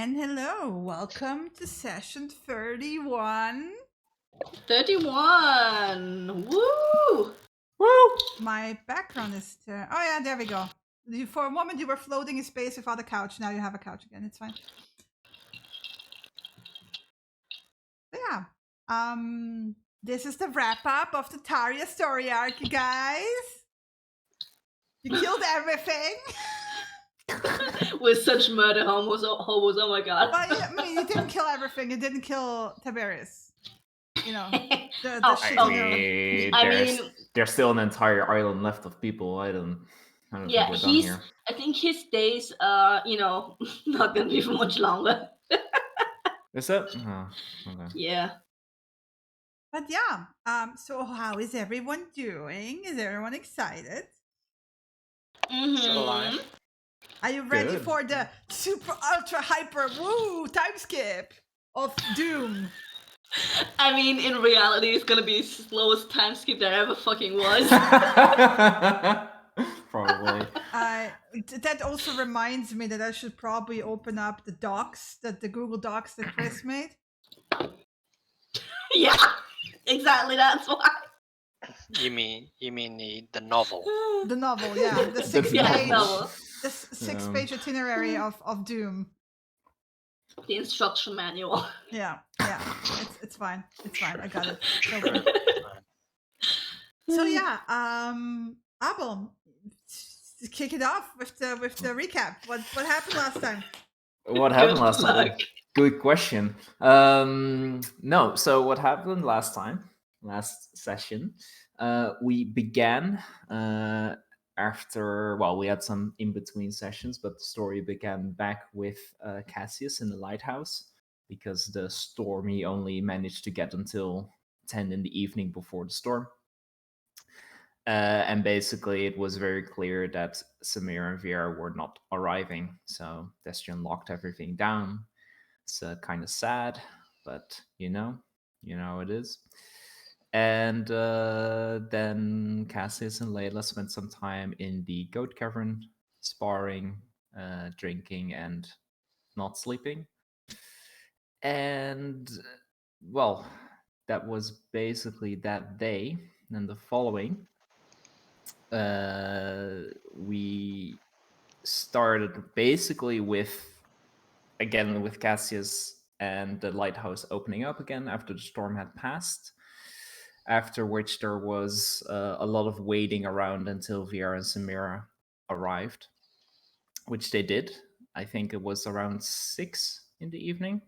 And hello, welcome to session 31. 31! Woo! Woo! My background is... oh yeah, there we go. For a moment you were floating in space without a couch. Now you have a couch again. It's fine. So yeah. This is the wrap-up of the Taria story arc, you guys. You killed everything. With such murder hobos, oh my god. Well, yeah, I mean, you didn't kill everything. You didn't kill Tiberius. You know, there's still an entire island left of people. I don't think we're done here. I think his days are, not gonna be for much longer. Is it? Oh, okay. Yeah. But yeah, so how is everyone doing? Is everyone excited? Still alive. Are you ready for the super ultra hyper woo time skip of Doom? I mean, in reality, it's gonna be the slowest time skip there ever fucking was. Probably. That also reminds me that I should probably open up the docs, the Google Docs that Chris made. Yeah, exactly. That's why. You mean the novel? The novel, yeah, the six-page itinerary of Doom. The instruction manual. Yeah, it's fine. It's fine. I got it. So yeah, Abel, kick it off with the recap. What happened last time? What happened last time? Good question. No, so what happened last session? We began after, we had some in-between sessions, but the story began back with Cassius in the lighthouse, because the Stormy only managed to get until 10 in the evening before the storm. And basically it was very clear that Samira and Vera were not arriving, so Destian locked everything down. It's kind of sad, but you know how it is. And then Cassius and Layla spent some time in the goat cavern, sparring, drinking, and not sleeping. And, that was basically that day. And the following, we started basically with Cassius and the lighthouse opening up again after the storm had passed. After which there was a lot of waiting around until Vera and Samira arrived, which they did. I think it was around 6 in the evening,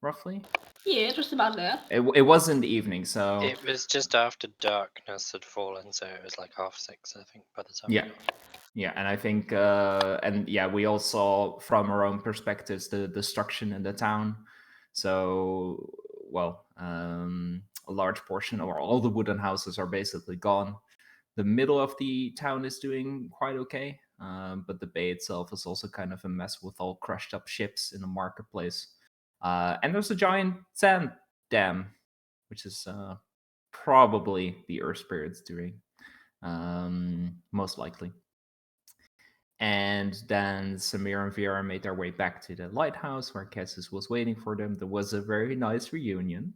roughly. Yeah, just about there. It was in the evening, so... It was just after darkness had fallen, so it was like 6:30, I think, by the time. Yeah, and I think, we all saw from our own perspectives the destruction in the town. So, a large portion, or all the wooden houses, are basically gone. The middle of the town is doing quite okay, but the bay itself is also kind of a mess with all crushed up ships in the marketplace. And there's a giant sand dam, which is probably the Earth Spirits doing, most likely. And then Samira and Vera made their way back to the lighthouse where Cassius was waiting for them. There was a very nice reunion.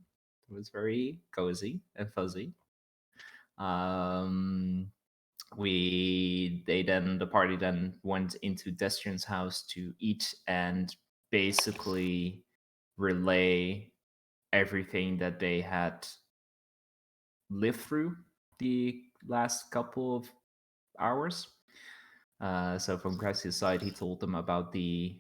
It was very cozy and fuzzy. The party then went into Destrian's house to eat and basically relay everything that they had lived through the last couple of hours. So from Cassius' side, he told them about the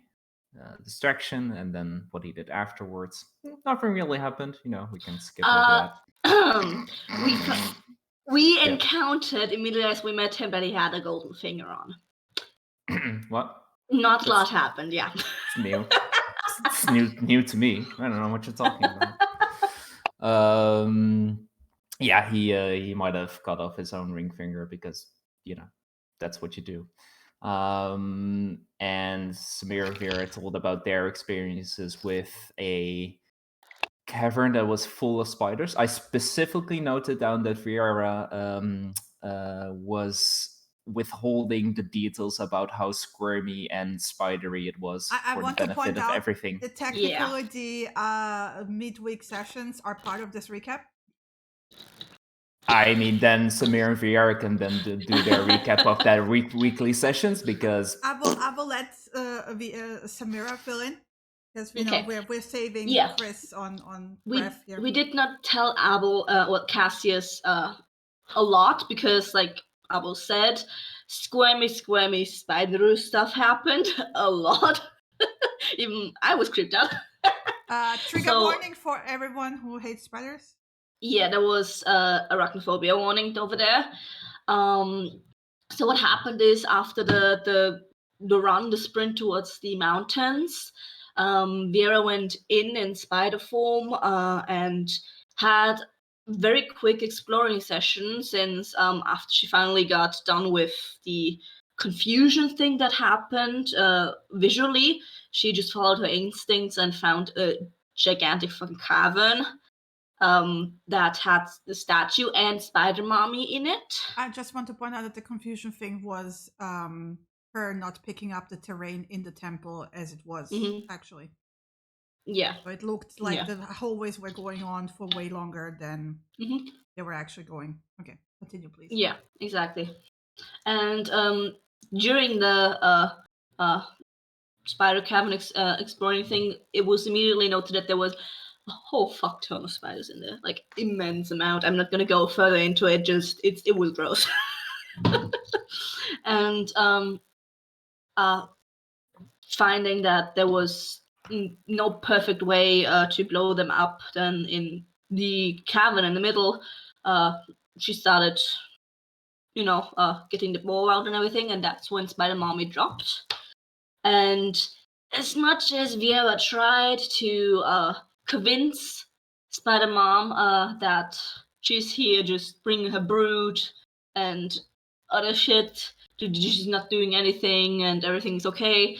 distraction and then what he did afterwards. Nothing really happened, we can skip over that. We encountered immediately as we met him that he had a golden finger on. What? Not a lot happened, yeah. It's new. It's new to me. I don't know what you're talking about. He might have cut off his own ring finger because, that's what you do. And Samira and Vera told about their experiences with a cavern that was full of spiders. I specifically noted down that Vera was withholding the details about how squirmy and spidery it was I for the want to benefit point of out everything. that technically the midweek sessions are part of this recap. I mean, then Samir and Viera can then do their recap of that weekly sessions, because I will let Samira fill in, because we know we're saving Chris on ref here. We did not tell Abel Cassius a lot, because like Abel said, squirmy spider stuff happened a lot. Even I was creeped out. Trigger warning for everyone who hates spiders. Yeah, there was arachnophobia warning over there. So what happened is, after the run, the sprint towards the mountains, Vera went in spider form and had very quick exploring session, since after she finally got done with the confusion thing that happened visually, she just followed her instincts and found a gigantic fucking cavern that had the statue and Spider-Mommy in it. I just want to point out that the confusion thing was her not picking up the terrain in the temple as it was actually. Yeah. So it looked like the hallways were going on for way longer than they were actually going. Okay, continue, please. Yeah, exactly. And during the spider cavern exploring thing, it was immediately noted that there was a whole fuck ton of spiders in there, like immense amount. I'm not gonna go further into it. Just it was gross. And finding that there was no perfect way to blow them up, then in the cavern in the middle, she started, getting the ball out and everything, and that's when Spider-Mommy dropped. And as much as Viera tried to convince Spider-Mom that she's here just bringing her brood and other shit, she's not doing anything and everything's okay,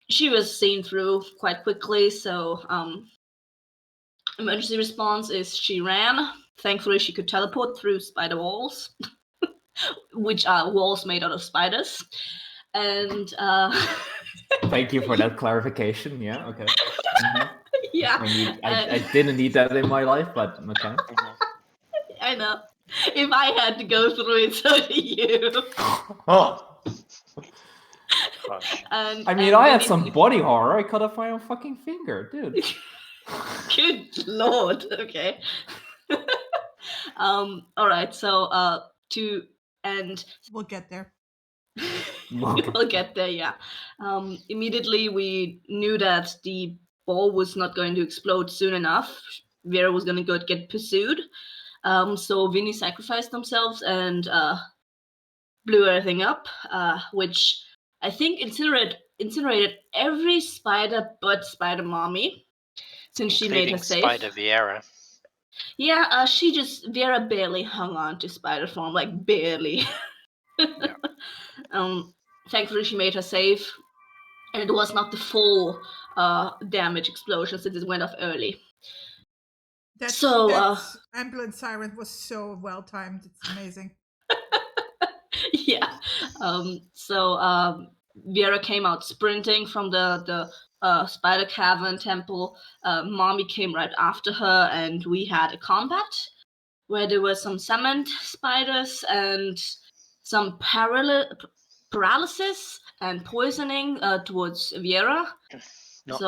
she was seen through quite quickly. So emergency response is she ran. Thankfully, she could teleport through spider walls, which are walls made out of spiders. And thank you for that clarification. Yeah, okay. Yeah. I didn't need that in my life, but okay. I know. If I had to go through it, so do you. I had some body horror. I cut off my own fucking finger, dude. Good lord. Okay. All right. So to end, we'll get there. We'll get there. Yeah. Immediately we knew that the ball was not going to explode soon enough. Vera was going to get pursued. So Vinny sacrificed themselves and blew everything up, which I think incinerated every spider but Spider-Mommy, since she made her safe. Spider Viera. Yeah, Vera barely hung on to spider form, like barely. Yeah. Thankfully, she made her safe, and it was not the full damage explosion since it went off early. That ambulance siren was so well timed. It's amazing. Yeah. So Vera came out sprinting from the spider cavern temple. Mommy came right after her, and we had a combat where there were some summoned spiders and some paralysis and poisoning towards Vera. Not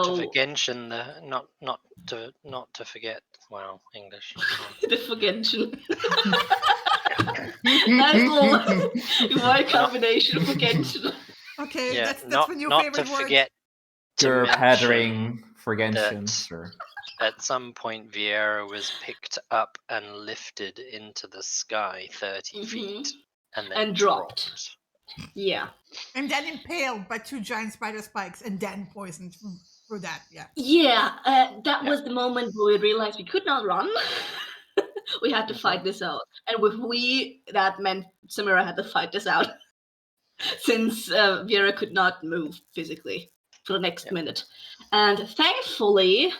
to forget. Wow, English. The forgettion. Nice little word combination, forgettion. Okay, yeah, that's not, my new not favorite to word. forget. Pattering forgettion. Sure. At some point, Viera was picked up and lifted into the sky 30 feet and then dropped. Yeah. And then impaled by 2 giant spider spikes and then poisoned through that. Yeah. Yeah, that was the moment where we realized we could not run. We had to fight this out. And with we, that meant Samira had to fight this out. Since Vera could not move physically for the next minute. And thankfully,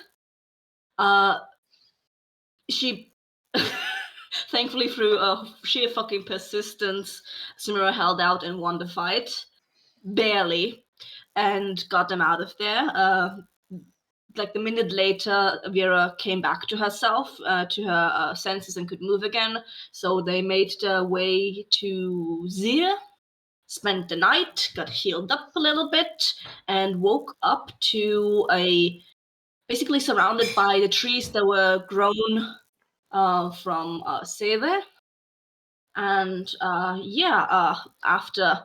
she Thankfully, through sheer fucking persistence, Samira held out and won the fight. Barely. And got them out of there. Like a minute later, Vera came back to herself, to her senses, and could move again. So they made their way to Zir, spent the night, got healed up a little bit, and woke up to basically surrounded by the trees that were grown from Seve. And after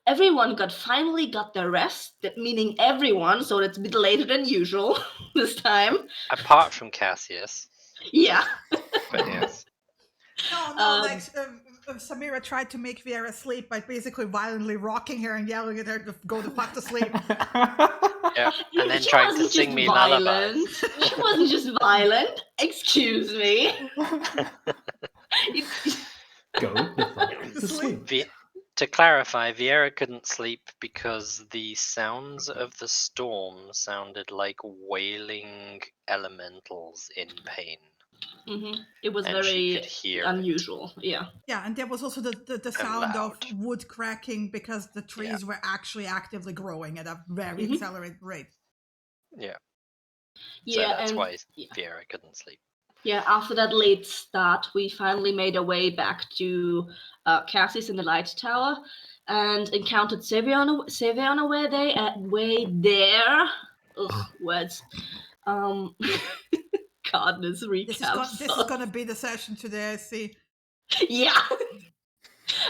everyone finally got their rest, meaning everyone, so it's a bit later than usual this time. Apart from Cassius. Yeah. But yes. No, Samira tried to make Vera sleep by basically violently rocking her and yelling at her to go the fuck to sleep. Yeah, and then She trying to wasn't sing just me violent. lullabies. She wasn't just violent. Excuse me. Go the fuck to sleep. To clarify, Vieira couldn't sleep because the sounds of the storm sounded like wailing elementals in pain. Mm-hmm. It was And she very could hear unusual. Yeah. Yeah, and there was also the sound of loud. wood cracking because the trees were actually actively growing at a very accelerated rate. Yeah. Yeah, so that's and why Vieira couldn't sleep. Yeah, after that late start, we finally made our way back to Cassie's in the light tower and encountered Xavier on our way there. Ugh, words. God, this recap. This is gonna be the session today, I see. Yeah.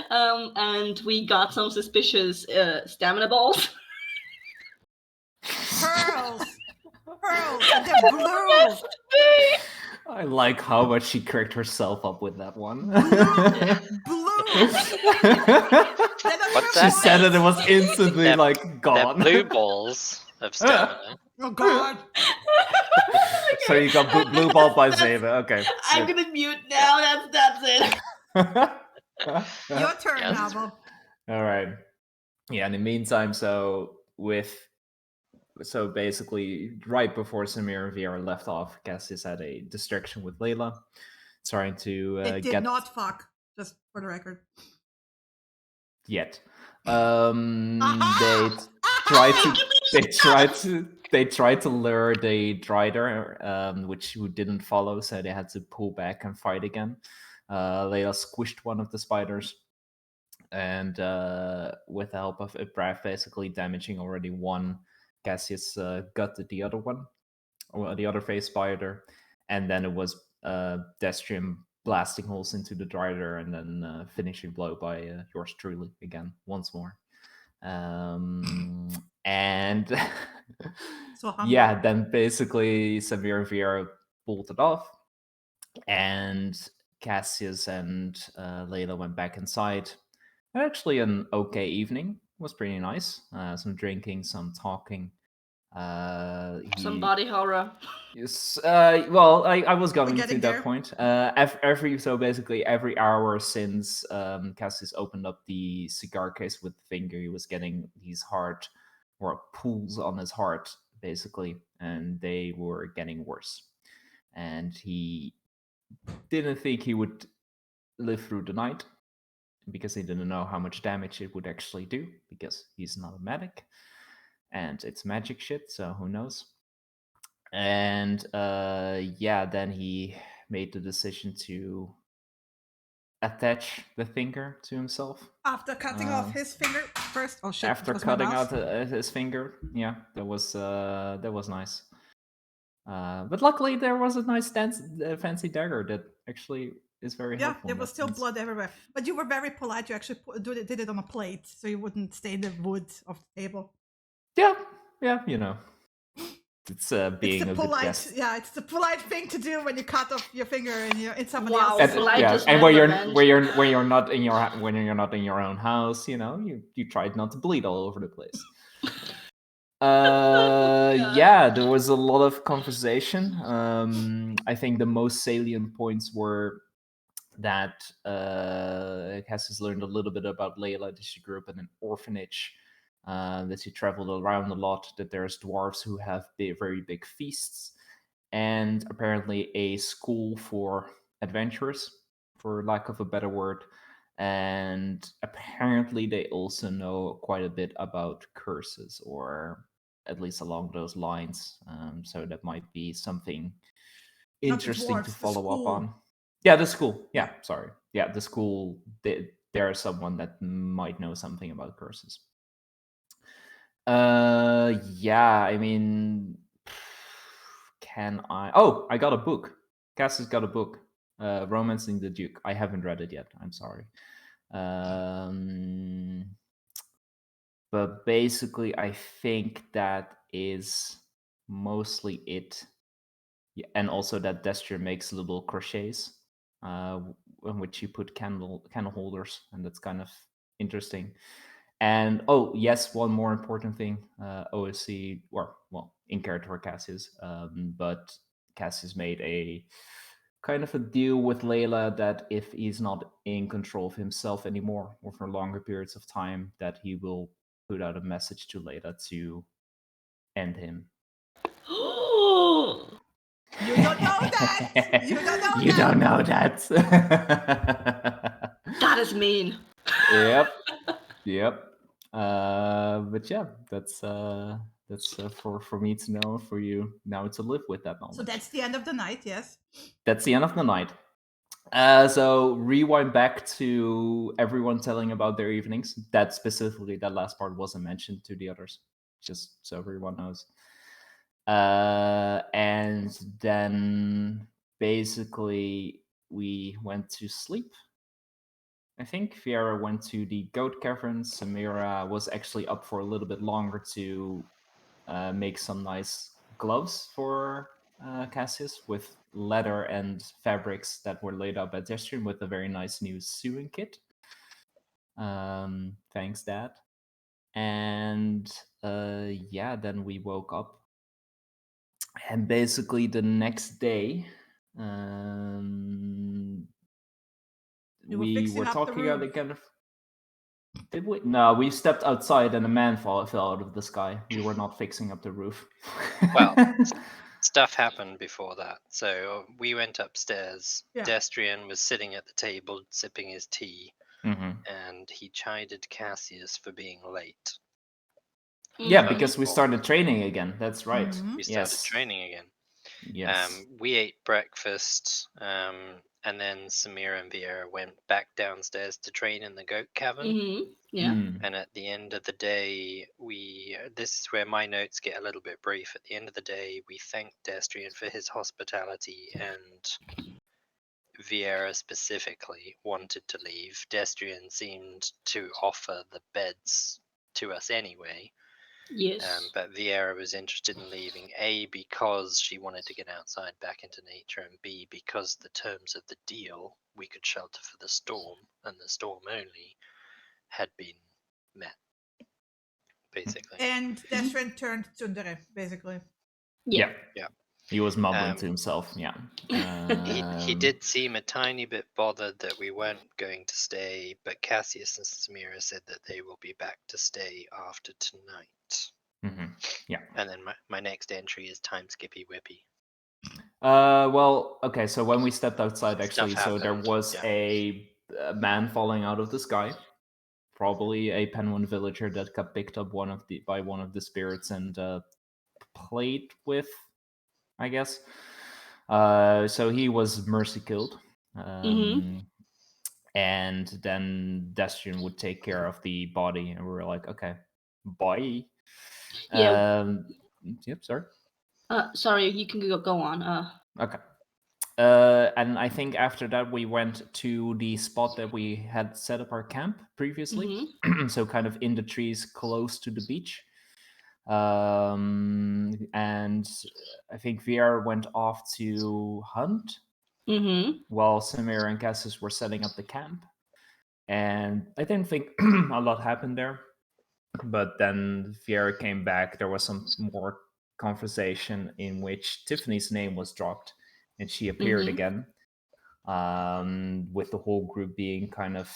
And we got some suspicious stamina balls. Pearls, and they're blue. I like how much she cracked herself up with that one. Blue. She said it was instantly gone. They're blue balls of stamina. Oh God. So you got blue ball by Zeva. Okay. I'm gonna mute now. That's it. Your turn, Novel. All right. Yeah. In the meantime, so basically, right before Samir and VR left off, Cassius had a distraction with Layla, trying to It did not fuck. Just for the record. Yet. They tried to lure the Drider, who didn't follow, so they had to pull back and fight again. Layla squished one of the spiders, and with the help of Uprav, basically damaging already one, Cassius gutted the other one, or the other face spider, and then it was Destrium blasting holes into the Drider, and then finishing blow by yours truly again once more. And yeah, then basically Samir and Vera bolted off, and Cassius and Layla went back inside. Actually, an okay evening. Was pretty nice. Some drinking, some talking. Some body horror. Yes. Well, I was going to that there. point. Basically every hour since Cassius opened up the cigar case with the finger, he was getting these heart or pulls on his heart, basically, and they were getting worse. And he didn't think he would live through the night because he didn't know how much damage it would actually do, because he's not a medic and it's magic shit, so who knows. And then he made the decision to attach the finger to himself after cutting off his finger first. Oh shit! After cutting out his finger, yeah, that was nice. But luckily, there was a nice fancy dagger that actually is very helpful. Yeah, there was still blood everywhere, but you were very polite. You actually did it on a plate, so you wouldn't stain the wood of the table. Yeah, you know. It's being it's a polite, good guest. Yeah, it's the polite thing to do when you cut off your finger and in somebody else's. And when you're not in your own house, you know, you tried not to bleed all over the place. Yeah, there was a lot of conversation. I think the most salient points were that Cassius learned a little bit about Layla, that she grew up in an orphanage. That she traveled around a lot, that there's dwarves who have very big feasts, and apparently a school for adventurers, for lack of a better word. And apparently they also know quite a bit about curses, or at least along those lines. So that might be something Not the interesting to dwarves, the follow up school. on. Yeah, the school. Yeah, Yeah. sorry. Yeah, the school. There's someone that might know something about curses. Yeah, I mean, can I? Oh, I got a book. Cass has got a book. Romancing the Duke. I haven't read it yet. I'm sorry. But basically, I think that is mostly it. Yeah, and also that Destria makes little crochets, in which you put candle holders, and that's kind of interesting. And oh yes, one more important thing, OSC, or well, in character Cassius, but Cassius made a kind of a deal with Layla that if he's not in control of himself anymore, or for longer periods of time, that he will put out a message to Layla to end him. You don't know that. You don't know You that. don't know that. That is mean. Yep. But yeah, that's for me to know, for you now to live with that knowledge. So that's the end of the night, yes. That's the end of the night. So rewind back to everyone telling about their evenings. That specifically, that last part wasn't mentioned to the others, just so everyone knows. And then basically we went to sleep. I think Fiera went to the goat cavern. Samira was actually up for a little bit longer to make some nice gloves for Cassius with leather and fabrics that were laid out by Destrian with a very nice new sewing kit. Thanks, Dad. And yeah, then we woke up. And basically the next day, we were talking out again. Did we? No, we stepped outside and a man fell out of the sky. We were not fixing up the roof. Well, stuff happened before that. So we went upstairs. Yeah. Destrian was sitting at the table sipping his tea, Mhm. and he chided Cassius for being late. Yeah, Mhm. because we started training again. That's right. Mhm. We started Yes. training again. Yes. We ate breakfast, and then Samira and Vieira went back downstairs to train in the goat cavern. Mhm. Yeah. Mm. And at the end of the day, this is where my notes get a little bit brief. At the end of the day, we thanked Destrian for his hospitality, and Vieira specifically wanted to leave. Destrian seemed to offer the beds to us anyway. Yes. But Vieira was interested in leaving, A, because she wanted to get outside back into nature, and B, because the terms of the deal, we could shelter for the storm, and the storm only, had been met, basically. And Destrin turned Tsundere, basically. Yeah. Yeah. He was mumbling to himself. Yeah. He did seem a tiny bit bothered that we weren't going to stay, but Cassius and Samira said that they will be back to stay after tonight. Mhm. Yeah. And then my next entry is time skippy whippy. Well, okay. So when we stepped outside, actually, Stuff so there happened, was yeah. a man falling out of the sky, probably a Penguin villager that got picked up by one of the spirits and played with, I guess. So he was mercy killed. And then Destrian would take care of the body, and we were like, okay, bye. Yeah. Yep, sorry. Sorry, you can go on. Okay. And I think after that we went to the spot that we had set up our camp previously. So kind of in the trees close to the beach. And I think VR went off to hunt while Samir and Cassis were setting up the camp. And I didn't think a lot happened there. But then Vieira came back. There was some more conversation in which Tiffany's name was dropped, and she appeared again, with the whole group being kind of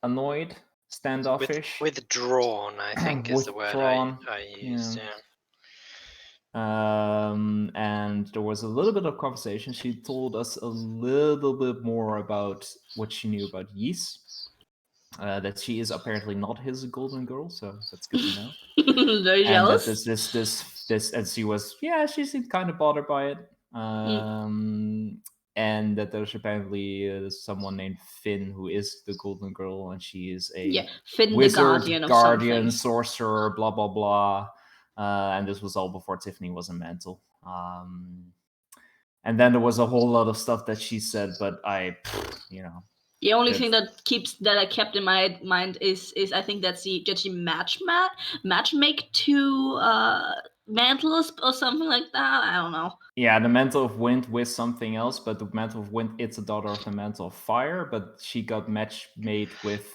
annoyed, standoffish, Withdrawn, I think, is the word I used. Yeah. And there was a little bit of conversation. She told us a little bit more about what she knew about Yeast. That she is apparently not his golden girl, so that's good to know. Very And that jealous. this, and she was, she seemed kind of bothered by it. And that there's apparently someone named Finn who is the golden girl, and she is a Finn wizard, the guardian of guardian, something. sorcerer, blah blah blah. And this was all before Tiffany was a mantle. And then there was a whole lot of stuff that she said, but The only thing that I kept in my mind is I think that she matchmake two mantles or something like that. I don't know. Yeah, the Mantle of Wind with something else, but the Mantle of Wind, it's a daughter of the Mantle of Fire, but she got match made with.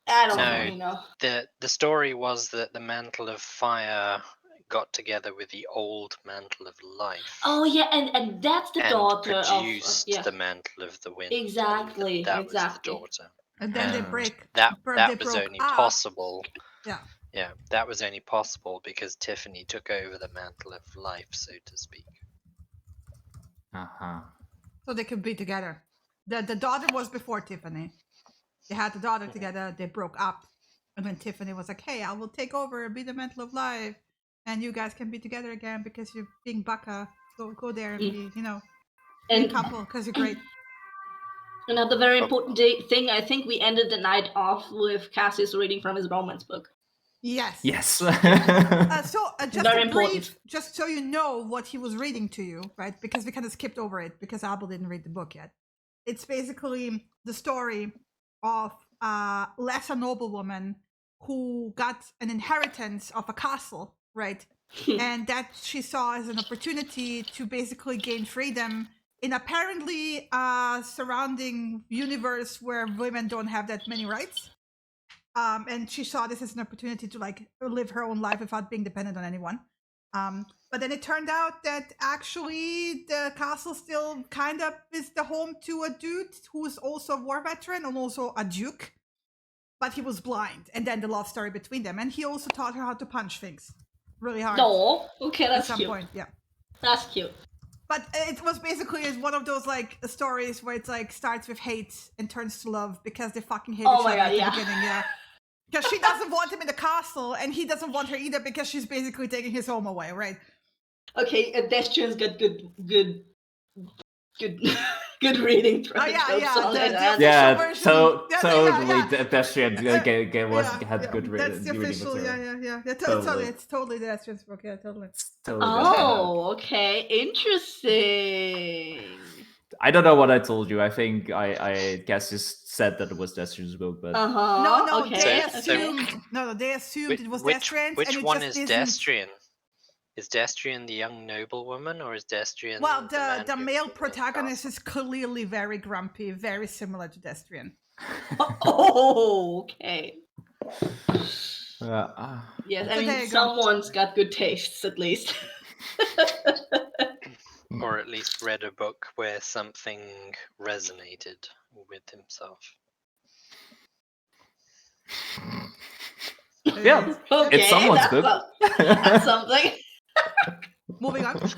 I don't No, really know. The story was that the Mantle of Fire got together with the old Mantle of Life. Oh yeah, and that's the daughter produced of the Mantle of the Wind. Exactly, That exactly. was the daughter. And then they And break. That they was broke only up. possible. Yeah. Yeah, that was only possible because Tiffany took over the Mantle of Life, so to speak. So they could be together. The daughter was before Tiffany. They had the daughter together. They broke up, and then Tiffany was like, "Hey, I will take over and be the Mantle of Life, and you guys can be together again because you're being baka. Go there and be, be a couple because you're great." Another very important thing, I think we ended the night off with Cassius reading from his romance book. Yes. So just very a brief, important. just so you know what he was reading to you, right? Because we kind of skipped over it because Abel didn't read the book yet. It's basically the story of a lesser noblewoman who got an inheritance of a castle, right? And that she saw as an opportunity to basically gain freedom in apparently a surrounding universe where women don't have that many rights. And she saw this as an opportunity to like live her own life without being dependent on anyone. But then it turned out that actually the castle still kind of is the home to a dude who is also a war veteran and also a duke, but he was blind. And then the love story between them, and he also taught her how to punch things really hard. No, okay, that's at some cute. point, yeah. That's cute. But it was basically one of those like stories where it's like starts with hate and turns to love because they fucking hate each other at the beginning, yeah. Because she doesn't want him in the castle, and he doesn't want her either because she's basically taking his home away, right? Okay, Destrian's got good reading. Oh yeah. Totally. Destrian had good reading. That's the official. Yeah. Totally. It's totally the Destrian's book. Yeah, totally. Okay, interesting. I don't know what I told you. I think I guess just said that it was Destrian's book, but no. Okay. They assumed. No, they assumed it was Destrian's. Which and one is Destrian? Is Destrian the young noblewoman, or is Destrian? Well, the male protagonist is clearly very grumpy, very similar to Destrian. Okay. Yes, I mean, so someone's got good tastes at least. Or at least read a book where something resonated with himself. Yeah, okay, it's someone's book. That's something. Moving on. It's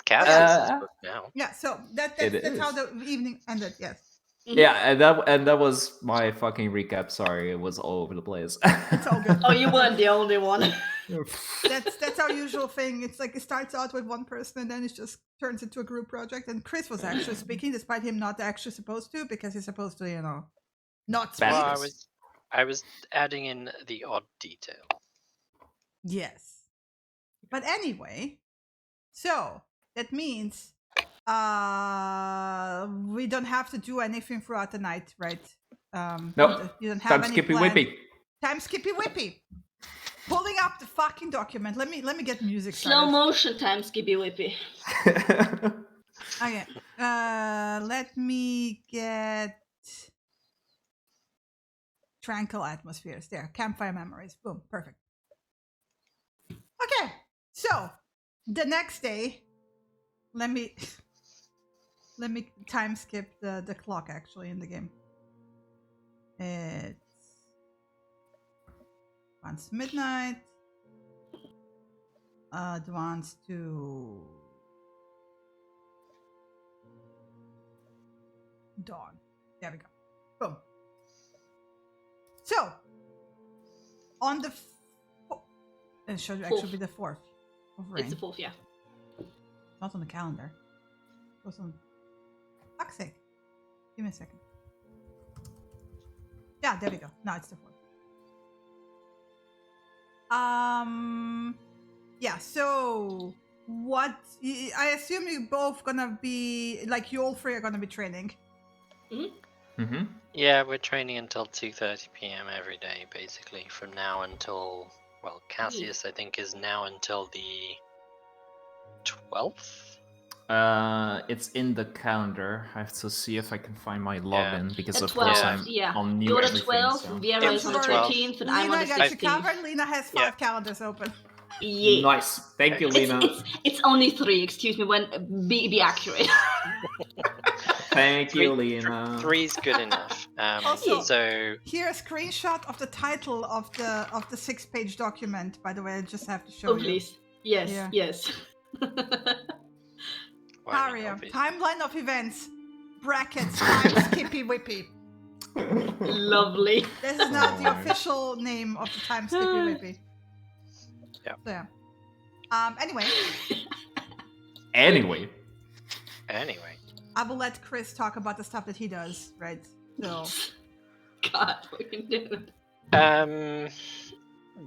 Cass's book now. Yeah, so that's how the evening ended. Yes. Yeah, and that was my fucking recap. Sorry, it was all over the place. It's all good. Oh, you weren't the only one. That's our usual thing. It's like it starts out with one person and then it just turns into a group project. And Chris was actually speaking, despite him not actually supposed to, because he's supposed to, not speak. Well, I was adding in the odd detail. Yes. But anyway, so that means we don't have to do anything throughout the night, right? Nope. You don't have Time any skippy plan. whippy. Time skippy whippy. Pulling up the fucking document. Let me get music Slow started. motion time skippy whippy. Okay. Let me get tranquil atmospheres. There. Campfire memories. Boom. Perfect. Okay. So the next day, let me time skip the clock actually in the game. It's once midnight. advance to dawn. There we go. Boom. So, on the it should actually be the 4th of rain. It's the 4th, yeah. Not on the calendar. It was on. Fuck's sake. Give me a second. Yeah, there we go. Now it's the 4th. Yeah, so what I assume you both gonna be like you all three are gonna be training. Mm-hmm. Yeah, we're training until 2:30 p.m. every day, basically, from now until, well, Cassius, I think, is now until the 12th? It's in the calendar. I have to see if I can find my login because The of course 12th, I'm yeah. on new You're the everything. 12th, So. Vera is on the 12th. 13th, and I'm on Lena the got you 16th. covered. Lena has 5 calendars open. Yeah. Nice. Thank you, Lena. It's only 3, excuse me, when be accurate. Thank you, Lena. 3's good enough. Also- So Here a screenshot of the title of the 6-page document. By the way, I just have to show Oh, you. please. Yes, Yeah. yes. well, I mean, Aria, obviously- timeline of events. Brackets times Skippy Whippy. Lovely. This is now the Oh. official name of the time Skippy Whippy. Yeah. So, yeah. Anyway, Anyway. I will let Chris talk about the stuff that he does, right? So, God, fucking dude.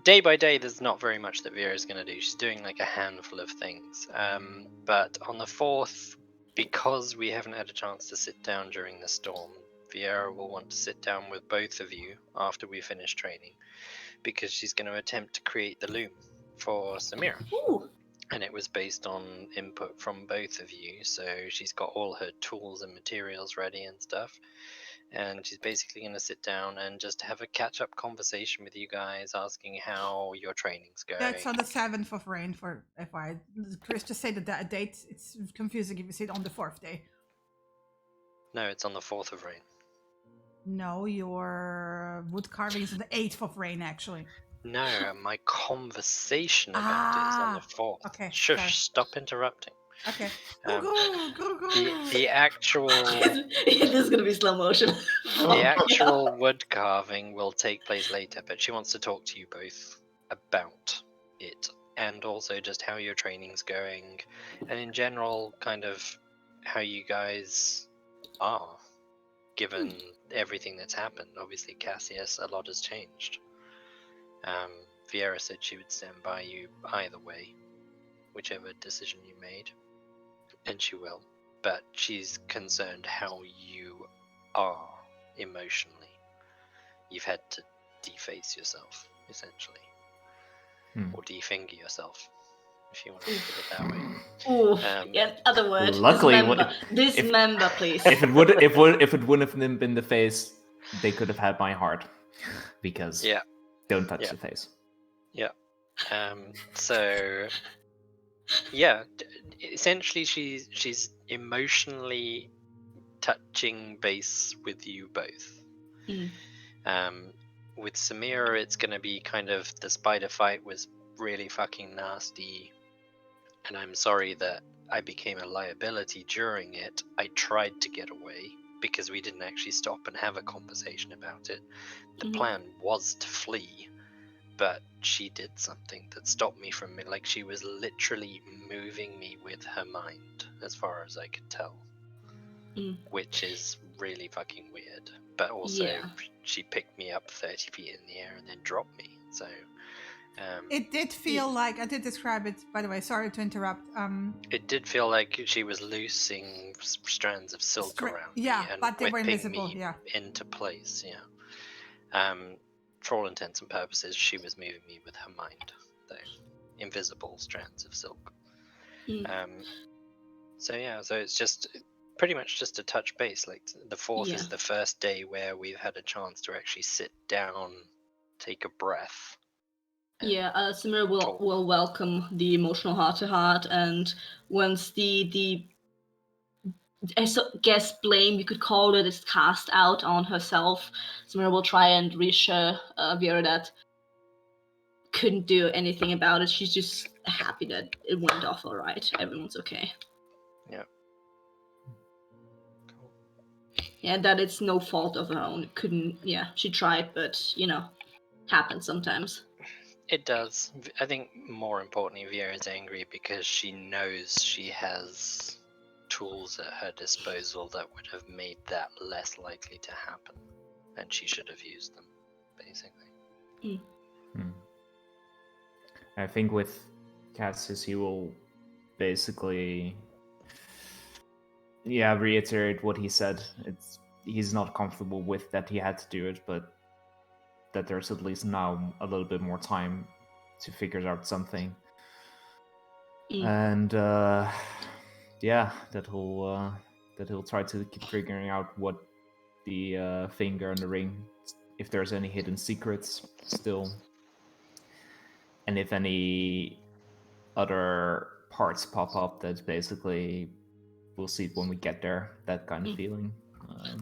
Day by day, there's not very much that Vera's going to do. She's doing like a handful of things. But on the 4th, because we haven't had a chance to sit down during the storm, Viera will want to sit down with both of you after we finish training, because she's going to attempt to create the loom for Samira. Ooh. And it was based on input from both of you, so she's got all her tools and materials ready and stuff. And she's basically going to sit down and just have a catch-up conversation with you guys, asking how your training's going. that's on the 7th of rain for FY. Chris, just say the date. It's confusing if you say it on the 4th day. No, it's on the 4th of rain. No, your wood carving is on the 8th of rain, actually. No, my conversation about it is on the 4th. Okay, Shush, sorry. stop interrupting. Okay. Um, Go. The actual This is gonna be slow motion. the actual wood carving will take place later, but she wants to talk to you both about it, and also just how your training's going, and in general, kind of how you guys are, given everything that's happened. Obviously, Cassius, a lot has changed. Viera said she would stand by you either way, whichever decision you made, and she will. But she's concerned how you are emotionally. You've had to deface yourself, essentially, or definger yourself, if you want to put it that way. Ooh, in other words, Luckily, dismember, please. If it wouldn't have been the face, they could have had my heart. Because don't touch the face. So yeah, essentially she's emotionally touching base with you both. With Samira, it's going to be kind of, the spider fight was really fucking nasty, and I'm sorry that I became a liability during it. I tried to get away because we didn't actually stop and have a conversation about it. The plan was to flee, but she did something that stopped me from it. Like, she was literally moving me with her mind, as far as I could tell, which is really fucking weird. But also, she picked me up 30 feet in the air and then dropped me. So it did feel like, I did describe it, by the way, sorry to interrupt. It did feel like she was loosing strands of silk around me and but they were whipping invisible, me into place. For all intents and purposes, she was moving me with her mind, though. Invisible strands of silk. So it's just pretty much just a touch base. Like, the 4th is the first day where we've had a chance to actually sit down, take a breath. Samira will welcome the emotional heart-to-heart, and once the I guess blame, you could call it, is cast out on herself, Samira will try and reassure Vera that couldn't do anything about it. She's just happy that it went off all right. Everyone's okay. Yeah. Cool. Yeah, that it's no fault of her own. Couldn't. Yeah, she tried, but happens sometimes. It does. I think more importantly, Vieira's angry because she knows she has tools at her disposal that would have made that less likely to happen, and she should have used them, basically. I think with Cassius, he will basically, reiterate what he said. He's not comfortable with that he had to do it, but that there's at least now a little bit more time to figure out something. And that he'll try to keep figuring out what the finger and the ring, if there's any hidden secrets still, and if any other parts pop up, that basically we'll see it when we get there. That kind of feeling.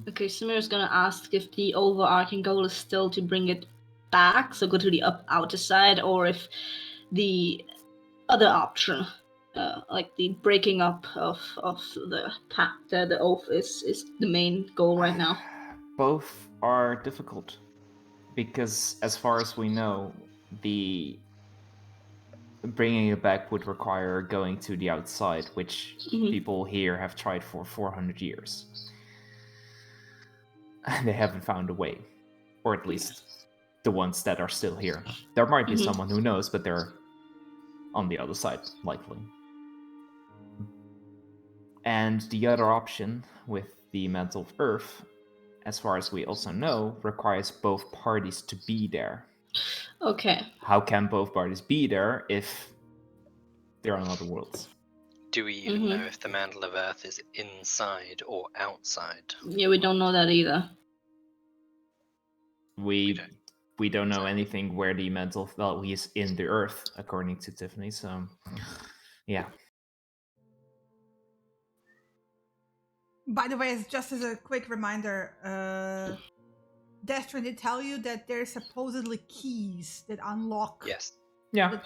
Okay, Samir's gonna ask if the overarching goal is still to bring it back, so go to the outer side, or if the other option, like the breaking up of the pact, the oath, is the main goal right now. Both are difficult because, as far as we know, the bringing it back would require going to the outside, which people here have tried for 400 years. And they haven't found a way, or at least the ones that are still here. There might be someone who knows, but they're on the other side, likely. And the other option with the Mantle of Earth, as far as we also know, requires both parties to be there. Okay. How can both parties be there if they're on other worlds? Do we even know if the Mantle of Earth is inside or outside? Yeah, we don't know that either. We don't know anything where the Mantle, well, he is in the Earth, according to Tiffany, so yeah. By the way, just as a quick reminder, Destrin did tell you that there's supposedly keys that unlock. Yes. Yeah.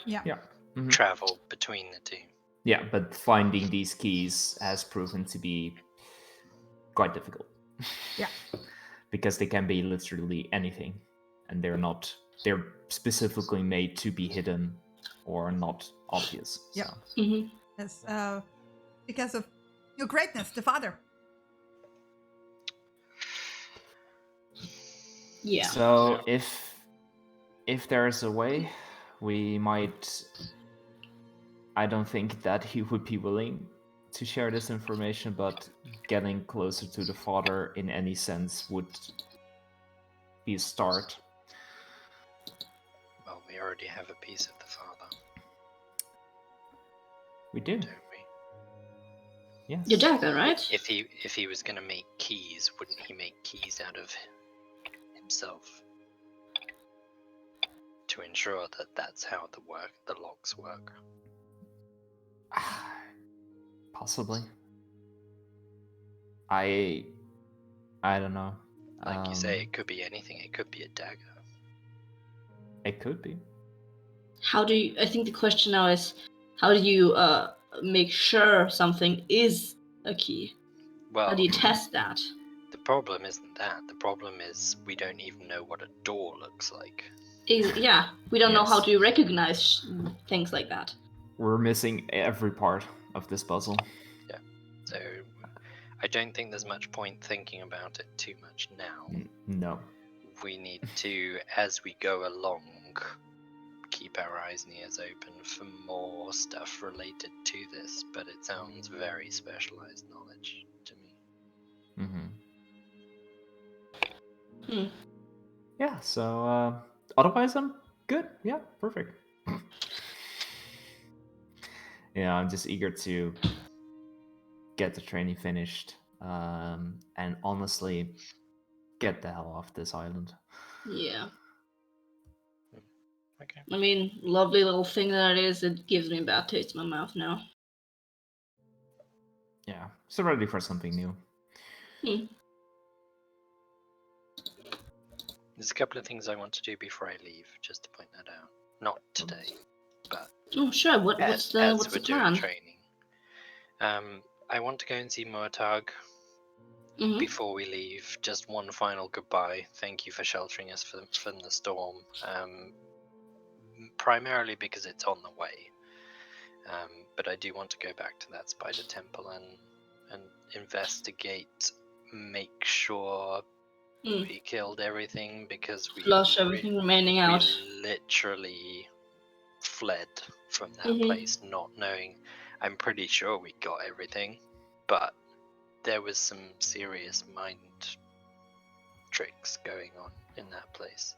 Travel between the two. Yeah, but finding these keys has proven to be quite difficult. Yeah. Because they can be literally anything, and they're specifically made to be hidden or not obvious. Yeah. So. Yes, because of your greatness, the Father. Yeah. So if there's a way, we might. I don't think that he would be willing to share this information, but getting closer to the Father in any sense would be a start. Well, we already have a piece of the Father. We do. Don't we? Yes. Your dagger, right? If he was going to make keys, wouldn't he make keys out of himself? To ensure that that's how the locks work. Possibly. I don't know. Like you say, it could be anything. It could be a dagger. It could be. I think the question now is, how do you make sure something is a key? Well, How do you test that? The problem isn't that. The problem is we don't even know what a door looks like. Yeah, we don't know how Yes. to recognize things like that. We're missing every part of this puzzle. Yeah. So I don't think there's much point thinking about it too much now. No. We need to, as we go along, keep our eyes and ears open for more stuff related to this, but it sounds very specialized knowledge to me. Yeah, so otherwise I'm good. Yeah, perfect. Yeah, I'm just eager to get the training finished, and honestly get the hell off this island. Yeah. Okay. I mean, lovely little thing that it is, it gives me a bad taste in my mouth now. Yeah, so ready for something new. There's a couple of things I want to do before I leave, just to point that out. Not today, but Oh, sure. What's the we're doing plan? training. I want to go and see Moatag Mhm. before we leave. Just one final goodbye. Thank you for sheltering us from the storm. Primarily because it's on the way. But I do want to go back to that spider temple and investigate, make sure Mm. we killed everything, because Flush everything remaining out. we literally fled from that Mhm. place not knowing. I'm pretty sure we got everything, but there was some serious mind tricks going on in that place,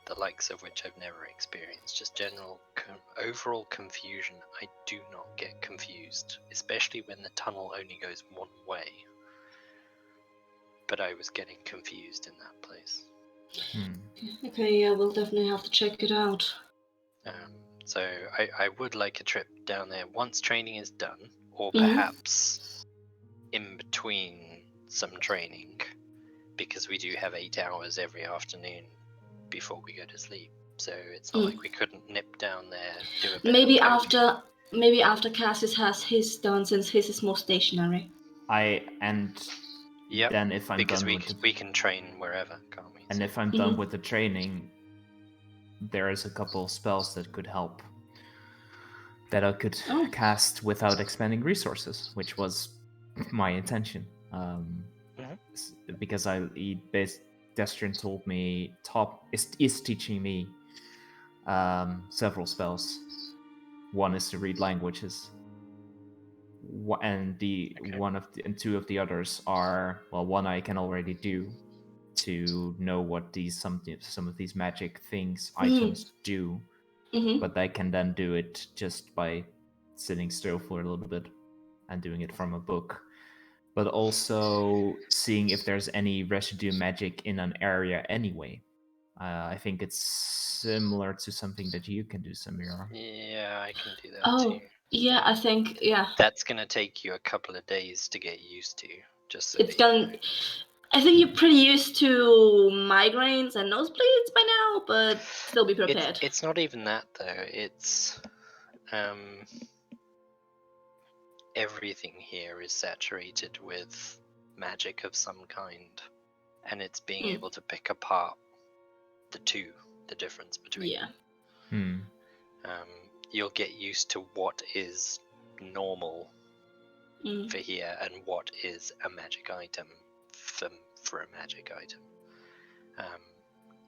the likes of which I've never experienced. Just general overall confusion. I do not get confused, especially when the tunnel only goes one way, but I was getting confused in that place. Okay, yeah, we'll definitely have to check it out. So I would like a trip down there once training is done, or Mhm. perhaps in between some training, because we do have 8 hours every afternoon before we go to sleep. So it's not like we couldn't nip down there, do a bit Maybe of coding. maybe after Cassis has his done, since his is more stationary. Yep, Then if I'm because done we can train wherever, can't we? and So- if I'm done with the training, there is a couple of spells that could help that I could Oh. cast without expending resources, which was my intention. Because Destrin told me is teaching me several spells. One is to read languages, and two of the others are, well, one I can already do to know what some of these magic things items do, but I can then do it just by sitting still for a little bit and doing it from a book. But also seeing if there's any residue magic in an area anyway. I think it's similar to something that you can do, Samira. Yeah, I can do that Oh, too. yeah, I think, yeah. That's gonna take you a couple of days to get used to. Just so It's that you gonna. know. I think you're pretty used to migraines and nosebleeds by now, but still be prepared. It's not even that though. It's everything here is saturated with magic of some kind, and it's being able to pick apart the difference between Yeah. them. You'll get used to what is normal for here and what is a magic item for a magic item.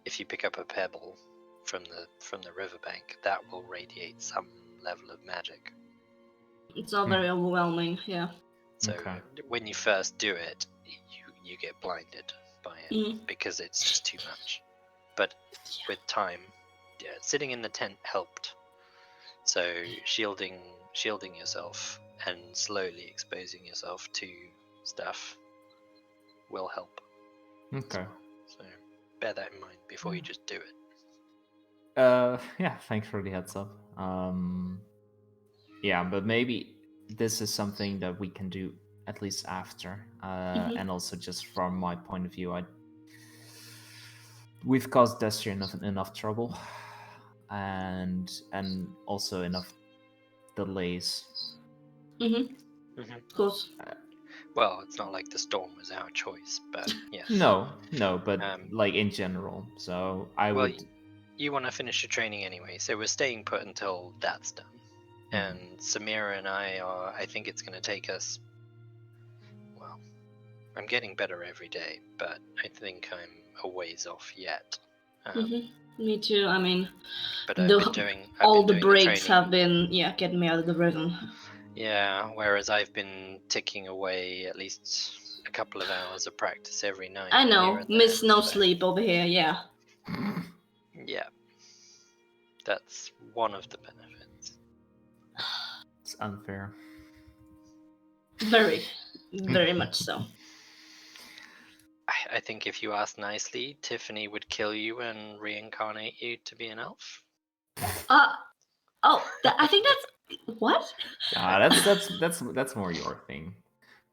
If you pick up a pebble from the riverbank, that will radiate some level of magic. It's not very overwhelming, yeah. So when you first do it, you get blinded by it because it's just too much. But with time, sitting in the tent helped. So shielding yourself and slowly exposing yourself to stuff will help. Okay. So bear that in mind before you just do it. Yeah, thanks for the heads up. Yeah, but maybe this is something that we can do at least after. And also just from my point of view, we've caused Destry enough trouble and also enough delays. Of course. Well, it's not like the storm was our choice, but yes. No, but like in general. So I would. You want to finish your training anyway, so we're staying put until that's done. And Samira and I think it's going to take us. Well, I'm getting better every day, but I think I'm a ways off yet. Me too. I mean, but I've been doing breaks the have been getting me out of the rhythm. Yeah, whereas I've been ticking away at least a couple of hours of practice every night. I know, miss no sleep over here. Yeah. Yeah, that's one of the benefits. It's unfair. Very, very much so. I think if you ask nicely, Tiffany would kill you and reincarnate you to be an elf. I think that's what? That's more your thing,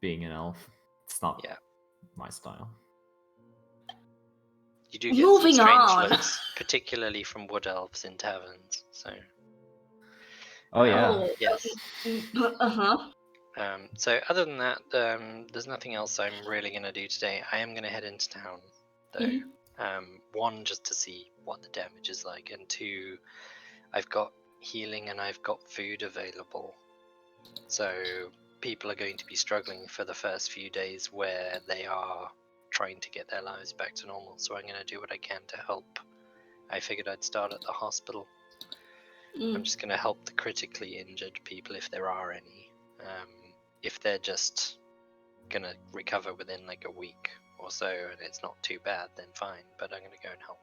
being an elf. It's not my style. You do get Moving some strange on. looks, particularly from wood elves in taverns. So Oh yeah. Oh, yes. Uh-huh. So other than that, there's nothing else I'm really going to do today. I am going to head into town, though. One, just to see what the damage is like, and two, I've got healing and I've got food available. So people are going to be struggling for the first few days where they are trying to get their lives back to normal. So I'm going to do what I can to help. I figured I'd start at the hospital. I'm just going to help the critically injured people if there are any. If they're just going to recover within like a week or so and it's not too bad, then fine. But I'm going to go and help.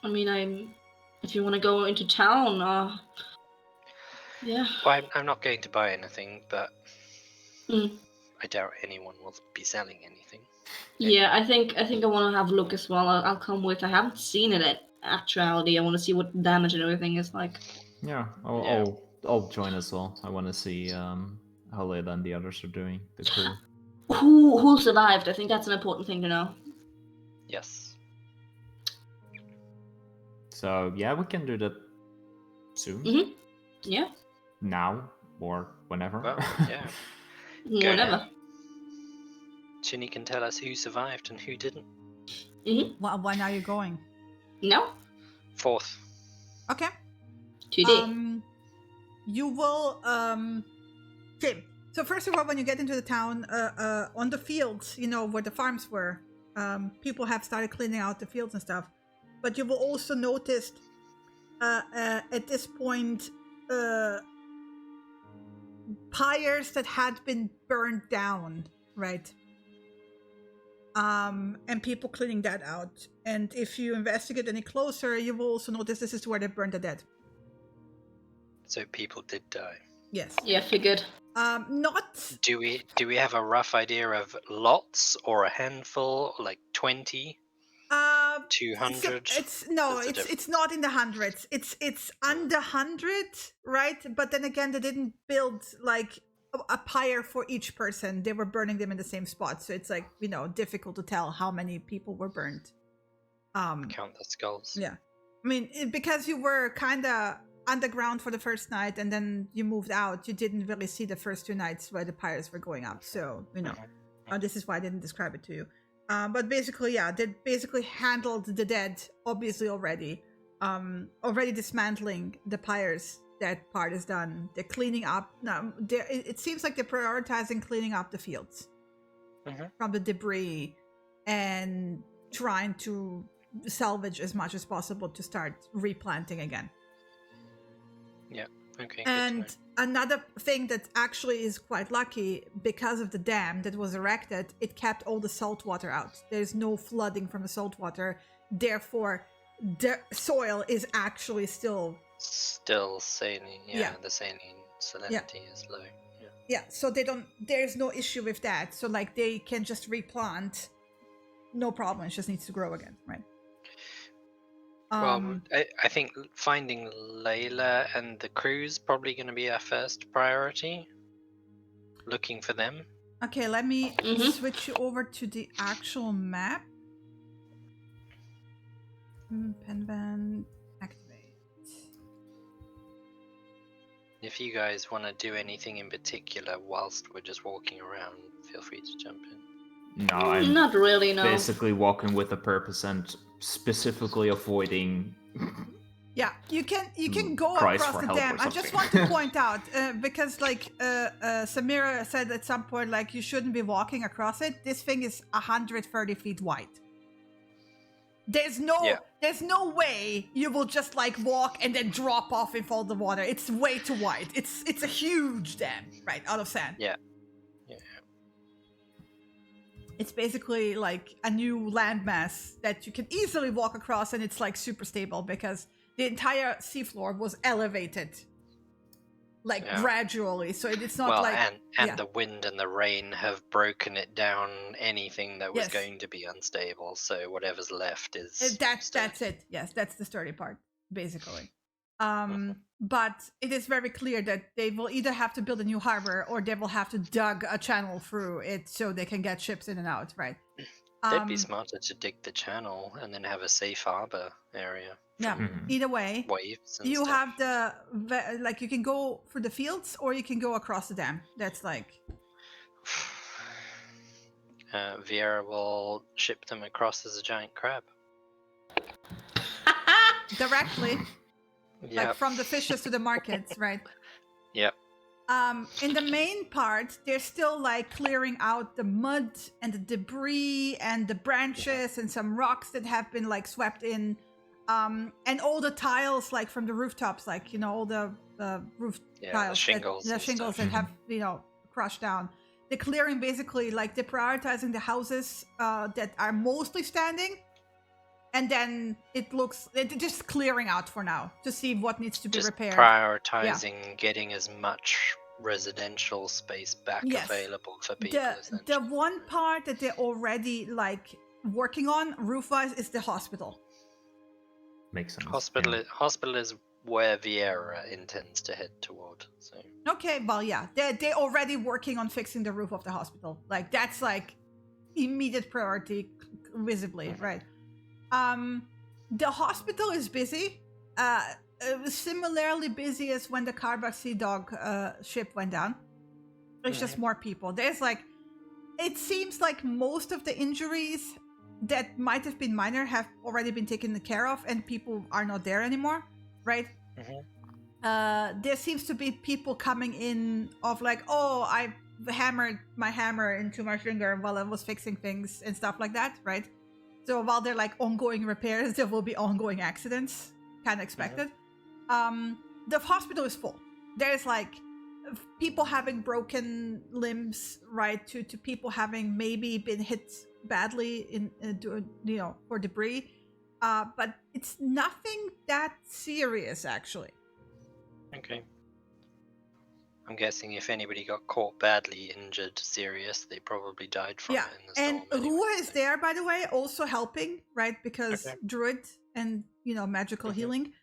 I mean, if you want to go into town, yeah. Well, I'm not going to buy anything, but Mm. I doubt anyone will be selling anything. Yeah, I think I want to have a look as well. I'll come with. I haven't seen it in actuality. I want to see what damage and everything is like. Yeah, Yeah. I'll join as well. I want to see how Layla and the others are doing. The crew. Who survived? I think that's an important thing to know. Yes. So yeah, we can do that soon. Mm-hmm. Yeah. Now or whenever. Well, yeah. Whenever. Chinny can tell us who survived and who didn't. Well, when are you going? No. 4th. Okay. Today. You will okay. So first of all, when you get into the town, on the fields, where the farms were, people have started cleaning out the fields and stuff. But you will also notice at this point pyres that had been burned down, right? And people cleaning that out. And if you investigate any closer, you will also notice this is where they burned the dead. So people did die. Yes. Yeah, figured. Not. Do we have a rough idea of lots or a handful, like 20? 200? It's not in the hundreds. It's under 100, right? But then again, they didn't build like a pyre for each person. They were burning them in the same spot, so it's like difficult to tell how many people were burned. Count the skulls. Yeah, I mean because you were kind of underground for the first night and then you moved out, you didn't really see the first 2 nights where the pyres were going up. So this is why I didn't describe it to you. But basically, yeah, they basically handled the dead, obviously already dismantling the pyres. That part is done. They're cleaning up. Now, it seems like they're prioritizing cleaning up the fields from the debris and trying to salvage as much as possible to start replanting again. Yeah. Okay. And another thing that actually is quite lucky, because of the dam that was erected, it kept all the salt water out. There's no flooding from the salt water. Therefore, the soil is actually still saline. Yeah. The saline salinity is low. Yeah, so there's no issue with that. So like they can just replant, no problem. It just needs to grow again, right? Well, I think finding Layla and the crew's probably going to be our first priority. Looking for them. Okay, let me switch you over to the actual map. Penban, activate. If you guys want to do anything in particular whilst we're just walking around, feel free to jump in. No, I'm not really. No. basically walking with a purpose and specifically avoiding. Yeah, you can go Cries across for the help dam. or I just something. want to point out because Samira said at some point like you shouldn't be walking across it. This thing is 130 feet wide. There's no way you will just like walk and then drop off and fall in the water. It's way too wide. It's a huge dam, right, out of sand. Yeah. It's basically like a new landmass that you can easily walk across, and it's like super stable because the entire seafloor was elevated gradually. So it's not and the wind and the rain have broken it down. Anything that was going to be unstable, so whatever's left is that's it. Yes, that's the sturdy part, basically. But it is very clear that they will either have to build a new harbor or they will have to dug a channel through it so they can get ships in and out, right? They'd be smarter to dig the channel and then have a safe harbor area. Yeah. from Mhm. Either way, Waves and you stuff. have like you can go through the fields or you can go across the dam. That's like Vieira will ship them across as a giant crab. directly, like Yep. from the fishes to the markets, right? Yep. In the main part, they're still like clearing out the mud and the debris and the branches and some rocks that have been like swept in, and all the tiles like from the rooftops, like all the roof Yeah, tiles, the shingles. the and shingles stuff. that have crushed down. They're clearing basically like they're prioritizing the houses that are mostly standing, and then they're just clearing out for now to see what needs to be Just repaired. prioritizing getting as much residential space back Yes. available for people. The essentially. one part that they're already like working on roof-wise is the hospital. Makes sense. Hospital is where Vieira intends to head toward. So Okay, well, yeah, they're already working on fixing the roof of the hospital. Like that's like immediate priority, visibly, right? The hospital is busy. It was similarly busy as when the Carbac Sea Dog ship went down. It's just more people. There's like, it seems like most of the injuries that might have been minor have already been taken care of, and people are not there anymore, right? There seems to be people coming in of like, oh, I hammered my hammer into my finger while I was fixing things and stuff like that, right? So while they're like ongoing repairs, there will be ongoing accidents, kind of expected. The hospital is full. There's like people having broken limbs, right, to people having maybe been hit badly in for debris, but it's nothing that serious actually. okay. I'm guessing if anybody got caught badly injured, serious, they probably died from Yeah, it in the and storm. anyway, Rua is so- there, by the way, also helping, right? Because Okay. druid and magical healing.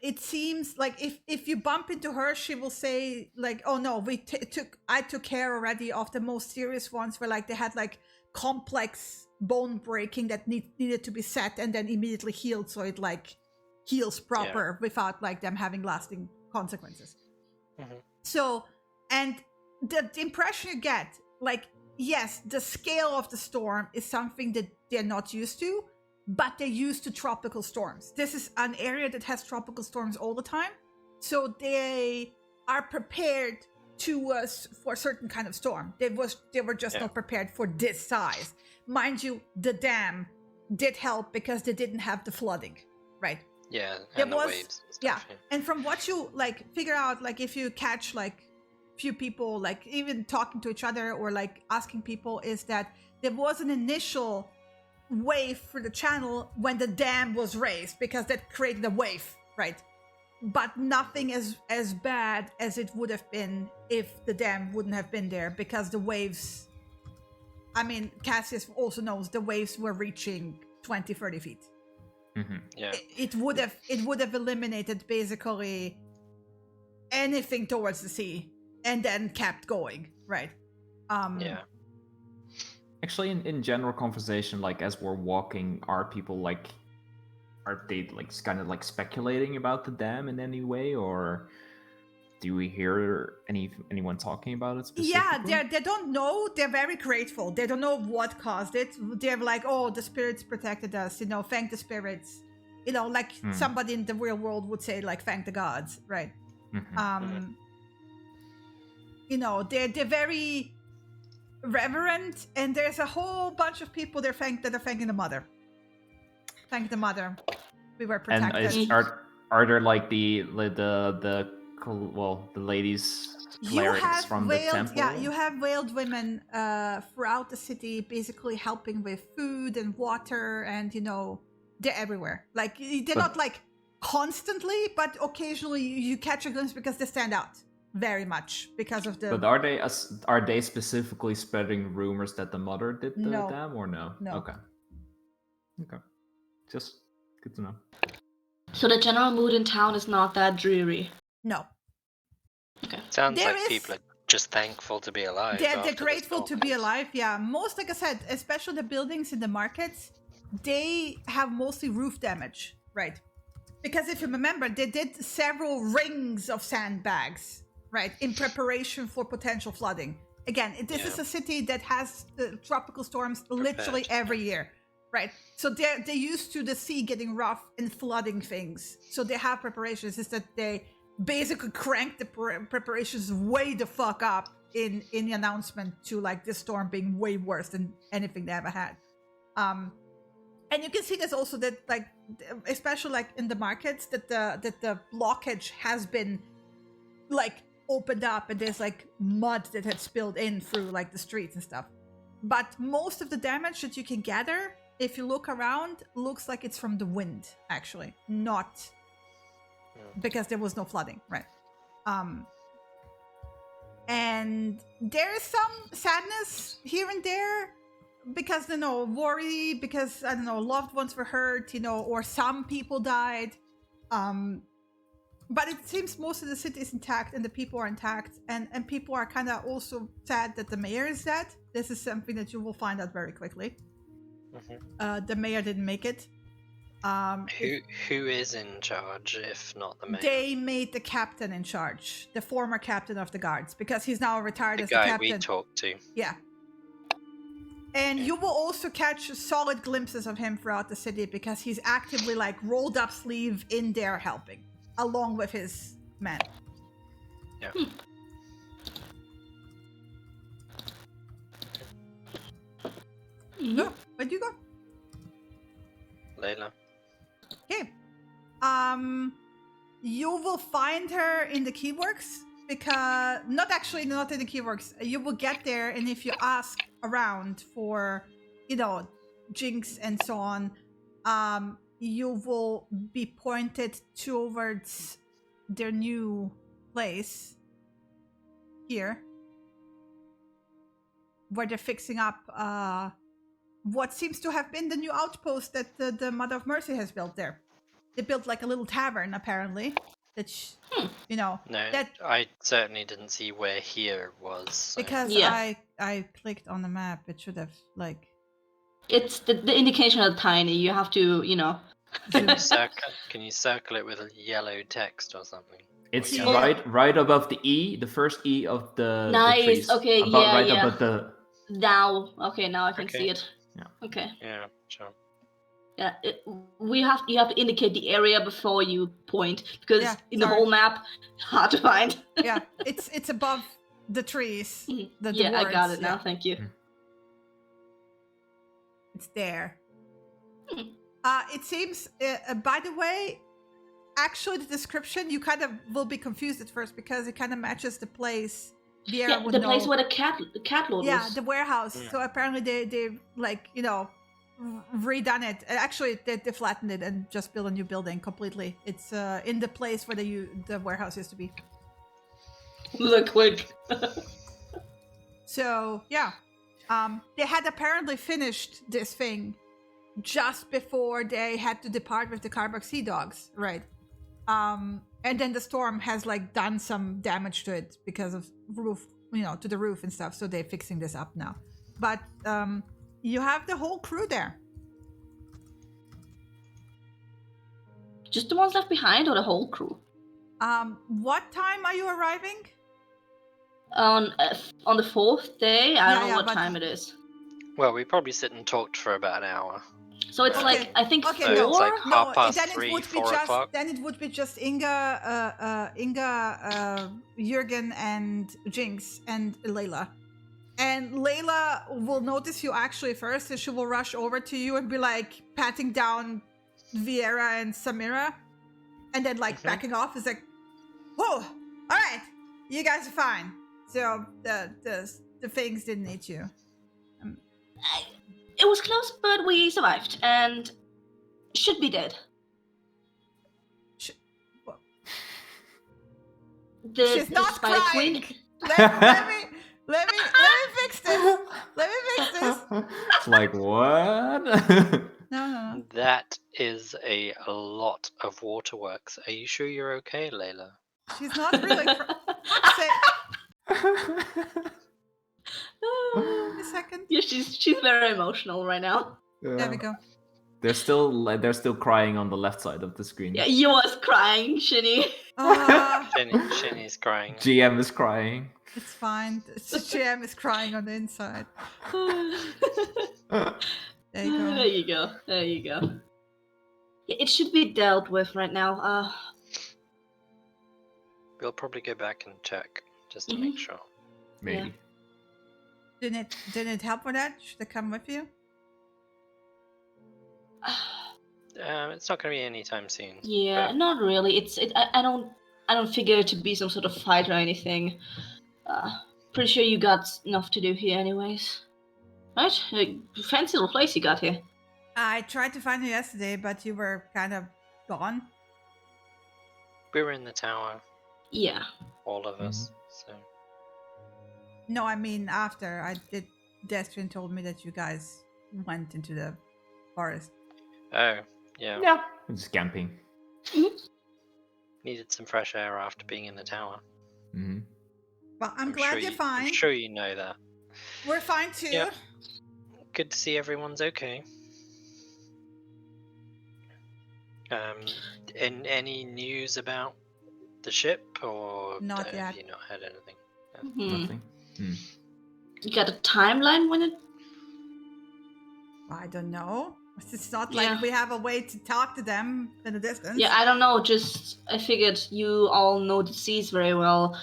It seems like if you bump into her, she will say like, "Oh no, I took care already of the most serious ones, where like they had like complex bone breaking that needed to be set and then immediately healed, so it like heals proper without like them having lasting consequences." So, and the impression you get, like, yes, the scale of the storm is something that they're not used to, but they're used to tropical storms. This is an area that has tropical storms all the time. So they are prepared for a certain kind of storm. They were just not prepared for this size. Mind you, the dam did help because they didn't have the flooding, right? Yeah, There and the was- waves and stuff. Yeah. And from what you like figure out, like if you catch like few people, like even talking to each other or like asking people, is that there was an initial wave for the channel when the dam was raised, because that created a wave, right? But nothing as bad as it would have been if the dam wouldn't have been there, because the waves, I mean, Cassius also knows the waves were reaching 20-30 feet. Yeah. It would have eliminated basically anything towards the sea and then kept going, right? Yeah. Actually, in general conversation, like as we're walking, are people like, are they like kind of like speculating about the dam in any way, or do we hear anyone talking about it specifically? Yeah, they don't know. They're very grateful. They don't know what caused it. They're like, oh, the spirits protected us. Thank the spirits. Like somebody in the real world would say, like, thank the gods, right? They're very reverent, and there's a whole bunch of people that are thanking the mother. Thank the mother. We were protected. And are there like the ladies clerics from the temple? Yeah, you have veiled women throughout the city, basically helping with food and water, and they're everywhere. Like they're not like constantly, but occasionally you catch a glimpse because they stand out very much because of the. But are they specifically spreading rumors that the mother did the dam, or no? No. Okay. Just good to know. So the general mood in town is not that dreary. No. Okay. Sounds There like is- people are just thankful to be alive. They're after the grateful to be storm. alive. Yeah, most, like I said, especially the buildings in the markets, they have mostly roof damage, right? Because if you remember, they did several rings of sandbags, right, in preparation for potential flooding. Again, this is Yeah. a city that has tropical storms literally every year, right? So they're used to the sea getting rough and flooding things. So they have preparations. It's that they basically crank the preparations way the fuck up in the announcement to like this storm being way worse than anything they ever had. And you can see this also that like, especially like in the markets, that the blockage has been like opened up and there's like mud that had spilled in through like the streets and stuff. But most of the damage that you can gather, if you look around, looks like it's from the wind, actually, not because there was no flooding, right? And there is some sadness here and there because, you know, worry because, I don't know, loved ones were hurt, you know, or some people died. But it seems most of the city is intact and the people are intact, and people are kind of also sad that the mayor is dead. This is something that you will find out very quickly. The mayor didn't make it. Who is in charge if not the mayor? They made the captain in charge, the former captain of the guards, because he's now retired The as the guy captain. we talked to. Yeah. And you will also catch solid glimpses of him throughout the city because he's actively like rolled up sleeve in there helping, along with his men. Yeah. No, where'd you go? Layla. Okay. You will find her in the keyworks because not in the keyworks. You will get there, and if you ask around for, you know, Jinx and so on, you will be pointed towards their new place here, where they're fixing up what seems to have been the new outpost that the Mother of Mercy has built there. They built like a little tavern, apparently. That you know. No, that I certainly didn't see where here was. So. because Yeah. I clicked on the map. It should have like. It's the indication of tiny. You have to, you know. Can you circle it with a yellow text or something? It's Yeah. right above the E, the first E of the Nice, trees. okay, About yeah, right yeah. above the. Now, okay, now I can Okay. see it. Yeah. Okay. Yeah, sure. Yeah, you have to indicate the area before you point because Yeah, in the sorry. whole map, hard to find. Yeah, it's above the trees. The yeah, I got words, it now. Thank you. It's there. It seems. By the way, actually, the description you kind of will be confused at first because it kind of matches the place. Yeah, the place where the cat lord Yeah, was. the warehouse. Yeah. So apparently they like, you know, redone it. Actually, they flattened it and just built a new building completely. It's in the place where the warehouse used to be. Look quick. So yeah, they had apparently finished this thing just before they had to depart with the Carbach Sea Dogs, right? And then the storm has like done some damage to it because of roof, you know, to the roof and stuff. So they're fixing this up now. But you have the whole crew there. Just the ones left behind, or the whole crew? What time are you arriving? On the fourth day, I don't know what but- time it is. Well, we probably sit and talked for about an hour. So it's Okay. like I think Okay, So no. it's like four. half past then 3, it would 4 be just o'clock. then it would be just Inga, Jürgen, and Jinx and Layla. And Layla will notice you actually first, and she will rush over to you and be like patting down Vieira and Samira, and then like backing off. It's like, whoa, all right, you guys are fine. So the things didn't eat you. It was close, but we survived and should be dead. Well, The She's not Spider crying. Queen. let me fix this. Let me fix this. It's like what? No. That is a lot of waterworks. Are you sure you're okay, Layla? She's not really. Fuck's sake. she's very emotional right now. There we go. They're still crying on the left side of the screen. Yeah, you was crying, Shinny. Shinny's crying. GM is crying. It's fine. GM is crying on the inside. There you go. There you go. There you go. Yeah, it should be dealt with right now. We'll probably go back and check just to make sure. Maybe. Didn't it help with that? Should I come with you? It's not going to be anytime soon. Yeah, but not really. I don't figure it to be some sort of fight or anything. Pretty sure you got enough to do here, anyways. Right? Fancy little place you got here. I tried to find you yesterday, but you were kind of gone. we were in the tower, Yeah. all of us. So No, I mean after Destrian told me that you guys went into the forest. oh yeah, Yeah. Just camping. needed some fresh air after being in the tower. Hmm. Well, I'm glad sure you're I'm fine. sure you know that. We're fine too. Yep. Good to see everyone's okay. And any news about the ship, or Not have yet. you not heard anything? Nothing. You got a timeline when it? I don't know. It's not Yeah. like we have a way to talk to them in the distance. Yeah, I don't know. Just I figured you all know the seas very well.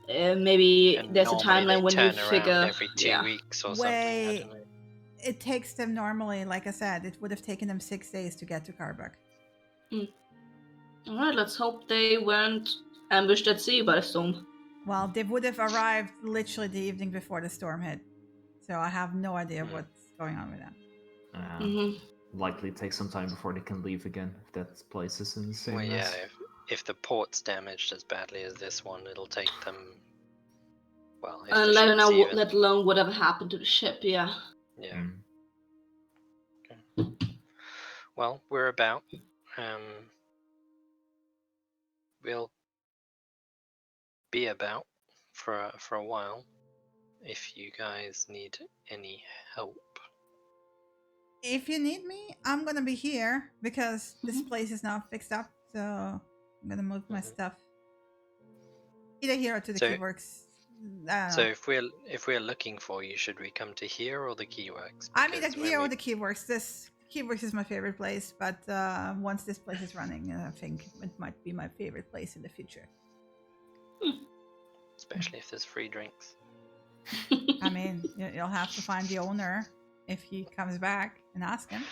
Maybe And there's a normally timeline they when you turn around figure every 2 yeah. weeks or something. I don't know. It takes them normally, like I said, it would have taken them 6 days to get to Karbuk. All right, let's hope they weren't ambushed at sea by a storm. Well, they would have arrived literally the evening before the storm hit. So I have no idea what's going on with them. Likely take some time before they can leave again, if that place is in the same Well, yeah, mess. if the port's damaged as badly as this one, it'll take them. Well, if And the let ship's even, let alone whatever happened to the ship. Yeah. yeah. Well, we're about. We'll be about for a while. If you guys need any help. If you need me, I'm gonna be here because this place is now fixed up. So I'm gonna move my stuff either here or to the So- Keyworks. I don't So know. if we're looking for you, should we come to here or the Keyworks? I'm either Because when here or we- the Keyworks. This Keyworks is my favorite place, but once this place is running, I think it might be my favorite place in the future. Especially if there's free drinks. I mean, you'll have to find the owner if he comes back and ask him.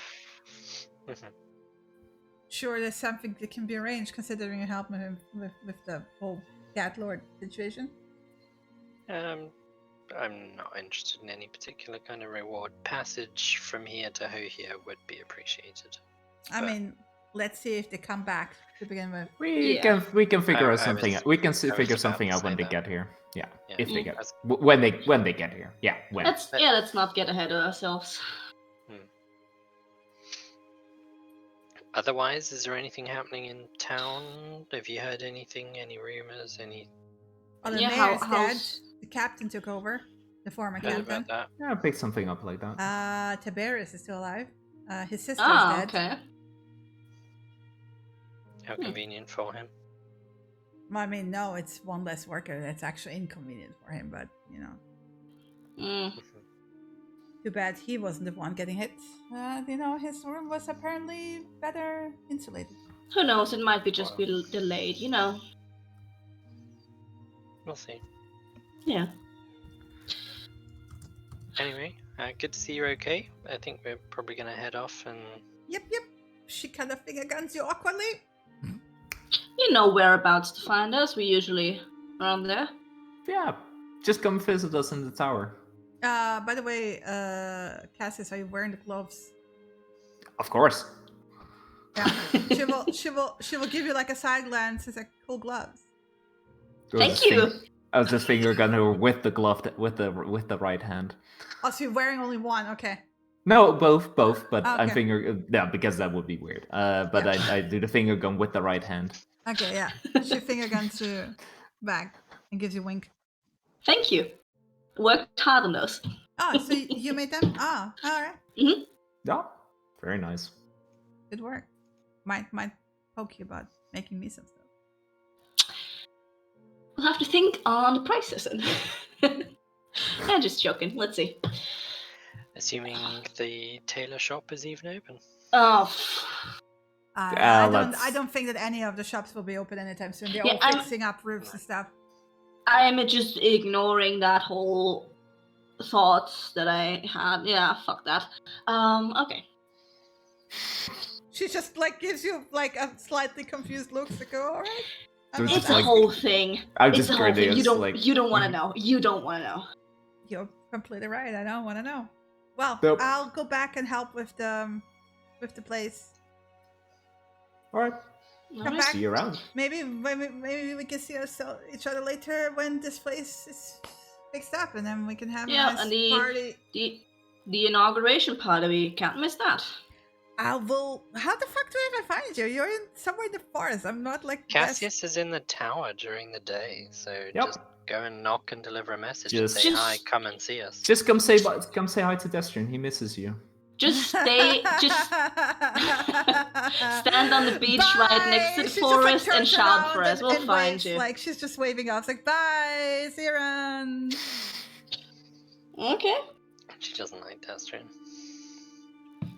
Sure, there's something that can be arranged considering you helped him with the whole Cat Lord situation. I'm not interested in any particular kind of reward. Passage from here to here would be appreciated. I But- mean, let's see if they come back to begin with. We Yeah. can figure I out something. was- We can I was figure about something to out when say they that. get here. Yeah, Yeah. if they get That's- when they get here. Yeah, when. Let's not get ahead of ourselves. Otherwise, is there anything happening in town? Have you heard anything? Any rumors? Any? Well, the Yeah, mayor's dead. how's- The captain took over. The former Heard captain. about that? Yeah, pick something up like that. Tiberius is still alive. His sister's Ah, dead. okay. How convenient for him. Well, I mean, no, it's one less worker. That's actually inconvenient for him, but you know, too bad he wasn't the one getting hit. You know, his room was apparently better insulated. Who knows? It might be just be delayed. You know. We'll see. Yeah. Anyway, good to see you're okay. I think we're probably gonna head off and. Yep. She kind of finger guns you awkwardly. You know whereabouts to find us. We usually around there. Yeah, just come visit us in the tower. By the way, Cassius, are you wearing the gloves? Of course. Yeah. she will give you like a side glance. It's like cool gloves. Thank you. I was just finger gun her with the glove with the right hand. Oh, so you're wearing only one. Okay. No, both. But I'm Okay. finger. Yeah, because that would be weird. But Yeah. I do the finger gun with the right hand. Okay, yeah. She finger guns you back and gives you a wink. Thank you. Worked hard on those. Oh, so you made them? Oh, all right. Yeah, very nice. Good work. Might poke you about making me some stuff. We'll have to think on the prices. I'm just joking. Let's see. Assuming the tailor shop is even open. Oh, I let's- don't think that any of the shops will be open anytime soon. They're Yeah, all I'm- fixing up roofs and stuff. I'm just ignoring that whole thought that I had. Yeah, fuck that. Okay. She just like gives you like a slightly confused look. Like, all right. There's It's just a like- whole thing. I'm It's just a whole grinning. thing. It's like, You don't want to mhm. know. You don't want to know. You're completely right. I don't want to know. Well, Nope. I'll go back and help with the place. All right. Come Alright. back. See you around. Maybe we can see each other later when this place is fixed up, and then we can have Yeah, a nice and the- party. The inauguration party, we can't miss that. I will. How the fuck do I even find you? You're in somewhere in the forest. I'm not like best- Cassius is in the tower during the day, so Yep. just go and knock and deliver a message Just- and say Just- hi, come and see us. Just come say hi to Destrian. He misses you. Just stand on the beach right next to the She just, forest and turns shout around for us. We'll and find waves, you. Like she's just waving off. It's like bye, see you around. Okay. She doesn't like Destrian.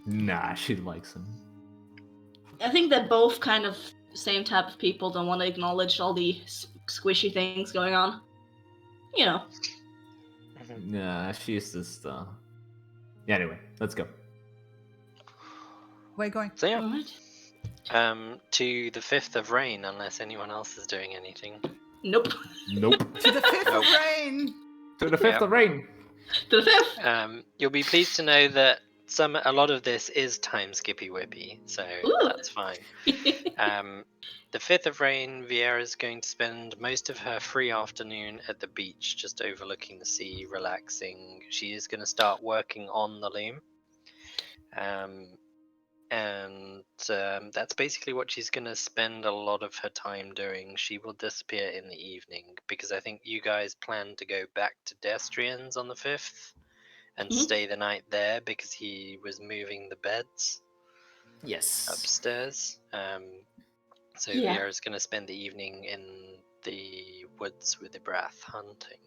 Nah, she likes him. I think they're both kind of the same type of people. Don't want to acknowledge all the squishy things going on. You know. Nah, she's just. Yeah, anyway, let's go. Where are you going? So yeah, Alright. to the 5th of Rain, unless anyone else is doing anything. Nope. Nope. To the 5th of Nope. rain. To the 5th Yep. of rain. To the 5th. You'll be pleased to know that a lot of this is time skippy whippy, so Ooh. that's fine. The 5th of Rain, Vieira's going to spend most of her free afternoon at the beach, just overlooking the sea, relaxing. She is going to start working on the loom. And that's basically what she's going to spend a lot of her time doing. She will disappear in the evening, because I think you guys plan to go back to Destrian's on the 5th and Mhm. stay the night there because he was moving the beds Yes. upstairs. So Yeah. Vieira's going to spend the evening in the woods with the Brath hunting.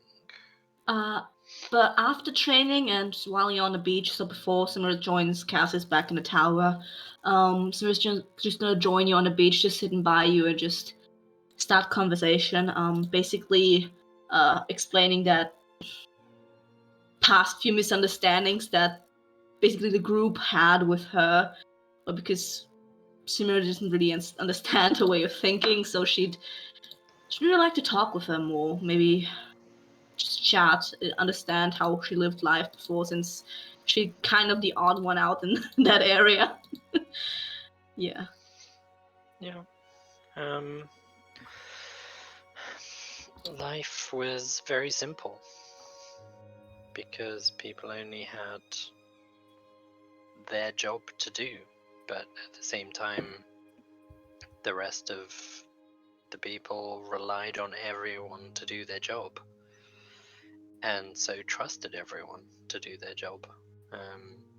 But after training and while you're on the beach, so before Simura joins Cassius back in the tower, Simura's just gonna join you on the beach, just sitting by you and just start conversation. Basically, explaining that past few misunderstandings that basically the group had with her, but because Simura doesn't really understand her way of thinking, so she'd really like to talk with her more, maybe just chat, understand how she lived life before, since she's kind of the odd one out in that area. Yeah. Yeah. Life was very simple because people only had their job to do, but at the same time, the rest of the people relied on everyone to do their job, and so trusted everyone to do their job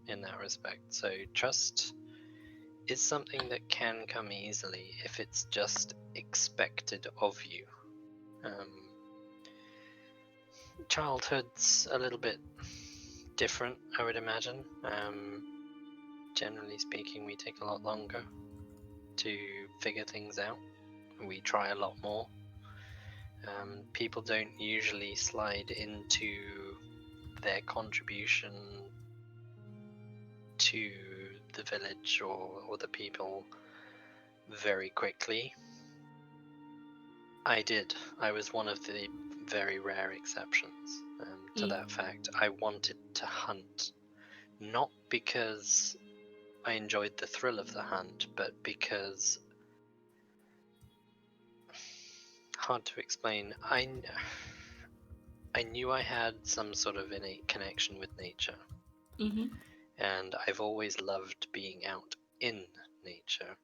in that respect. So trust is something that can come easily if it's just expected of you. Childhood's a little bit different, I would imagine. Generally speaking, we take a lot longer to figure things out. We try a lot more. People don't usually slide into their contribution to the village or the people very quickly. I did. I was one of the very rare exceptions to that fact. I wanted to hunt, not because I enjoyed the thrill of the hunt, but because, hard to explain, I knew I had some sort of innate connection with nature, Mm-hmm. and I've always loved being out in nature.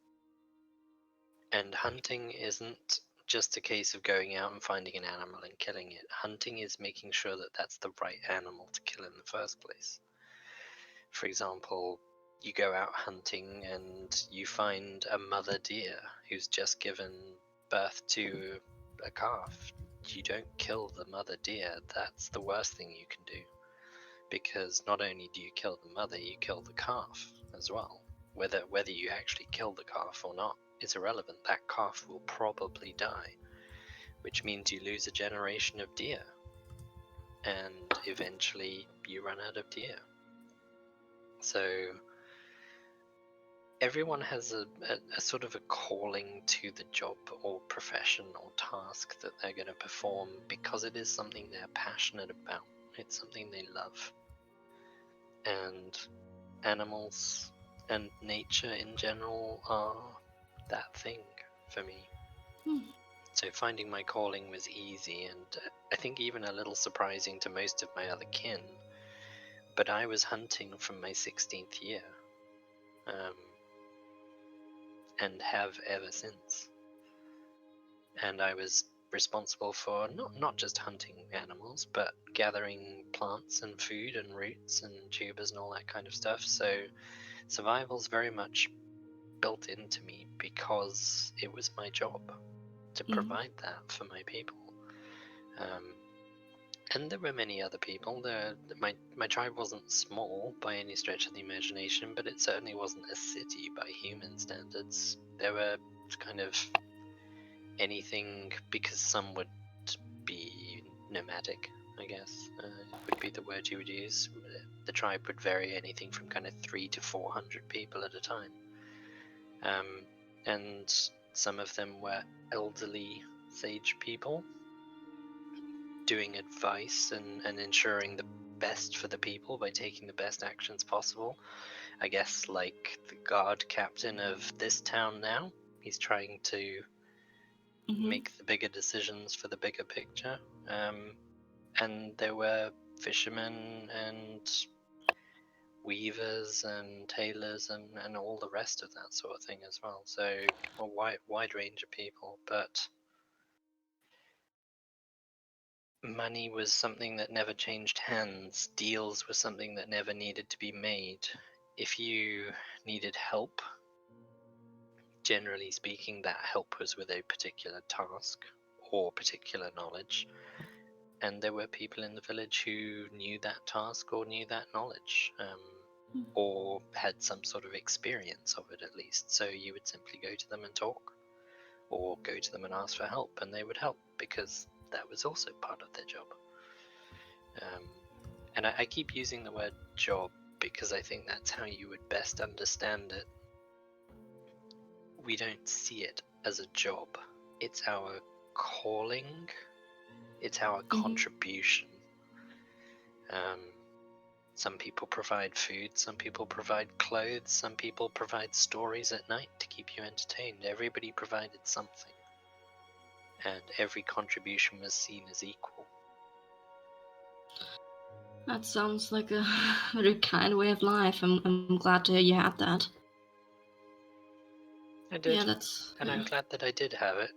And hunting isn't just a case of going out and finding an animal and killing it. Hunting is making sure that that's the right animal to kill in the first place. For example, you go out hunting and you find a mother deer who's just given birth to a calf. You don't kill the mother deer. That's the worst thing you can do, because not only do you kill the mother, you kill the calf as well. Whether you actually kill the calf or not is irrelevant. That calf will probably die, which means you lose a generation of deer, and eventually you run out of deer. So everyone has a sort of a calling to the job or profession or task that they're going to perform, because it is something they're passionate about. It's something they love. And animals and nature in general are that thing for me. So finding my calling was easy, and I think even a little surprising to most of my other kin. But I was hunting from my 16th year, and have ever since. And I was responsible for not just hunting animals, but gathering plants and food and roots and tubers and all that kind of stuff. So survival's very much built into me, because it was my job to provide that for my people. And there were many other people. My tribe wasn't small by any stretch of the imagination, but it certainly wasn't a city by human standards. There were kind of anything, because some would be nomadic, I guess, would be the word you would use. The tribe would vary anything from kind of 300 to 400 people at a time. And some of them were elderly sage people, doing advice and ensuring the best for the people by taking the best actions possible. I guess like the guard captain of this town now. He's trying to make the bigger decisions for the bigger picture. And there were fishermen and weavers and tailors and all the rest of that sort of thing as well. So a wide range of people, but money was something that never changed hands. Deals were something that never needed to be made. If you needed help, generally speaking, that help was with a particular task or particular knowledge. And there were people in the village who knew that task or knew that knowledge, or had some sort of experience of it at least. So you would simply go to them and talk, or go to them and ask for help, and they would help, because that was also part of their job. And I keep using the word job because I think that's how you would best understand it. We don't see it as a job. It's our calling. It's our contribution. Some people provide food, some people provide clothes, some people provide stories at night to keep you entertained. Everybody provided something, and every contribution was seen as equal. That sounds like a very kind way of life. I'm glad to hear you have that. I did, Yeah, that's. and I'm glad that I did have it.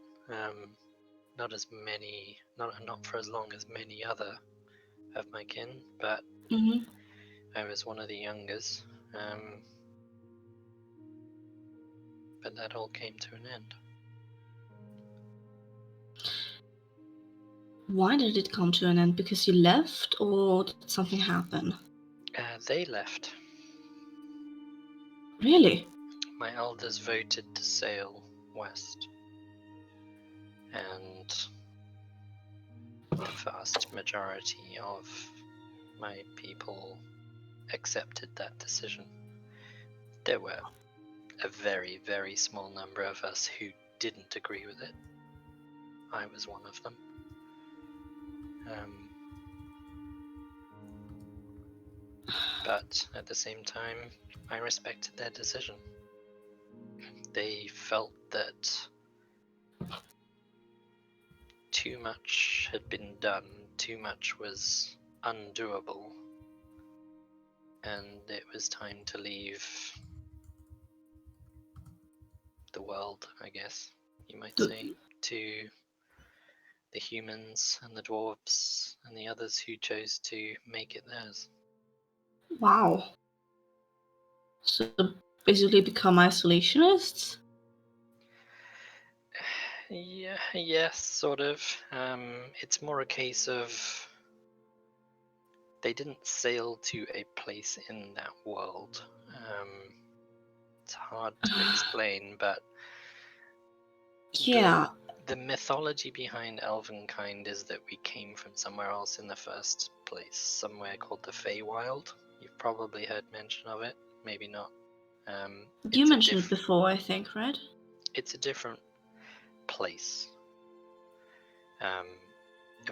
Not as many, not for as long as many other of my kin, but I was one of the youngest. But that all came to an end. Why did it come to an end? Because you left, or did something happen? They left. Really? My elders voted to sail west, and the vast majority of my people accepted that decision. There were a very, very small number of us who didn't agree with it. I was one of them. But at the same time, I respected their decision. They felt that too much had been done, too much was undoable, and it was time to leave the world, I guess you might say, to the humans and the dwarves and the others who chose to make it theirs. Wow. So basically become isolationists? Yeah, yes, sort of. It's more a case of they didn't sail to a place in that world. It's hard to explain, but Yeah. the mythology behind Elvenkind is that we came from somewhere else in the first place, somewhere called the Feywild. You've probably heard mention of it, maybe not. You mentioned it before, I think, right? It's a different place.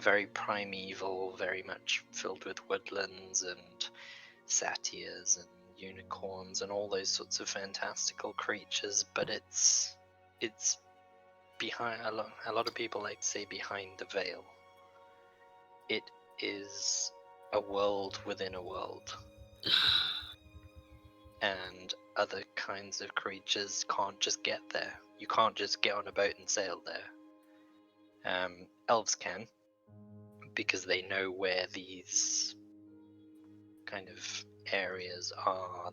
Very primeval, very much filled with woodlands and satyrs and unicorns and all those sorts of fantastical creatures, but it's behind a lot of people like to say behind the veil. It is a world within a world, and other kinds of creatures can't just get there. You can't just get on a boat and sail there. Elves can, because they know where these kind of areas are,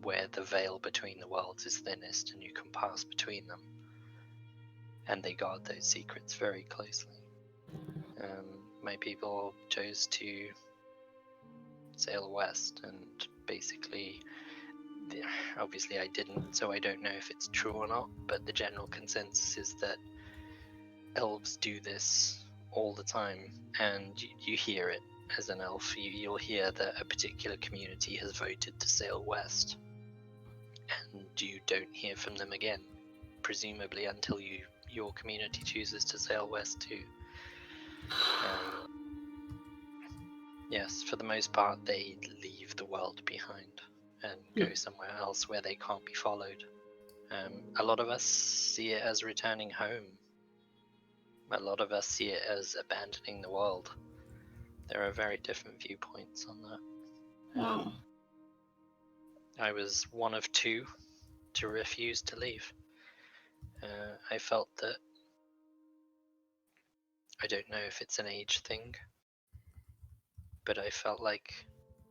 where the veil between the worlds is thinnest and you can pass between them, and they guard those secrets very closely. My people chose to sail west, and basically, obviously I didn't, so I don't know if it's true or not, but the general consensus is that elves do this all the time, and you hear it as an elf. You'll hear that a particular community has voted to sail west, and you don't hear from them again, presumably until your community chooses to sail west too. Yes, for the most part, they leave the world behind and go somewhere else where they can't be followed. A lot of us see it as returning home. A lot of us see it as abandoning the world. There are very different viewpoints on that. Wow. I was one of two to refuse to leave. I felt that, I don't know if it's an age thing, but I felt like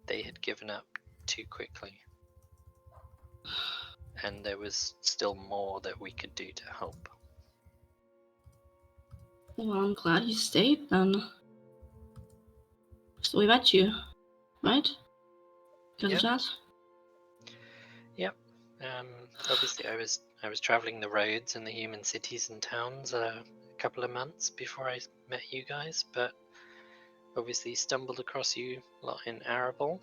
they had given up too quickly. And there was still more that we could do to help. Well, I'm glad you stayed then. So we met you, right? Because of that? Yep. Obviously, I was traveling the roads in the human cities and towns a couple of months before I met you guys, but obviously stumbled across you a lot in Arable.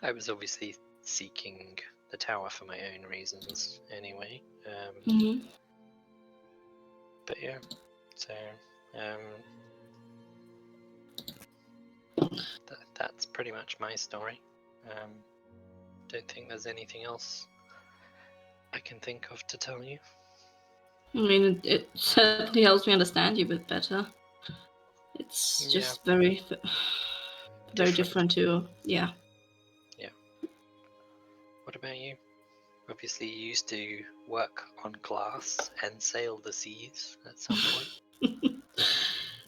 I was obviously seeking the tower for my own reasons anyway. But yeah, so that's pretty much my story. Don't think there's anything else I can think of to tell you. I mean, it certainly helps me understand you a bit better. It's just very different to, yeah. Yeah. What about you? Obviously, you used to work on glass and sail the seas at some point.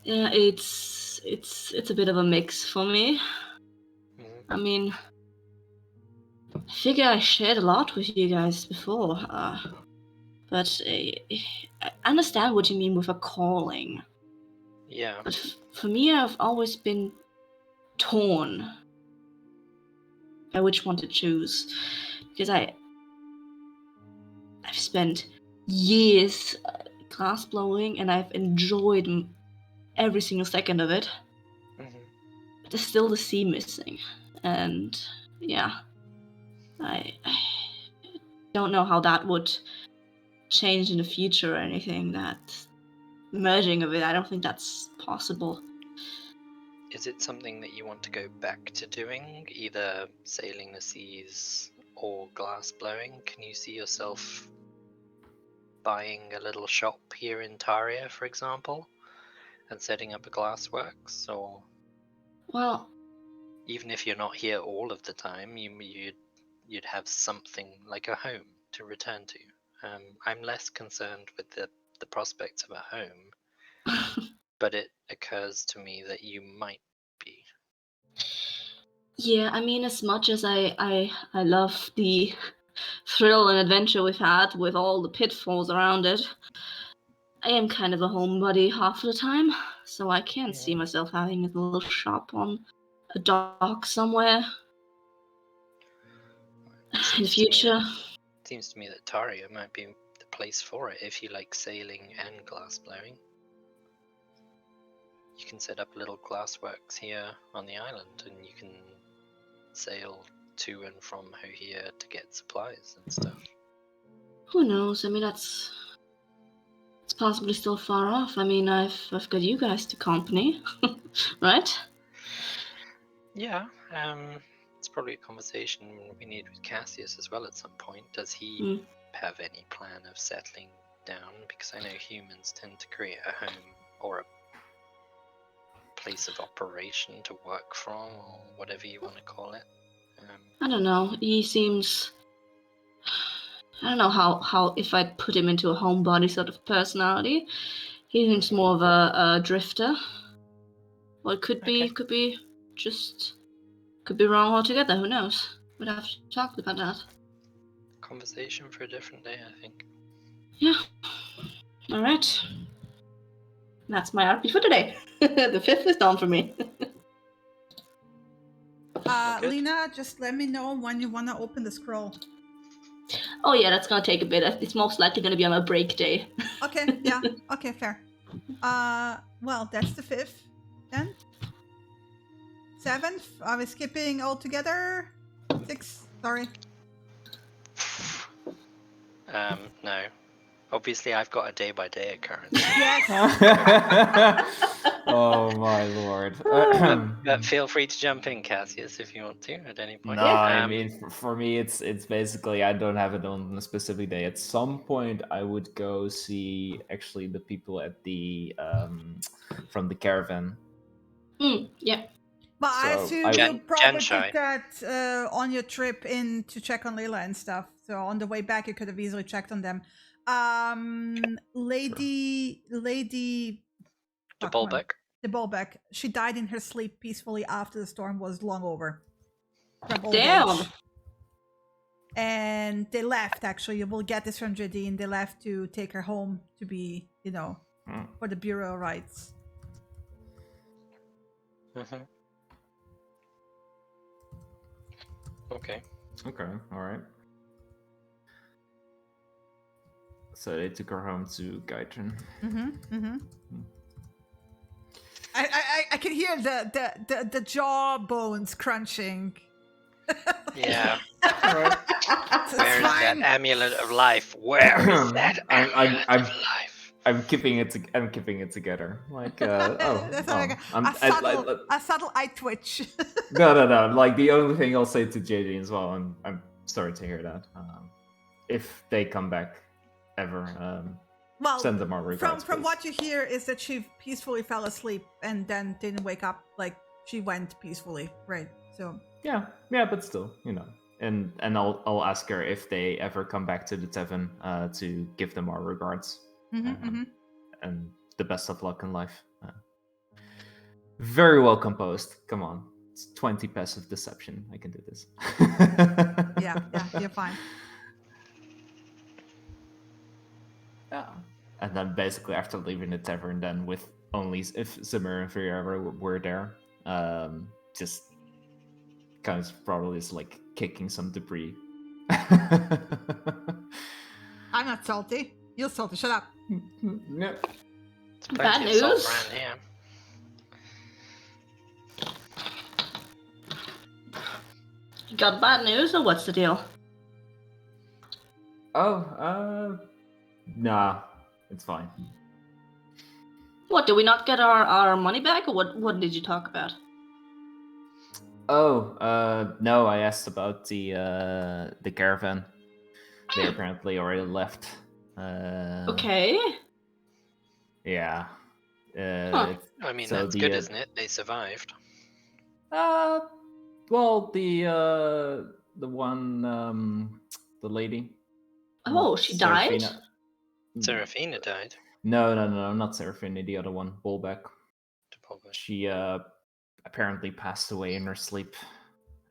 Yeah, it's a bit of a mix for me. I mean, I figure I shared a lot with you guys before, but I understand what you mean with a calling. Yeah. But for me, I've always been torn by which one to choose, because I've spent years glass blowing, and I've enjoyed every single second of it. But there's still the sea missing, and yeah, I don't know how that would change in the future or anything. That merging of it, I don't think that's possible. Is it something that you want to go back to doing, either sailing the seas or glass blowing? Can you see yourself buying a little shop here in Taria, for example, and setting up a glassworks? Or, well, even if you're not here all of the time, you'd have something like a home to return to. I'm less concerned with the prospects of a home but it occurs to me that you might be. Yeah, I mean, as much as I love the thrill and adventure we've had with all the pitfalls around it, I am kind of a homebody half the time, so I can't see myself having a little shop on a dock somewhere in the future. Seems to me that Taria might be the place for it if you like sailing and glass blowing. You can set up little glassworks here on the island, and you can sail to and from here to get supplies and stuff. Who knows? I mean, it's possibly still far off. I mean, I've got you guys to company, right? Yeah, it's probably a conversation we need with Cassius as well at some point. Does he have any plan of settling down? Because I know humans tend to create a home or a place of operation to work from, or whatever you want to call it. I don't know. He seems. I don't know how if I'd put him into a homebody sort of personality. He seems more of a drifter. Well, it could be wrong altogether. Who knows? We'd have to talk about that. Conversation for a different day, I think. Yeah. All right. That's my RP for today. The 5th is done for me. Good. Lena, just let me know when you want to open the scroll. Oh yeah, that's gonna take a bit. It's most likely gonna be on a break day. Okay, yeah. Okay, fair. Well, that's the 5th then. 7th? Are we skipping altogether? 6th, sorry. No. Obviously, I've got a day-by-day occurrence. Yes. Oh my lord. But feel free to jump in, Cassius, if you want to at any point. No, I mean, for me, it's basically I don't have it on a specific day. At some point, I would go see actually the people at the from the caravan. Yeah. But I So, assume I- you probably Genshai. did that on your trip in to check on Layla and stuff. So on the way back, you could have easily checked on them. Lady The fuck, man. Bulbeck. The Bulbeck. She died in her sleep peacefully after the storm was long over. From old Damn. age. And they left, actually. You will get this from Jadine. They left to take her home to be, for the burial rites. Mm-hmm. Okay. Okay, all right. So they took her home to Gaitrin. I can hear the jaw bones crunching. Yeah. Right. Where is that amulet of life? Where is that amulet of life? I'm keeping it together. Like, That's like a subtle eye twitch. No. Like the only thing I'll say to JD as well, and I'm sorry to hear that. If they come back ever, well, send them our regards. From please. what you hear is that she peacefully fell asleep and then didn't wake up. Like she went peacefully, right? So Yeah, but still, and I'll ask her if they ever come back to the tavern to give them our regards. And the best of luck in life. Very well composed. Come on. It's 20 passive deception. I can do this. yeah, you're fine. Yeah. And then basically after leaving the tavern, then with only if Zimmer and Vieira were there, just kind of probably is like kicking some debris. I'm not salty. You're salty. Shut up. Yeah. Bad Plenty of salt news. around here. You got bad news, or what's the deal? Oh, nah, it's fine. What, did we not get our money back, or what did you talk about? Oh, no, I asked about the caravan. They apparently already left. Okay. Yeah. Huh. I mean, so that's the, good, isn't it? They survived. Well, the one, the lady. Oh, she died? Serafina died. No, not Seraphine, the other one, Bullback. Probably. She apparently passed away in her sleep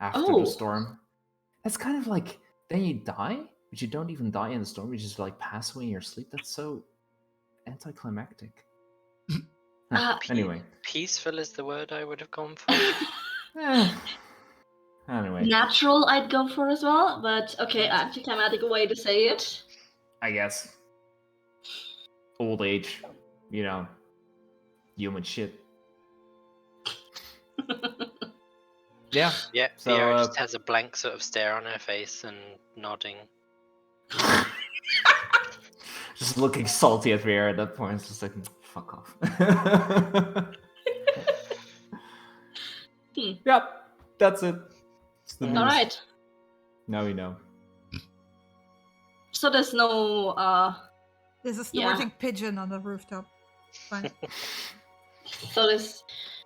after Oh. the storm. That's kind of like, then you die, but you don't even die in the storm, you just like pass away in your sleep. That's so anticlimactic. Anyway. Peaceful is the word I would have gone for. Anyway. Natural I'd go for as well, but okay, anticlimactic way to say it. I guess. Old age, human shit. Yeah. Yeah, So, Vera just has a blank sort of stare on her face and nodding. Just looking salty at Vera at that point. It's just like, fuck off. Yep, that's it. It's the news. All right. Now we know. So there's no There's a snorting pigeon on the rooftop. Fine. So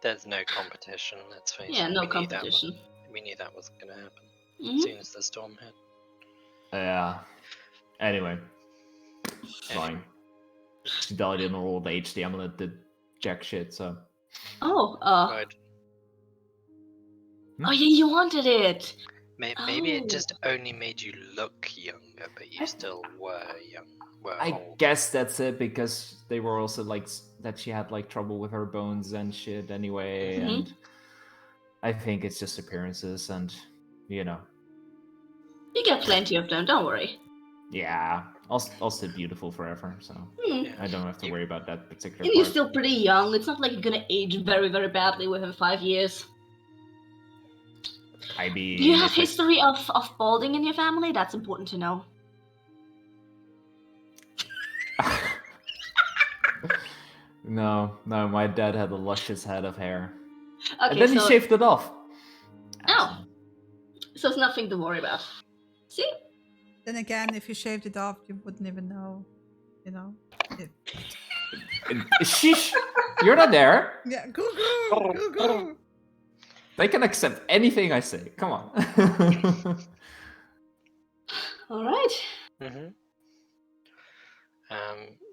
There's no competition, let's face it. Yeah, no We knew that competition. we knew that wasn't going to happen Mhm. as soon as the storm hit. Yeah. Anyway. Fine. She died in her old age. The amulet did jack shit, so. Oh, Right. Oh yeah, you wanted it. Maybe it Oh. just only made you look younger, but you still were young. I Old. guess that's it, because they were also like that she had like trouble with her bones and shit anyway, Mhm. and I think it's just appearances, and You get plenty of them. Don't worry. yeah, I'll stay beautiful forever, so Hmm. I don't have to worry about that particular And you're part. still pretty young. It's not like you're gonna age very, very badly within 5 years. I mean, Do you have if it- history of balding in your family? That's important to know. No, my dad had a luscious head of hair. Okay, And then he shaved it off. Oh. So it's nothing to worry about. See? Then again, if you shaved it off, you wouldn't even know. Sheesh! You're not there. Yeah, goo. They can accept anything I say. Come on. All right. Mm-hmm.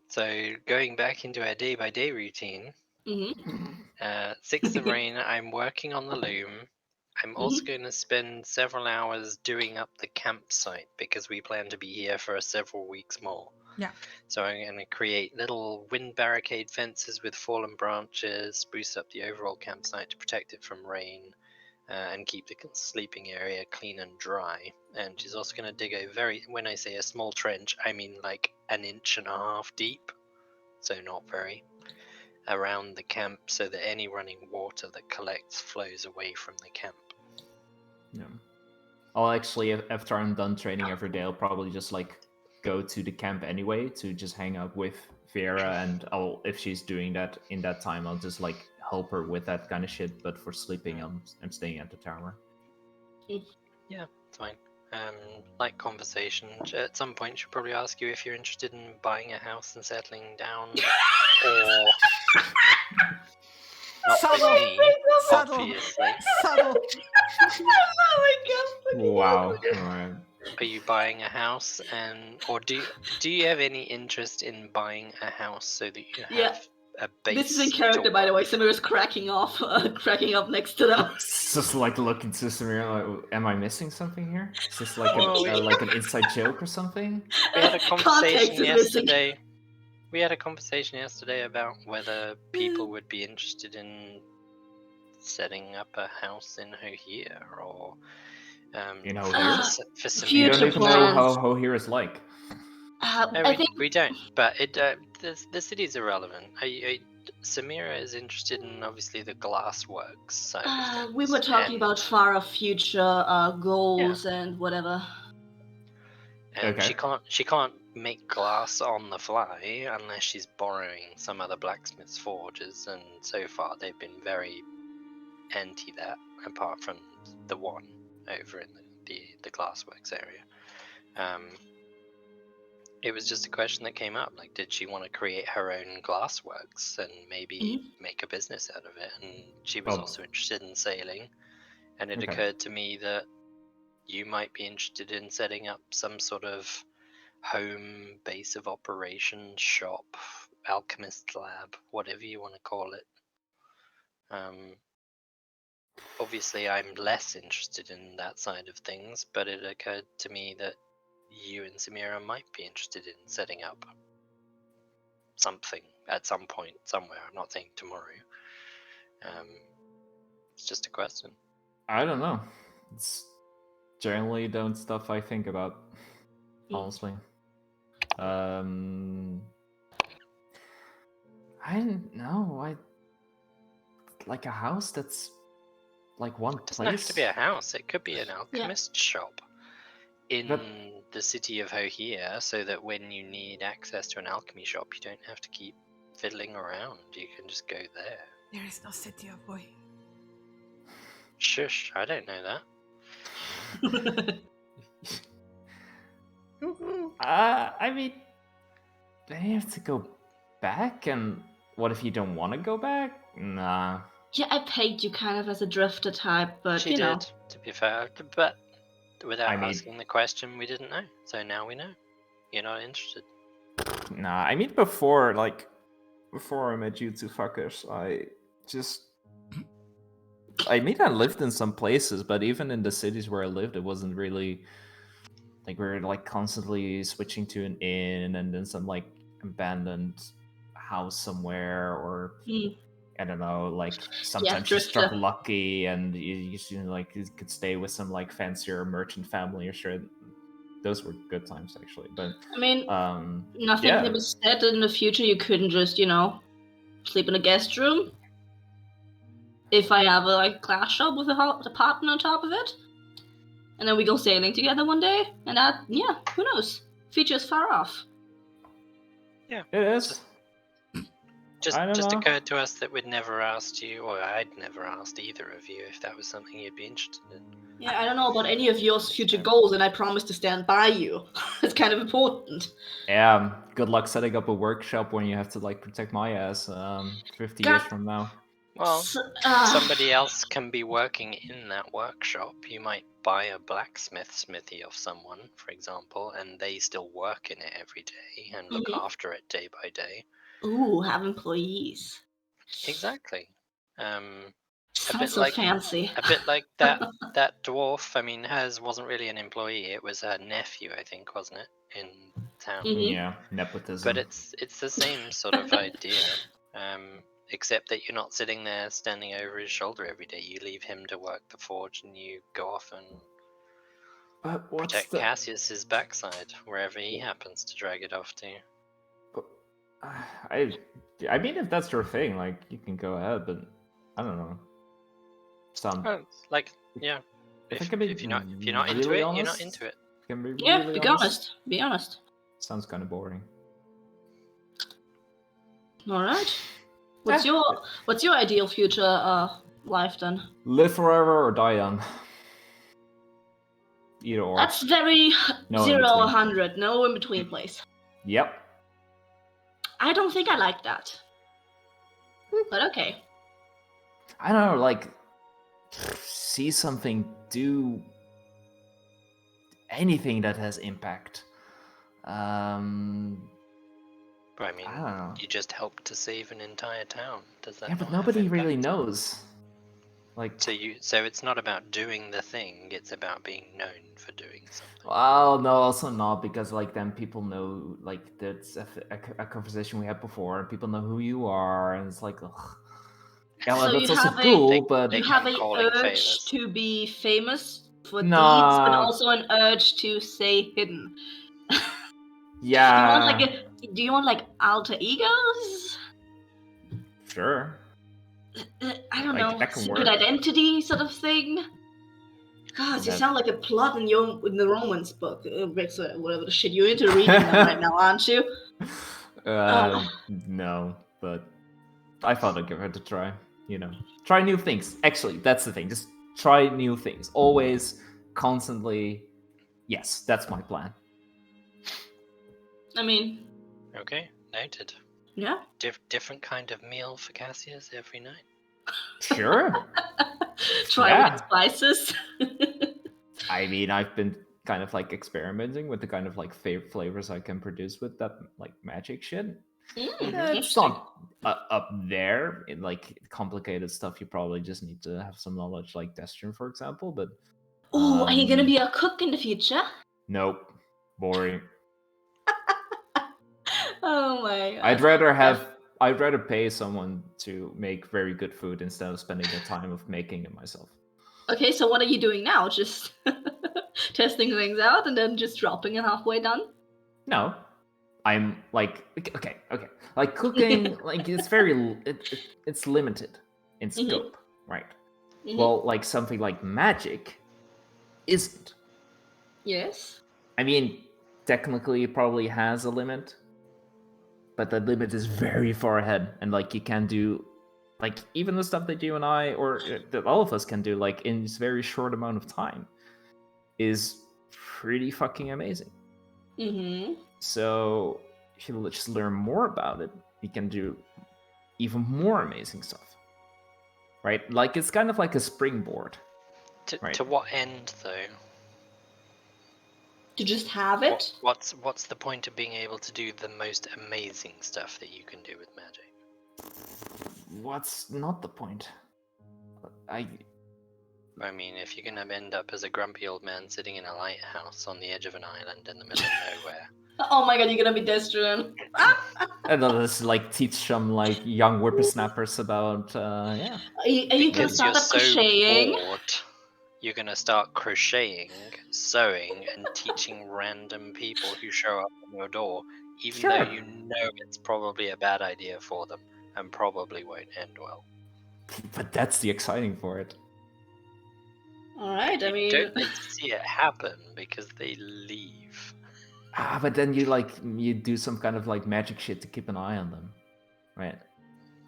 So going back into our day-by-day routine, Mm-hmm. 6th of Rain, I'm working on the loom. I'm also going to spend several hours doing up the campsite because we plan to be here for several weeks more. Yeah. So I'm going to create little wind barricade fences with fallen branches, spruce up the overall campsite to protect it from rain, and keep the sleeping area clean and dry. And she's also going to dig when I say a small trench, I mean like 1.5 inches deep, so not very, around the camp so that any running water that collects flows away from the camp. Yeah. I'll actually, after I'm done training every day, I'll probably just like go to the camp anyway to just hang out with Vera, and if she's doing that in that time, I'll just like help her with that kind of shit. But for sleeping, I'm staying at the tower. Yeah, it's fine. Like conversation. At some point, she'll probably ask you if you're interested in buying a house and settling down, or not with me, obviously. Subtle. Oh my god. Wow. Alright. Are you buying a house, or do you have any interest in buying a house so that you have a base? This is in character, by the way. Samira's cracking up next to them. It's just like looking to Samira, like, am I missing something here? Is this like like an inside joke or something? We had a Context conversation is missing. yesterday. We had a conversation yesterday about whether people would be interested in setting up a house in Hohere, or In for Hohere? Samira. You don't Future even know plans. how Hohere is like. I think We don't, but the city's irrelevant. Samira is interested in obviously the glassworks side of things. we were talking about far off future goals and whatever. And Okay. she can't make glass on the fly unless she's borrowing some other blacksmith's forges, and so far they've been very anti that, apart from the one over in the glassworks area. It was just a question that came up, like, did she want to create her own glassworks and maybe make a business out of it? And she was also interested in sailing, and it occurred to me that you might be interested in setting up some sort of home base of operations shop alchemist lab, whatever you want to call it. Obviously, I'm less interested in that side of things, but it occurred to me that you and Samira might be interested in setting up something at some point, somewhere. I'm not saying tomorrow. It's just a question. I don't know. It's generally don't stuff I think about, honestly. I don't know. I like a house that's like one It doesn't have place. to be a house. It could be an alchemist shop in But- the city of Hohir, so that when you need access to an alchemy shop, you don't have to keep fiddling around. You can just go there. There is no city of boy. Shush, I don't know that. I mean, then you have to go back, and what if you don't want to go back? Nah. Yeah, I pegged you kind of as a drifter type, but She you know. did, to be fair, but without I mean- asking the question, we didn't know. So now we know. You're not interested. Nah, I mean before I met you two fuckers, I mean I lived in some places, but even in the cities where I lived, it wasn't really like we were like constantly switching to an inn and then some like abandoned house somewhere, or I don't know, like sometimes you struck drifter. lucky and you could stay with some like fancier merchant family or shit. Those were good times actually, but I mean, nothing yeah. can be said that in the future you couldn't just, sleep in a guest room. If I have a glass shop with a apartment on top of it, and then we go sailing together one day, and that, who knows? Future's far off. It is. I don't Just know. occurred to us that we'd never asked you, or I'd never asked either of you, if that was something you'd be interested in. Yeah, I don't know about any of your future goals, and I promise to stand by you. It's kind of important. Yeah, good luck setting up a workshop when you have to like protect my ass 50 years from now. Well, somebody else can be working in that workshop. You might buy a blacksmith smithy off someone, for example, and they still work in it every day and look after it day by day. Ooh, have employees. Exactly. Sounds so fancy. A bit like that dwarf. I mean, hers wasn't really an employee. It was her nephew, I think, wasn't it, in town? Yeah, nepotism. But it's the same sort of idea. Except that you're not sitting there standing over his shoulder every day. You leave him to work the forge, and you go off and protect Cassius's backside wherever he happens to drag it off to. I mean, if that's your thing, like you can go ahead, but I don't know. If you're not into it, you're not into it. Can be Yeah, really be honest. Be honest. Sounds kind of boring. All right. What's your ideal future life then? Live forever or die young. Either or. That's very No 0 in between. 100. No in between place. Yep. I don't think I like that. But okay. I don't know, like see something, do anything that has impact. But I mean, I don't know. you just helped to save an entire town. Does that? Yeah, but not have nobody really impact? knows. Like, So it's not about doing the thing; it's about being known for doing something. well, no, also not, because like then people know, like that's a conversation we had before, and people know who you are, and it's like, ugh. Yeah, well, So that's you also have cool, but you have come a calling urge favors. to be famous for deeds, Nah. but also an urge to stay hidden. yeah, Do you want like alter egos? sure. I don't Like, know, that can secret work. identity sort of thing. God, you That- sound like a plot in the romance book, whatever the shit you're into reading them right now, aren't you? No, but I thought I'd give it a try. You know, try new things. Actually, that's the thing. Just try new things. Always, constantly. Yes, that's my plan. I mean, Okay, noted. yeah. Different kind of meal for Cassius every night. Sure. Try Yeah. with spices. I mean, I've been kind of like experimenting with the kind of like flavors I can produce with that like magic shit. It's not up there in like complicated stuff. You probably just need to have some knowledge, like Destron, for example. But Oh, are you gonna be a cook in the future? nope, boring. Oh my god. I'd rather pay someone to make very good food instead of spending the time of making it myself. Okay, so what are you doing now? Just testing things out and then just dropping it halfway done? No, I'm like okay. Like cooking, like it's very it's limited in scope, right? Mhm. Well, like something like magic isn't. Yes. I mean, technically, it probably has a limit, but the limit is very far ahead, and like you can do, like even the stuff that you and I or that all of us can do, like in this very short amount of time, is pretty fucking amazing. Mm-hmm. So if you just learn more about it, you can do even more amazing stuff, right? Like it's kind of like a springboard. Right. To what end, though? To just have it? What's the point of being able to do the most amazing stuff that you can do with magic? What's not the point? I mean, if you're gonna end up as a grumpy old man sitting in a lighthouse on the edge of an island in the middle of nowhere. Oh my god, you're gonna be Destron. And then just like teach some like young whippersnappers about yeah. Are you gonna Because start you're up so crocheting? bored, you're gonna start crocheting, sewing, and teaching random people who show up on your door, even though Sure. you know it's probably a bad idea for them and probably won't end well. But that's the exciting for it. Alright, I You mean... don't get to see it happen because they leave. But then you do some kind of like magic shit to keep an eye on them, right?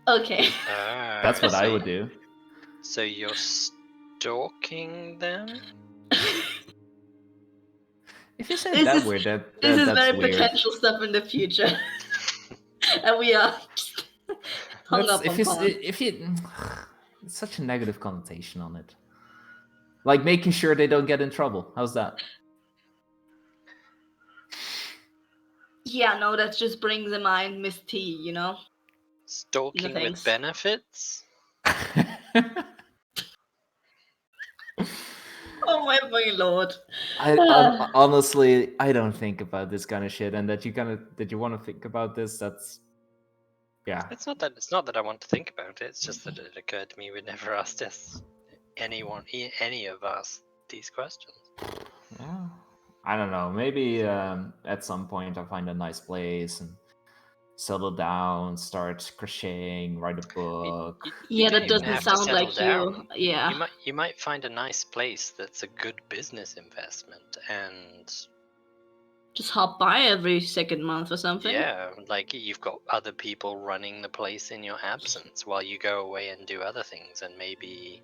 Okay. That's what I so would do. So you're stalking them? If you say it that way, This that's is very weird. potential stuff in the future. And we are just hung up on If you it's such a negative connotation on it. Like making sure they don't get in trouble. How's that? Yeah, no, that just brings in mind Miss T, you know? Stalking with thanks. benefits? Oh my fucking lord. Honestly, I don't think about this kind of shit, and that you want to think about this. That's yeah. It's not that I want to think about it. It's just that it occurred to me we'd never asked any of us these questions. Yeah. I don't know. Maybe at some point I find a nice place and settle down, start crocheting, write a book. Yeah, that don't even doesn't have to sound settle like down. you. Yeah. You might find a nice place that's a good business investment, and Just hop by every second month or something. yeah, like you've got other people running the place in your absence while you go away and do other things, and maybe,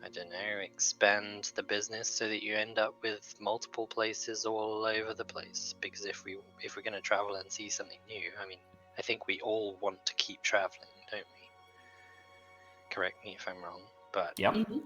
I don't know, expand the business so that you end up with multiple places all over the place. Because if we're going to travel and see something new, I mean, I think we all want to keep traveling, don't we? Correct me if I'm wrong, but Yep. Mm-hmm.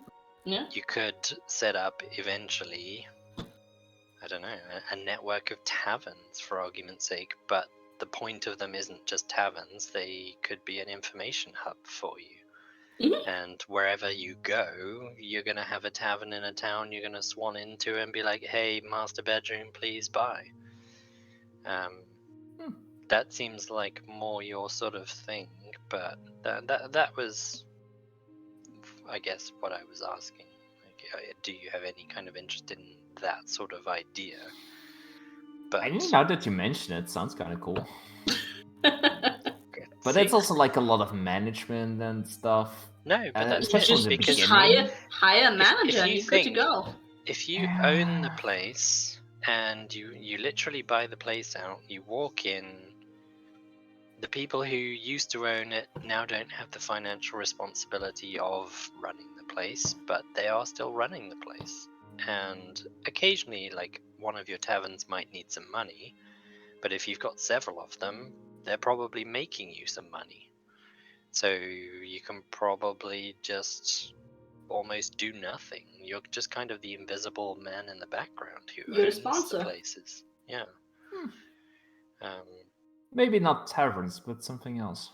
Yeah. you could set up eventually, I don't know, a network of taverns for argument's sake, but the point of them isn't just taverns, they could be an information hub for you. Mhm. And wherever you go, you're going to have a tavern in a town you're going to swan into and be like, hey, master bedroom, please buy. That seems like more your sort of thing, but that was, I guess, what I was asking. Like, do you have any kind of interest in that sort of idea? But I mean, now that you mention it, sounds kind of cool. But see? it's also like a lot of management and stuff. No, but that's especially it, in the because Just beginning. hire a manager and you you're good to think- go. If you own the place and you literally buy the place out, you walk in, the people who used to own it now don't have the financial responsibility of running the place, but they are still running the place. And occasionally, like, one of your taverns might need some money, but if you've got several of them, they're probably making you some money. So you can probably just almost do nothing. You're just kind of the invisible man in the background who You're the owns sponsor. the places. Yeah. Maybe not taverns, but something else.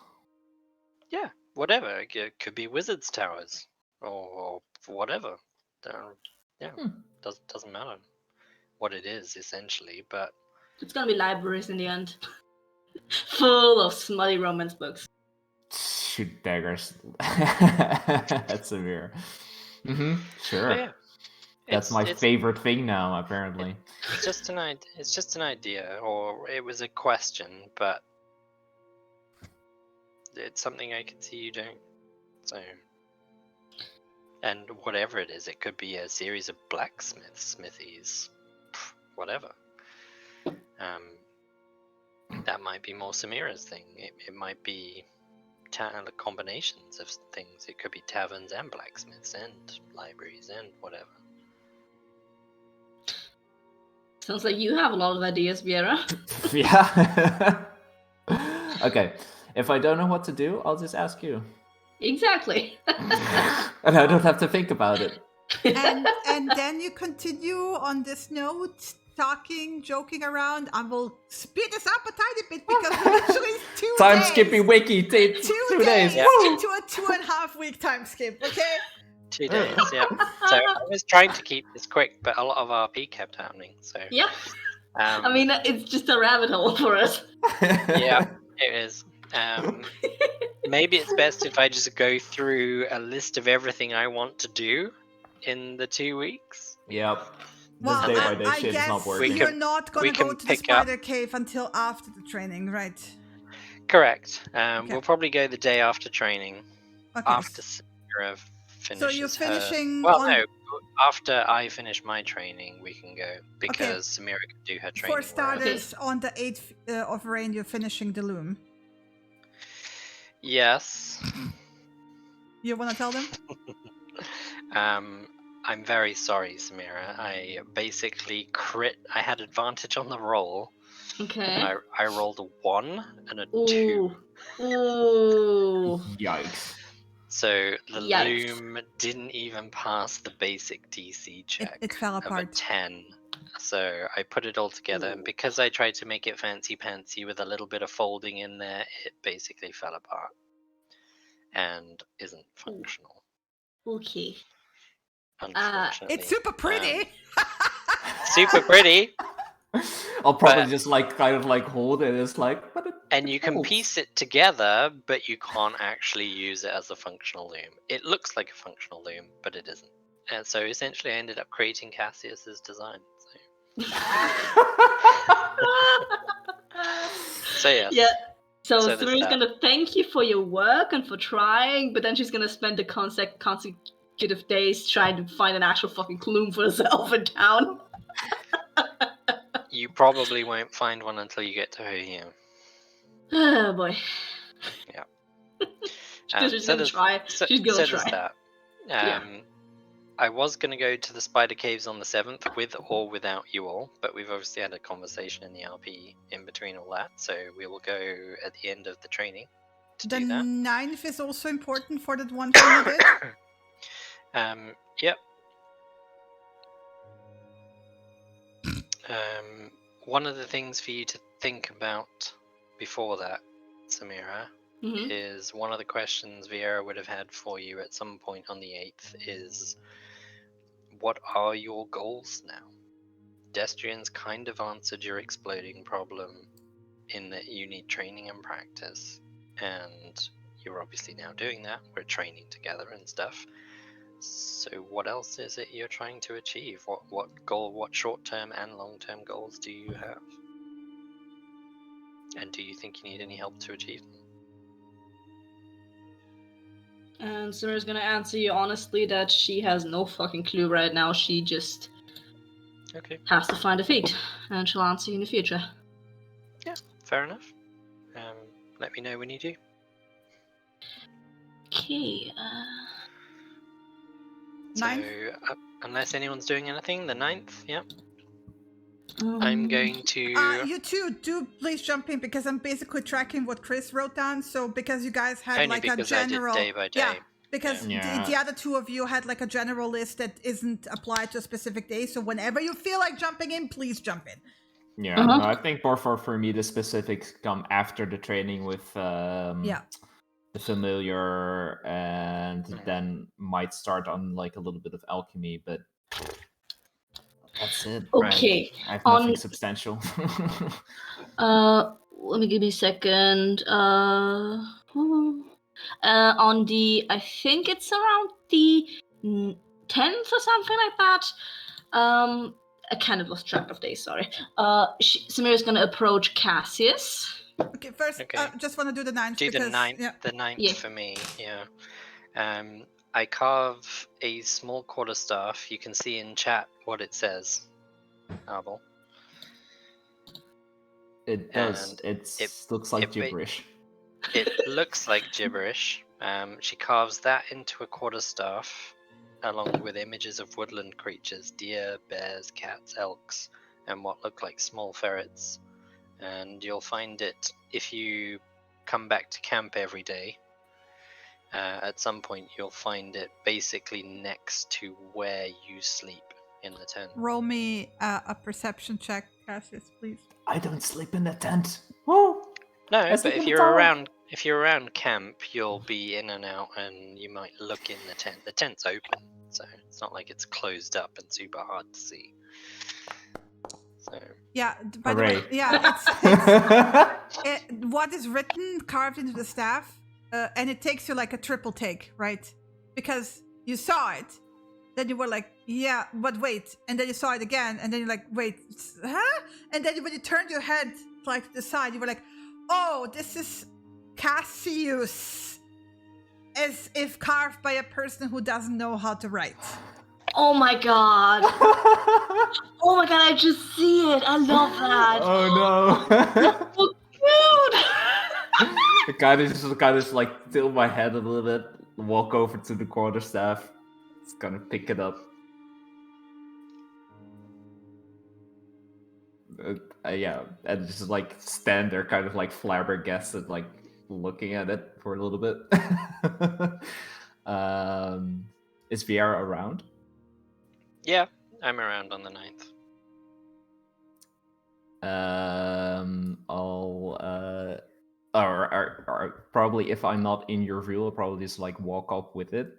Yeah, whatever. It could be wizards' towers or whatever. Yeah, doesn't matter what it is essentially, but It's gonna be libraries in the end. Full of smutty romance books. Shoot daggers. That's severe. Sure. yeah, That's my favorite thing now, apparently. It's just an idea, or it was a question, but it's something I can see you doing. So, and whatever it is, it could be a series of smithies, whatever. That might be more Samira's thing. It might be combinations of things. It could be taverns and blacksmiths and libraries and whatever. Sounds like you have a lot of ideas, Viera. Yeah. Okay. If I don't know what to do, I'll just ask you. Exactly. And I don't have to think about it. And then you continue on this note, talking, joking around. I will speed this up a tiny bit because literally it's 2 Time days. skipping wiki. 2 days. Yeah. into a 2.5 week time skip. Okay. 2 days, yeah. So I was trying to keep this quick, but a lot of RP kept happening. So Yeah. I mean, it's just a rabbit hole for us. yeah, it is. Maybe it's best if I just go through a list of everything I want to do in the 2 weeks. Yep. Well, This day by day I shit is guess not working. you're not going we to go can to the pick up- spider cave until after the training, right? Correct. Okay. We'll probably go the day after training, Okay. after Samira finishes So you're finishing her... Well, on... no, after I finish my training, we can go, because Samira can do her training. For starters, on the 8th of rain, you're finishing the loom. Yes. You want to tell them? I'm very sorry, Samira. I basically I had advantage on the roll. Okay. I rolled a 1 and a 2. Ooh. Yikes. So the Yikes. loom didn't even pass the basic DC check It fell of a apart. 10. So I put it all together, and because I tried to make it fancy-pantsy with a little bit of folding in there, it basically fell apart and isn't functional. Okay. Unfortunately. It's super pretty! Super pretty! I'll probably But- just kind of hold it. It's like, but it And you can holds. piece it together, but you can't actually use it as a functional loom. It looks like a functional loom, but it isn't. And so essentially I ended up creating Cassius's design. So yes. Yeah. So So there's Samira's that. gonna thank you for your work and for trying, but then she's gonna spend the consecutive days trying to find an actual fucking loom for herself in town. You probably won't find one until you get to her here. Oh boy. Yeah. She's gonna try. She's gonna so try. there's that. Yeah. I was going to go to the spider caves on the 7th with or without you all, but we've obviously had a conversation in the RP in between all that, so we will go at the end of the training to The do that. 9th is also important for that one thing you did. Yep. One of the things for you to think about before that, Samira, Mhm. is one of the questions Vieira would have had for you at some point on the 8th is, what are your goals now? Destrian's kind of answered your exploding problem in that you need training and practice, and you're obviously now doing that. We're training together and stuff. So what else is it you're trying to achieve? What short-term and long-term goals do you have? And do you think you need any help to achieve them? And Samira's gonna answer you honestly that she has no fucking clue right now. She just Okay, has to find a feat, and she'll answer you in the future. fair enough. Let me know when you do. Okay. So, 9th? unless anyone's doing anything, the 9th, yeah. Um, I'm going to... You two, do please jump in because I'm basically tracking what Chris wrote down. So because you guys had Only like a because general, I did day by day. yeah, because Yeah. the other two of you had like a general list that isn't applied to a specific day. So whenever you feel like jumping in, please jump in. Yeah, Uh-huh. no, I think more for me the specifics come after the training with Yeah. the familiar, and Mhm. then might start on like a little bit of alchemy, but that's it. Okay. I have On nothing substantial. let me give me a second. On the, I think it's around the 10th or something like that. I kind of lost track of days. Sorry. Samira's gonna approach Cassius. Okay, first, Okay. just want to do the 9th Do the because ninth. yeah. The ninth Yeah. for me. Yeah. I carve a small quarterstaff. You can see in chat what it says. Abel. It does. And It it- looks like it ba- gibberish. It looks like gibberish. She carves that into a quarterstaff, along with images of woodland creatures, deer, bears, cats, elks, and what look like small ferrets. And you'll find it if you come back to camp every day. At some point, you'll find it basically next to where you sleep in the tent. Roll me a perception check, Cassius, please. I don't sleep in the tent. Woo! No, I but sleep in if the you're tower. around camp, you'll be in and out, and you might look in the tent. The tent's open, so it's not like it's closed up and super hard to see. So Yeah. By the way, Hooray. yeah, what is written carved into the staff, and it takes you like a triple take, right? Because you saw it, then you were like, yeah, but wait, and then you saw it again, and then you're like, wait, huh? And then when you turned your head like to the side, you were like, oh, this is Cassius, as if carved by a person who doesn't know how to write. Oh my god! Oh my god! I just see it. I love that. Oh no! That's so cute. I kind of like tilt my head a little bit, walk over to the quarterstaff, just kind of pick it up. Yeah, and just like stand there, kind of like flabbergasted, like looking at it for a little bit. Is Vieira around? yeah, I'm around on the 9th. Or probably if I'm not in your view, I'll probably just like walk up with it,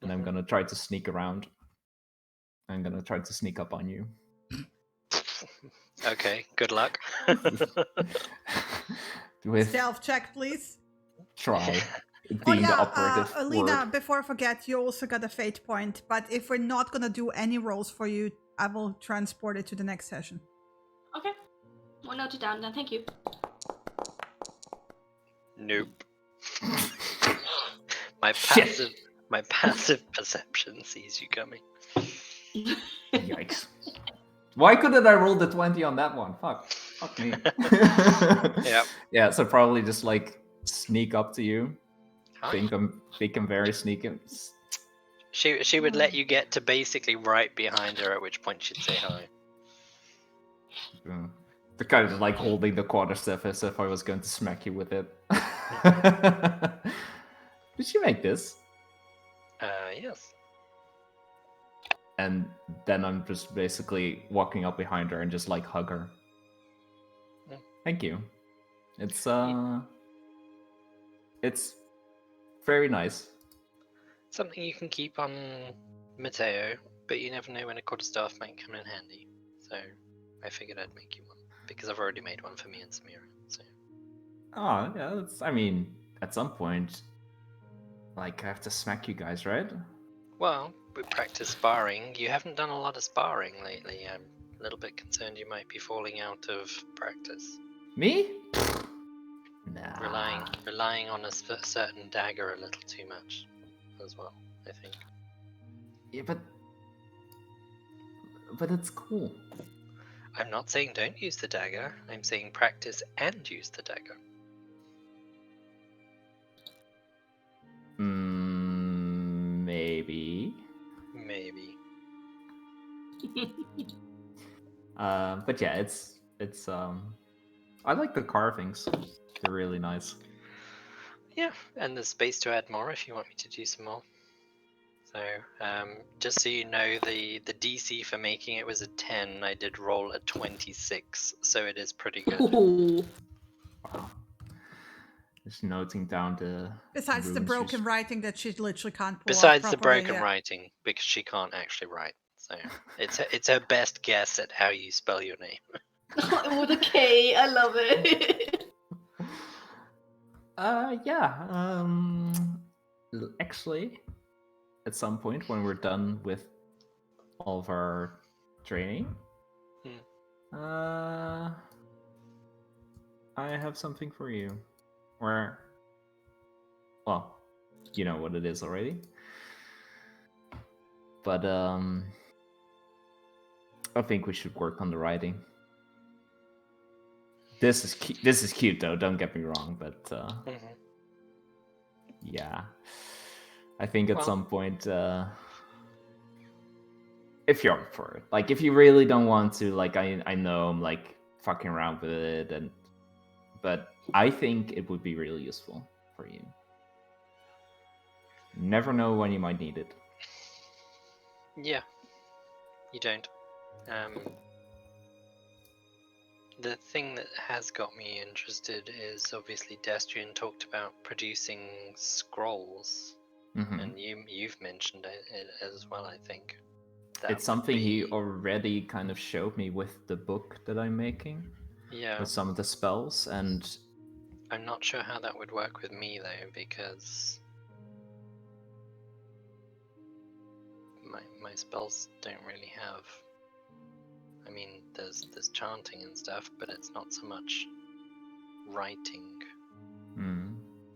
and I'm Mhm. gonna try to sneak around. I'm gonna try to sneak up on you. Okay, good luck. With Stealth check, please. try Oh being the yeah, operative Alina, word. before I forget, you also got a fate point, but if we're not gonna do any rolls for you, I will transport it to the next session. Okay. We'll note it down then. Thank you. Nope. My Shit. passive perception sees you coming. Yikes. Why couldn't I roll the 20 on that one? Fuck me. Yep. Yeah, so probably just like sneak up to you. Hi. Think I'm very sneaky. She would let you get to basically right behind her, at which point she'd say hi. They're kind of just like holding the quarterstaff as if I was going to smack you with it. Did she make this? Yes. And then I'm just basically walking up behind her and just like hug her. Mm. Thank you. It's very nice. Something you can keep on Mateo, but you never know when a quarterstaff might come in handy. So I figured I'd make you one because I've already made one for me and Samira. So Oh, yeah, I mean, at some point, like, I have to smack you guys, right? well, we practice sparring. You haven't done a lot of sparring lately. I'm a little bit concerned you might be falling out of practice. Me? Nah. Relying on a certain dagger a little too much, as well. I think. Yeah, but it's cool. I'm not saying don't use the dagger. I'm saying practice and use the dagger. Maybe. Maybe. But yeah, it's I like the carvings. They're really nice. Yeah, and there's space to add more if you want me to do some more. So, just so you know, the DC for making it was a 10. I did roll a 26, so it is pretty good. Ooh. Wow. Just noting down the Besides the runes broken writing that she literally can't pull Besides off the properly. broken Yeah. writing, because she can't actually write. So it's her best guess at how you spell your name. With a K, I love it. Yeah. Actually, at some point when we're done with all of our training, I have something for you. Where, well, you know what it is already. But I think we should work on the writing. This is cute though. Don't get me wrong, but yeah, I think at some point, if you're up for it, like if you really don't want to, like I know I'm like fucking around with it, but I think it would be really useful for you. You never know when you might need it. Yeah, you don't. The thing that has got me interested is obviously Destrian talked about producing scrolls, and you've mentioned it as well. I think it's something he already kind of showed me with the book that I'm making. Yeah. With some of the spells, and I'm not sure how that would work with me though, because my spells don't really have. I mean, there's chanting and stuff, but it's not so much writing.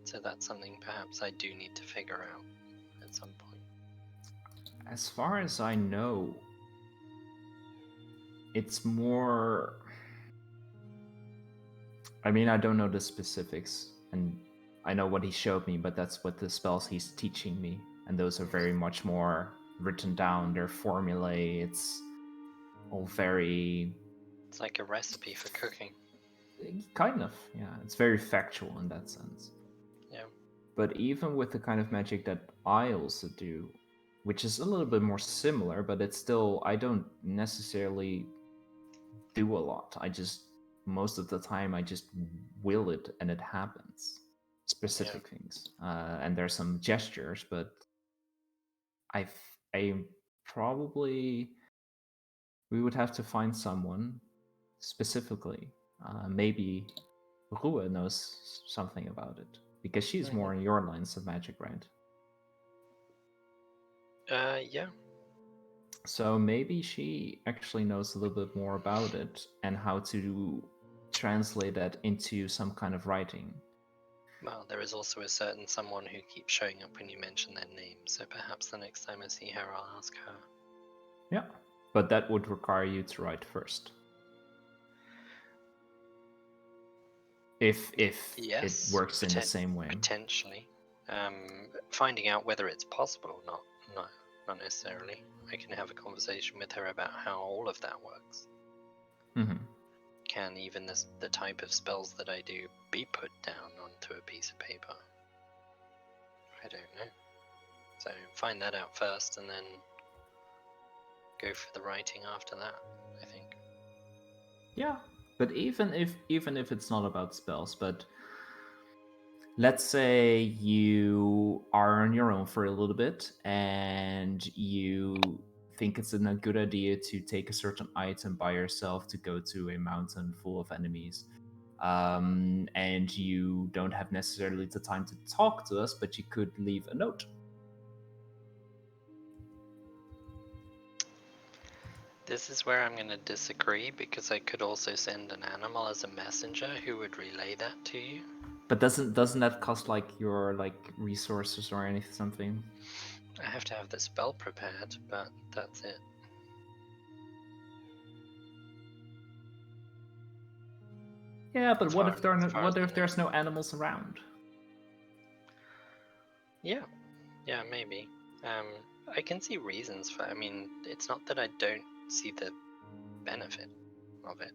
So that's something perhaps I do need to figure out at some point. As far as I know, it's more. I mean, I don't know the specifics, and I know what he showed me, but that's what the spells he's teaching me, and those are very much more written down. They're formulae. It's all very. It's like a recipe for cooking. Kind of, yeah. It's very factual in that sense. Yeah. But even with the kind of magic that I also do, which is a little bit more similar, but it's still, I don't necessarily do a lot. I just, most of the time, I just will it and it happens. Specific things. And there's some gestures, but I probably, we would have to find someone specifically. Maybe Rua knows something about it, because she's more in your lines of magic, right? Yeah. So maybe she actually knows a little bit more about it and how to translate that into some kind of writing. Well, there is also a certain someone who keeps showing up when you mention their name, so perhaps the next time I see her, I'll ask her. Yeah, but that would require you to write first. If yes, it works in the same way. Potentially. Finding out whether it's possible or not, not necessarily. I can have a conversation with her about how all of that works. Can even the type of spells that I do be put down onto a piece of paper? I don't know. So find that out first and then go for the writing after that, I think. Yeah, but even if it's not about spells, but let's say you are on your own for a little bit and you think it's a good idea to take a certain item by yourself to go to a mountain full of enemies, and you don't have necessarily the time to talk to us, but you could leave a note. This is where I'm going to disagree, because I could also send an animal as a messenger who would relay that to you. But doesn't that cost like your resources or anything, something? I have to have the spell prepared, but that's it. Yeah, but what if there's no animals around? Yeah, maybe. I can see reasons for. I mean, it's not that I don't see the benefit of it,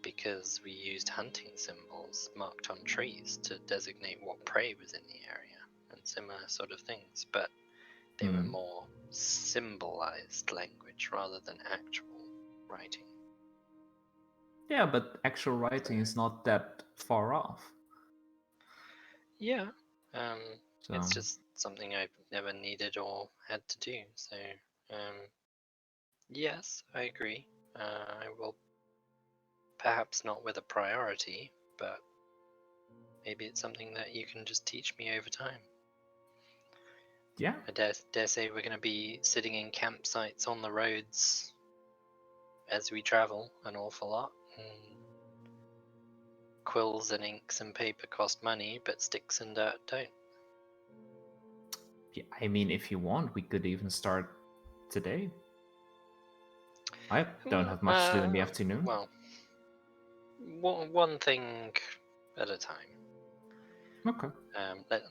because we used hunting symbols marked on trees to designate what prey was in the area and similar sort of things. But they were more symbolized language rather than actual writing. Yeah, but actual writing is not that far off. Yeah, So it's just something I've never needed or had to do. So, yes, I agree. I will, perhaps not with a priority, but maybe it's something that you can just teach me over time. yeah, I dare say we're going to be sitting in campsites on the roads as we travel an awful lot. Quills and inks and paper cost money, but sticks and dirt don't. yeah. I mean, if you want, we could even start today. I don't have much to do in the afternoon. Well, one thing at a time. Okay.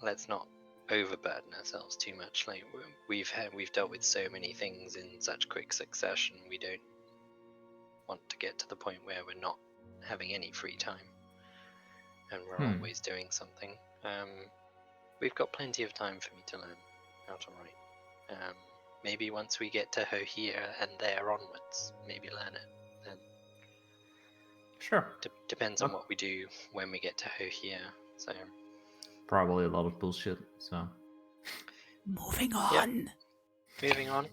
Let's not overburden ourselves too much. Like we've dealt with so many things in such quick succession. We don't want to get to the point where we're not having any free time, and we're always doing something. We've got plenty of time for me to learn how to write. Maybe once we get to here and there onwards, maybe learn it. Then Sure. depends on what we do when we get to here. So Probably a lot of bullshit. So Moving on. moving on.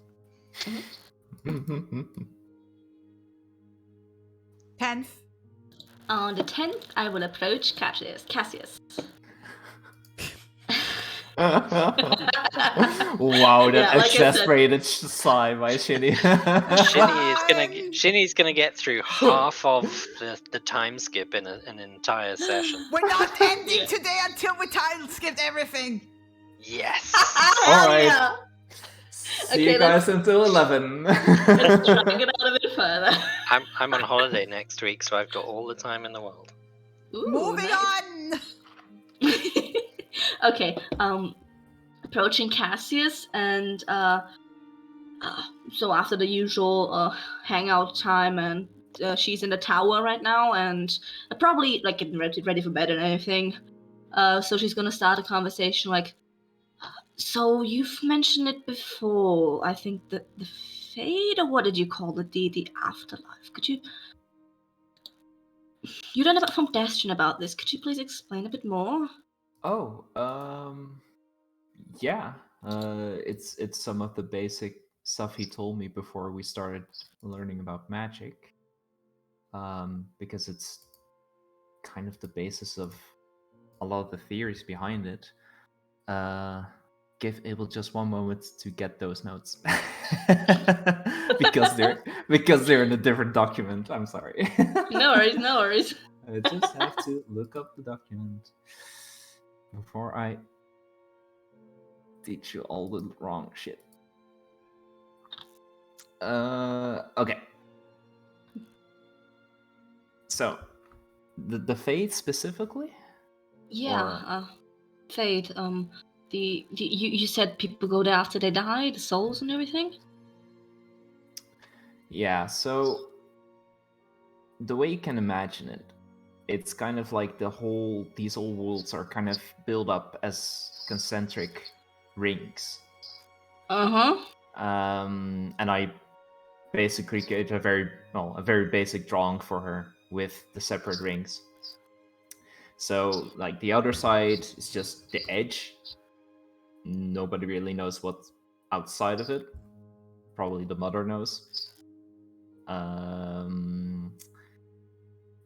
10th. On the 10th, I will approach Cassius. Wow, that Yeah, like I said. exasperated sigh by Shinny. Shinny's gonna get through half of the time skip in an entire session. We're not ending Yeah. today until we title skipped everything. Yes. Hell Alright. yeah! See Okay, you guys until 11. Let's drag it out a bit further. I'm on holiday next week, so I've got all the time in the world. Ooh, Moving nice. on. Okay, approaching Cassius, and so after the usual hangout time, and she's in the tower right now, and probably like getting ready for bed and everything. So she's gonna start a conversation like, so you've mentioned it before. I think the fate, or what did you call it? The afterlife. Could you? You learned about from Destrin about this. Could you please explain a bit more? Oh, yeah. It's some of the basic stuff he told me before we started learning about magic. Because it's kind of the basis of a lot of the theories behind it. Give Abel just one moment to get those notes. because they're in a different document. I'm sorry. No worries, no worries. I just have to look up the document before I teach you all the wrong shit. Okay. So, the fate specifically? Yeah, fate. You said people go there after they die, the souls and everything. Yeah. So, the way you can imagine it, it's kind of like these old worlds are kind of built up as concentric rings. Uh-huh. And I basically created a very basic drawing for her with the separate rings. So like the outer side is just the edge. Nobody really knows what's outside of it. Probably the mother knows.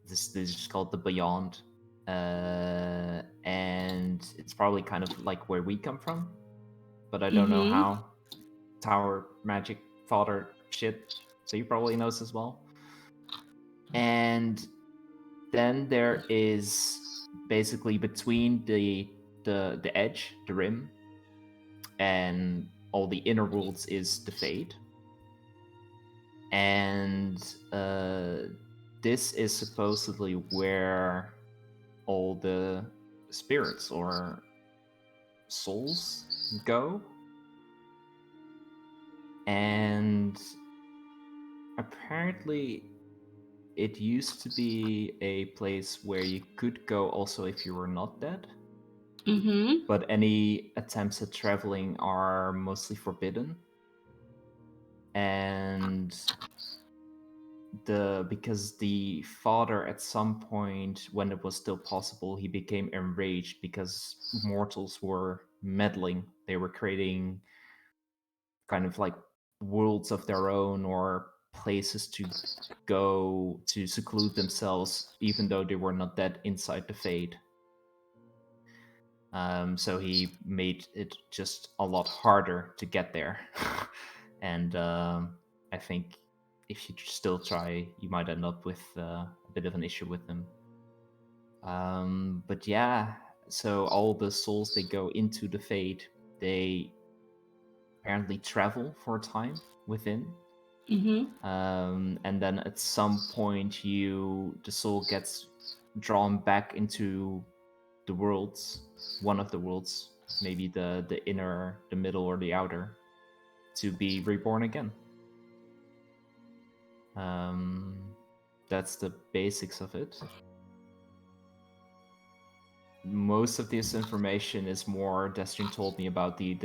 This is called the Beyond. And it's probably kind of like where we come from. But I don't know how. Tower magic father shit. So he probably knows as well. And then there is basically between the edge, the rim, and all the inner worlds is the fade. And this is supposedly where all the spirits or souls go. And apparently it used to be a place where you could go also if you were not dead. Mm-hmm. but any attempts at traveling are mostly forbidden. And because the father at some point, when it was still possible, he became enraged because mortals were meddling. They were creating kind of like worlds of their own or places to go to seclude themselves, even though they were not dead inside the Fade. So he made it just a lot harder to get there. And I think if you still try, you might end up with a bit of an issue with them. But yeah, so all the souls, they go into the Fade. They apparently travel for a time within. Mm-hmm. And then at some point, the soul gets drawn back into the worlds, one of the worlds, maybe the inner, the middle, or the outer, to be reborn again. That's the basics of it. Most of this information is more Destiny told me about the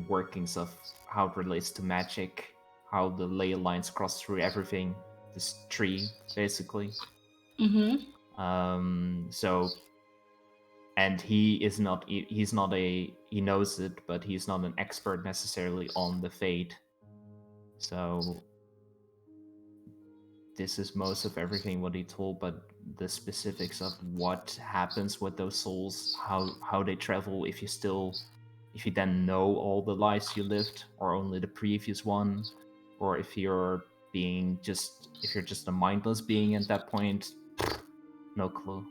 workings of how it relates to magic, how the ley lines cross through everything, this tree, basically. Mm-hmm. So, and he knows it, but he's not an expert necessarily on the Fade. So this is most of everything what he told, but the specifics of what happens with those souls, how they travel, if you then know all the lives you lived or only the previous one, or if you're just a mindless being at that point, no clue.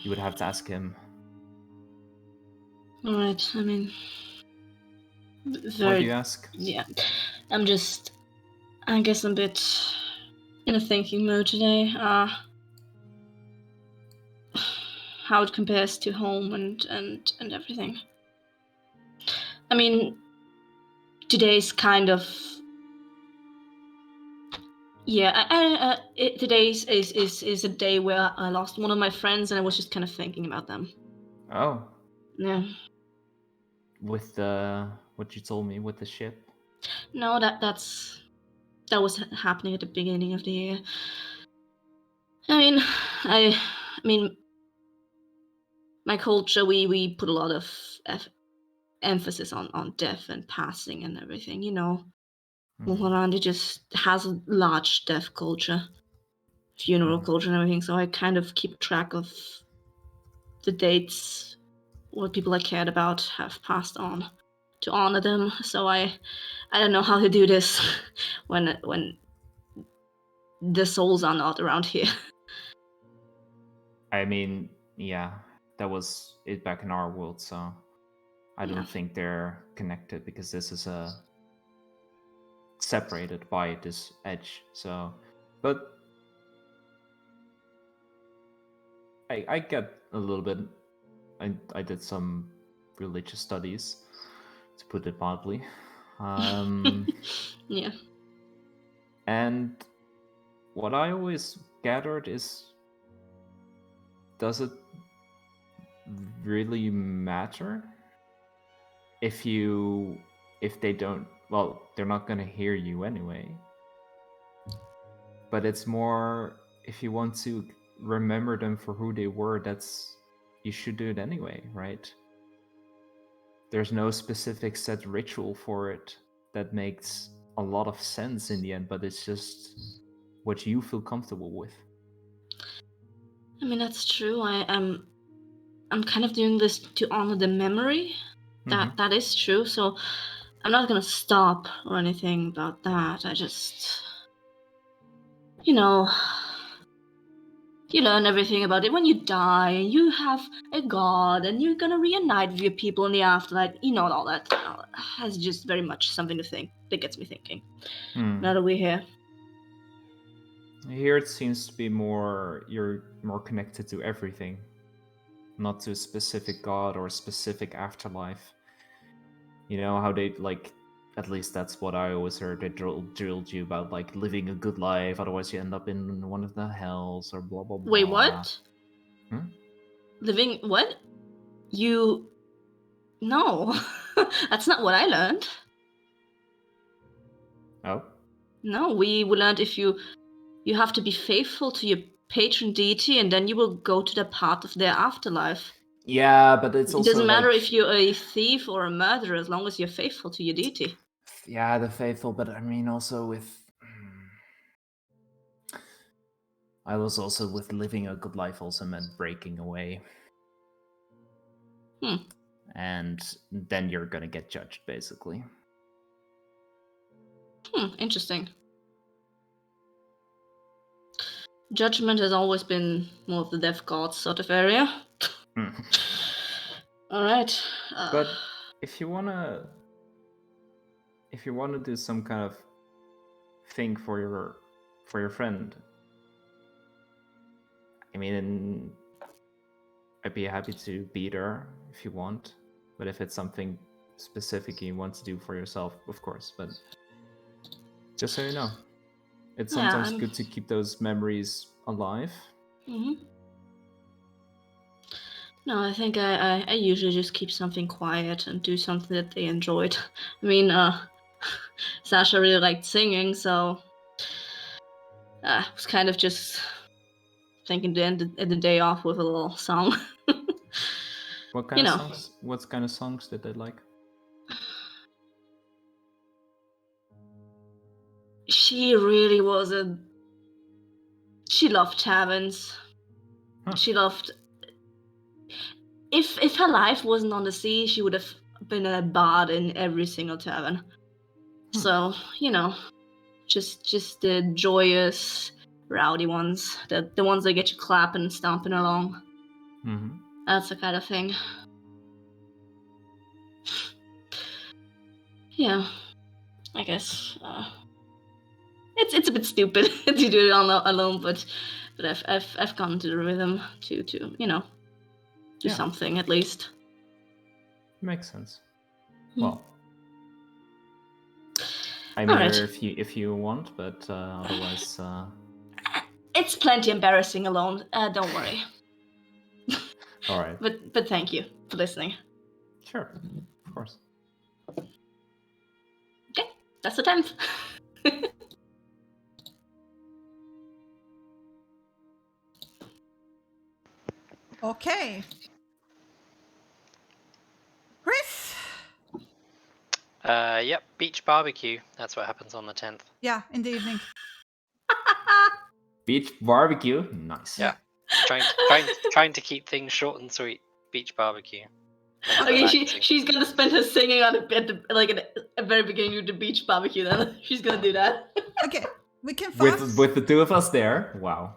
You would have to ask him. All right. I mean, Why do you ask? Yeah, I guess I'm a bit in a thinking mode today. How it compares to home and everything. I mean, today's kind of today's is a day where I lost one of my friends, and I was just kind of thinking about them. Oh, Yeah. with what you told me with the ship. No, that was happening at the beginning of the year. I mean, my culture, we put a lot of emphasis on death and passing and everything, you know. Warhammer just has a large death culture, funeral culture and everything, so I kind of keep track of the dates, what people I cared about have passed on, to honor them. So I don't know how to do this when the souls are not around here. I mean, yeah, that was it back in our world, so I don't think they're connected because this is separated by this edge. So, but I get a little bit. I did some religious studies, to put it mildly. Yeah. And what I always gathered is, does it really matter if they don't? Well, they're not going to hear you anyway. But it's more, if you want to remember them for who they were, you should do it anyway, right? There's no specific set ritual for it that makes a lot of sense in the end, but it's just what you feel comfortable with. I mean, that's true. I'm kind of doing this to honor the memory. That is true. So I'm not gonna stop or anything about that. I just, you know, you learn everything about it when you die, and you have a god, and you're gonna reunite with your people in the afterlife. You know, all that. It's just very much something to think. That gets me thinking. Now that we're here. Here it seems to be you're more connected to everything, not to a specific god or a specific afterlife. You know how they, like, at least that's what I always heard, they drilled you about, like, living a good life, otherwise you end up in one of the hells or blah blah blah. Wait, what? Hmm? Living what? No, that's not what I learned. Oh, No, we learned if you have to be faithful to your patron deity, and then you will go to the path of their afterlife. yeah, but it's It also doesn't matter like, if you're a thief or a murderer, as long as you're faithful to your deity. yeah, the faithful. But I mean, also with, I was also with living a good life also meant breaking away. And then you're gonna get judged, basically. Interesting. Judgment has always been more of the death god sort of area. All right. But if you wanna do some kind of thing for your friend, I mean, I'd be happy to be there if you want. But if it's something specific you want to do for yourself, of course. But just so you know, it's Yeah, sometimes good to keep those memories alive. No, I think I usually just keep something quiet and do something that they enjoyed. I mean, Sasha really liked singing, so I was kind of just thinking to end the day off with a little song. What kind of songs? What kind of songs did they like? She really was she loved taverns. Huh. She loved... If her life wasn't on the sea, she would have been a bard in every single tavern. So, just the joyous, rowdy ones. The ones that get you clapping and stomping along. Mm-hmm. That's the kind of thing. Yeah, I guess it's a bit stupid to do it alone, but I've gone to the rhythm to do something at least. Makes sense. Well, I'm here if you want, but otherwise. It's plenty embarrassing alone. Don't worry. All right. But thank you for listening. Sure, of course. Okay, that's the 10th. Okay. Chris? Yep, beach barbecue. That's what happens on the 10th. Yeah, in the evening. Beach barbecue, nice. Yeah, trying to keep things short and sweet. Beach barbecue. Okay, she's gonna spend her singing at the very beginning of the beach barbecue. Then she's gonna do that. Okay, we can fast. With the two of us there, wow.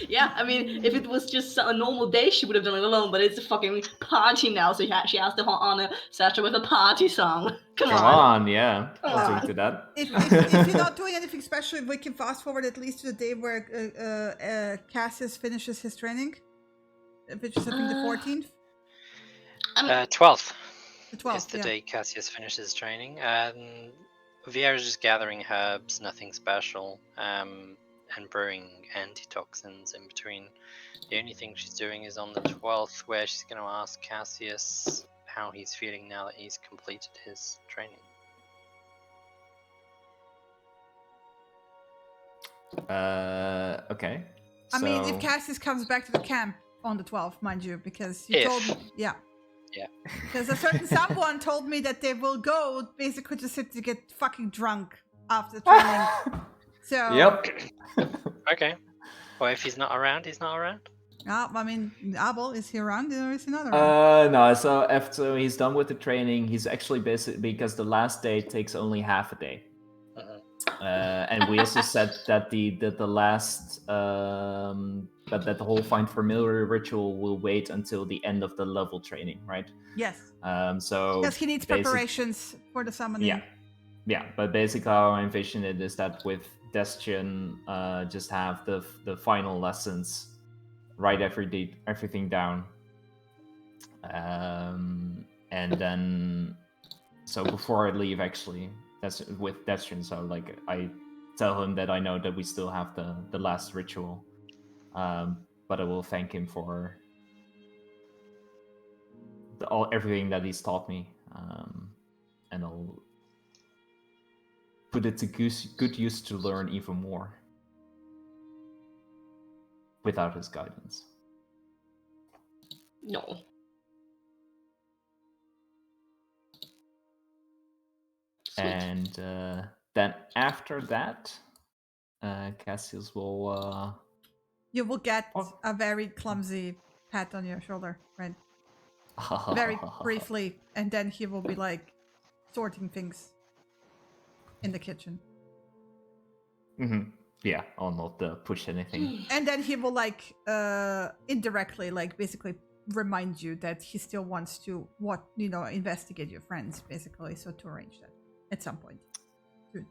Yeah, I mean, if it was just a normal day, she would have done it alone. But it's a fucking party now, so she has to honor Sasha with a party song. Come on, yeah. I'll drink to that. If you're not doing anything special, we can fast forward at least to the day where Cassius finishes his training, which is I think the 14th. 12th. The 12th is the day Cassius finishes training. Vieira's just gathering herbs, nothing special, and brewing antitoxins in between. The only thing she's doing is on the 12th, where she's going to ask Cassius how he's feeling now that he's completed his training. Okay. I mean, if Cassius comes back to the camp on the 12th, mind you, because you told me, yeah. Because a certain someone told me that they will go basically to sit to get fucking drunk after training. So. Yep. Okay. Well, if he's not around, he's not around. I mean, Abel, is he around or is he not around? No. So after he's done with the training, he's actually basically, because the last day takes only half a day. And we also said that the last that the whole find familiar ritual will wait until the end of the level training, right? Yes. So because he needs preparations for the summoning. Yeah. But basically, how I envision it is that with Destian, just have the final lessons, write everything down, and then so before I leave, actually. That's with Destrin, so like I tell him that I know that we still have the last ritual, but I will thank him for everything that he's taught me, and I'll put it to good use to learn even more without his guidance. No. Sweet. And then after that, Cassius will. You will get Oh. a very clumsy pat on your shoulder, right? Very briefly, and then he will be like sorting things in the kitchen. Mm-hmm. Yeah, I'll not push anything. And then he will like indirectly, like basically remind you that he still wants to investigate your friends, basically, so to arrange that at some point. Good.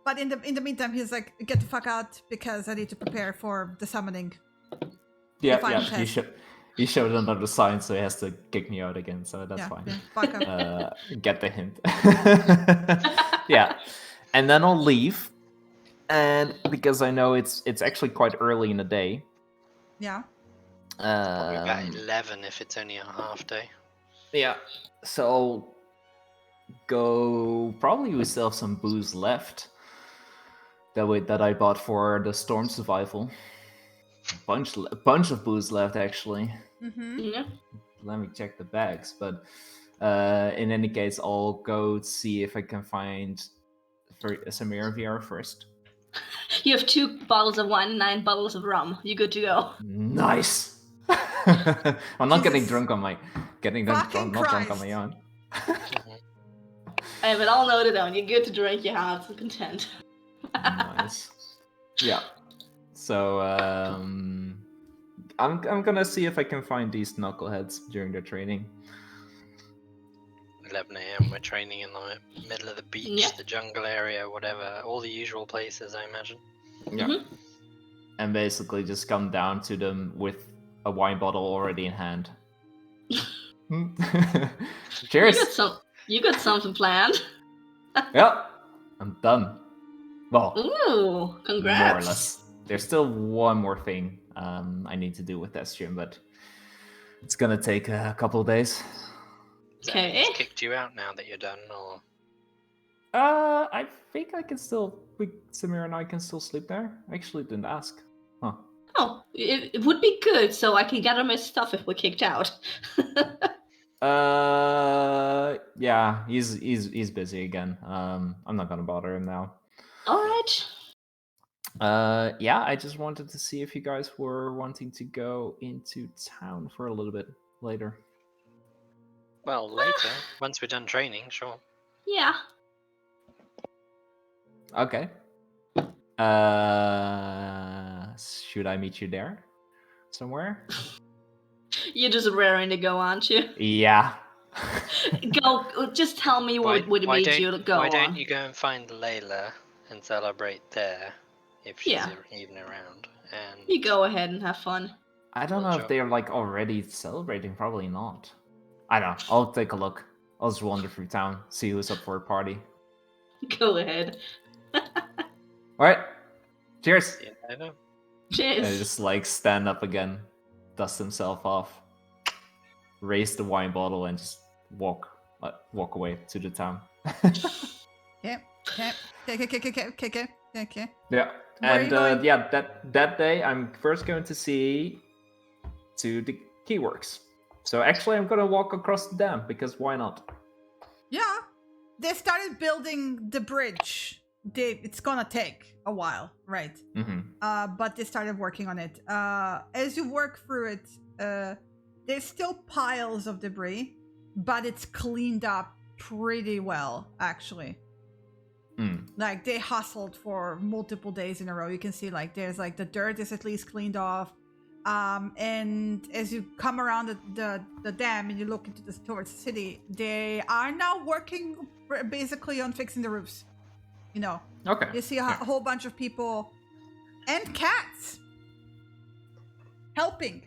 But in the meantime, he's like, get the fuck out because I need to prepare for the summoning. Yeah, final yeah. test. He showed another sign, so he has to kick me out again. So that's Yeah, fine. yeah, fuck up. Get the hint. Yeah, and then I'll leave, and because I know it's actually quite early in the day. Yeah. Probably about 11 if it's only a half day. Yeah, so I'll go. Probably we still have some booze left. That I bought for the storm survival. A bunch of booze left actually. Mm-hmm. Yeah. Let me check the bags, but in any case, I'll go see if I can find Samir VR first. You have 2 bottles of wine and 9 bottles of rum. You're good to go. Nice. I'm not getting Jesus. drunk on my not drunk on Christ. my own. I have it all noted down. You're good to drink your heart's content. Nice. Yeah. So I'm gonna see if I can find these knuckleheads during their training. 11 a.m. We're training in the middle of the beach, Yeah. the jungle area, whatever, all the usual places, I imagine. Yeah. Mhm. And basically just come down to them with a wine bottle already in hand. Cheers. You got something planned. Yeah, I'm done. Well, Ooh, congrats. more or less. There's still one more thing I need to do with that stream, but it's gonna take a couple of days. Has Okay. that just kicked you out now that you're done, or I think Samir and I can still sleep there. I actually didn't ask. Huh. Oh, it would be good so I can gather my stuff if we're kicked out. Yeah, he's busy again. I'm not gonna bother him now. All right. Yeah, I just wanted to see if you guys were wanting to go into town for a little bit later. well, later, once we're done training, sure. Yeah. Okay. Should I meet you there? Somewhere? You're just raring to go, aren't you? Yeah. Go. Just tell me what would make you go Why on. don't you go and find Layla and celebrate there, if she's Yeah. even around? And You go ahead and have fun. I don't Well, know if they're like already celebrating. Probably not. I don't know. I'll take a look. I'll just wander through town, see who's up for a party. Go ahead. Alright. Cheers. yeah, I know. Cheers. And just like stand up again, dust himself off, raise the wine bottle, and just walk away to the town. Okay. Yeah. Where are you And going? yeah, that day I'm first going to see to the keyworks. So actually I'm gonna walk across the dam because why not? Yeah. They started building the bridge. It's gonna take a while, right? Mm-hmm. But they started working on it. As you work through it, there's still piles of debris, but it's cleaned up pretty well, actually. Like they hustled for multiple days in a row. You can see like there's like the dirt is at least cleaned off. And as you come around the dam and you look towards the city, they are now working basically on fixing the roofs. You know, Okay. you see a whole bunch of people and cats helping.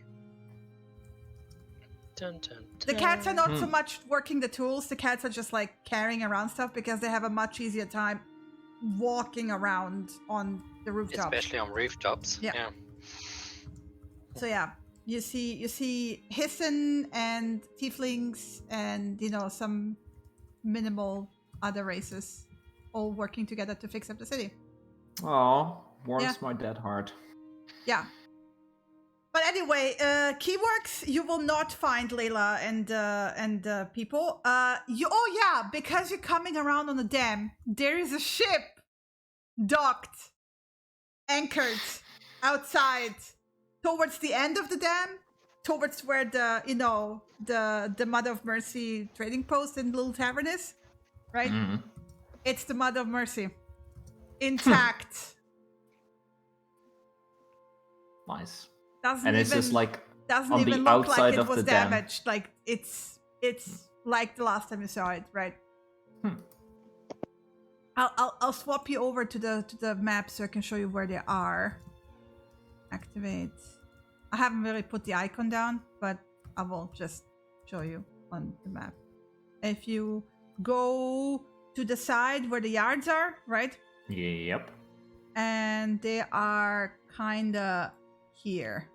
Dun, dun, The dun. cats are not so much working the tools. The cats are just like carrying around stuff because they have a much easier time walking around on the rooftops. Especially on rooftops. Yeah. So yeah, you see Hissen and Tieflings and some minimal other races all working together to fix up the city. Oh, warms Yeah. my dead heart. Yeah. But anyway, Keyworks, you will not find Layla and people. Because you're coming around on the dam, there is a ship docked, anchored outside, towards the end of the dam, towards where the Mother of Mercy trading post and little tavern is, right? Mhm. It's the Mother of Mercy, intact. Nice. Doesn't And it's even just like doesn't on even the look outside like it of was the dam. damaged. Like it's like the last time you saw it, right? Hmm. I'll swap you over to the map so I can show you where they are. Activate. I haven't really put the icon down, but I will just show you on the map. If you go to the side where the yards are, right? Yep. And they are kinda here.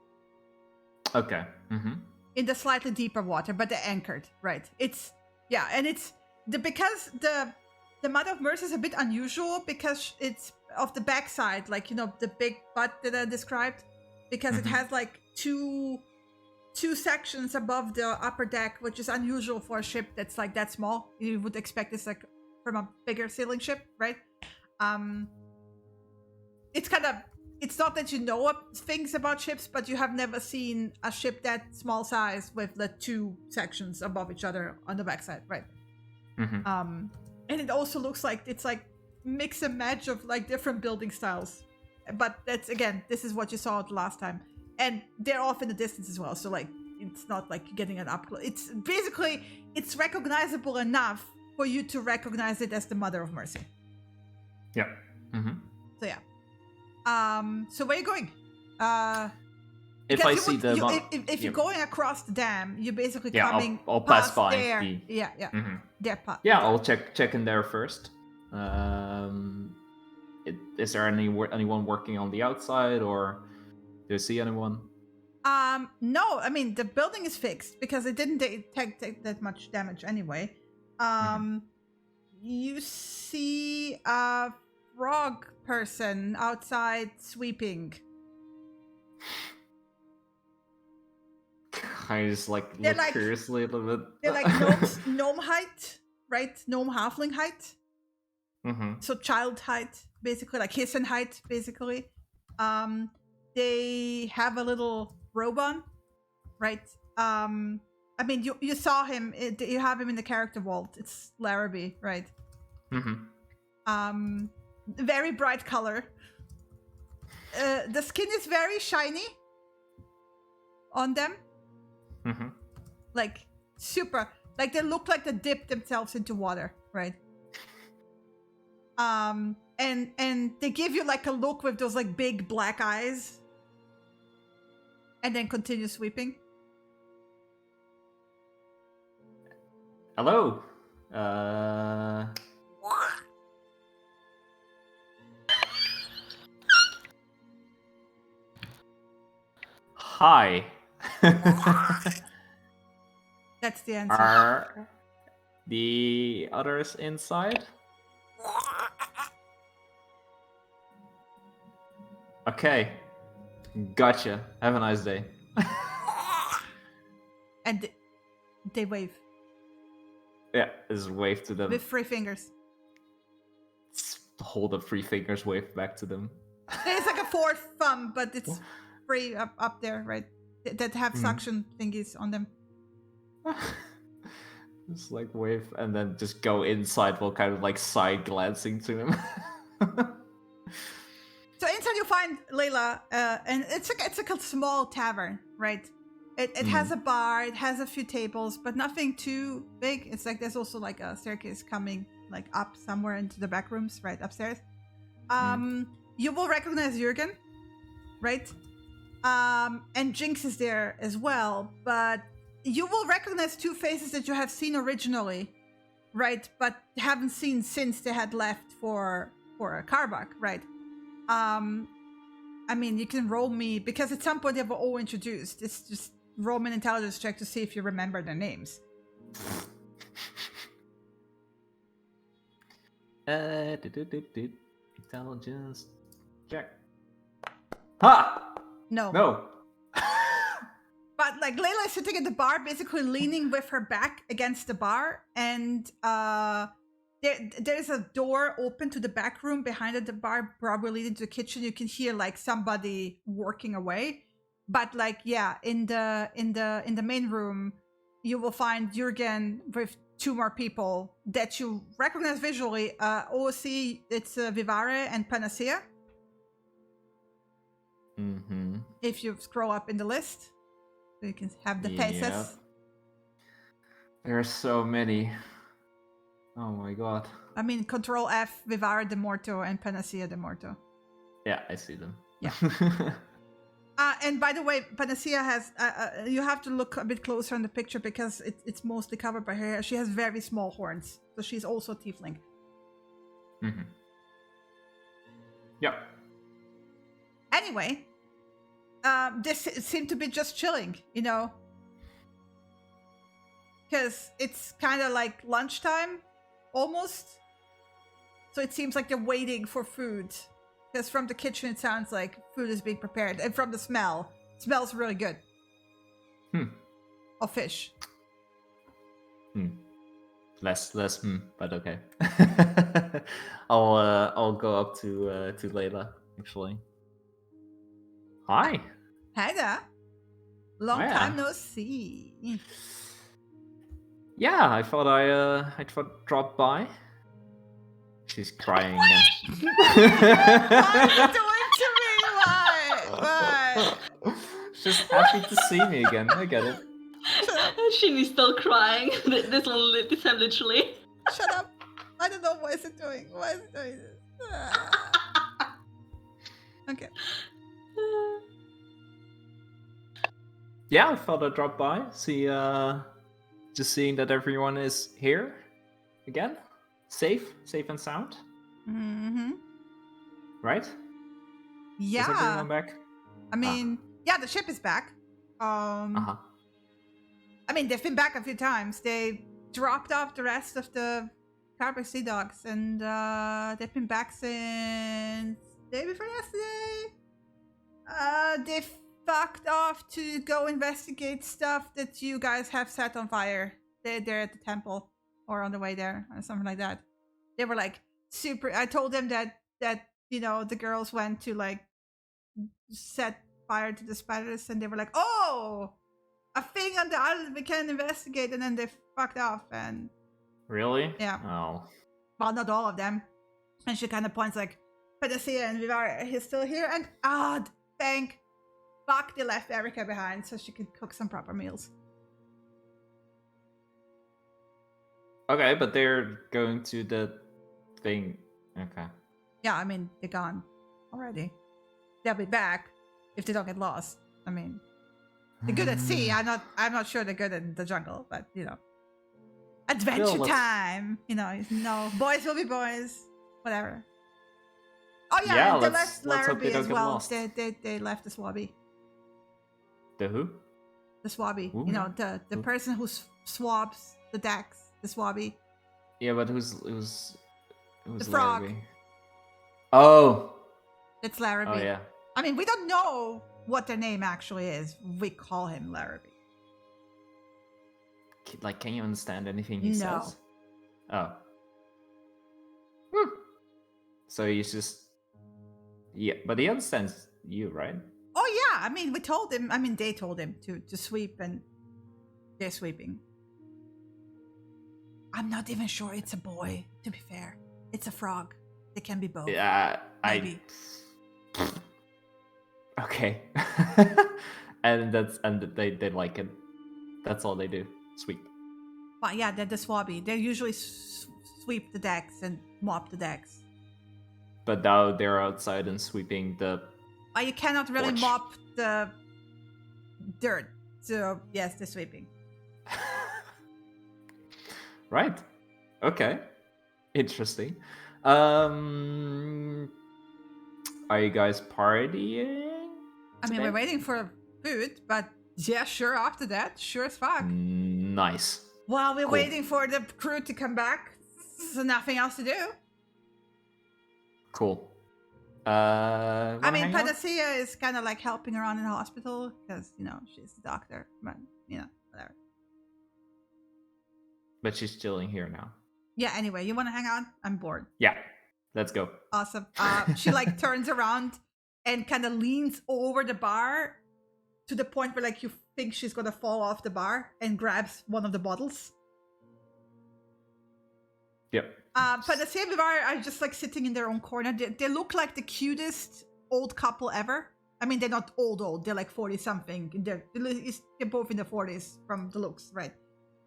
Okay. Mm-hmm. In the slightly deeper water, but they're anchored, right? Because the Mother of Mercy is a bit unusual because it's of the backside, like the big butt that I described, because it has like two sections above the upper deck, which is unusual for a ship that's like that small. You would expect this like from a bigger sailing ship, right? It's not that you know things about ships, but you have never seen a ship that small size with the two sections above each other on the backside, right? Mm-hmm. And it also looks like it's like mix and match of like different building styles. But that's, again, this is what you saw the last time. And they're off in the distance as well, so like it's not like you're getting an up close. It's basically, it's recognizable enough for you to recognize it as the Mother of Mercy. Yeah. Mm-hmm. So yeah. So where are you going? If I see if you're going across the dam, you're basically Yeah, coming I'll pass past by there. the- Yeah. Mhm. Their path. Yeah, I'll check in there first. Is there anyone working on the outside, or do you see anyone? No, I mean the building is fixed because it didn't take that much damage anyway. You see a frog person outside sweeping. I just like They're look like- curiously a little bit. They're like gnome height, right? Gnome halfling height. Mm-hmm. So child height, basically, like Hissen height, basically. They have a little robe on, right? I mean, you saw him. You have him in the character vault. It's Larabee, right? Mm-hmm. Very bright color. The skin is very shiny on them. Mm-hmm. Like super. Like they look like they dipped themselves into water, right? And they give you like a look with those like big black eyes, and then continue sweeping. Hello. Hi. That's the answer. Are the others inside? Okay. Gotcha. Have a nice day. And they wave Yeah, just wave to them. with 3 fingers. Hold up 3 fingers, wave back to them. There's like a 4th thumb, but it's 3 up there, right? That have suction thingies on them. Just like wave and then just go inside while kind of like side glancing to him. So inside you find Layla, and it's like a small tavern, right? It has a bar, it has a few tables, but nothing too big. It's like there's also like a staircase coming like up somewhere into the back rooms, right upstairs. You will recognize Jürgen, right? And Jinx is there as well, but you will recognize 2 faces that you have seen originally, right? But haven't seen since they had left for Karbach, right? I mean, you can roll me, because at some point they were all introduced. It's just roll me an intelligence check to see if you remember their names. Intelligence check. Ha! No. No. But like Layla is sitting at the bar, basically leaning with her back against the bar, and there's a door open to the back room behind the bar, probably leading to the kitchen. You can hear like somebody working away, but like in the main room, you will find Jürgen with two more people that you recognize visually. OC, it's Vivare and Panacea. Mm-hmm. If you scroll up in the list, so you can have the faces. Yep. There are so many. Oh my god. I mean, Control F, Vivara de Morto, and Panacea de Morto. Yeah, I see them. Yeah. And by the way, Panacea has, you have to look a bit closer in the picture because it's mostly covered by her hair. She has very small horns, so she's also a tiefling. Mm-hmm. Yep. Anyway, this seemed to be just chilling, you know? Because it's kind of like lunchtime, almost. So it seems like they're waiting for food. Because from the kitchen, it sounds like food is being prepared. And from the smell, it smells really good. Of fish. Less, but okay. I'll go up to Layla, actually. Hi. Hi there. Long Hiya. time no see. Yeah, I thought I'd drop by. She's crying again. What are you doing to me? Why? She's happy to see me again. I get it. Shinny's still crying. This time literally. Shut up. I don't know what is it doing. Why is it doing this? Okay. Yeah, I thought I'd drop by. See, just seeing that everyone is here again, safe and sound. Mm-hmm. Right? Is Yeah. everyone back? I mean, yeah, the ship is back. Uh-huh. I mean, they've been back a few times. They dropped off the rest of the Carpet Sea Dogs, and they've been back since day before yesterday. They fucked off to go investigate stuff that you guys have set on fire. They're at the temple or on the way there or something like that. They were like super. I told them that you know the girls went to like set fire to the spiders, and they were like, "Oh, a thing on the island we can investigate," and then they fucked off. And Really? yeah, Oh. well, not all of them. And she kind of points like, Panacea and Vivar, he's still here, and thank fuck they left Erica behind so she could cook some proper meals. Okay, but they're going to the thing. Okay. Yeah, I mean they're gone already. They'll be back if they don't get lost. I mean, they're good at sea. I'm not sure they're good in the jungle, but you know, adventure time. You know, boys will be boys. Whatever. Oh yeah, they left let's hope they Larabee don't as get well. lost. They left the Swabby. The who? The Swabby. Ooh. You know, the person who swabs the decks. The Swabby. Yeah, but who's The frog. Larabee? Oh. It's Larabee. Oh yeah. I mean, we don't know what their name actually is. We call him Larabee. Like, can you understand anything he No. says? Oh. So he's just. Yeah, but he understands you, right? Oh yeah, I mean, we told him. I mean, they told him to sweep, and they're sweeping. I'm not even sure it's a boy. To be fair, it's a frog. They can be both. Yeah, Maybe. Okay. and they like it. That's all they do. Sweep. But yeah, they're the Swabby. They usually sweep the decks and mop the decks. But now they're outside and sweeping the. You cannot really porch. mop the dirt. So yes, they're sweeping. Right. Okay. Interesting. Are you guys partying? I mean, we're waiting for food, but yeah, sure. After that, sure as fuck. Nice. While we're Cool. waiting for the crew to come back, so nothing else to do. Cool. I Wanna mean, hang out? Panacea is kind of like helping around in the hospital because, you know, she's the doctor, but, you know, whatever. But she's chilling here now. Yeah, anyway, you want to hang out? I'm bored. Yeah, let's go. Awesome. She like turns around and kind of leans over the bar to the point where like you think she's going to fall off the bar and grabs one of the bottles. Yep. Panacea and Vivar are just like sitting in their own corner. They look like the cutest old couple ever. I mean, they're not old. They're like 40-something. They're both in their 40s from the looks, right?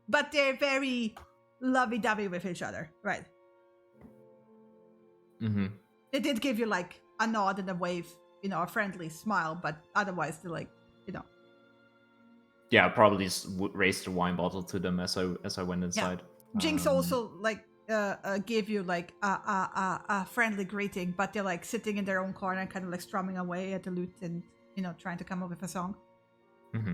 But they're very lovey-dovey with each other, right? Mm-hmm. They did give you like a nod and a wave, you know, a friendly smile, but otherwise they're like, you know. Yeah, I probably just raised the wine bottle to them as I went inside. Jinx also like gave you like a friendly greeting, but they're like sitting in their own corner, kind of like strumming away at the lute and, you know, trying to come up with a song. Mm-hmm.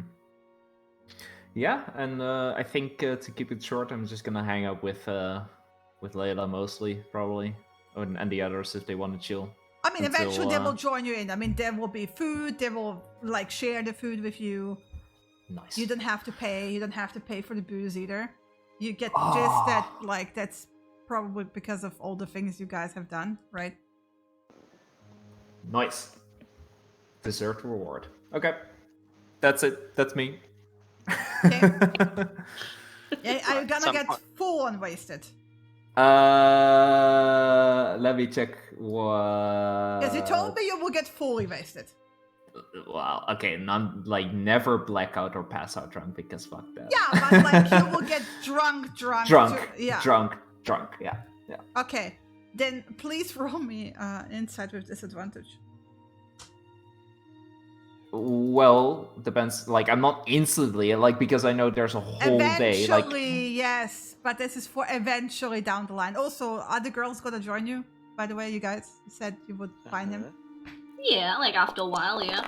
Yeah, and I think to keep it short, I'm just gonna hang out with Layla mostly, probably, and the others if they want to chill. I mean, Until, eventually they will join you in. I mean, there will be food. They will like share the food with you. Nice. You don't have to pay. You don't have to pay for the booze either. You get just that, like, that's probably because of all the things you guys have done, right? Nice. Deserved reward. Okay. That's it. That's me. Okay. Yeah, are you gonna get full on wasted? Let me check what. Because you told me you will get fully wasted. Wow. Okay. Like never blackout or pass out drunk because fuck that. Yeah, but like you will get drunk. Drunk. Yeah. Drunk. Yeah. Okay. Then please roll me insight with disadvantage. Well, depends. Like I'm not instantly like because I know there's a whole day. Like Eventually, yes, but this is for eventually down the line. Also, are the girls gonna join you? By the way, you guys said you would find him. Yeah, like after a while, yeah.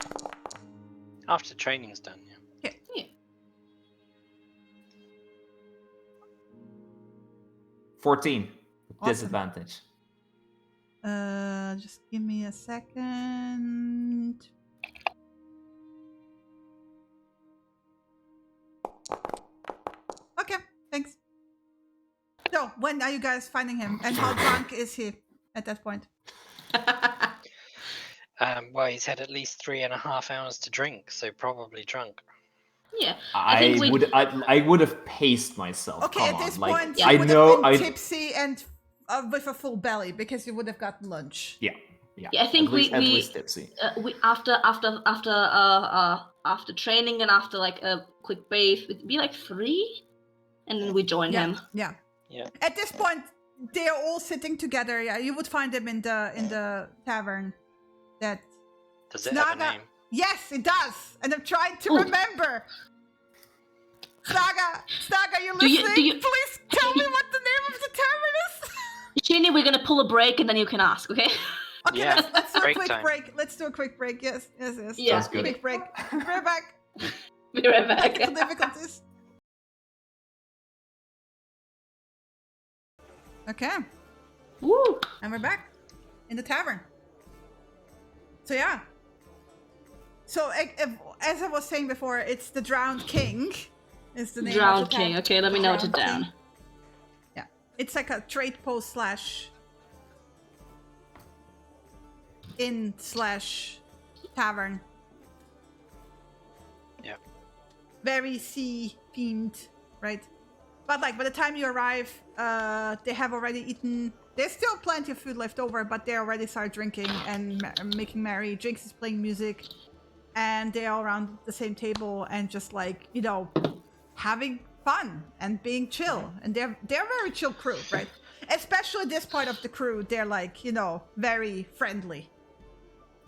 After training's done, yeah. Okay. Yeah. 14. Awesome. Disadvantage. Just give me a second. Okay, thanks. So, when are you guys finding him? And how drunk is he at that point? Well, he's had at least 3.5 hours to drink, so probably drunk. Yeah. I would have paced myself. Okay, Come at this on. Like, point, I you would know have been tipsy and with a full belly because you would have gotten lunch. Yeah. Yeah, I think at least tipsy. we after training and after like a quick bathe, it'd be like 3, and then we join him. Yeah. Yeah. At this point, they are all sitting together. Yeah, you would find them in the tavern. That Does it have a Snaga- name? Yes, it does, and I'm trying to Ooh. remember. Snaga, you Do you- listening? do you- Please tell me what the name of the tavern is. Shinny, we're gonna pull a break and then you can ask, okay? Okay, Yeah, let's do a break quick time. break. Let's do a quick break. Yes. Yeah. Sounds good. Quick break. We're back. Be right back. Technical difficulties. Okay, Woo! and we're back in the tavern. So yeah. So as I was saying before, it's the Drowned King. Is the name Drowned of the King. tavern. Okay, let me note it Drowned down. King. Yeah, it's like a trade post / inn / tavern. Yeah. Very sea themed, right? But like by the time you arrive, they have already eaten. There's still plenty of food left over, but they already start drinking and making merry. Jinx is playing music, and they're all around the same table and just like, you know, having fun and being chill. And they're a very chill crew, right? Especially this part of the crew, they're like, you know, very friendly.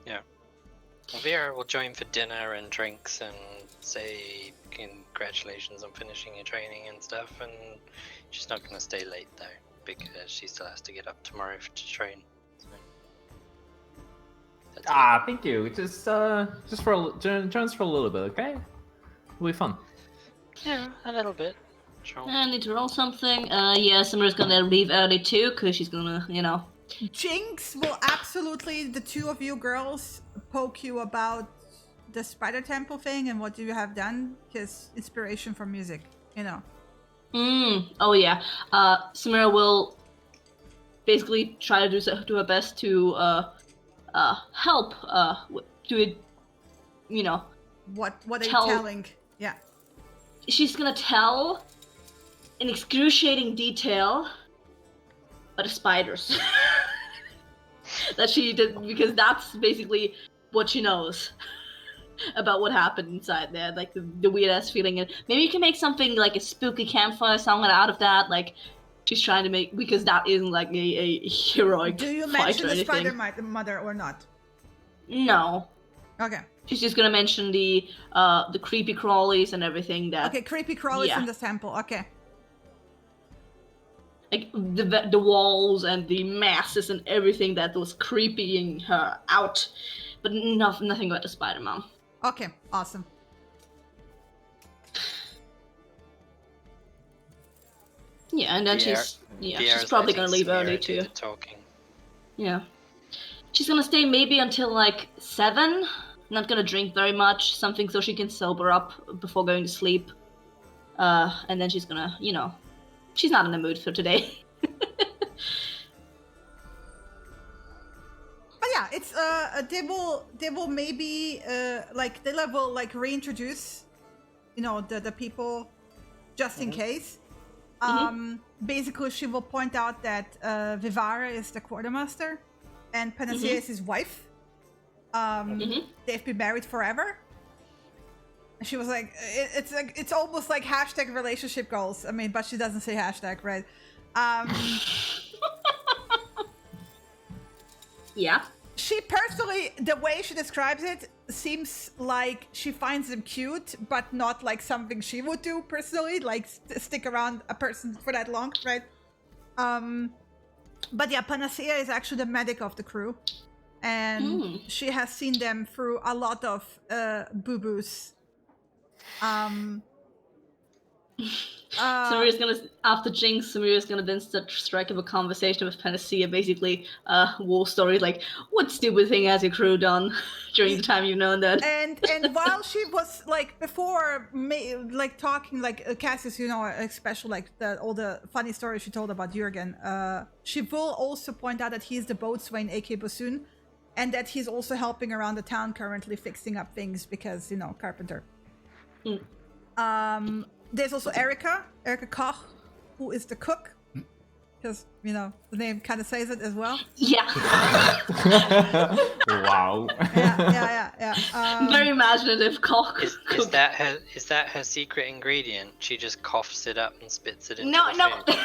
Yeah. Well, Vera will join for dinner and drinks and say congratulations on finishing your training and stuff, and she's not going to stay late though, because she still has to get up tomorrow to train. So Ah, thank you. Just for a little bit, okay? It'll be fun. Yeah, a little bit. Sure. I need to roll something. Yeah, Samira's gonna leave early too, because she's gonna, Jinx will absolutely, the two of you girls, poke you about the Spider Temple thing and what you have done, because inspiration from music, Oh yeah. Samira will basically try to do her best to help do it. What are you Tell- telling? Yeah. She's gonna tell in excruciating detail about the spiders that she did, because that's basically what she knows about what happened inside there, like the weird ass feeling. And maybe you can make something like a spooky campfire song out of that. Like she's trying to make, because that isn't like a heroic. Do you fight mention or the anything. Spider Mother or not? No. Okay. She's just gonna mention the creepy crawlies and everything that. Okay, creepy crawlies yeah. in the temple. Okay. Like the walls and the masses and everything that was creeping her out, but nothing about the Spider-Man. Okay, awesome. Yeah, and then she's probably gonna leave early too. Talking. Yeah, she's gonna stay maybe until like 7. Not gonna drink very much, something so she can sober up before going to sleep. And then she's gonna, she's not in the mood for today. But yeah, it's they will maybe like they will like reintroduce, the people just in case. Basically, she will point out that Vivara is the quartermaster, and Panacea is his wife. They've been married forever. She was like, it's almost like hashtag relationship goals. I mean, but she doesn't say hashtag, right? Yeah. She personally, the way she describes it, seems like she finds them cute, but not like something she would do personally, like stick around a person for that long, right? But yeah, Panacea is actually the medic of the crew, and she has seen them through a lot of boo-boos. Samira's gonna, after Jinx, Samira's gonna then strike up a conversation with Panacea, basically war story, like, what stupid thing has your crew done during the time you've known that? And while she was like before, like talking like Cassius, especially like all the funny stories she told about Jurgen, she will also point out that he's the boatswain, aka Bassoon, and that he's also helping around the town currently fixing up things because carpenter. There's also Erica Koch, who is the cook, because the name kind of says it as well. Yeah. Wow. Yeah. Very imaginative cook. Is that her secret ingredient? She just coughs it up and spits it into No. the food.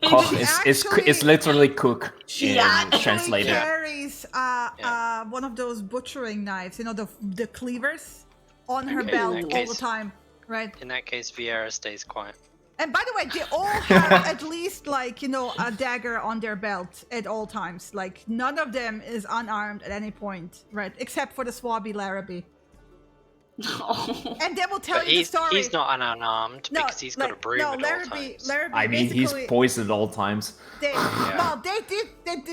Koch Actually- is literally cook She in actually translated. carries one of those butchering knives, the cleavers, on her Okay, belt in all that the case- time, right? In that case, Vieira stays quiet. And by the way, they all have at least like a dagger on their belt at all times. Like none of them is unarmed at any point, right? Except for the swabby Larabee. And they will tell But you the story. he's not unarmed because he's got a broom at all times. Larabee I mean, he's basically- poisoned at all times. Well, they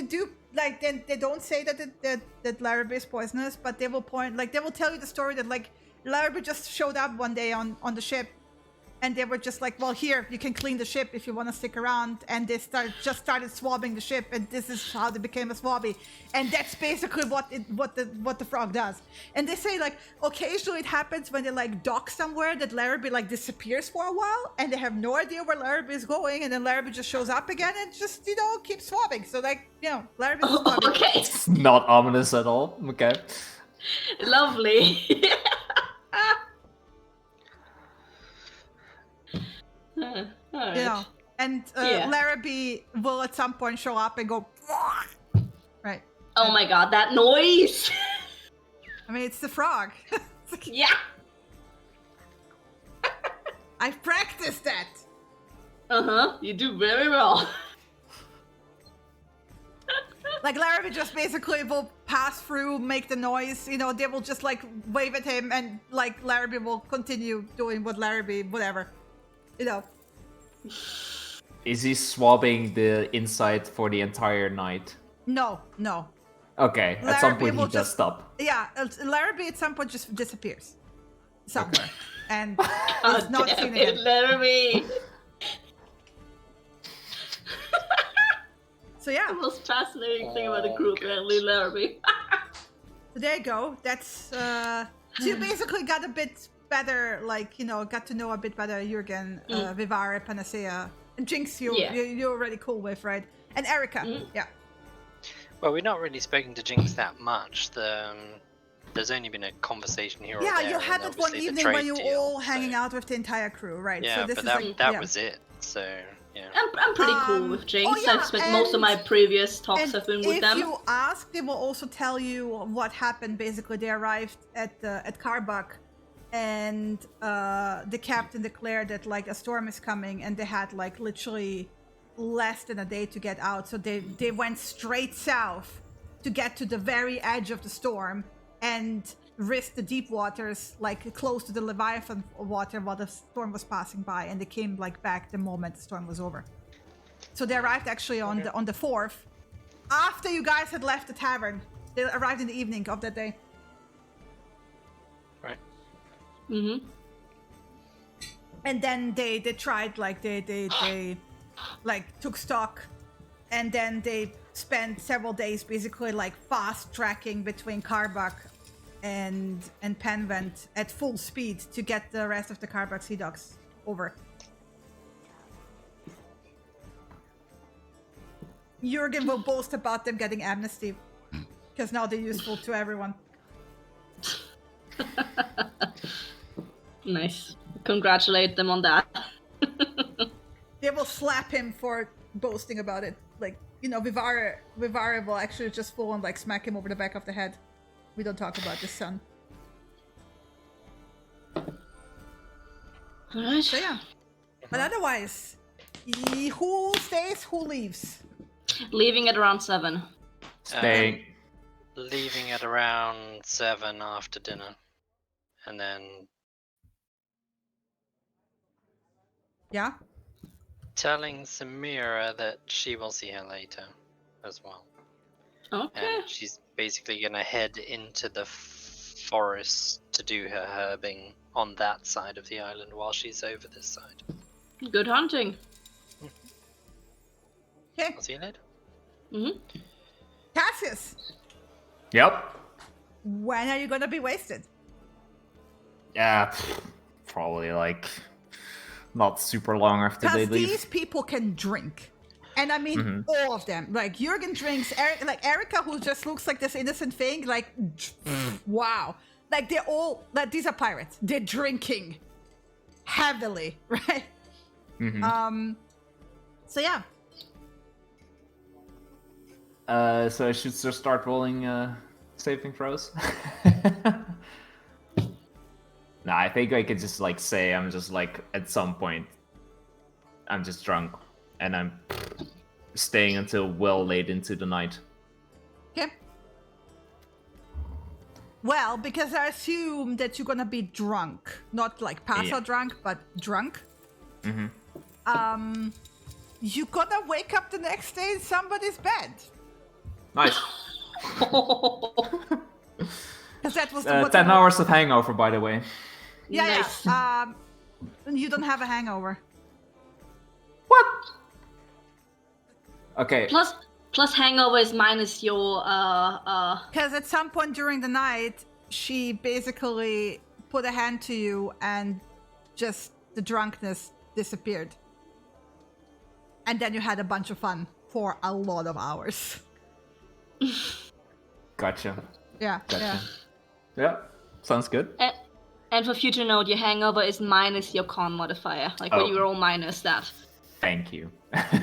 do like they don't say that Larabee is poisonous, but they will they will tell you the story that like Larabee just showed up one day on the ship, and they were just like, well, here you can clean the ship if you want to stick around, and they started swabbing the ship, and this is how they became a swabby, and that's basically what the frog does. And they say like occasionally it happens when they like dock somewhere that Larabee like disappears for a while, and they have no idea where Larabee is going, and then Larabee just shows up again and just keeps swabbing. So like Larabee. Okay. It's not ominous at all. Okay. Lovely. Alright. And Yeah. Larabee will at some point show up and go, right? Oh my god, that noise! I mean, it's the frog. Yeah. I've practiced that. You do very well. Like Larabee just basically will pass through, make the noise. You know, they will just like wave at him, and like Larabee will continue doing what Larabee, whatever. You know. Is he swabbing the inside for the entire night? No. Okay, at some Larabee point he will does just- stop. Yeah, Larabee at some point just disappears somewhere, and God is not damn seen it, again. Larabee! So yeah, The most fascinating thing about the Oh, crew, good. apparently, Larabee. so there you go. That's so you basically got a bit better, like, you know, got to know a bit better Jürgen, Vivare, Panacea, and Jinx. Yeah. You're already cool with, right? And Erica, yeah. Well, we're not really speaking to Jinx that much. There's only been a conversation here or Yeah, there. you had and that one obviously the evening when trade you were deal, all hanging so- out with the entire crew, right? Yeah, so this but is that, like, that yeah. was it. So, yeah. I'm pretty cool with Jinx. yeah, I've spent most of my previous talks And have been with if them. you ask, they will also tell you what happened. Basically, they arrived at Karbach, and the captain declared that like a storm is coming, and they had like literally less than a day to get out. So they went straight south to get to the very edge of the storm and risked the deep waters, like close to the Leviathan water, while the storm was passing by, and they came like back the moment the storm was over. So they arrived actually on the 4th, after you guys had left the tavern. They arrived in the evening of that day. Right. Mm-hmm. And then they tried, like they like took stock, and then they spent several days basically like fast tracking between Karbach and Penvent at full speed to get the rest of the Karbach Sea Dogs over. Jürgen will boast about them getting amnesty, because now they're useful to everyone. Nice. Congratulate them on that. They will slap him for boasting about it. Like, you know, Vivare will actually just full on like smack him over the back of the head. We don't talk about this, son. Alright. So yeah. But otherwise, who stays, who leaves? Leaving at around 7. Staying. Leaving at around 7 after dinner. And then Yeah? telling Samira that she will see her later as well. Okay. And she's basically gonna head into the forest to do her herbing on that side of the island while she's over this side. Good hunting. Okay. I'll see you later. Mm-hmm. Cassius, Yep. when are you gonna be wasted? Yeah, probably like not super long after they Because leave. these people can drink. And I mean all of them. Like Jürgen drinks, like Erica, who just looks like this innocent thing, like wow. Like they're all, like these are pirates. They're drinking heavily, right? So yeah. So I should just start rolling saving throws. No, I think I could just like say I'm just like at some point I'm just drunk and I'm staying until well late into the night. Okay. Well, because I assume that you're gonna be drunk, not like pass out drunk, but drunk. You gonna wake up the next day in somebody's bed. Nice. Because that was 10 hours of hangover, by the way. Yeah, Nice. yeah. You don't have a hangover. What? Okay. Plus hangover is minus your Because at some point during the night, she basically put a hand to you and just the drunkenness disappeared. And then you had a bunch of fun for a lot of hours. Gotcha. Yeah, Gotcha. Yeah, sounds good. and for future note, your hangover is minus your con modifier. Like when Oh. you roll minus that. Thank you.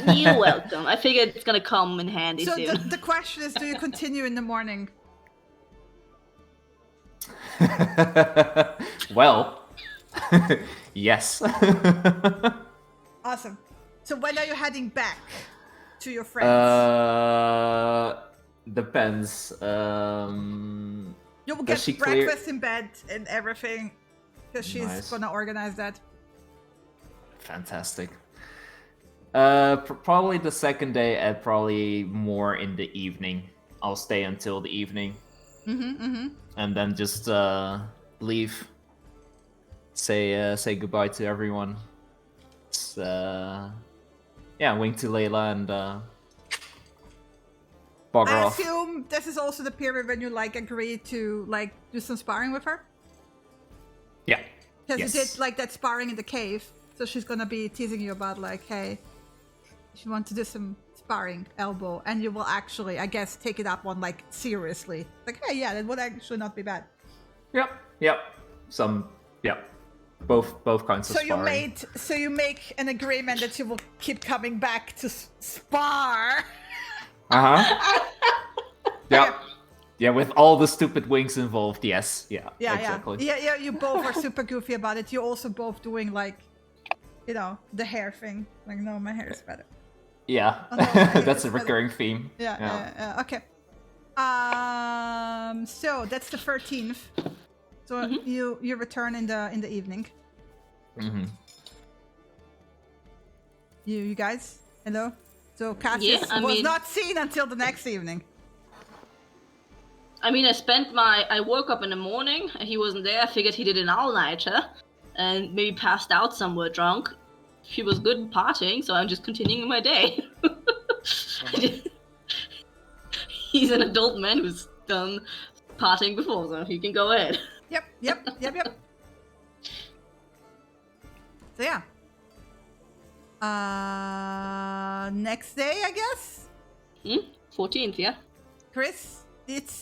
You're welcome. I figured it's gonna come in handy So soon. the question is, do you continue in the morning? Well, yes. Awesome. So when are you heading back to your friends? Depends. You will Does get she clear- breakfast in bed and everything, because she's Nice. gonna organize that. Fantastic. Probably the second day, and probably more in the evening. I'll stay until the evening, and then just leave. Say goodbye to everyone. Wink to Layla and bugger I off. assume this is also the period when you like agree to like do some sparring with her, Yeah. because Yes. you did like that sparring in the cave, so she's gonna be teasing you about like, hey, if you want to do some sparring, elbow, and you will actually, I guess, take it up on like seriously, like, hey, yeah, that would actually not be bad. Yep. Both kinds of So sparring. you make an agreement that you will keep coming back to spar. Yep. Yeah, with all the stupid wings involved, yes. Yeah, Yeah, exactly. yeah. You both are super goofy about it. You're also both doing like, you know, the hair thing. Like, no, my hair is better. Yeah, Oh, no, my hair that's is a better. recurring theme. Yeah. Okay. So that's the 13th. So you return in the evening. Mm-hmm. You guys, hello. So Cassius was not seen until the next evening. I mean, I woke up in the morning and he wasn't there. I figured he did an all-nighter and maybe passed out somewhere drunk. He was good at partying, so I'm just continuing my day. He's an adult man who's done partying before, so he can go ahead. Yep. So yeah. Next day, I guess. 14th, yeah. Chris,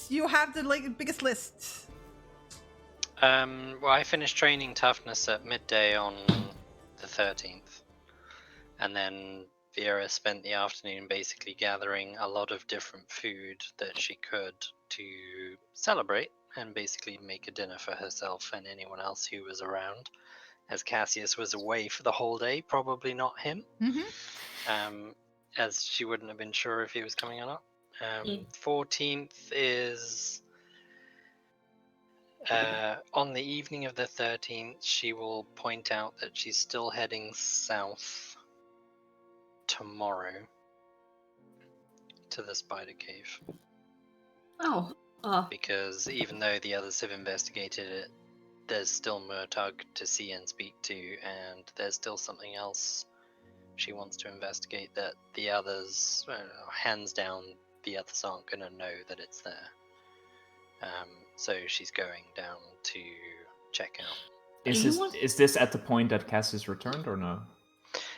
you have the biggest list. Well, I finished training toughness at midday on the 13th, and then Vera spent the afternoon basically gathering a lot of different food that she could to celebrate and basically make a dinner for herself and anyone else who was around, as Cassius was away for the whole day, probably not him, as she wouldn't have been sure if he was coming or not. 14th is on the evening of the 13th, she will point out that she's still heading south tomorrow to the spider cave. Because even though the others have investigated it, there's still Murtug to see and speak to, and there's still something else she wants to investigate that the others, hands down, the others aren't going to know that it's there. So she's going down to check out. Is this at the point that Cassius returned or no?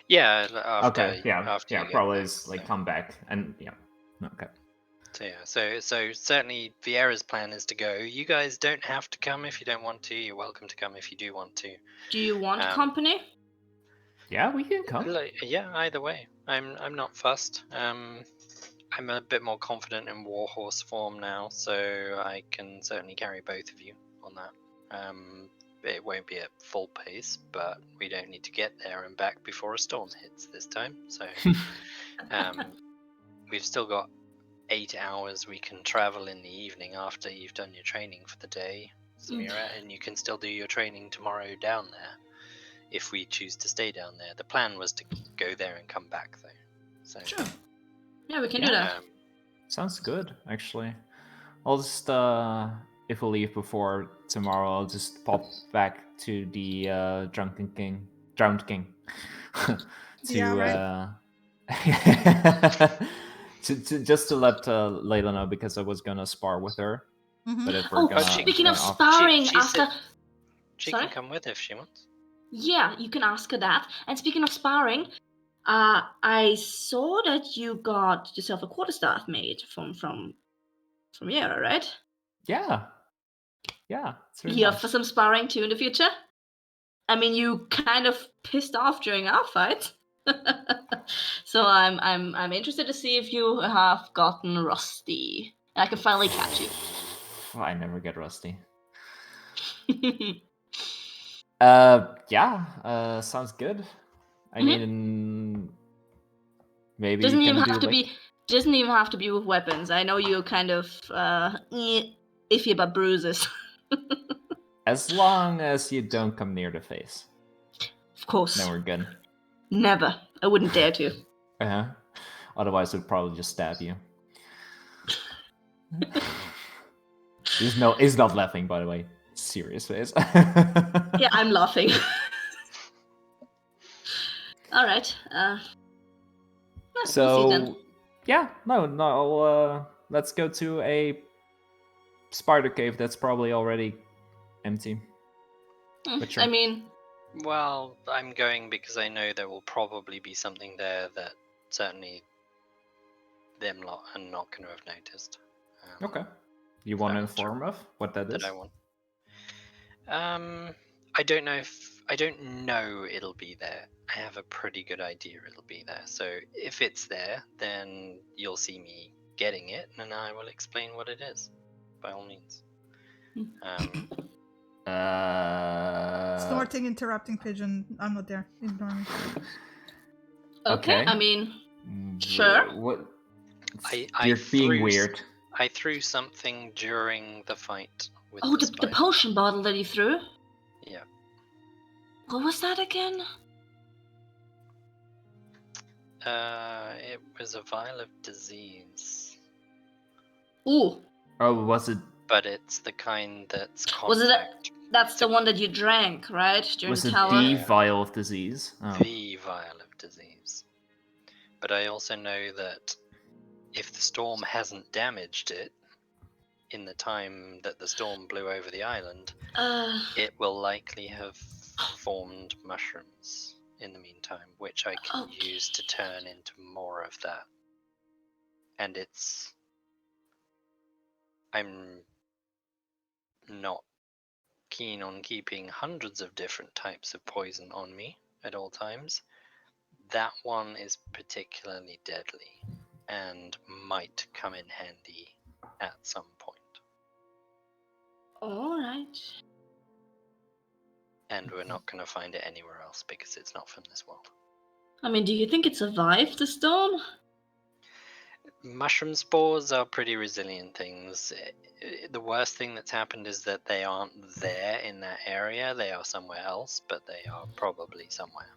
Yeah, after. Okay, yeah, after you probably get is back, like so. come back and yeah. Okay. So certainly Vieira's plan is to go. You guys don't have to come if you don't want to. You're welcome to come if you do want to. Do you want company? Yeah, we can come. Yeah, either way. I'm not fussed. I'm a bit more confident in warhorse form now, so I can certainly carry both of you on that. It won't be at full pace, but we don't need to get there and back before a storm hits this time. So we've still got 8 hours we can travel in the evening after you've done your training for the day, Samira, and you can still do your training tomorrow down there if we choose to stay down there. The plan was to go there and come back, though. So sure. Yeah, we can do that. Sounds good, actually. I'll just if we leave before tomorrow, I'll just pop back to the drowned king to just to let Layla know, because I was gonna spar with her. But if we're gonna, speaking of sparring, she can come with if she wants. Yeah, you can ask her that. And speaking of sparring, I saw that you got yourself a quarterstaff made from Yara, right? Yeah. It's really Here nice. for some sparring too in the future. I mean, you kind of pissed off during our fight, so I'm interested to see if you have gotten rusty. And I can finally catch you. Well, I never get rusty. Sounds good. I mean, maybe doesn't you can even do have to like... be. Doesn't even have to be with weapons. I know you're kind of iffy about bruises. As long as you don't come near the face, Of course. then we're good. Never. I wouldn't dare to. Uh-huh. Otherwise, we'd probably just stab you. He's not laughing, by the way. Serious face. Yeah, I'm laughing. All right. We'll see then. So, yeah, no. Let's go to a spider cave that's probably already empty. But sure. I mean, Well, I'm going because I know there will probably be something there that certainly them lot are not going to have noticed. Okay. You want to I'm inform of what that is? That I want. I don't know it'll be there. I have a pretty good idea it'll be there. So if it's there, then you'll see me getting it, and I will explain what it is, by all means. Snorting, interrupting pigeon. I'm not there. Ignore me. okay. I mean, sure. What? I You're being weird. I threw something during the fight with Oh, the the spider. potion bottle that you threw? Yeah. What was that again? It was a vial of disease. Ooh. Oh, was it? But it's the kind that's Was it contact. that's the one that you drank, right? During Was the it tower? the Yeah. vial of disease? Oh. The vial of disease. But I also know that if the storm hasn't damaged it in the time that the storm blew over the island, it will likely have formed mushrooms in the meantime, which I can use to turn into more of that. And I'm not keen on keeping hundreds of different types of poison on me at all times. That one is particularly deadly and might come in handy at some point. Alright. And we're not going to find it anywhere else because it's not from this world. I mean, do you think it survived the storm? Mushroom spores are pretty resilient things. The worst thing that's happened is that they aren't there in that area. They are somewhere else, but they are probably somewhere.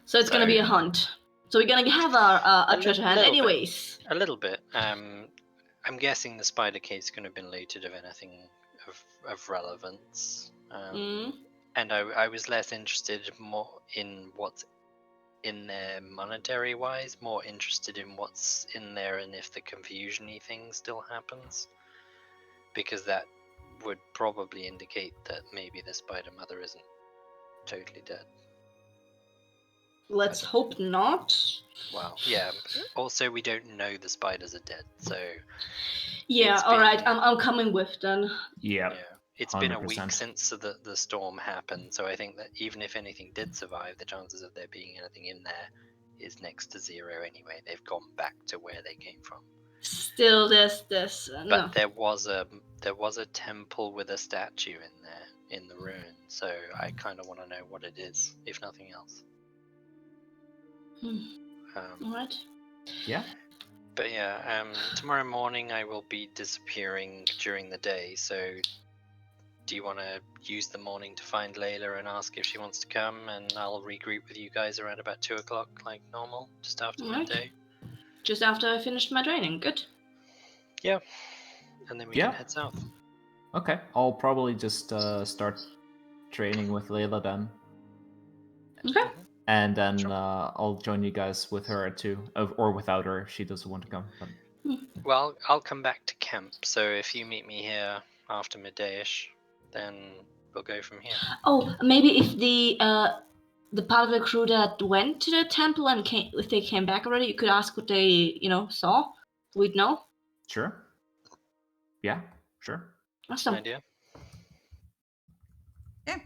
So it's gonna be a hunt. So we're gonna have our treasure hunt anyways. A little bit. I'm guessing the spider cave's going to have been looted of anything of relevance. And I was less interested more in what's in there monetary wise, more interested in what's in there and if the confusion-y thing still happens. Because that would probably indicate that maybe the spider mother isn't totally dead. Let's hope not. Well, yeah. Also, we don't know the spiders are dead, so... Yeah, alright, I'm coming with then. Yeah. It's 100%. been a week since the storm happened, so I think that even if anything did survive, the chances of there being anything in there is next to zero anyway. They've gone back to where they came from. Still, this. But there was a temple with a statue in there in the ruin, so I kind of want to know what it is, if nothing else. Alright. Yeah. But yeah, tomorrow morning I will be disappearing during the day, so do you want to use the morning to find Layla and ask if she wants to come, and I'll regroup with you guys around about 2 o'clock like normal, just after midday? Just after I finished my training, good. Yeah, and then we can head south. Okay, I'll probably just start training with Layla then. Okay. And then I'll join you guys with her at 2, or without her if she doesn't want to come. But... Well, I'll come back to camp, so if you meet me here after midday-ish, then we'll go from here. Oh, maybe if the part of the crew that went to the temple and if they came back already, you could ask what they, saw. We'd know. Sure. Yeah, sure. Awesome. Idea. Yeah.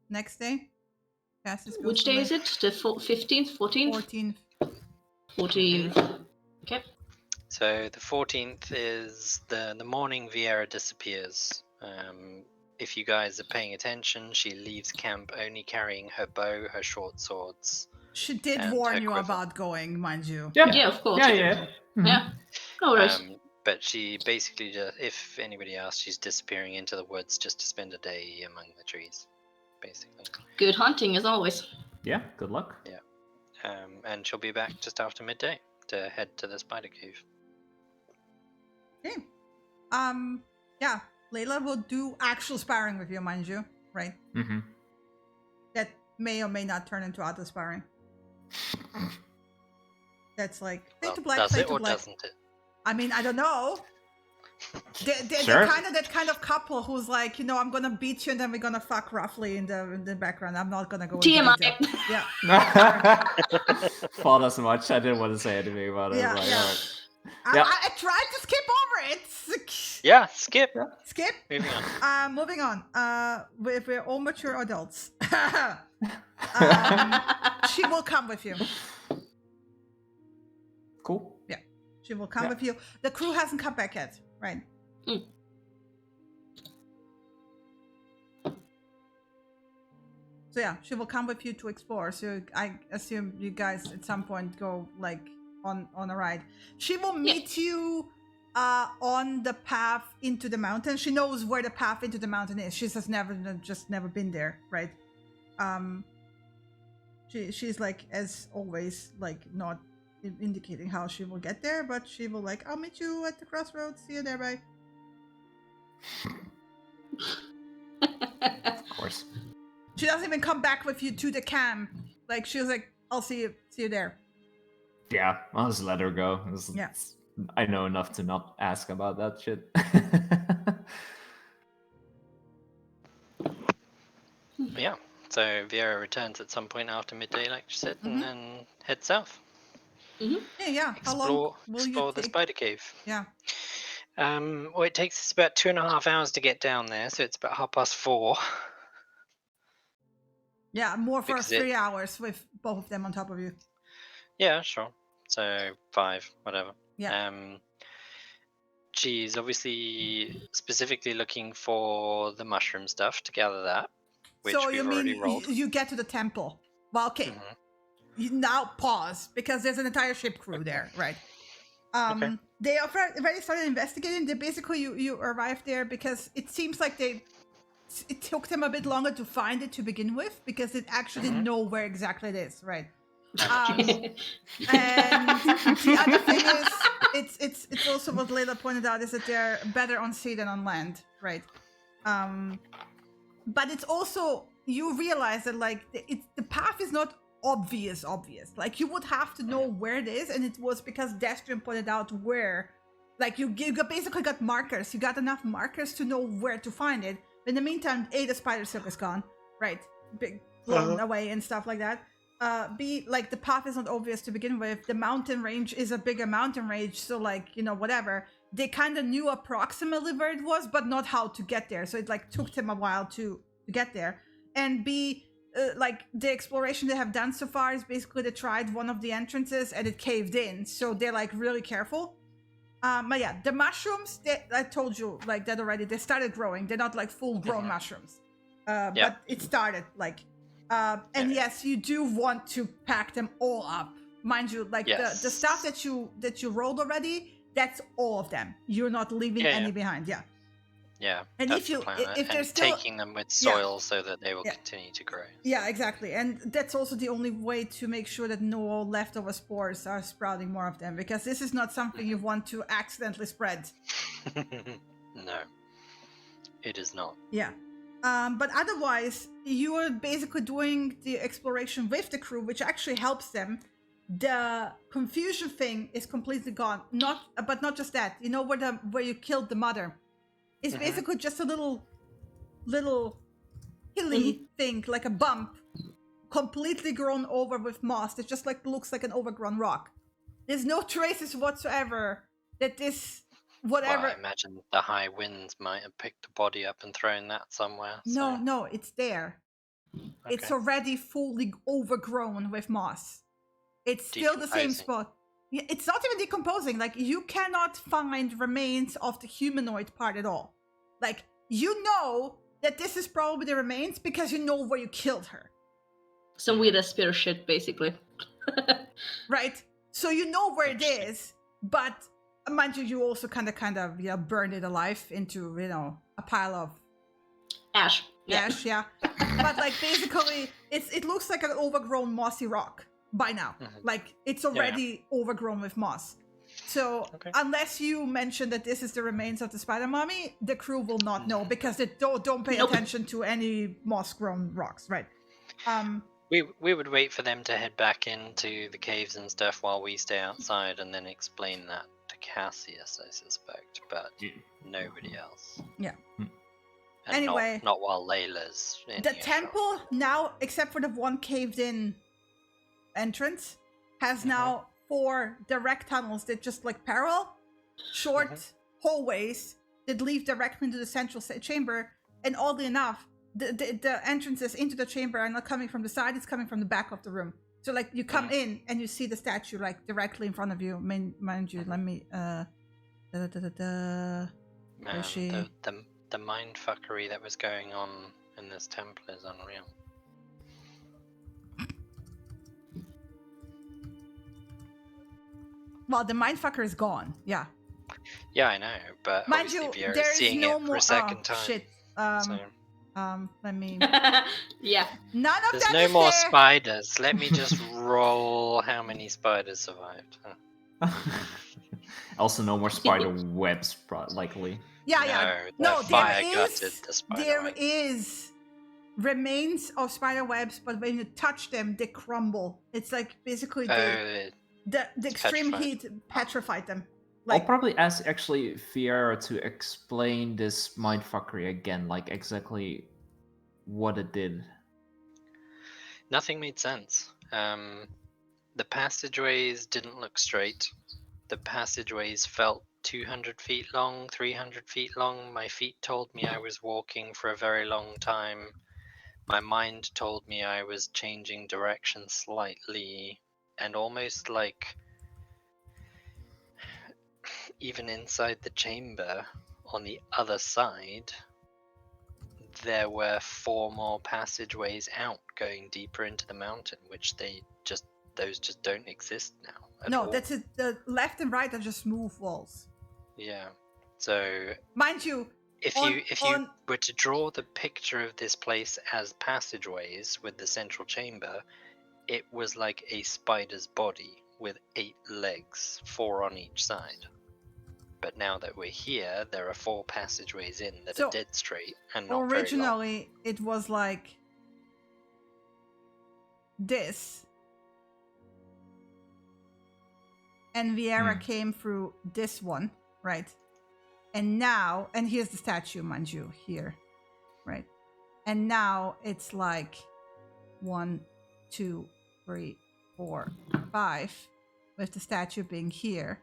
Next day. Cassis goes Which to day bed. is it? The 15th, 14th? 14th. Okay. So the 14th is the morning Vieira disappears. If you guys are paying attention, she leaves camp only carrying her bow, her short swords, She did And warn her you quiver. about going, mind you. Yeah, of course. Yeah. Mhm. Yeah. No worries. But she basically just, if anybody asks, she's disappearing into the woods just to spend a day among the trees, basically. Good hunting as always. Yeah, good luck. And she'll be back just after midday to head to the spider cave. Okay. Yeah, Layla will do actual sparring with you, mind you, right? Mm-hmm. That may or may not turn into auto sparring. That's like play to black, does play it to or black. doesn't it? I mean, I don't know. They're Sure. that kind of couple who's like, I'm gonna beat you and then we're gonna fuck roughly in the background. I'm not gonna go into TMI. detail. Yeah. Thought as much. I didn't want to say anything about it. Yeah, Like, yeah. all right. I, Yep. I tried to skip over it. Yeah, skip. Skip. Moving on. Moving on. We're all mature adults. She will come with you. Cool. She will come Yeah. with you. The crew hasn't come back yet, right? Mm. So yeah, she will come with you to explore. So I assume you guys at some point go like on a ride. She will meet you on the path into the mountain. She knows where the path into the mountain is. She's just never been there, right? She's like, as always, like not indicating how she will get there, but she will like, I'll meet you at the crossroads. See you there, bye. Of course. She doesn't even come back with you to the camp. Like she was like, I'll see you there. Yeah, I'll just let her go. Yeah. I know enough to not ask about that shit. Yeah. So Viera returns at some point after midday, like she said, Mhm. and then head south. Yeah. How long will Explore you the take? spider cave. Yeah. Well, it takes us about 2.5 hours to get down there, so it's about 4:30. Yeah, more for Because 3 hours with both of them on top of you. Yeah, sure. So 5, whatever. Yeah. She's obviously specifically looking for the mushroom stuff to gather that, which So we've you already mean rolled. you get to the temple? Well, okay. Mhm. You now pause because there's an entire ship crew there, right? Okay. They already started investigating. They basically you arrived there because it seems like it took them a bit longer to find it to begin with because it actually didn't know where exactly it is, right? And the other thing is, it's also what Layla pointed out is that they're better on sea than on land, right? But it's also you realize that like the path is not obvious. Like you would have to know where it is, and it was because Destrian pointed out where. Like you basically got markers. You got enough markers to know where to find it. In the meantime, A, the spider silk is gone, right? Blown away and stuff like that. B, like the path is not obvious to begin with. The mountain range is a bigger mountain range, so like whatever. They kind of knew approximately where it was, but not how to get there. So it like took them a while to get there. And B, like the exploration they have done so far is basically they tried one of the entrances and it caved in, so they're like really careful. But yeah, the mushrooms, I told you like that already. They started growing. They're not like full grown mushrooms, but it started like. And yes, you do want to pack them all up, mind you. Like the stuff that you rolled already, that's all of them. You're not leaving any behind. Yeah. Yeah, and that's if you the plan. if And there's still taking them with soil so that they will continue to grow. Yeah, exactly. And that's also the only way to make sure that no leftover spores are sprouting more of them, because this is not something you want to accidentally spread. No, it is not. Yeah. But otherwise, you are basically doing the exploration with the crew, which actually helps them. The confusion thing is completely gone. But not just that. You know where you killed the mother? It's basically just a little hilly thing, like a bump, completely grown over with moss. It just like looks like an overgrown rock. There's no traces whatsoever that this whatever. Well, I imagine the high winds might have picked the body up and thrown that somewhere. No, it's there. Okay. It's already fully overgrown with moss. It's still the same spot. It's not even decomposing. Like, you cannot find remains of the humanoid part at all. Like, you know that this is probably the remains because you know where you killed her. some weird spear shit, basically. Right? So you know where it is, but mind you, you also kind of burned it alive into a pile of Ash. Yeah. ash, yeah. But like basically, it looks like an overgrown mossy rock by now. Like it's already overgrown with moss. So unless you mention that this is the remains of the spider mommy, the crew will not know because they don't pay attention to any moss-grown rocks, right? We would wait for them to head back into the caves and stuff while we stay outside, and then explain that to Cassius, I suspect, but nobody else. Yeah. And anyway, not while Layla's in the temple now, except for the one caved-in entrance, has now 4 direct tunnels that just like parallel, short hallways that lead directly into the central chamber. And oddly enough, the entrances into the chamber are not coming from the side; it's coming from the back of the room. So like you come in and you see the statue like directly in front of you. Mind you, let me where is she? The mindfuckery that was going on in this temple is unreal. Well, the mindfucker is gone. Yeah. Yeah, I know, but mind you, obviously there Vieira's is seeing no it for more. a second time. Shit. Let me. Yeah. None of There's that no is more there. spiders. Let me just roll how many spiders survived. Also, no more spider webs, likely. Yeah. No, the fire gutted the spider there webs. is remains of spider webs, but when you touch them, they crumble. It's like basically the extreme petrified. heat petrified them. I'll Like, probably ask actually Vieira to explain this mindfuckery again, like exactly what it did. Nothing made sense. The passageways didn't look straight. The passageways felt 200 feet long, 300 feet long. My feet told me I was walking for a very long time. My mind told me I was changing direction slightly, and almost like even inside the chamber on the other side, there were 4 more passageways out going deeper into the mountain, which those just don't exist now at all. that's it. The left and right are just smooth walls. Yeah. So Mind you, if you were to draw the picture of this place as passageways with the central chamber, it was like a spider's body with 8 legs, 4 on each side. But now that we're here, there are 4 passageways in that are dead straight and not very long. Originally, it was like this. And Vieira came through this one, right? And now, and here's the statue, mind you, here, right? And now it's like 1, 2, 3, 4, 5, with the statue being here.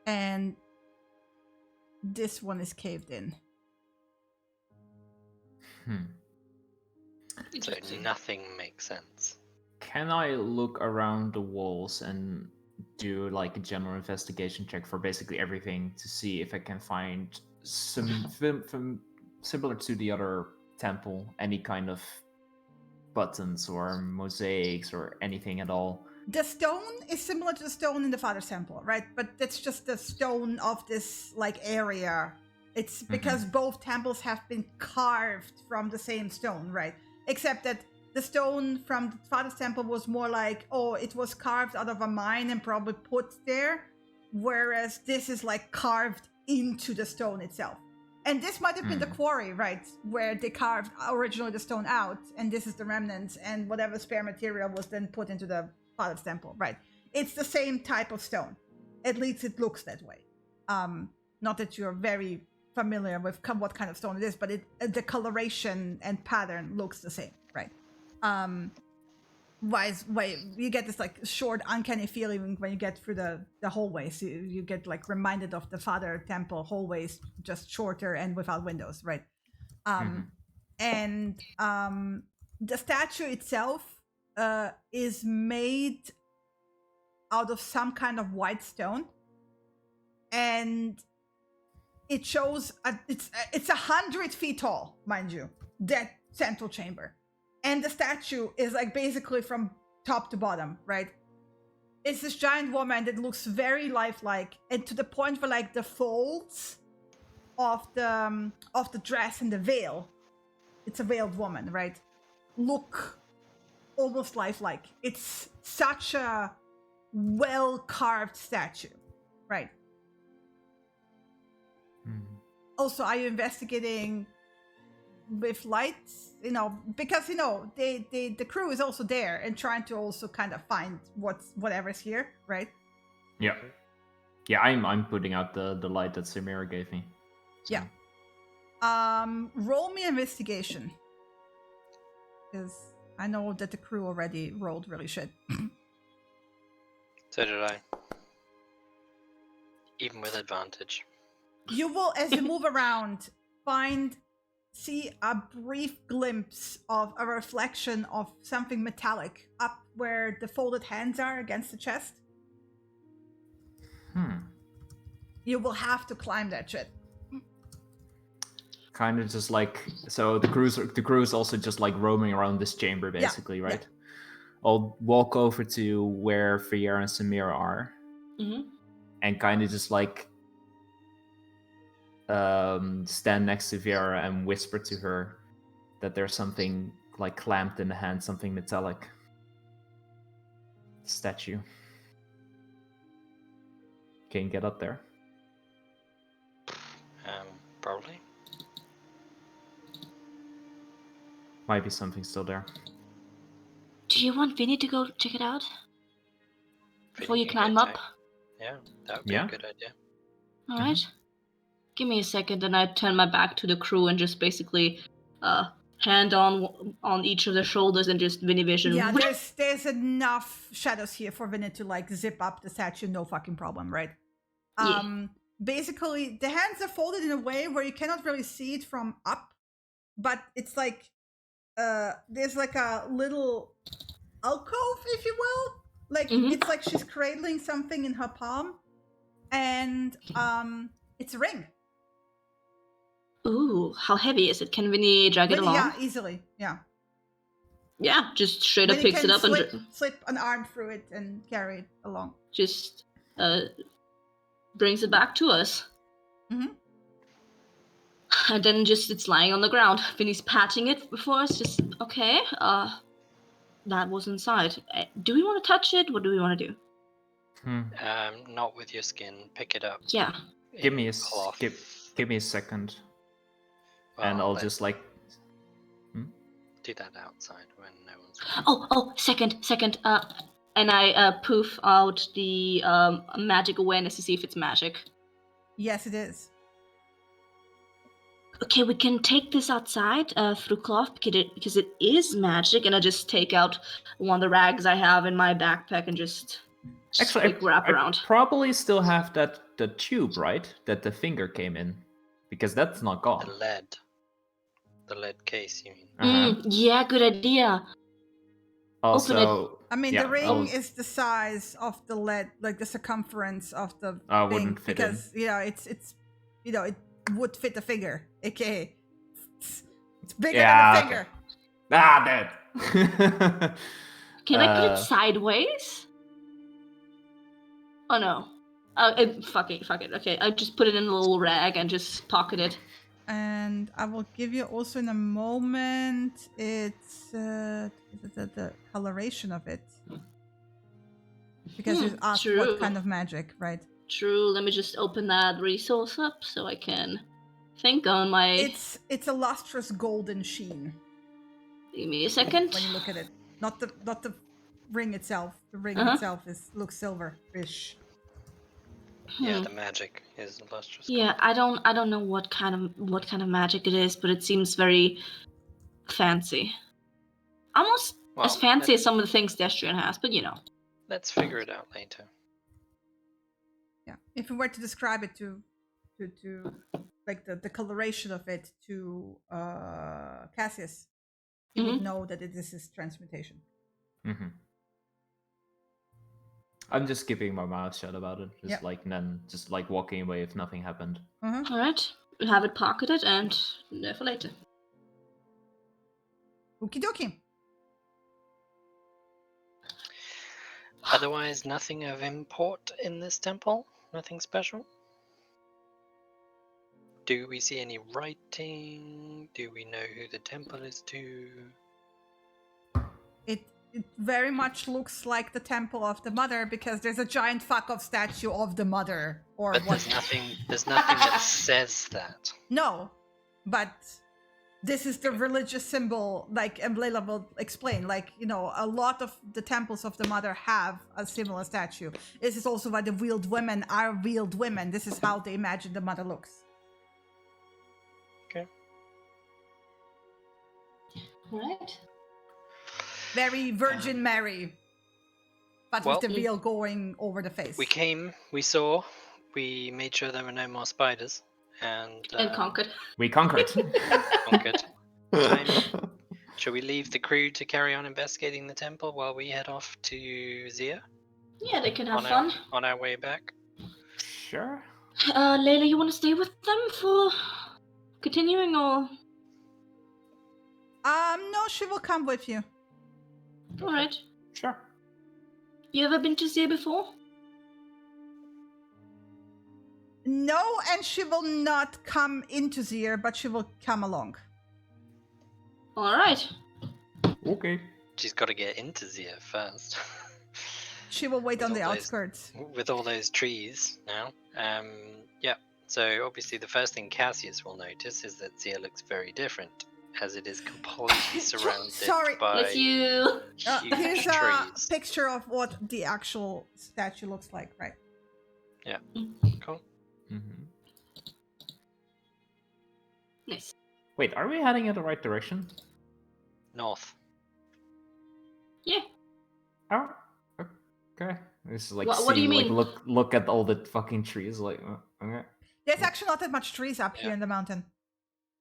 And this one is caved in. So nothing makes sense. Can I look around the walls and do like a general investigation check for basically everything to see if I can find some similar to the other temple, any kind of buttons or mosaics or anything at all? The stone is similar to the stone in the Father's Temple, right? But that's just the stone of this like area. It's because both temples have been carved from the same stone, right? Except that the stone from the Father's Temple was more like, it was carved out of a mine and probably put there. Whereas this is like carved into the stone itself. And this might have been the quarry, right? Where they carved originally the stone out, and this is the remnants, and whatever spare material was then put into the Father's Temple, right? It's the same type of stone. At least it looks that way. Not that you're very familiar with what kind of stone it is, but the coloration and pattern looks the same, right? You get this like short, uncanny feeling when you get through the hallways. You get like reminded of the Father Temple hallways, just shorter and without windows, right? And the statue itself is made out of some kind of white stone, and it shows it's 100 feet tall, mind you, that central chamber. and the statue is like basically from top to bottom, right? It's this giant woman that looks very lifelike, and to the point where like the folds of the dress and the veil, it's a veiled woman, right? Look almost lifelike. It's such a well carved statue, right? Also, are you investigating with lights? You know, because you know the crew is also there and trying to also kind of find whatever's here, right? Yeah. Yeah, I'm putting out the light that Samira gave me. So. Yeah. Roll me investigation. Because I know that the crew already rolled really shit. So did I. Even with advantage. You will, as you move around, see a brief glimpse of a reflection of something metallic up where the folded hands are against the chest. You will have to climb that shit. Kind of just like, so the crew's also just like roaming around this chamber basically, right? Yeah. I'll walk over to where Fiera and Samira are, and kind of just like stand next to Fiera and whisper to her that there's something like clamped in the hand, something metallic. Statue. Can you get up there? Probably. Might be something still there. Do you want Vinny to go check it out? Before you Vinny climb can up? check. Yeah, that would be a good idea. Alright. Give me a second, and I turn my back to the crew and just basically hand on each of their shoulders and just Vinny vision. Yeah, there's enough shadows here for Vinny to like zip up the statue, no fucking problem, right? Basically, the hands are folded in a way where you cannot really see it from up, but it's like there's like a little alcove, if you will. Like it's like she's cradling something in her palm, and it's a ring. Ooh, how heavy is it? Can Vinny drag it along? Yeah, easily. Yeah. Yeah, just straight up picks it up and slip an arm through it and carry it along. Just brings it back to us. And then just it's lying on the ground. Vinny's patting it before us. Just okay. That was inside. Do we want to touch it? What do we want to do? Not with your skin. Pick it up. Yeah. Give me a second. Well, and I'll just like do that outside when no one's. Oh, second. And I poof out the magic awareness to see if it's magic. Yes, it is. Okay, we can take this outside through cloth because it is magic, and I just take out one of the rags I have in my backpack and just wrap around. I probably still have the tube, right? That the finger came in, because that's not gone. The lead case, you mean? Yeah, good idea. Also, I mean, the ring is the size of the lead, like the circumference of the thing, wouldn't fit because it's it would fit the finger, aka it's bigger than the finger. Dead. Can I put it sideways? Oh no. Fuck it. Okay, I just put it in a little rag and just pocket it. And I will give you also in a moment. It's the coloration of it, because you asked what kind of magic, right? True. Let me just open that resource up so I can think on my. It's a lustrous golden sheen. Give me a second. When you look at it, not the ring itself. The ring itself looks silver-ish. Yeah, the magic is lustrous. Yeah, I don't know what kind of magic it is, but it seems very fancy. Almost as fancy as some of the things Destrian has, but you know. Let's figure it out later. Yeah, if we were to describe it to like the coloration of it to Cassius, he would know that this is transmutation. I'm just keeping my mouth shut about it, just like walking away if nothing happened. All right, we'll have it pocketed and there for later. Okie dokie. Otherwise, nothing of import in this temple? Nothing special? Do we see any writing? Do we know who the temple is to? It very much looks like the temple of the mother because there's a giant fuck off statue of the mother or But what. there's nothing that says that. No, but this is the religious symbol, like Layla will explain. Like, you know, a lot of the temples of the mother have a similar statue. This is also why the wheeled women are wheeled women. This is how they imagine the mother looks. Okay. Right. Very Virgin Mary, but well, with the veil going over the face. We came, we saw, we made sure there were no more spiders, and Conquered. We conquered. conquered. Shall we leave the crew to carry on investigating the temple while we head off to Zia Yeah, they can have on fun. on our way back? Sure. Layla, you want to stay with them for continuing, or? No, she will come with you. All right. Sure. You ever been to Zia before? No, and she will not come into Zir, but she will come along. All right. Okay. She's got to get into Zia first. She will wait With on the all those- outskirts. With all those trees now. Yeah. So obviously the first thing Cassius will notice is that Zia looks very different, as it is completely surrounded Sorry. by Bless you. huge Here's a trees. picture of what the actual statue looks like, right? Cool. Mm-hmm. Nice. Wait, are we heading in the right direction? North. Yeah. Oh, okay. This is like What do you seeing, mean? like, look at all the fucking trees. Like, okay. There's actually not that much trees up here Yeah. in the mountain.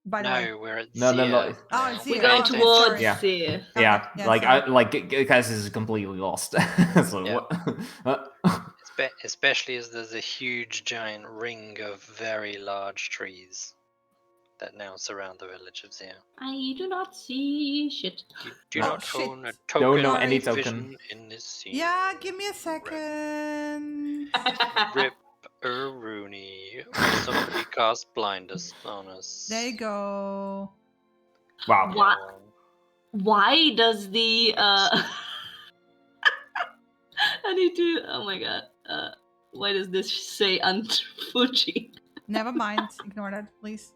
By the way. No, we're at No, Zia. no, no. Oh, now. it's We're Zia. going Okay, towards sorry. Yeah. Zia. Okay, Yeah, yeah, like sorry. guys is completely lost. So Yeah. what? Especially as there's a huge giant ring of very large trees that now surround the village of Zia. I do not see shit. You do Oh, not shit. own a Don't token know of any vision token. in this scene. Yeah, give me a second. Rip Rooney. Somebody cast blindness on us. There you go. Wow. What? Why does the I need to. Oh my god. Why does this say Fuji? Never mind. Ignore that, please.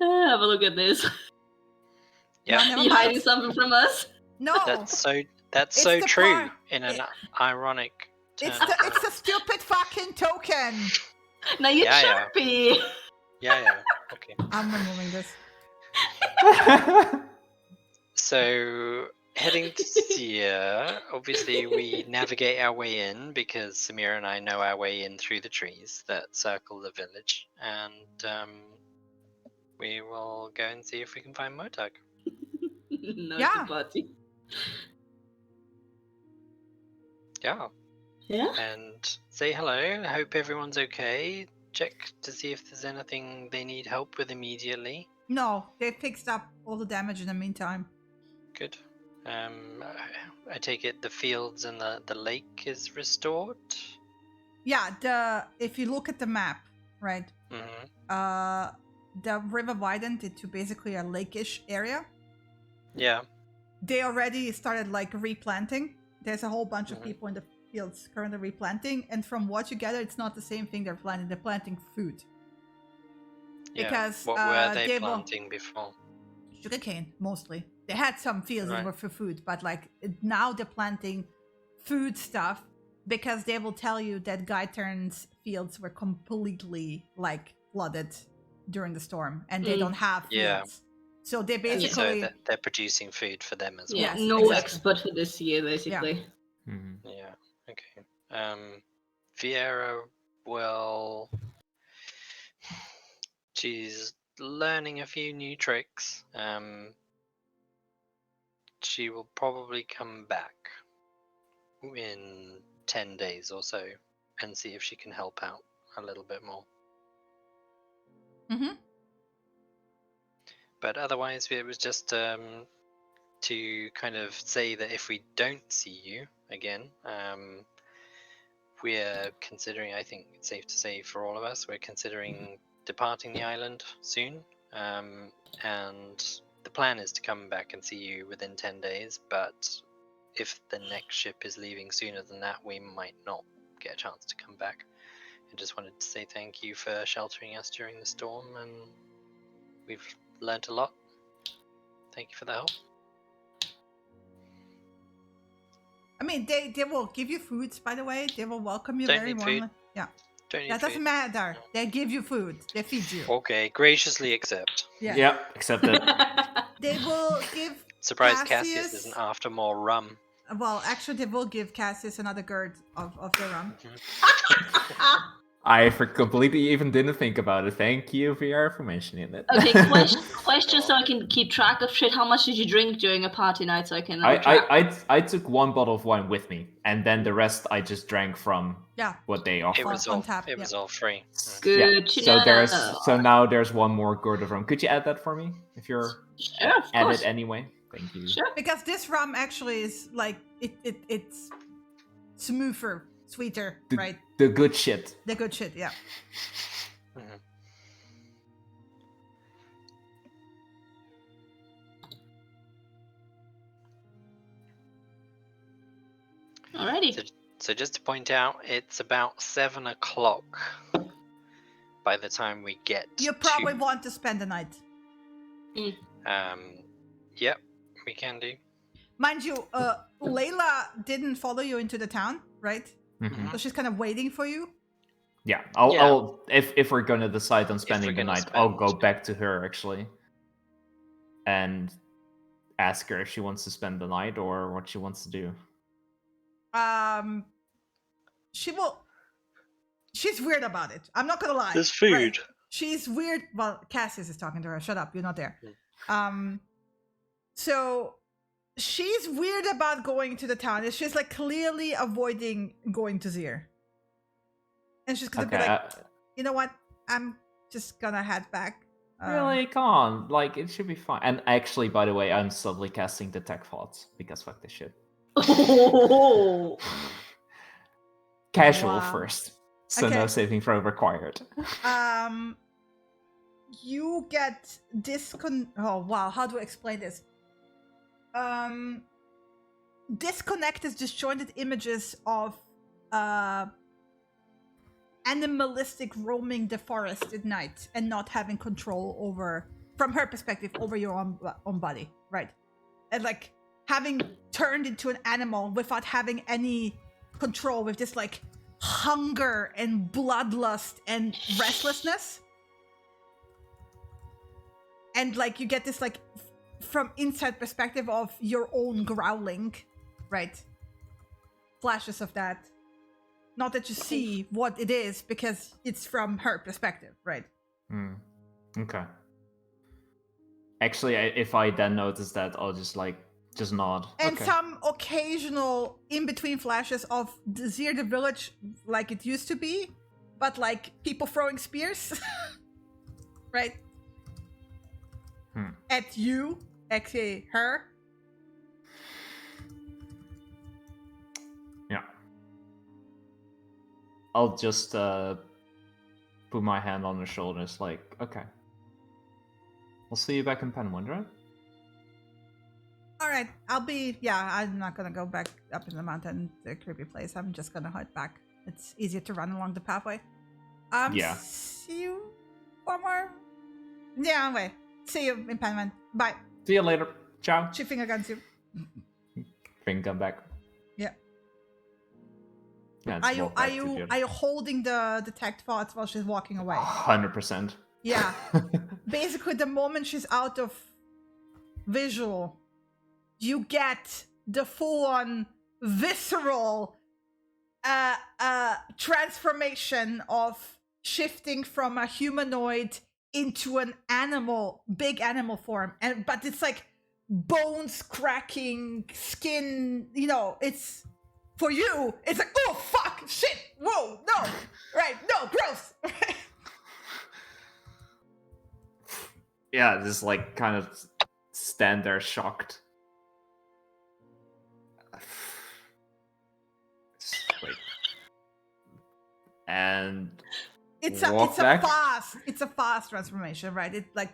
Have a look at this. Yeah, Never You hiding mind. something from us? No. that's so It's so the true part- in an it- ironic turn. It's the stupid fucking token. Now you Yeah, yeah. Sharpie. Yeah, okay. I'm removing this. So heading to Zia, obviously we navigate our way in because Samira and I know our way in through the trees that circle the village, and we will go and see if we can find Motug. No, Yeah. it's a party. Yeah, Yeah. and say hello. Hope everyone's okay. Check to see if there's anything they need help with immediately. No, they fixed up all the damage in the meantime. Good. I take it the fields and the lake is restored. Yeah, if you look at the map, right? Mm-hmm. The river widened into basically a lake-ish area. Yeah. They already started like replanting. There's a whole bunch of Mhm. people in the fields currently replanting, and from what you gather, it's not the same thing they're planting. They're planting food. Yeah. Because, What were they they will- planting before? Sugarcane, mostly. They had some fields that Right. were for food, but like now they're planting food stuff because they will tell you that Gaitern's fields were completely like flooded during the storm, and they Mm. don't have Yeah. fields. So they And basically, so they're producing food for them as Yeah. Yes, No exactly. expert for this year, basically. Mhm. well. Yeah. Okay. Vieira, well, she's learning a few new tricks. She will probably come back in 10 days or so and see if she can help out a little bit more. Mhm. But otherwise, it was just to kind of say that if we don't see you again, we're considering, I think it's safe to say for all of us, we're considering departing the island soon. And the plan is to come back and see you within 10 days, but if the next ship is leaving sooner than that, we might not get a chance to come back. I just wanted to say thank you for sheltering us during the storm, and we've learnt a lot. Thank you for the help. I mean, they will give you foods, by the way. They will welcome you Don't very need warmly. food. Yeah. Don't need That doesn't food. matter. They give you food. They feed you. Okay, graciously accept. Yeah. Yeah, accepted. They will give Surprised Cassius Cassius- isn't after more rum. Well, actually, they will give Cassius another gourd of their rum. I completely even didn't think about it. Thank you, VR, for mentioning it. Okay, question so I can keep track of shit. How much did you drink during a party night so I can track? I took one bottle of wine with me, and then the rest I just drank from Yeah. what they It offered. was on all. tap, It yeah. was all free. Good to So know. now there's one more gourd of rum. Could you add that for me if you're Sure, of at course. it anyway? Thank you. Sure. Because this rum actually is like it's smoother, sweeter, right? The good shit. The good shit, yeah. Mhm. Alrighty. So just to point out, it's about 7 o'clock by the time we get You probably to... want to spend the night. Yep, we can do. Mind you, Layla didn't follow you into the town, right? Mhm. So she's kind of waiting for you. Yeah, Yeah. I'll if we're gonna decide on spending the gonna night, I'll spend, go yeah. back to her actually, and ask her if she wants to spend the night or what she wants to do. She will. She's weird about it. I'm not gonna lie. There's food. Right? She's weird. Well, Cassius is talking to her. Shut up. You're not there. So she's weird about going to the town. She's like clearly avoiding going to Zir. And she's gonna be Okay, like, you know what? I'm just gonna head back. really? Come on, like it should be fine. And actually, by the way, I'm suddenly casting detect thoughts because fuck this shit. Oh. Casual Wow. first, so Okay. no saving throw required. You get oh wow, how do I explain this? Disconnected, disjointed images of animalistic roaming the forest at night and not having control over, from her perspective, over your own body, right? And like having turned into an animal without having any control, with this like hunger and bloodlust and restlessness. And like you get this like from inside perspective of your own growling, right? Flashes of that. Not that you see what it is, because it's from her perspective, right? Okay. Actually, if I then notice that, I'll just nod. And Okay. some occasional in-between flashes of Zir the village like it used to be, but like people throwing spears, right? At you, aka her. Yeah. I'll just put my hand on her shoulders, like, okay. We'll see you back in Penwind, right? All right, I'm not gonna go back up in the mountain, the creepy place. I'm just gonna head back. It's easier to run along the pathway. Yeah. See you one more. Yeah, anyway. See you in Penman. Bye. See you later. Ciao. She finger guns you. Bring come back. Yeah. Yeah, Are you holding the detect thoughts while she's walking away? 100%. Yeah. Basically, the moment she's out of visual, you get the full-on visceral transformation of shifting from a humanoid into an animal, big animal form. But it's like bones cracking, skin, it's, for you, it's like, oh, fuck, shit, whoa, no, right, no, gross. Yeah, just like kind of stand there shocked. and It's walk a back. fast transformation, right? It like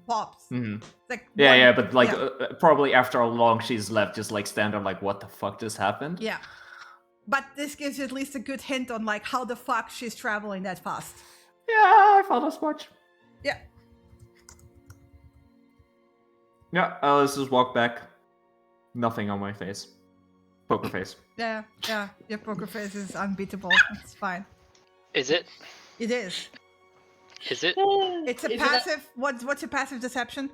pops. Mhm. It's like Yeah, one- yeah, but like yeah. probably after how long she's left, just like stand there like, what the fuck just happened? Yeah. But this gives you at least a good hint on like how the fuck she's traveling that fast. Yeah, I felt as much. Yeah. Yeah, let's just walk back. Nothing on my face. Poker face. Yeah. Your poker face is unbeatable. It's fine. Is it? It is. Is it? It's a Is it passive. What's your passive deception?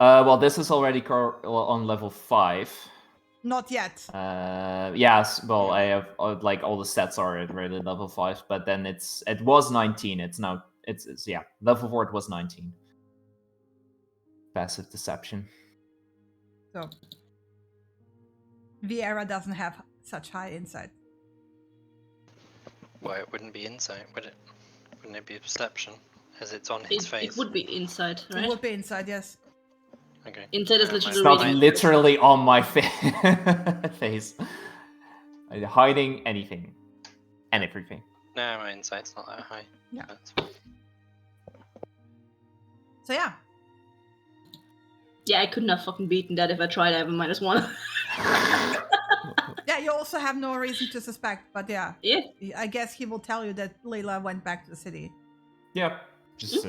Well, this is already on level 5. Not yet. Yes, well, I have like all the stats are already level 5, but then it was 19. It's now it's yeah, level 4 it was 19. Passive deception. So Vieira doesn't have such high insight. Well, it wouldn't be insight, would it? Wouldn't it be perception, as it's on his face? It would be inside, right? It would be inside, yes. Okay. Insight is Yeah, literally It's not reading. literally on my face. Hiding anything and everything. No, my insight's not that high. Yeah. That's fine. So yeah. Yeah, I couldn't have fucking beaten that if I tried. I have a -1. Yeah, you also have no reason to suspect, but yeah. Yeah. I guess he will tell you that Layla went back to the city. Yeah, just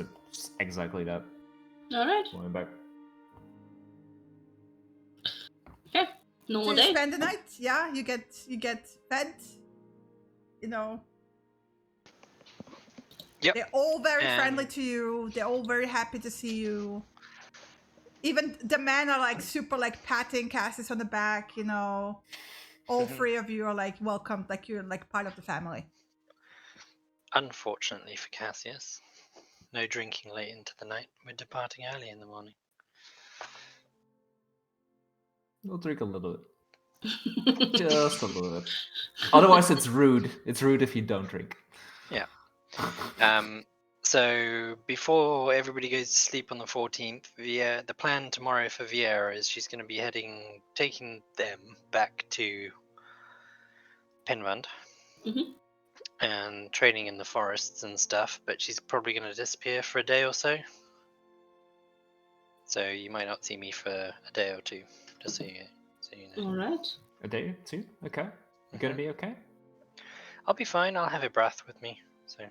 exactly that. All right. Going back. Okay. So Normal you day. spend the night, yeah, you get fed, you know. Yep. They're all very And- friendly to you. They're all very happy to see you. Even the men are like super like patting Cassis on the back, you know. All three of you are like welcomed, like you're like part of the family. Unfortunately for Cassius, no drinking late into the night. We're departing early in the morning. We'll drink a little bit. Just a little bit. Otherwise, it's rude. It's rude if you don't drink. Yeah. So before everybody goes to sleep on the 14th, the plan tomorrow for Vieira is she's going to be taking them back to Penrand Mhm. and training in the forests and stuff, but she's probably going to disappear for a day or so. So you might not see me for a day or two, just so you know. All right. A day or two? Okay. You gonna be okay? I'll be fine. I'll have a breath with me. So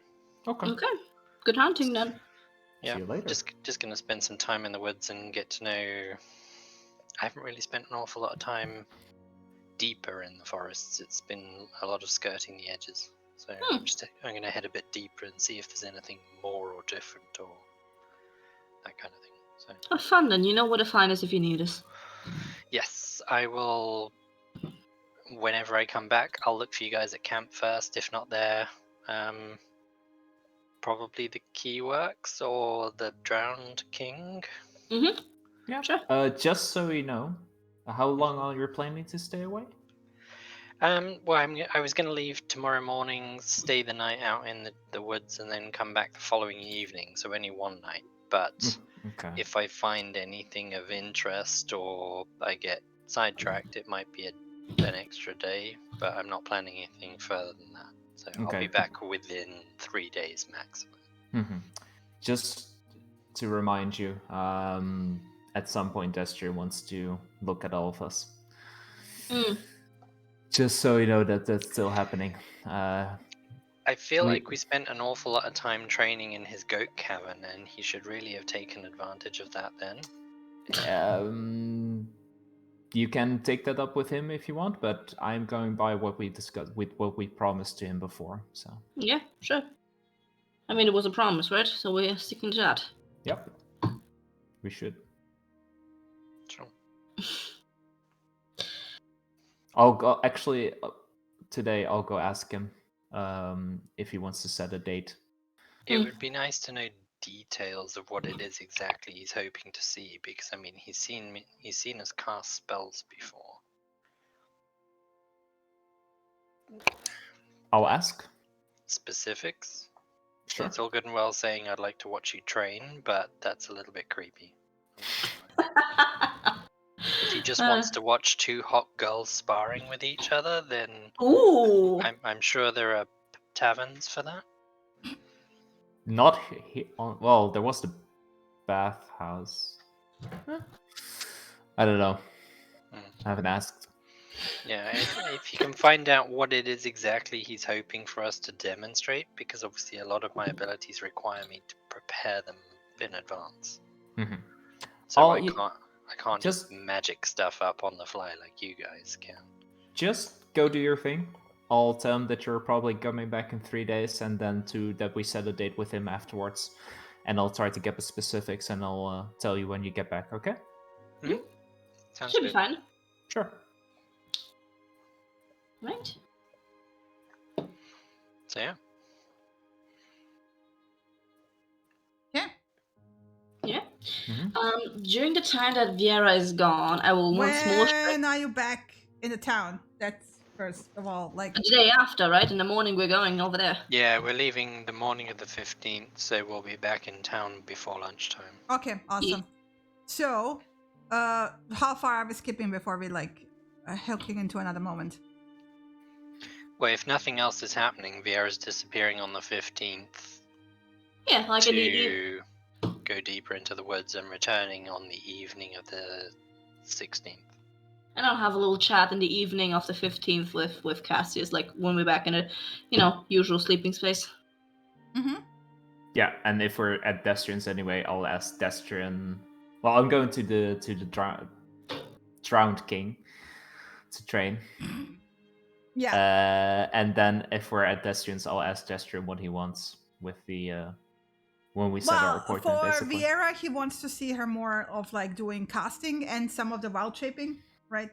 Okay. Okay. Good hunting then. yeah, See you later. just gonna spend some time in the woods and get to know. I haven't really spent an awful lot of time deeper in the forests. It's been a lot of skirting the edges. So I'm gonna head a bit deeper and see if there's anything more or different or that kind of thing. So Have fun then. You know where to find us if you need us. yes, I will. Whenever I come back, I'll look for you guys at camp first. If not there, probably the Keyworks or the Drowned King. Mm-hmm. Yeah. Sure. Just so you know, how long are you planning to stay away? Well, I was going to leave tomorrow morning, stay the night out in the woods, and then come back the following evening. So only one night. But Okay. if I find anything of interest or I get sidetracked, it might be an extra day. But I'm not planning anything further than that. So I'll Okay. be back within 3 days maximum. Mm-hmm. Just to remind you, at some point Esther wants to look at all of us. Just so you know that that's still happening. I feel like we spent an awful lot of time training in his goat cavern, and he should really have taken advantage of that then. You can take that up with him if you want, but I'm going by what we discussed, with what we promised to him before. So. Yeah, sure. I mean, it was a promise, right? So we're sticking to that. Yep. We should. Sure. I'll go. Actually, today I'll go ask him if he wants to set a date. It would be nice to know details of what it is exactly he's hoping to see, because I mean he's seen us cast spells before. I'll ask. Specifics? Sure. It's all good and well saying I'd like to watch you train, but that's a little bit creepy. If he just wants to watch two hot girls sparring with each other, then Ooh. I'm sure there are taverns for that? Not well, there was the bathhouse. I don't know. I haven't asked. Yeah, if you can find out what it is exactly he's hoping for us to demonstrate, because obviously a lot of my abilities require me to prepare them in advance. Mhm. So Oh, I can't just just- magic stuff up on the fly like you guys can. Just go do your thing. I'll tell him that you're probably coming back in 3 days, and then that we set a date with him afterwards. And I'll try to get the specifics, and I'll tell you when you get back. Okay? Sounds Should good. be fine. Sure. Right? So yeah. Yeah. Yeah. Mhm. During the time that Viera is gone, I will once more check When are you back in the town? That's first of all. Like, the day after, right? In the morning we're going over there. Yeah, we're leaving the morning of the 15th, so we'll be back in town before lunchtime. okay, awesome. So, how far are we skipping before we like hooking into another moment? Well, if nothing else is happening, Vieira's disappearing on the 15th Yeah, like in the to go deeper into the woods and returning on the evening of the 16th. and I'll have a little chat in the evening of the 15th with Cassius, like when we're back in a, usual sleeping space. Mm-hmm. Yeah, and if we're at Destrian's anyway, I'll ask Destrian. Well, I'm going to the drowned king to train. Yeah. And then if we're at Destrian's, I'll ask Destrian what he wants with the when we set our Well, appointment. for Basically. Vieira, he wants to see her more of like doing casting and some of the wild shaping, right?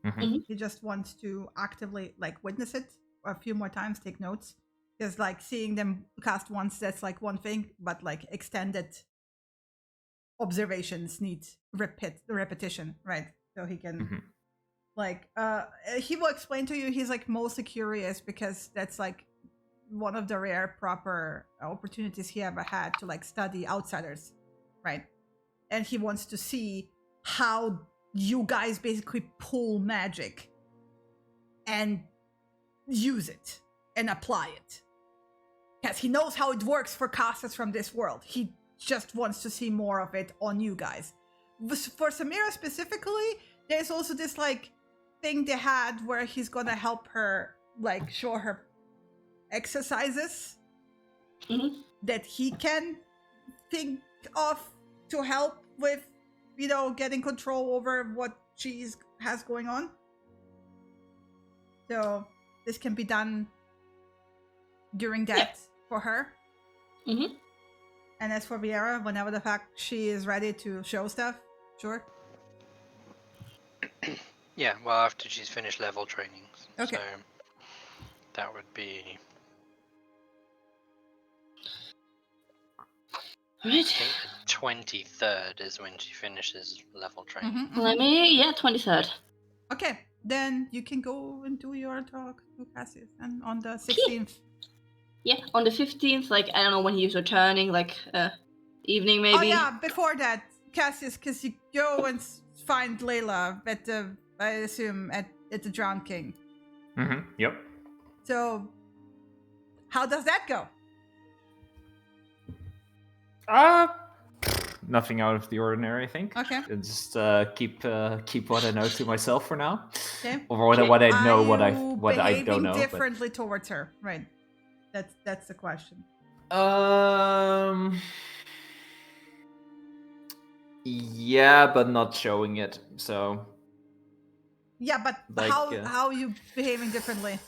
Mhm. He just wants to actively like witness it a few more times, take notes. Because like seeing them cast once, that's like one thing, but like extended observations need repetition, right? So he can Mhm. like he will explain to you. He's like mostly curious because that's like one of the rare proper opportunities he ever had to like study outsiders, right? And he wants to see how you guys basically pull magic and use it and apply it, because he knows how it works for casters from this world. He just wants to see more of it on you guys. For Samira specifically, there's also this like thing they had where he's gonna help her like show her exercises that he can think of to help with, getting control over what she has going on. So this can be done during that for her. Mm-hmm. And as for Vieira, whenever the fact she is ready to show stuff, sure. Yeah, well, after she's finished level training. Okay. So that would be. I Right. think the 23rd is when she finishes level training. Let me, 23rd. Okay, then you can go and do your talk to Cassius, and on the 16th. Yeah, on the 15th, like, I don't know when he's returning, like, evening maybe. Oh yeah, before that, Cassius, because you go and find Layla at the, I assume, at the Drowned King. Yep. So, how does that go? Nothing out of the ordinary, I think. Okay. Just keep what I know to myself for now. Okay. Or what I know, what I behaving don't know. differently towards her, right? That's the question. Yeah, but not showing it. So. Yeah, but Like, how are you behaving differently?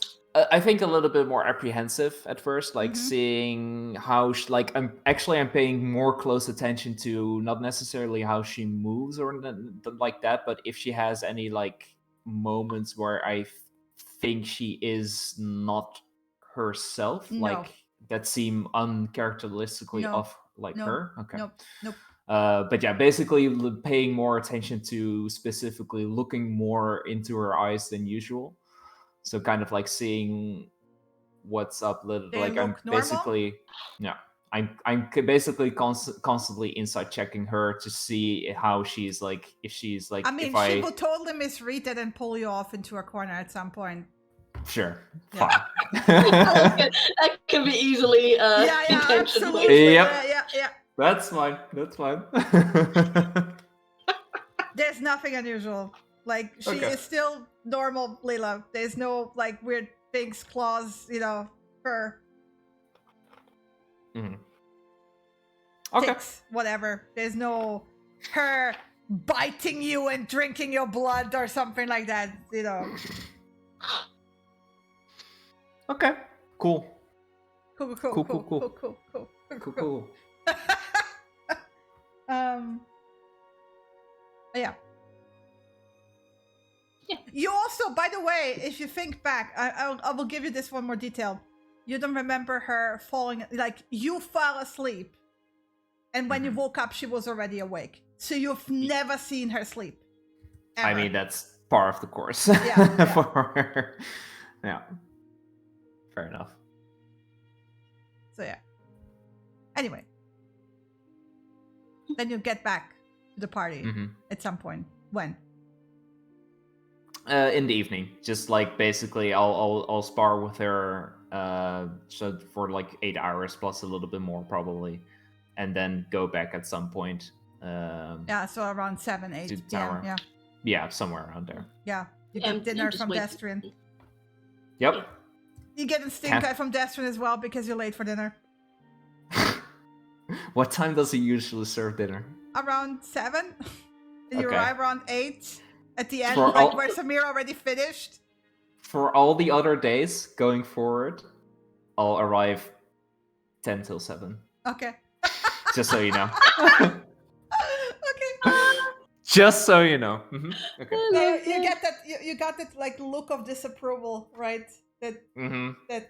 I think a little bit more apprehensive at first, like seeing how I'm paying more close attention to not necessarily how she moves or like that, but if she has any like moments where I think she is not herself, No. like that seem uncharacteristically No. of like No. her. Okay. Nope. But yeah, basically paying more attention to specifically looking more into her eyes than usual. So kind of like seeing what's up. They Like I'm look normal? basically, yeah, I'm basically constantly inside checking her to see how she's like, if she's like, I mean, if she will totally misread it and pull you off into a corner at some point. Sure. Yeah. Fine. That can be easily Yeah, intentionally. absolutely. Yep. Yeah. That's fine. That's fine. There's nothing unusual. Like, she Okay. is still normal Leela. There's no, like, weird things, claws, fur, Mhm. Okay. ticks, whatever. There's no her biting you and drinking your blood or something like that, Okay. Cool. Cool. Cool. Yeah. Yeah. You also, by the way, if you think back, I will give you this one more detail. You don't remember her falling, like, you fell asleep, and when you woke up, she was already awake. So you've never seen her sleep. I ever. mean, that's par of the course. Yeah. For her. Yeah. Fair enough. So yeah. Anyway. Then you get back to the party Mhm. at some point. When? In the evening, just like basically, I'll spar with her. So for like 8 hours plus a little bit more probably, and then go back at some point. Yeah, so around 7, 8 To p.m. tower. Yeah. Yeah, somewhere around there. Yeah. You Yeah, get dinner just from wait. Destrian. Yep. You get a stink eye from Destrian as well because you're late for dinner. What time does he usually serve dinner? Around 7. And you Okay. arrive around 8 at the end, For like all- where Samir already finished. For all the other days going forward, I'll arrive 10 till 7. Okay. Just so you know. Okay. Just so you know. Okay. You get that you got that like look of disapproval, right? That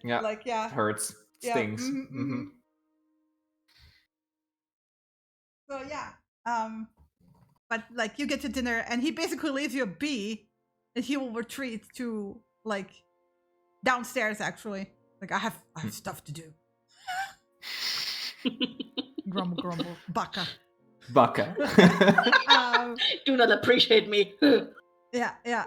Yeah. like yeah. Hurts. Stings. Mhm. So yeah. But like you get to dinner and he basically leaves you a bee and he will retreat to like downstairs actually. Like I have stuff to do. Grumble, baka. Baka. Do not appreciate me. Yeah.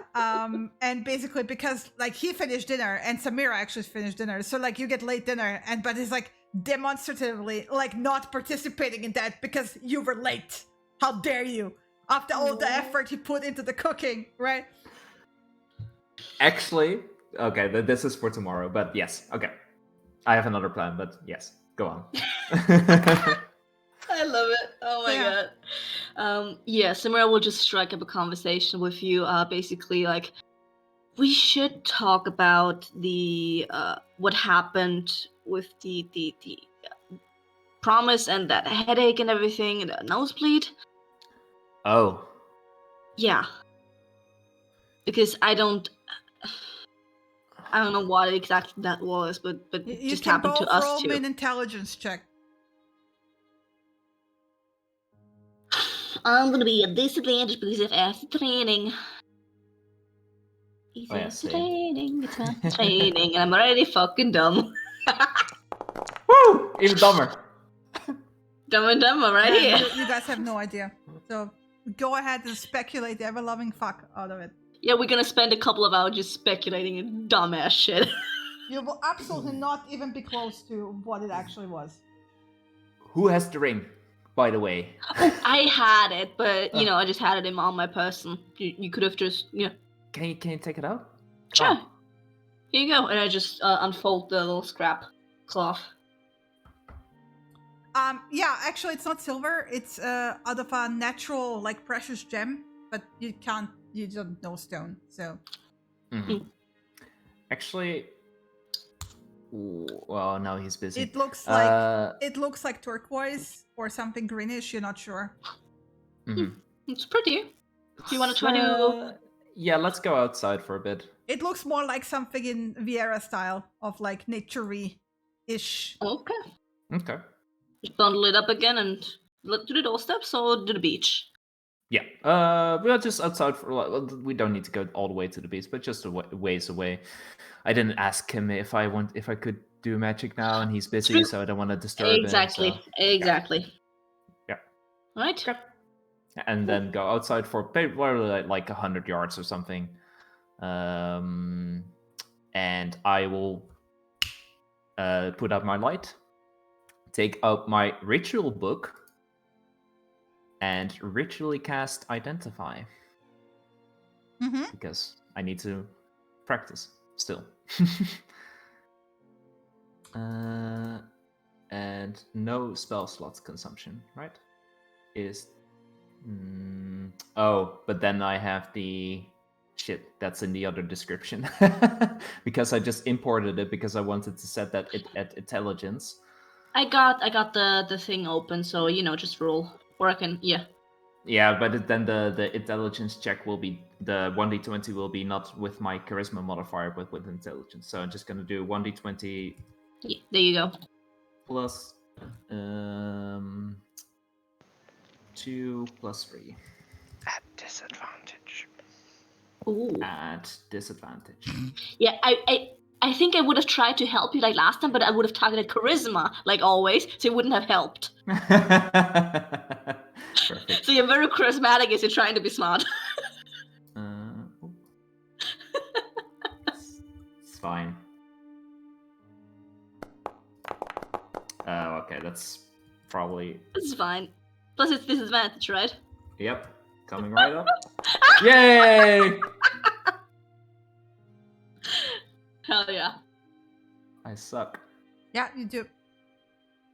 And basically because like he finished dinner and Samira actually finished dinner, so like you get late dinner but he's like demonstratively like not participating in that because you were late. How dare you? After all the effort he put into the cooking, right? Actually, okay, this is for tomorrow, but yes, okay. I have another plan, but yes, go on. I love it. Oh my god. Yeah, Samira will just strike up a conversation with you. Basically, like, we should talk about the what happened with the promise and that headache and everything, and the nosebleed. Oh. Yeah. Because I don't know what exactly that was, but You it just can happened to both us roll too. me an intelligence check. I'm gonna be at disadvantage because of acid training. It's yeah, acid same. training, it's acid training, and I'm already fucking dumb. Woo! Even dumber. Dumb and dumber right Yeah, here. you guys have no idea. So go ahead and speculate the ever-loving fuck out of it. Yeah, we're gonna spend a couple of hours just speculating in dumbass shit. You will absolutely not even be close to what it actually was. Who has the ring, by the way? I had it, but you know, I just had it on my person. You could have just, Can you take it out? Sure. Oh. Here you go, and I just unfold the little scrap cloth. Yeah, actually it's not silver, it's out of a natural like precious gem, but you don't know stone, so Actually, well, no, he's busy. it looks like turquoise or something greenish, you're not sure. It's pretty. Do you want to try to? Yeah, let's go outside for a bit. It looks more like something in Vieira style of like nature-y-ish. Okay. Just bundle it up again and to the doorsteps or to the beach. Yeah, we're just outside for. Well, we don't need to go all the way to the beach, but just a ways away. I didn't ask him if I could do magic now, and he's busy, so I don't want to disturb him. Exactly. Yeah. Right. Okay. And then go outside for like 100 yards or something. and I will put out my light, take out my ritual book, and ritually cast Identify. Mm-hmm. Because I need to practice still. And no spell slots consumption, right? Oh, but then I have the shit that's in the other description because I just imported it because I wanted to set that at intelligence. I got the thing open, so just roll. Or I can Yeah, but then the intelligence check will be the 1d20 will be not with my charisma modifier, but with intelligence. So I'm just gonna do 1d20 there you go. plus 2 plus 3 At disadvantage. Ooh. at disadvantage. Yeah, I think I would have tried to help you like last time, but I would have targeted charisma like always, so it wouldn't have helped. Perfect. So you're very charismatic as you're trying to be smart. It's fine. Okay, that's probably... It's fine. Plus it's disadvantage, right? Yep, coming right up. Yay! Hell yeah. I suck. Yeah, you do.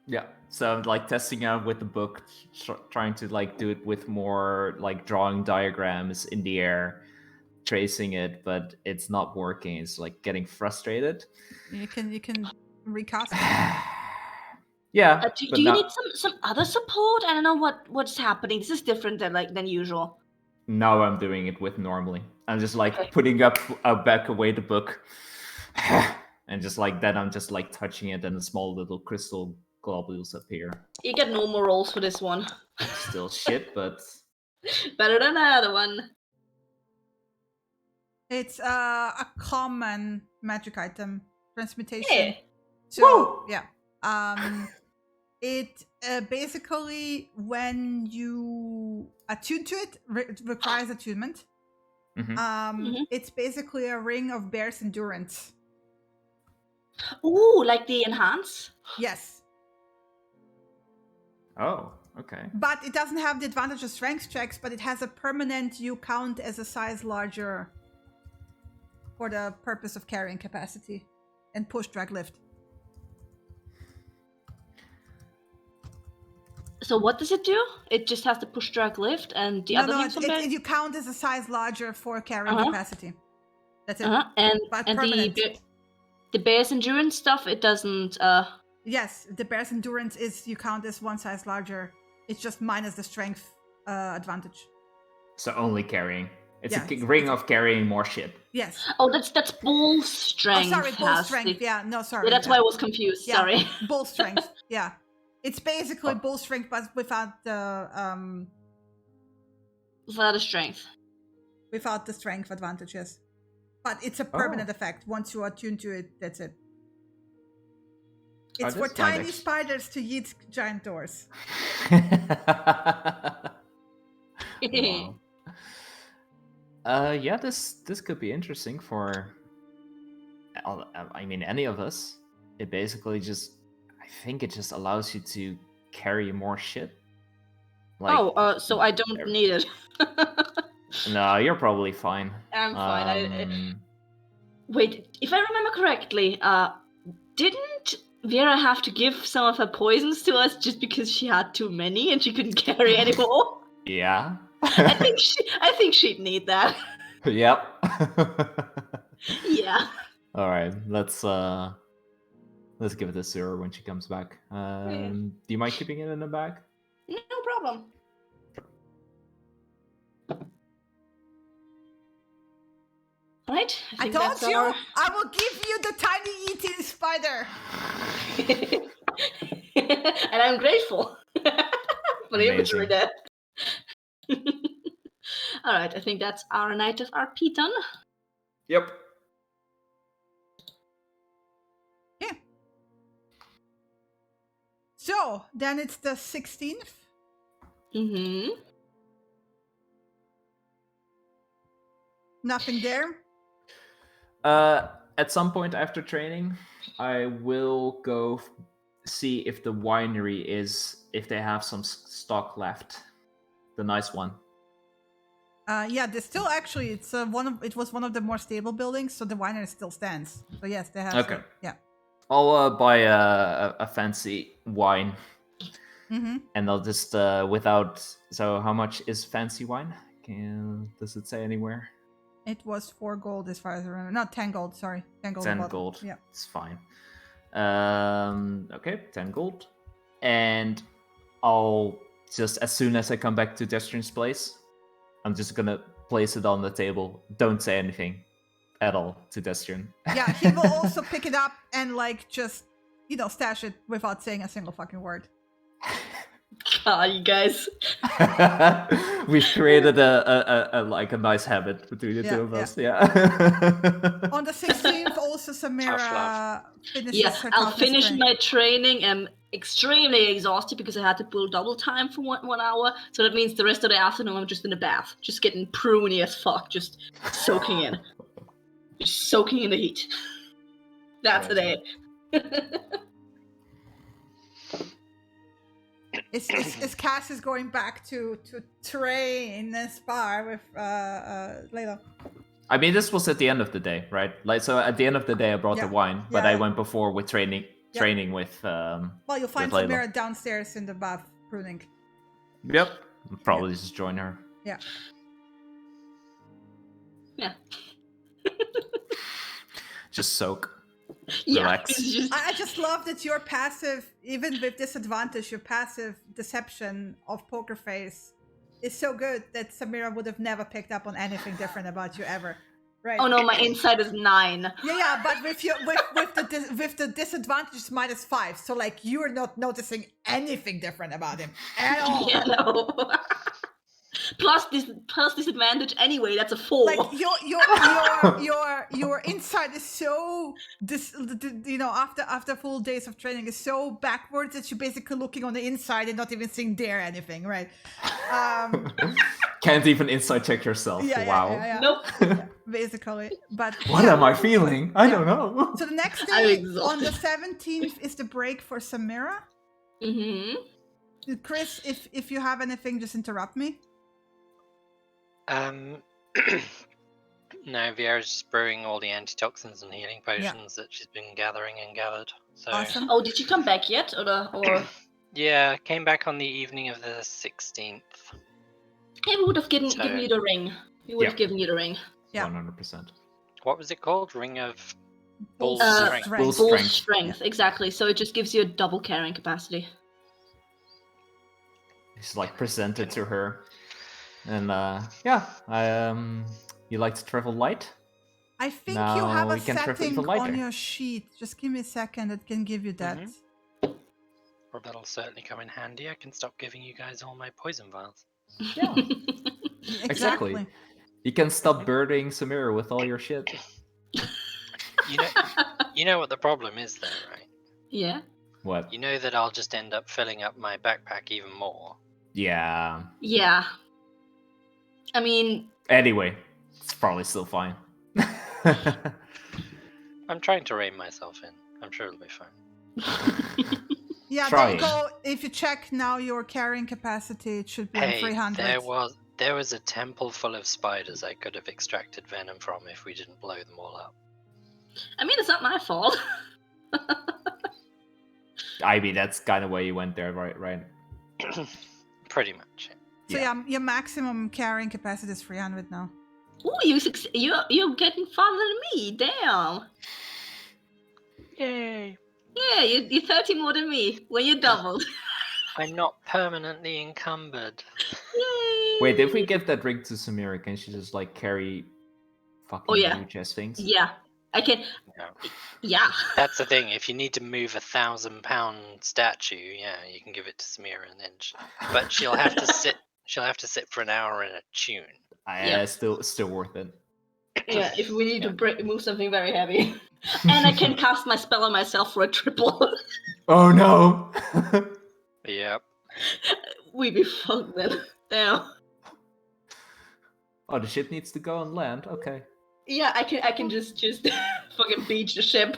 Yeah, so I'm like testing out with the book, trying to like do it with more like drawing diagrams in the air, tracing it, but it's not working. It's like getting frustrated. You can recast it. Yeah. Do but you now- need some other support? I don't know what's happening. This is different than usual. Now I'm doing it with normally. I'm just like Okay. putting back away the book, and just like that, I'm just like touching it, and the small little crystal globules appear. You get no more rolls for this one. Still shit, but Better than another one. It's a common magic item, transmutation. Yeah. So Woo! yeah, it basically when you attune to it, it requires attunement. Mhm. It's basically a ring of bear's endurance. Ooh, like the enhance? Yes, oh, okay. but it doesn't have the advantage of strength checks, but it has a permanent you count as a size larger for the purpose of carrying capacity and push, drag, lift. So what does it do? It just has to push, drag, lift, and the other things on you count as a size larger for carrying capacity. That's it. And But and permanent. the bear's endurance stuff, it doesn't. Yes, the bear's endurance is you count as one size larger. It's just minus the strength advantage. So only carrying. It's Yeah, a ring of carrying more shit. Yes. Oh, that's bull strength. Oh, sorry, bull has strength. the- Yeah, no, sorry. Yeah, that's why I was confused. Yeah, Sorry. bull strength. Yeah, it's basically Oh. bull strength, but without the Without a strength. without the strength advantages. But it's a permanent effect. Once you attune to it, that's it. It's for this might tiny spiders to eat giant doors. Wow. Yeah, this could be interesting for. I mean, any of us. It basically just, I think it just allows you to carry more shit. Like, so I don't there- need it. No, you're probably fine. I'm fine. Um, Wait, if I remember correctly, didn't Vera have to give some of her poisons to us just because she had too many and she couldn't carry anymore? Yeah. I think she'd need that. Yep. Yeah. All right, let's give it to Sarah when she comes back. Do you mind keeping it in the bag? No problem. Right? I think told that's you, our- I will give you the tiny eating spider. And I'm grateful for the imagery there. All right, I think that's our night of RP done. Yep. So then it's the 16th. Mm-hmm. Nothing there. at some point after training, I will go see if the winery if they have some stock left. The nice one. Yeah, there's still actually it was one of the more stable buildings, so the winery still stands. So yes, they have. Okay. Yeah. I'll buy a fancy wine, Mm-hmm. and I'll just without. So how much is fancy wine? Does it say anywhere? It was 4 gold as far as I remember. Not 10 gold. Sorry, 10 gold. 10 a bottle. gold. Yeah. It's fine. Okay, 10 gold, and I'll just as soon as I come back to Destrin's place, I'm just gonna place it on the table. Don't say anything at all to Destrin. Yeah, he will also pick it up and like just stash it without saying a single fucking word. You guys. We've created a nice habit between the two of us. Yeah. On the 16th, also Samira finishes Yeah, her I'll toughness finish training. my training. I'm extremely exhausted because I had to pull double time for one hour. So that means the rest of the afternoon I'm just in the bath, just getting pruny as fuck, just soaking in. Just soaking in the heat. That's the day. Is Cass is going back to train and spar with Layla. I mean, this was at the end of the day, right? Like, so at the end of the day, I brought the wine, but I went before with training with. Well, you'll find with Layla. Samira downstairs in the bath pruning. Yep, probably just join her. Yeah. Yeah. Just soak. Yeah. Relax. I just love that your passive, even with disadvantage, your passive deception of Poker Face is so good that Samira would have never picked up on anything different about you ever. Right? Oh no, my insight is 9. Yeah, but with the disadvantage is -5, so like you are not noticing anything different about him at all. Yeah, no. plus disadvantage anyway. That's a 4. Like your insight is so after full days of training is so backwards that you're basically looking on the inside and not even seeing anything, right? Can't even insight check yourself. Wow. Yeah. Nope. Basically, but what am I feeling? I don't know. So the next day on the 17th is the break for Samira. Mm-hmm. Chris, if you have anything, just interrupt me. No, Vieira's just brewing all the antitoxins and healing potions that she's been gathering and gathered. So Awesome. Oh, did you come back yet, or? yeah, came back on the evening of the 16th. Yeah, we would have given you the ring. We would have given you the ring. Yeah. 100%. What was it called? Ring of Bull Strength. Strength. Bull strength, exactly. So it just gives you a double carrying capacity. It's like presented to her. And you like to travel light? I think Now you have a we can travel setting even lighter. on your sheet. Just give me a second. That can give you that. Well, that'll certainly come in handy. I can stop giving you guys all my poison vials. Yeah. Exactly. You can stop birding Samira with all your shit. You know what the problem is, though, right? Yeah. What? You know that I'll just end up filling up my backpack even more. Yeah. Yeah. I mean... Anyway, it's probably still fine. I'm trying to rein myself in. I'm sure it'll be fine. Yeah, Trying. if you check now your carrying capacity, it should be on Hey, 300. there was a temple full of spiders I could have extracted venom from if we didn't blow them all up. I mean, it's not my fault. I mean, that's kind of why you went there, right? Pretty much. So your maximum carrying capacity is 300 now. Ooh, you're getting farther than me. Damn. Yay! Yeah, you're 30 more than me when you doubled. I'm not permanently encumbered. Yay! Wait, if we give that ring to Samira, can she just like carry fucking huge ass things? Yeah, I can. No. Yeah. That's the thing. If you need to move 1,000-pound statue, you can give it to Samira, and then but she'll have to sit. She'll have to sit for an hour in a tune. Still worth it. Yeah, if we need to move something very heavy. And I can cast my spell on myself for a triple. Oh no! Yep. We be fucked then. Damn. Oh, the ship needs to go on land. Okay. Yeah, I can just fucking beach the ship.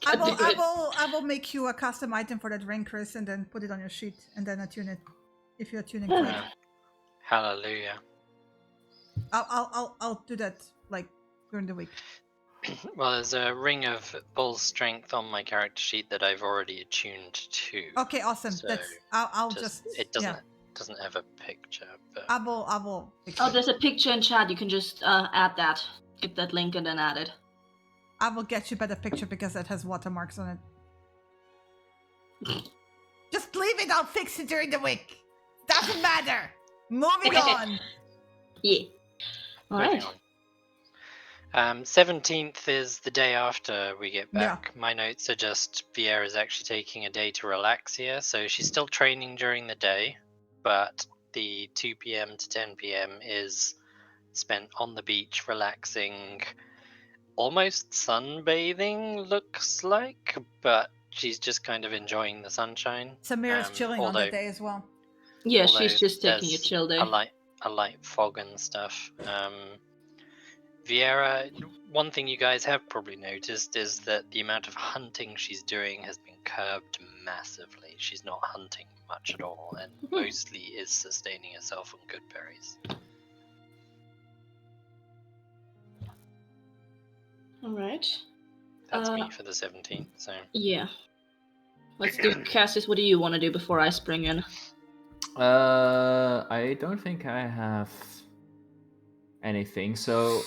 Can't do it. I will make you a custom item for that ring, Chris, and then put it on your sheet, and then attune it if you're tuning to it. Hallelujah. I'll do that like during the week. Well, there's a ring of bull strength on my character sheet that I've already attuned to. Okay, awesome. So That's I'll just it doesn't have a picture, but I will fix Oh, it. there's a picture in chat. You can just add that. Get that link and then add it. I will get you better picture because that has watermarks on it. Just leave it. I'll fix it during the week. Doesn't matter. Moving on. Yeah. All moving right. on. 17th is the day after we get Yeah. back. My notes are just Vieira's actually taking a day to relax here, so she's still training during the day, but the 2 p.m. to 10 p.m. is spent on the beach relaxing, almost sunbathing looks like, but she's just kind of enjoying the sunshine. Samira's chilling on the day as well. Yeah, although she's just taking a there's chill day. a light fog and stuff. Vieira, one thing you guys have probably noticed is that the amount of hunting she's doing has been curbed massively. She's not hunting much at all, and mostly is sustaining herself on good berries. All right. That's me for the 17th. So Yeah. Let's do Cassis. What do you want to do before I spring in? I don't think I have anything. So,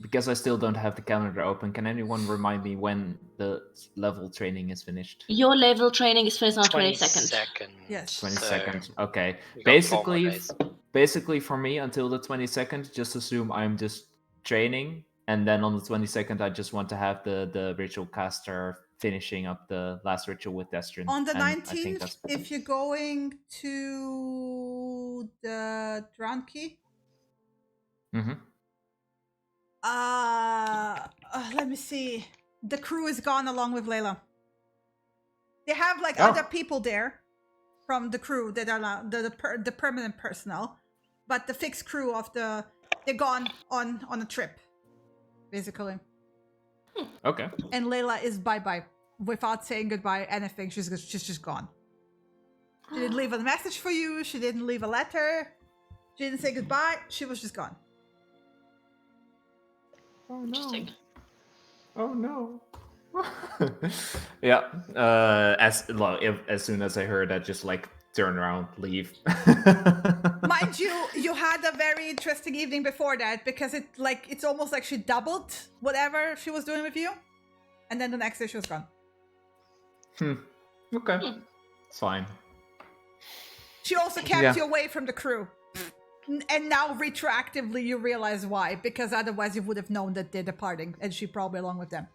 because I still don't have the calendar open, can anyone remind me when the level training is finished? Your level training is finished on 22nd. 22nd. Yes. 22nd. Okay. we got 4 more days. Basically for me until the 22nd, just assume I'm just training, and then on the 22nd I just want to have the ritual caster finishing up the last ritual with Destrin. On the and I think 19th, if you're going to the Drown Key, Mhm. let me see. The crew is gone along with Layla. They have like Oh. other people there from the crew that are the permanent personnel, but the fixed crew of they're gone on a trip, basically. Okay. And Layla is bye without saying goodbye. Anything, she's just gone. She didn't leave a message for you. She didn't leave a letter. She didn't say goodbye. She was just gone. Oh no. Interesting. Oh no. Yeah. As soon as I heard that, just like turn around, leave. Mind you, you had a very interesting evening before that because it's almost like she doubled whatever she was doing with you, and then the next day she was gone. Okay. It's fine. She also kept Yeah. you away from the crew. And now retroactively you realize why, because otherwise you would have known that they're departing, and she probably along with them.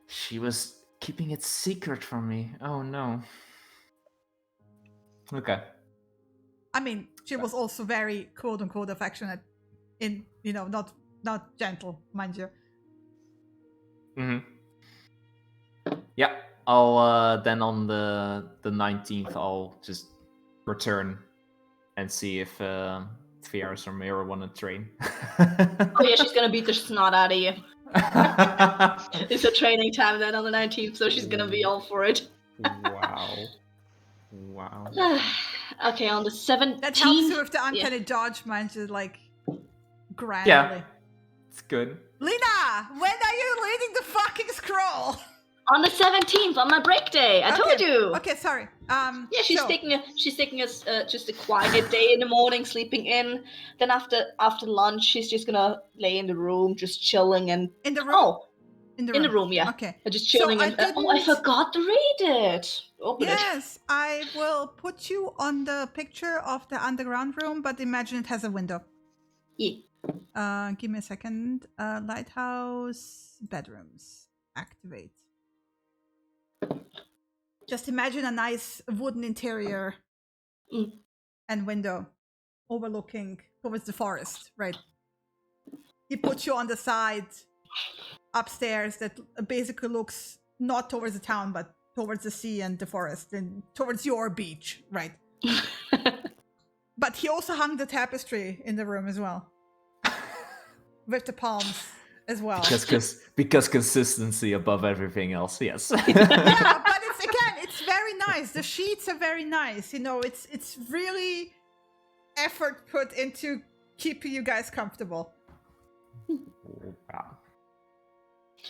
She was keeping it secret from me. Oh no. Okay. I mean, she was also very quote unquote affectionate, in not gentle, mind you. Yeah. I'll then on the 19th I'll just return and see if Fiaris or Mira want to train. Oh yeah, she's gonna beat the snot out of you. It's a training time then on the 19th, so she's gonna be all for it. Wow. Okay, on the 17th. That helps you with the uncanny dodge, mind you, like grandly. Yeah. It's good. Lena, when are you reading the fucking scroll? On the 17th, on my break day. I told you. Okay, sorry. Yeah, she's so- taking just a quiet day in the morning, sleeping in. Then after lunch, she's just gonna lay in the room, just chilling and in the room. oh, in in the room, yeah. Okay. Just chilling So and I oh, I didn't- forgot to read it. Open it. Yes, I will put you on the picture of the underground room, but imagine it has a window. Yeah. Give me a second. Lighthouse bedrooms. Activate. Just imagine a nice wooden interior and window overlooking towards the forest, right? He puts you on the side upstairs that basically looks not towards the town, but towards the sea and the forest and towards your beach, right? But he also hung the tapestry in the room as well, with the palms as well. Because consistency above everything else. Yes. Yeah, but it's very nice. The sheets are very nice. It's really effort put into keeping you guys comfortable. Wow.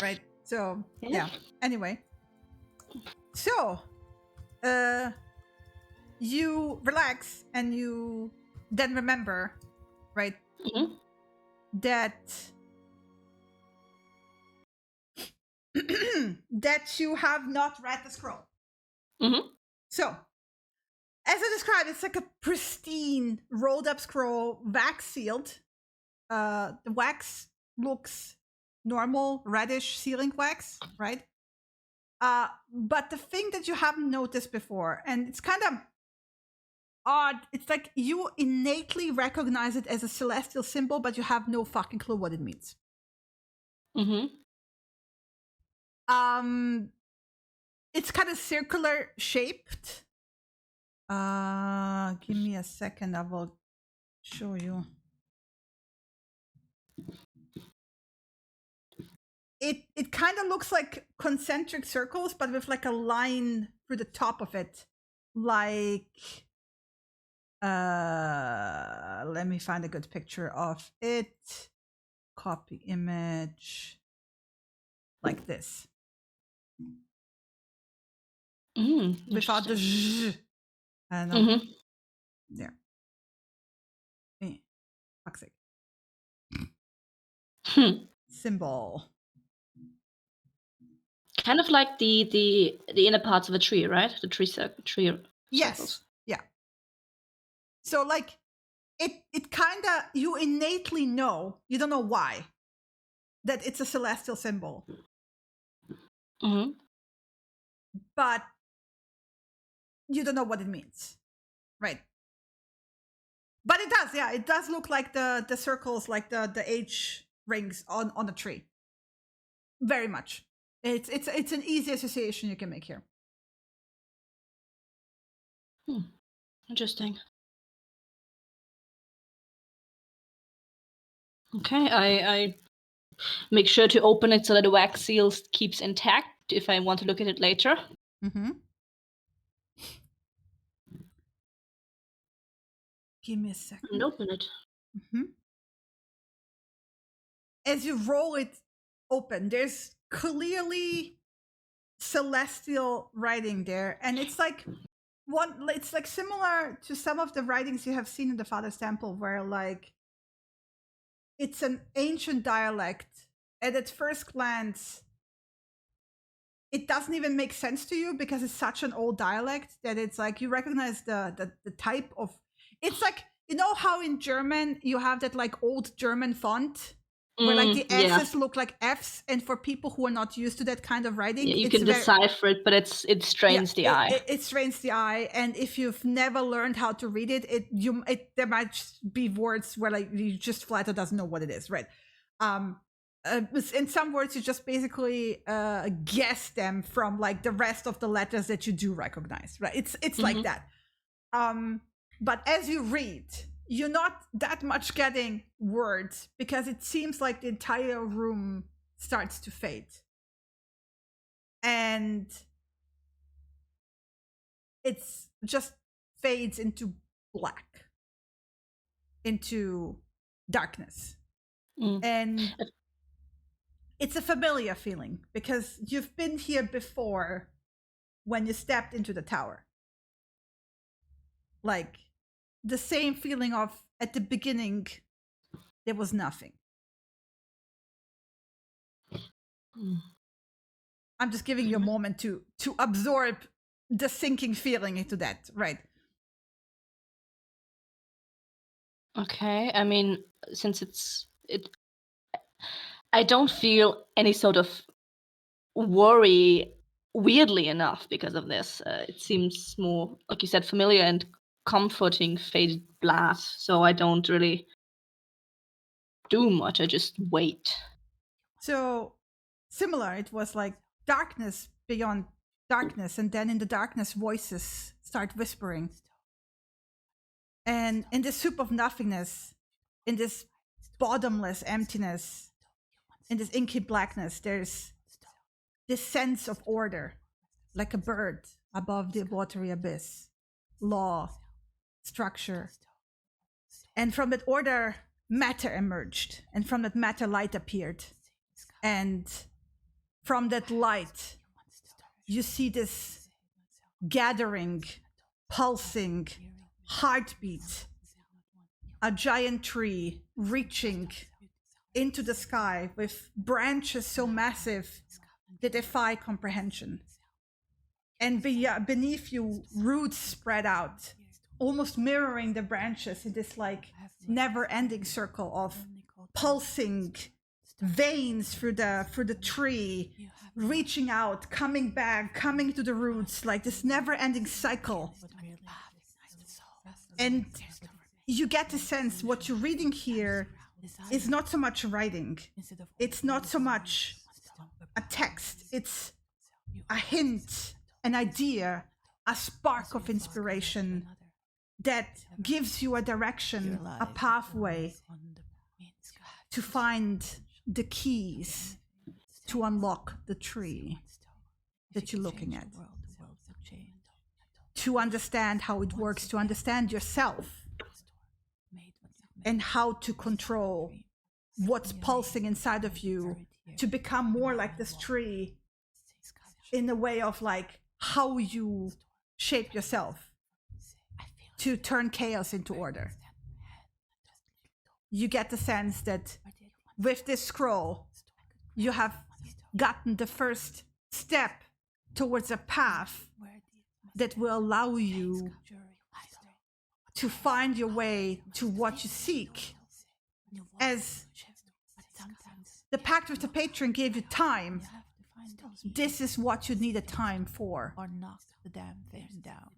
Right. So Yeah. yeah. Anyway. So you relax and you then remember, right, Mhm. that that you have not read the scroll. Mhm. So, as I described, it's like a pristine rolled up scroll, wax sealed. The wax looks normal, reddish sealing wax, right? But the thing that you haven't noticed before, and it's kind of odd, it's like you innately recognize it as a celestial symbol, but you have no fucking clue what it means. Mhm. It's kind of circular shaped. Give me a second, I will show you. It kind of looks like concentric circles, but with like a line through the top of it. Like let me find a good picture of it. Copy image. Like this. Without the Interesting. zzz. I don't know. Mhm. There. Fuck's sake. Symbol. Kind of like the inner parts of a tree, right? The tree tree Yes. circles. Yeah. So like it kind of, you innately know, you don't know why, that it's a celestial symbol, Mhm. but you don't know what it means, right? But it does, yeah, it does look like the circles, like the H rings on the tree. Very much. It's an easy association you can make here. Interesting. Okay, I make sure to open it so that the wax seal keeps intact if I want to look at it later. Mm-hmm. Give me a second. And open it. Mm-hmm. As you roll it open, there's clearly celestial writing there, and it's like it's like similar to some of the writings you have seen in the Father's Temple, where like it's an ancient dialect, and at first glance it doesn't even make sense to you because it's such an old dialect that it's like you recognize the type of, it's like, you know how in German you have that like old German font where like the Yeah. S's look like F's, and for people who are not used to that kind of writing, Yeah, you it's can decipher it, but it strains the eye. It strains the eye, and if you've never learned how to read it, there might just be words where like you just flat out doesn't know what it is, right? In some words, you just basically guess them from like the rest of the letters that you do recognize, right? It's like that. But as you read, you're not that much getting words because it seems like the entire room starts to fade. And it's just fades into black, into darkness. And it's a familiar feeling because you've been here before when you stepped into the tower. Like the same feeling of at the beginning, there was nothing. I'm just giving you a moment to absorb the sinking feeling into that, right? Okay, I mean, since I don't feel any sort of worry, weirdly enough, because of this. It seems more, like you said, familiar and comforting faded blood, so I don't really do much. I just wait. So similar, it was like darkness beyond darkness, and then in the darkness voices start whispering. And in this soup of nothingness, in this bottomless emptiness, in this inky blackness, there's this sense of order, like a bird above the watery abyss, law, structure. And from that order, matter emerged, and from that matter, light appeared. And from that light, you see this gathering, pulsing heartbeat, a giant tree reaching into the sky with branches so massive they defy comprehension. And beneath you, roots spread out, almost mirroring the branches in this like never-ending circle of pulsing veins through the tree, reaching out, coming back, coming to the roots, like this never-ending cycle. And you get the sense what you're reading here is not so much writing. It's not so much a text. It's a hint, an idea, a spark of inspiration that gives you a direction, a pathway to find the keys to unlock the tree that you're looking at, to understand how it works, to understand yourself and how to control what's pulsing inside of you, to become more like this tree in the way of like how you shape yourself, to turn chaos into order. You get the sense that with this scroll, you have gotten the first step towards a path that will allow you to find your way to what you seek. As the pact with the patron gave you time, this is what you need a time for. Or knock the damn thing down.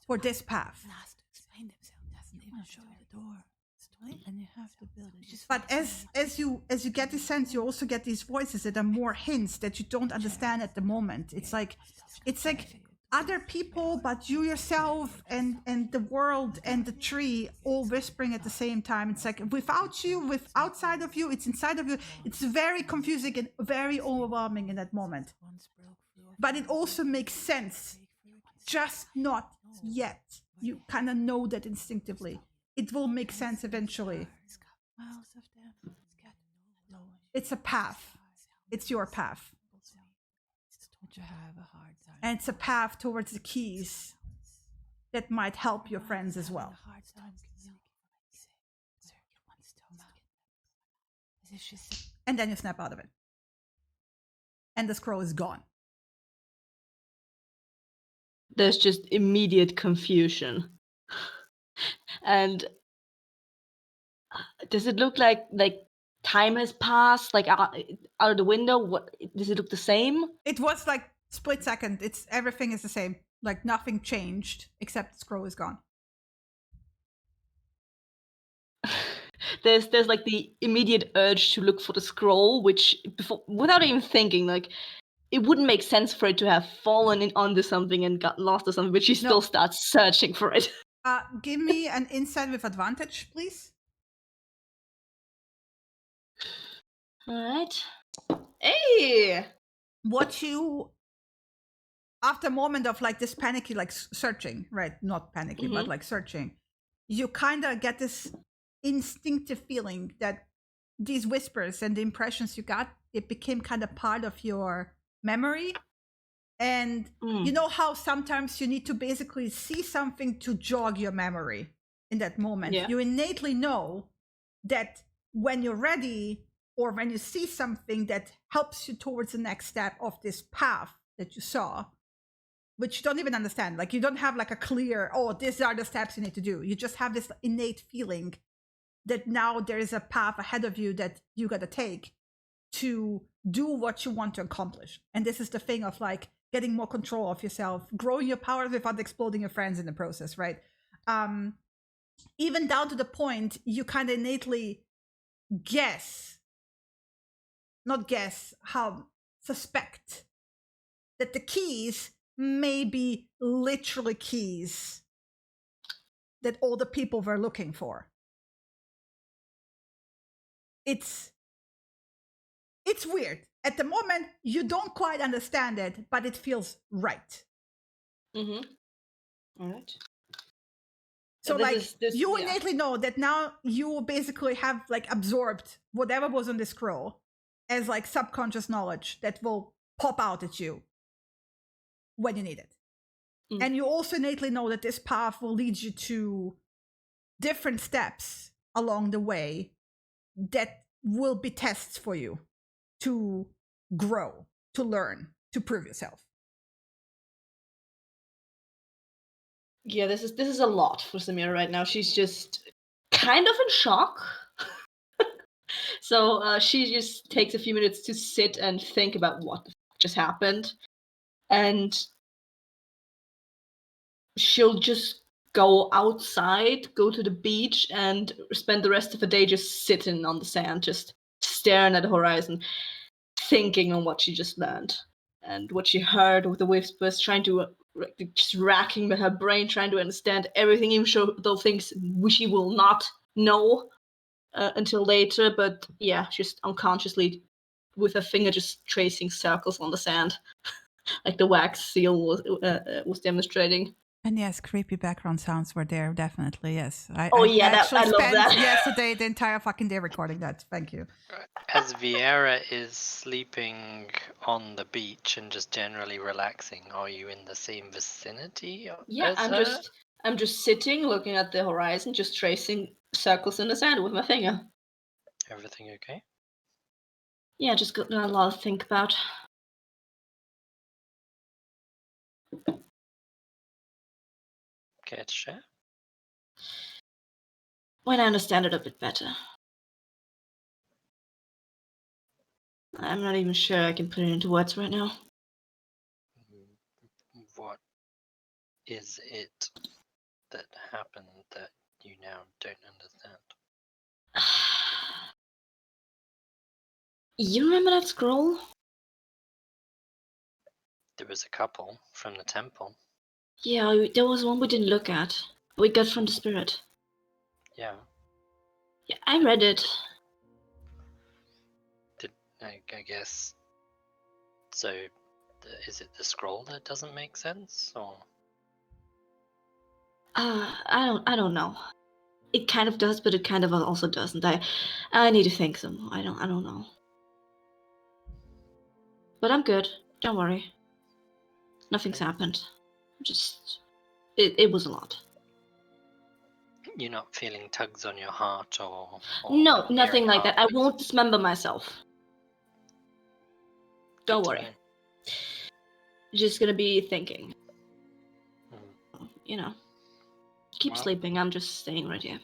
For this path. And you have to build it. But as you get this sense, you also get these voices that are more hints that you don't understand at the moment. It's like other people, but you yourself and the world and the tree all whispering at the same time. It's like without you, with outside of you, it's inside of you. It's very confusing and very overwhelming in that moment. But it also makes sense, just not yet. You kind of know that instinctively. It will make sense eventually. It's a path. It's your path. And it's a path towards the keys that might help your friends as well. And then you snap out of it. And the scroll is gone. There's just immediate confusion. And does it look like time has passed, like out of the window? What does it look the same? It was like split second. It's everything is the same. Like nothing changed except the scroll is gone. There's like the immediate urge to look for the scroll, which without even thinking, like it wouldn't make sense for it to have fallen onto something and got lost or something, but she still starts searching for it. Give me an insight with advantage, please. All right. Hey! What you, after a moment of like this panicky, like searching, right? Not panicky, but like searching, you kind of get this instinctive feeling that these whispers and the impressions you got, it became kind of part of your memory. And you know how sometimes you need to basically see something to jog your memory in that moment. Yeah. You innately know that when you're ready or when you see something that helps you towards the next step of this path that you saw, which you don't even understand. Like you don't have like a clear, oh, these are the steps you need to do. You just have this innate feeling that now there is a path ahead of you that you got to take to do what you want to accomplish. And this is the thing of like getting more control of yourself, growing your powers without exploding your friends in the process, right? Even down to the point you kind of innately suspect that the keys may be literally keys that all the people were looking for. It's weird. At the moment, you don't quite understand it, but it feels right. Mm-hmm. All right. So, This like, you yeah. innately know that now you basically have, like, absorbed whatever was on the scroll as, like, subconscious knowledge that will pop out at you when you need it. Mm. And you also innately know that this path will lead you to different steps along the way that will be tests for you to grow, to learn, to prove yourself. Yeah, this is a lot for Samira right now. She's just kind of in shock. So she just takes a few minutes to sit and think about what the fuck just happened. And she'll just go outside, go to the beach, and spend the rest of the day just sitting on the sand, just staring at the horizon, thinking on what she just learned and what she heard with the whispers, trying to just racking her brain, trying to understand everything, even though things she will not know until later. But yeah, just unconsciously with her finger just tracing circles on the sand, like the wax seal was demonstrating. And yes, creepy background sounds were there, definitely, yes. I actually I love spent that. yesterday the entire fucking day recording that. Thank you. As Vieira is sleeping on the beach and just generally relaxing, are you in the same vicinity Yeah, as her? I'm just sitting, looking at the horizon, just tracing circles in the sand with my finger. Everything okay? Yeah, just got a lot to think about. Care to share? When I understand it a bit better. I'm not even sure I can put it into words right now. What is it that happened that you now don't understand? You remember that scroll? There was a couple from the temple. Yeah, there was one we didn't look at. We got from the spirit. Yeah. Yeah, I read it. I guess. So, is it the scroll that doesn't make sense, or? I don't know. It kind of does, but it kind of also doesn't. I need to think some more. I don't know. But I'm good. Don't worry. Nothing's Okay. happened. Just it was a lot. You're not feeling tugs on your heart or No, nothing hearing like that. I heartbeats? won't dismember myself. Don't Good to worry. know. Just gonna be thinking. Mhm. You know. Keep Well, sleeping. I'm just staying right here.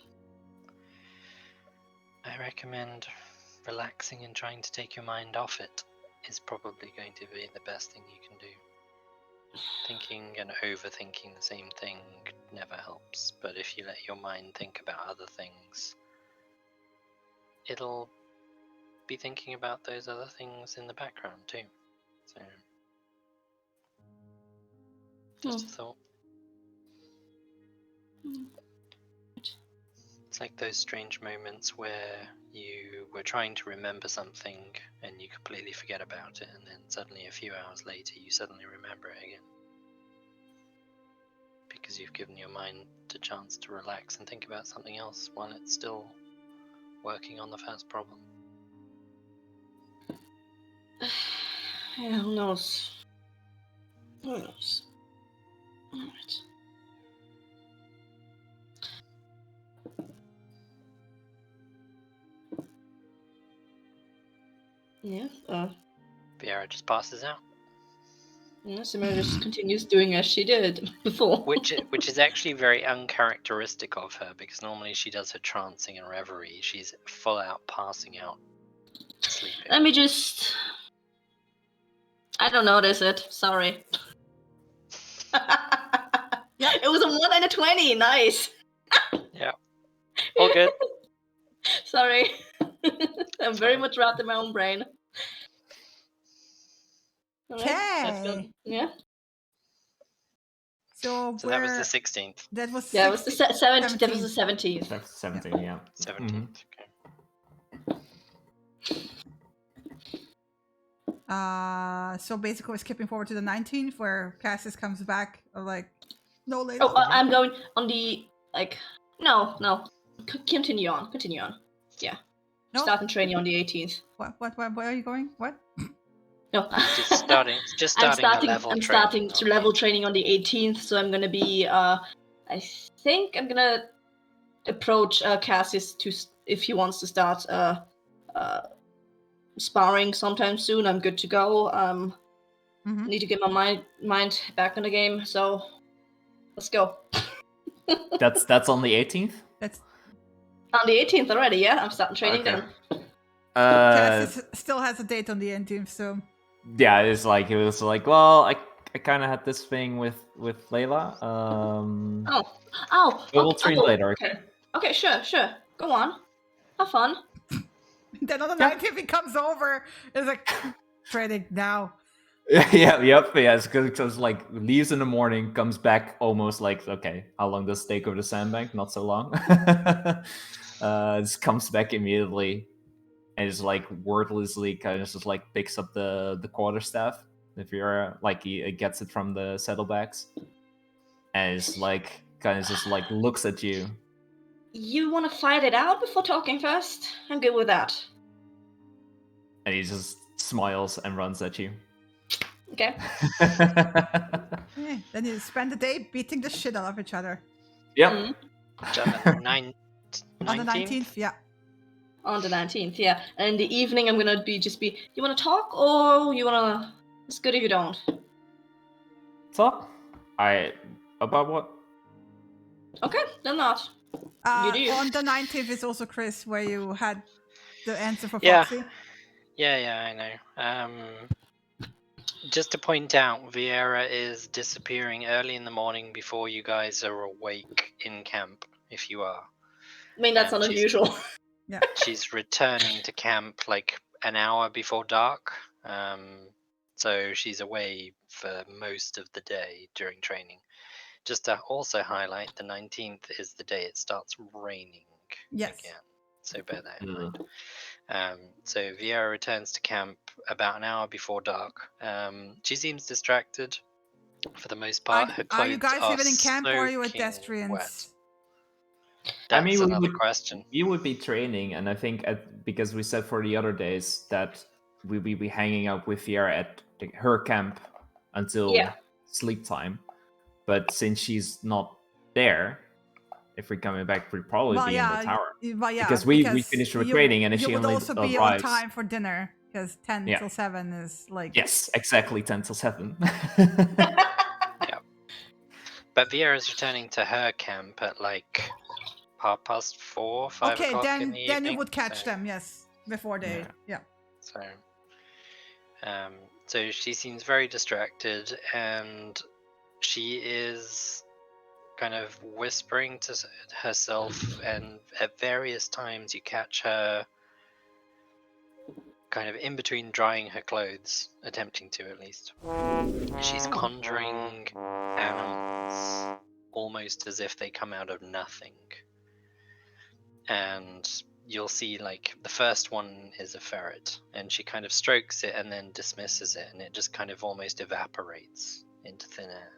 I recommend relaxing and trying to take your mind off it is probably going to be the best thing you can do. Thinking and overthinking the same thing never helps, but if you let your mind think about other things, it'll be thinking about those other things in the background too. So, just a thought. It's like those strange moments where you were trying to remember something and you completely forget about it, and then suddenly a few hours later you suddenly remember it again. Because you've given your mind the chance to relax and think about something else while it's still working on the first problem. Yeah, who knows? Who knows? Alright. Yeah, Vieira just passes out. yeah, Samira just continues doing as she did before. Which is actually very uncharacteristic of her, because normally she does her trancing and reverie. She's full out passing out, sleeping. Let me just... I don't notice it. Sorry. Yeah. It was a 1 and a 20. Nice. Yeah. All good. Sorry. I'm very fine. much wrapped in my own brain. Alright, that's Okay. good. Yeah. So that was the 16th. That was Yeah, it was the 17th. That was the 17th. 17th. That's 17, yeah. 17th. Okay. So basically, we're skipping forward to the 19th, where Cassius comes back. Like, no, later. Oh, I'm going on the no. Continue on. Yeah. No? Starting training on the 18th. What? Where are you going? What? No. Just starting the level I'm training. starting level training on the 18th, so I'm gonna be. I think I'm gonna approach Cassius if he wants to start sparring sometime soon. I'm good to go. Mhm. Need to get my mind back in the game, so let's go. That's on the 18th? That's On the 18th already, yeah? I'm starting training Okay. then. Cassius still has a date on the 18th, so Yeah, it was like, well, I kind of had this thing with Layla. We'll train later, okay? Okay, sure. Go on. Have fun. then on the Yeah. 19th he comes over. It's like training now. Yeah, it's good because like leaves in the morning, comes back almost like, okay, how long does it take over the sandbank? Not so long. Just comes back immediately and just like wordlessly kind of just like picks up the quarterstaff. If you're like he gets it from the saddlebags. And it's like kind of just like looks at you. You want to fight it out before talking first? I'm good with that. And he just smiles and runs at you. Okay. Yeah, then you spend the day beating the shit out of each other. Yep. Mm. On the 19th, yeah. On the 19th, yeah. And in the evening, I'm gonna be. You want to talk or you wanna? It's good if you don't. Talk? About what? Okay, then not. You do. On the 19th is also Chris, where you had the answer for Yeah. Foxy. Yeah, I know. Just to point out, Vieira is disappearing early in the morning before you guys are awake in camp, if you are. I mean, that's And not unusual. She's returning to camp like an hour before dark. So she's away for most of the day during training. Just to also highlight, the 19th is the day it starts raining Yes. again. So bear that in mind. So Vieira returns to camp about an hour before dark. She seems distracted for the most part. Her clothes Are you guys even in camp or are you at soaking Destrians? wet. That's another question. We would be training, and I think because we said for the other days that we would be hanging out with Fiera at her camp until sleep time. But since she's not there, if we're coming back, we'd probably be in the tower. Because we finished with training, and if she would only also be arrives... on time for dinner, because 10 till 7 is like... Yes, exactly 10 till 7. But Vieira's returning to her camp at like 4:30, 5 o'clock in the evening. Then you would catch them, yes, before they... So she seems very distracted, and she is kind of whispering to herself, and at various times you catch her kind of in between drying her clothes, attempting to at least. She's conjuring animals almost as if they come out of nothing. And you'll see like the first one is a ferret, and she kind of strokes it and then dismisses it, and it just kind of almost evaporates into thin air.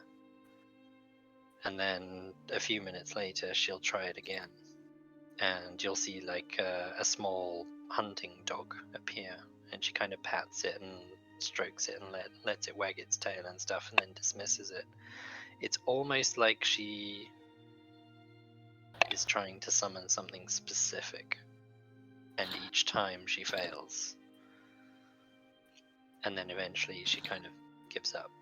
And then a few minutes later she'll try it again, and you'll see like a small hunting dog appear, and she kind of pats it and strokes it and lets it wag its tail and stuff, and then dismisses it. It's almost like she is trying to summon something specific, and each time she fails, and then eventually she kind of gives up.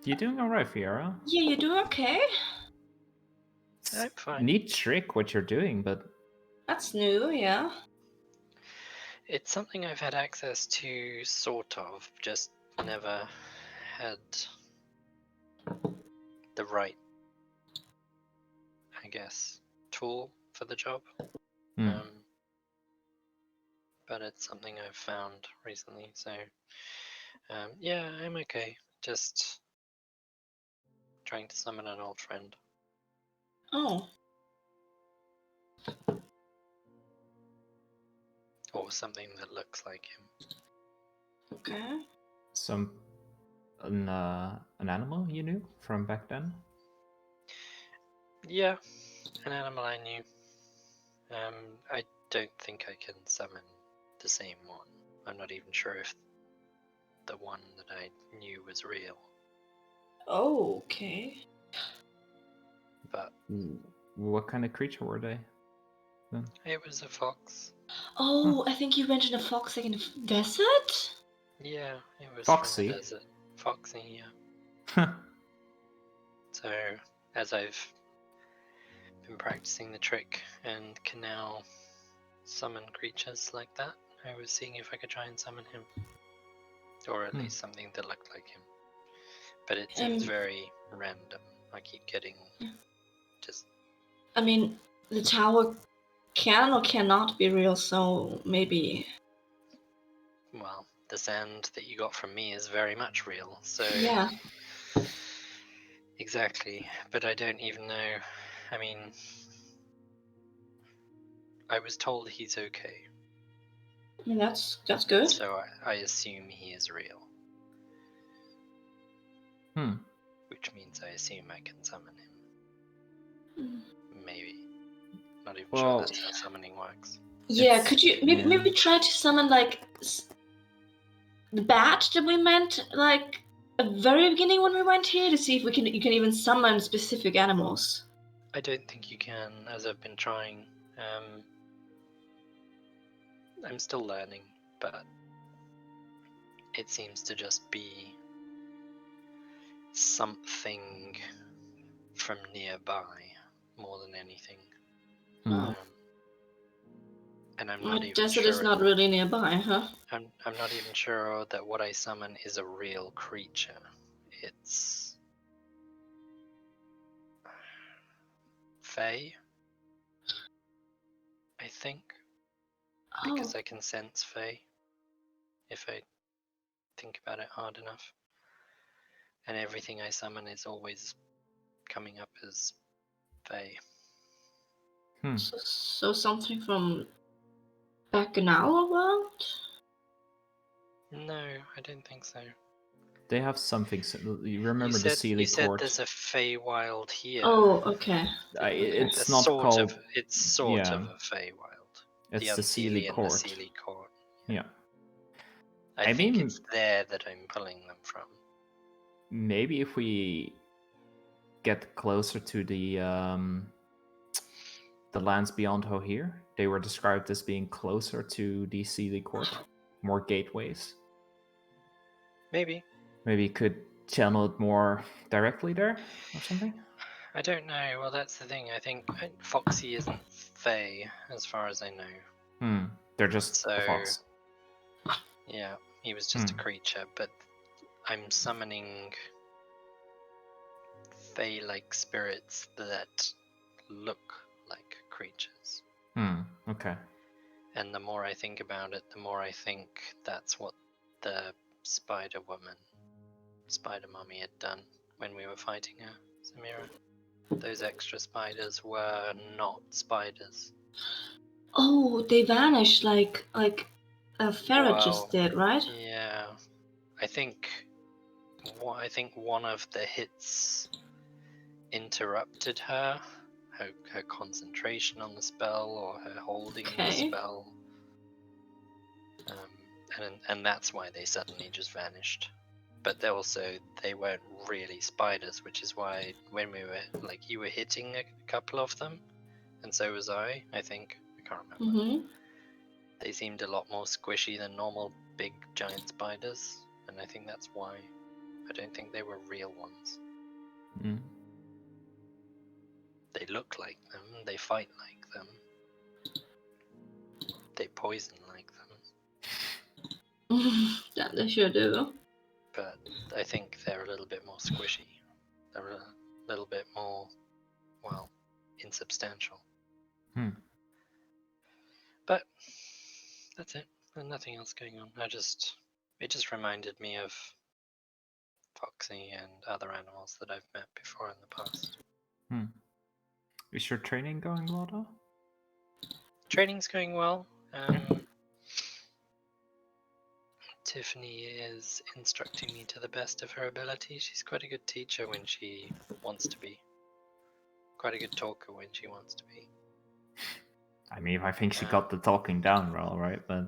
You're doing alright, Fiera. Yeah, you do okay. I'm fine. Neat trick what you're doing, but That's new, yeah. It's something I've had access to, sort of, just never had the right, I guess, tool for the job. But it's something I've found recently, so yeah, I'm okay. just trying to summon an old friend. Oh. Or something that looks like him. Okay. An animal you knew from back then? Yeah, an animal I knew. I don't think I can summon the same one. I'm not even sure if the one that I knew was real. Oh, okay. But What kind of creature were they? Then? it was a fox. Oh, I think you mentioned a fox like in the desert? Yeah, it was Foxy? from the desert. Foxy, yeah. So, as I've been practicing the trick and can now summon creatures like that, I was seeing if I could try and summon him. Or at least something that looked like him. But it seems very random. I keep getting just... I mean, the tower can or cannot be real, so maybe... Well, the sand that you got from me is very much real, so... Yeah. Exactly, but I don't even know. I mean... I was told he's okay. I mean, that's good. So I assume he is real. Which means I assume I can summon him. Maybe. Not even sure that's how summoning works. Yeah, could you maybe try to summon like the bat that we meant like at the very beginning when we went here to see if you can even summon specific animals. I don't think you can, as I've been trying. I'm still learning, but it seems to just be something from nearby more than anything. And I'm not even desert sure. Is not really nearby, huh? I'm not even sure that what I summon is a real creature. It's Fae, I think, because I can sense Fae if I think about it hard enough. And everything I summon is always coming up as Fae. So something from back in our world? No, I don't think so. They have something. You remember the Sealy You said Court? there's a Feywild here. Oh, okay. It's not called. It's sort of a Feywild. It's the Sealy and Court. the Sealy Court. Yeah. I think it's there that I'm pulling them from. Maybe if we get closer to the lands beyond Hohir, they were described as being closer to the Sealy Court, more gateways. Maybe you could channel it more directly there or something. I don't know. Well, that's the thing. I think Foxy isn't Fey, as far as I know. They're just a fox. Yeah, he was just a creature, but I'm summoning Fey-like spirits that look like creatures. Okay. And the more I think about it, the more I think that's what the Spider-Mommy had done when we were fighting her, Samira. Those extra spiders were not spiders. Oh, they vanished like a ferret just did, right? Yeah, I think one of the hits interrupted her concentration on the spell, or her holding the spell, and that's why they suddenly just vanished. But they weren't really spiders, which is why when we were you were hitting a couple of them, and so was I think. I can't remember. They seemed a lot more squishy than normal big giant spiders, and I think that's why. I don't think they were real ones. They look like them, they fight like them, they poison like them. Yeah, they sure do. But I think they're a little bit more squishy. They're a little bit more, well, insubstantial. But that's it. There's nothing else going on. It just reminded me of Foxy and other animals that I've met before in the past. Is your training going well, though? Training's going well. Tiffany is instructing me to the best of her ability. She's quite a good teacher when she wants to be. Quite a good talker when she wants to be. I mean, I think she got the talking down well, right? But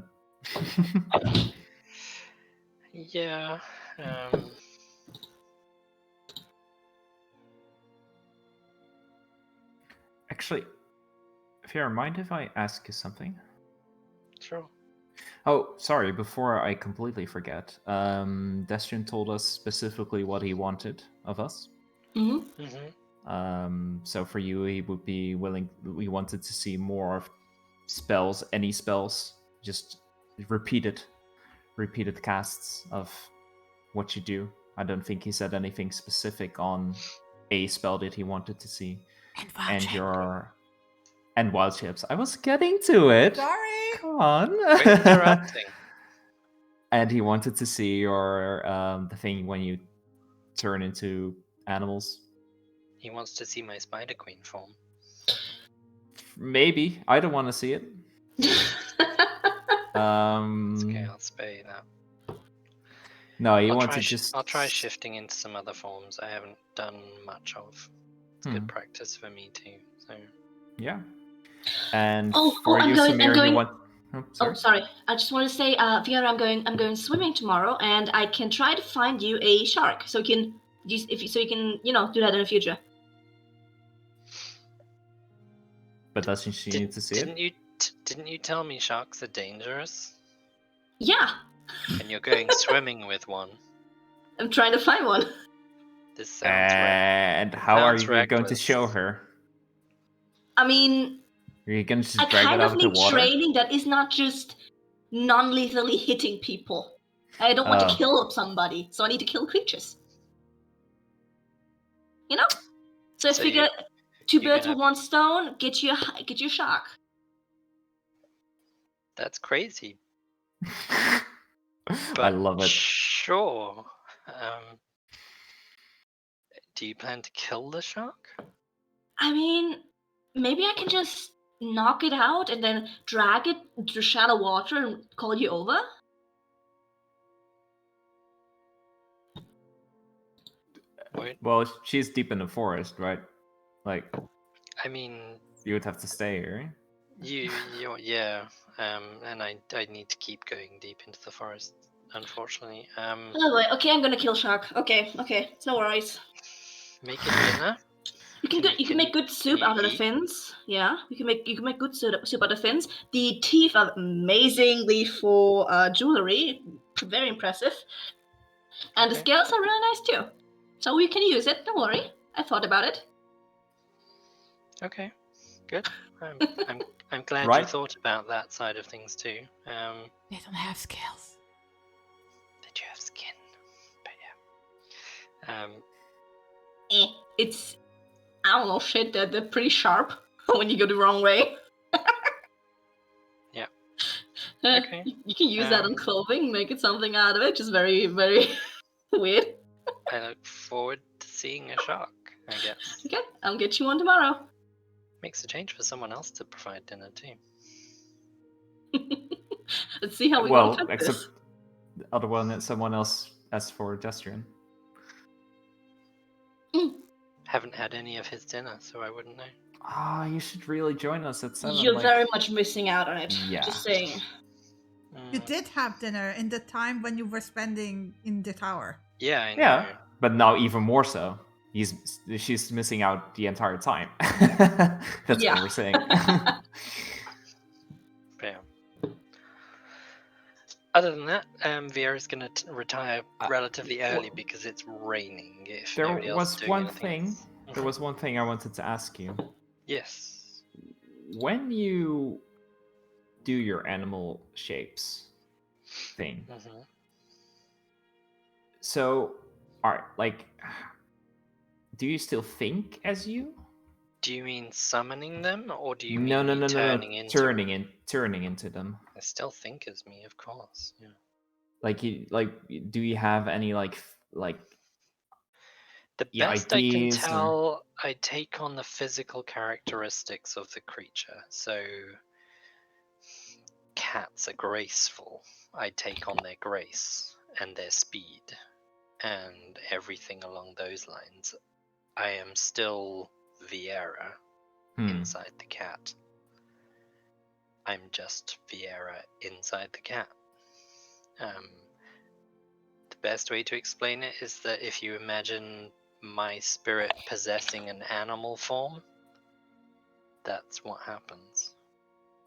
Yeah. Actually, Vera, mind if I ask you something? Sure. Oh, sorry, before I completely forget. Destrian told us specifically what he wanted of us. So for you, he would be willing. We wanted to see more of spells, any spells, just repeated casts of what you do. I don't think he said anything specific on a spell that he wanted to see. And wild chips. I was getting to it. Sorry. Come on. Quit interrupting. And he wanted to see your the thing when you turn into animals. He wants to see my Spider Queen form. Maybe. I don't want to see it. Okay, I'll spare you that. No, he I'll wants try to just. I'll try shifting into some other forms I haven't done much of. It's good practice for me too. So Yeah. And Oh, for I'm you, going- Samir, I'm going- you want. Oh, sorry. I just want to say, Vera, I'm going swimming tomorrow, and I can try to find you a shark, so you can do that in the future. But doesn't she need to see it? Didn't you tell me sharks are dangerous? Yeah, And you're going swimming with one. I'm trying to find one. This sounds And how are sounds you going to reckless. show her? I mean, Are you going to just I drag it kind out of of the need water? training that is not just non-lethally hitting people. I don't want to kill somebody, so I need to kill creatures. You know? So I figure two birds with one stone, get you a shark. That's crazy. I love it. Sure. Do you plan to kill the shark? I mean, maybe I can just knock it out and then drag it into shallow water and call you over? Wait. Well, she's deep in the forest, right? Like, I mean, you would have to stay here. yeah. And I need to keep going deep into the forest, unfortunately. Oh, okay, I'm gonna kill shark. Okay, it's no worries. Make it dinner. You can make good soup out of the fins. Yeah, you can make good soup out of the fins. The teeth are amazingly for jewelry, very impressive, and the scales are really nice too. So we can use it. Don't worry, I thought about it. Okay, good. I'm glad Right. you thought about that side of things too. They don't have scales. They do have skin, but yeah. It's, I don't know, shit. They're pretty sharp when you go the wrong way. Yeah. Okay. You can use that on clothing, make it something out of it. Just very, very weird. I look forward to seeing a shark, I guess. Okay, I'll get you one tomorrow. Makes a change for someone else to provide dinner too. Let's see how we Well, go with except this. the other one that someone else asked for Destrian. Haven't had any of his dinner, so I wouldn't know. Ah, you should really join us at 7. You're very much missing out on it. Yeah. Just saying. You did have dinner in the time when you were spending in the tower. Yeah, I know. Yeah, but now even more so. She's missing out the entire time. That's what we're saying. Yeah. Other than that, Vieira's going to retire relatively early because it's raining. If There nobody else was is doing one anything thing. else. There was one thing I wanted to ask you. Yes. When you do your animal shapes thing, so do you still think as you? Do you mean summoning them, or do you No, mean turning into turning into them? I still think as me, of course. Yeah. Do you have any like The Yeah, best I can ideas or- tell, I take on the physical characteristics of the creature. So cats are graceful. I take on their grace and their speed and everything along those lines. I am still Vieira inside the cat. I'm just Vieira inside the cat. The best way to explain it is that if you imagine my spirit possessing an animal form, that's what happens.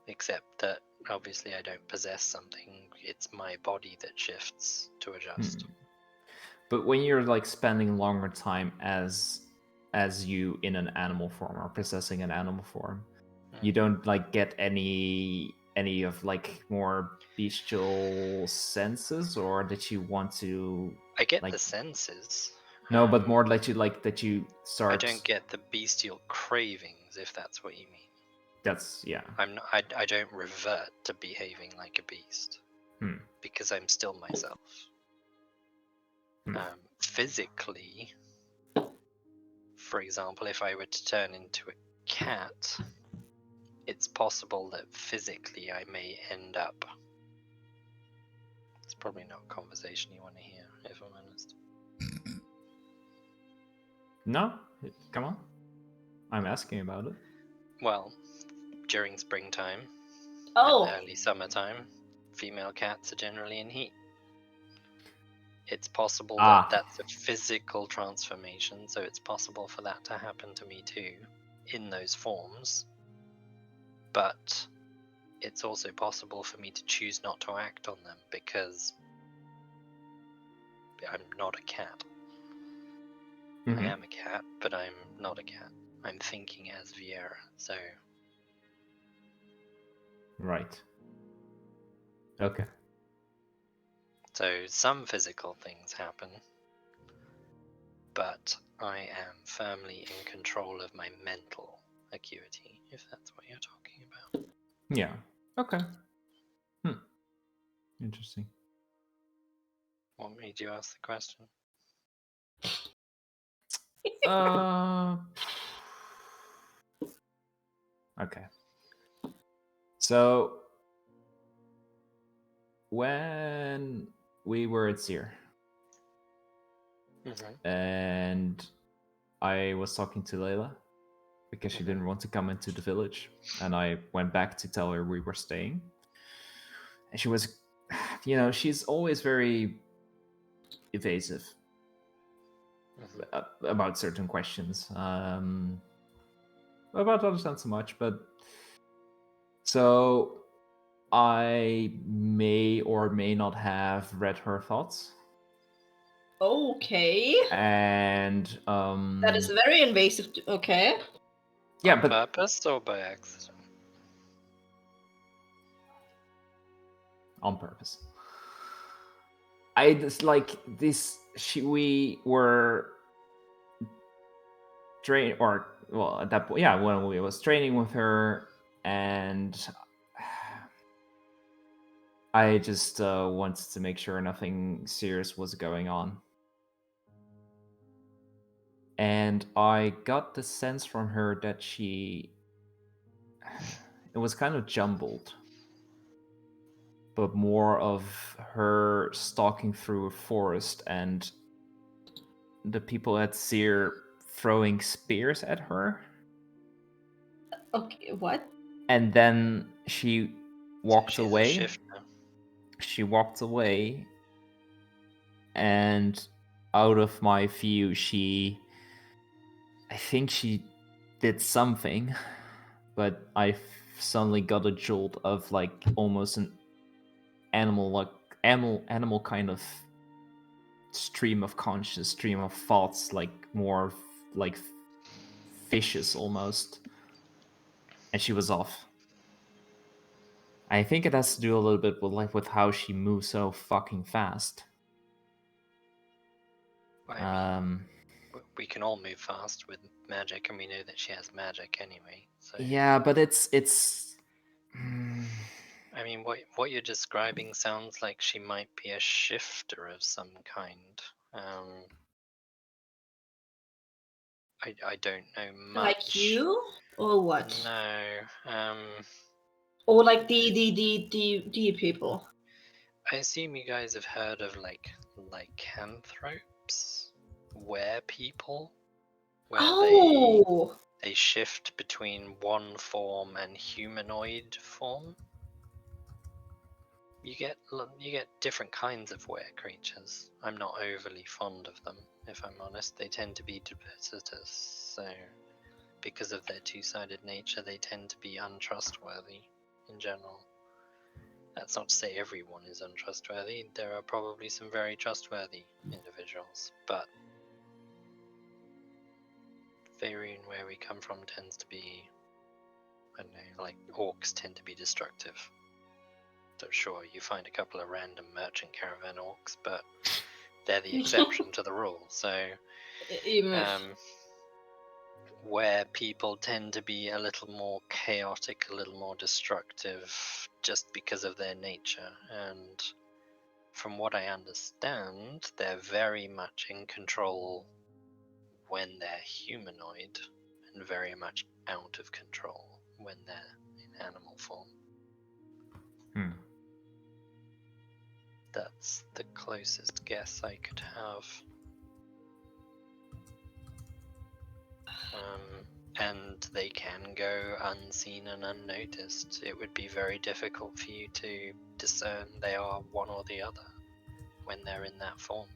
Except that obviously I don't possess something, it's my body that shifts to adjust. But when you're like spending longer time as you in an animal form or possessing an animal form, you don't like get any of like more bestial senses, or that you want to I get like the senses. no, but more that you start. I don't get the bestial cravings, if that's what you mean. That's yeah. I'm not, I don't revert to behaving like a beast because I'm still myself. Physically, for example, if I were to turn into a cat, it's possible that physically I may end up. It's probably not a conversation you want to hear, if I'm honest. No, come on. I'm asking about it. Well, during springtime Oh, and early summertime, female cats are generally in heat. It's possible that that's a physical transformation, so it's possible for that to happen to me too, in those forms. But it's also possible for me to choose not to act on them because I'm not a cat. I am a cat, but I'm not a cat. I'm thinking as Vieira, so... Right. Okay. So some physical things happen, but I am firmly in control of my mental acuity, if that's what you're talking about. Yeah. Okay. Interesting. What made you ask the question? Okay. So when we were at Seer, and I was talking to Layla because she didn't want to come into the village, and I went back to tell her we were staying, and she was, she's always very evasive about certain questions. About others not so much, but so I may or may not have read her thoughts. okay. And That is very invasive. Okay. yeah, on but purpose or by accident? on purpose. I just like this. We were train or well at that point, yeah, when we was training with her, and I just wanted to make sure nothing serious was going on. And I got the sense from her that it was kind of jumbled, but more of her stalking through a forest and the people at Seer throwing spears at her. Okay, what? And then she walked So she's away. a shifter. She walked away, and out of my view, I think she did something, but I suddenly got a jolt of like almost an animal kind of stream of conscious, stream of thoughts, like more like vicious almost, and she was off. I think it has to do a little bit with how she moves so fucking fast. I mean, we can all move fast with magic, and we know that she has magic anyway. So yeah, but it's. I mean, what you're describing sounds like she might be a shifter of some kind. I don't know much. Like you, or what? No. Or like the people? I assume you guys have heard of like lycanthropes, were people, where Oh, they shift between one form and humanoid form. You get different kinds of were creatures. I'm not overly fond of them, if I'm honest. They tend to be duplicitous, so because of their two-sided nature, they tend to be untrustworthy in general. That's not to say everyone is untrustworthy. There are probably some very trustworthy individuals, but Faerun, where we come from, tends to be, I don't know, like orcs tend to be destructive. So sure, you find a couple of random merchant caravan orcs, but they're the exception to the rule. So even if where people tend to be a little more chaotic, a little more destructive, just because of their nature. And from what I understand, they're very much in control when they're humanoid, and very much out of control when they're in animal form. Hmm. That's the closest guess I could have. And they can go unseen and unnoticed. It would be very difficult for you to discern they are one or the other when they're in that form.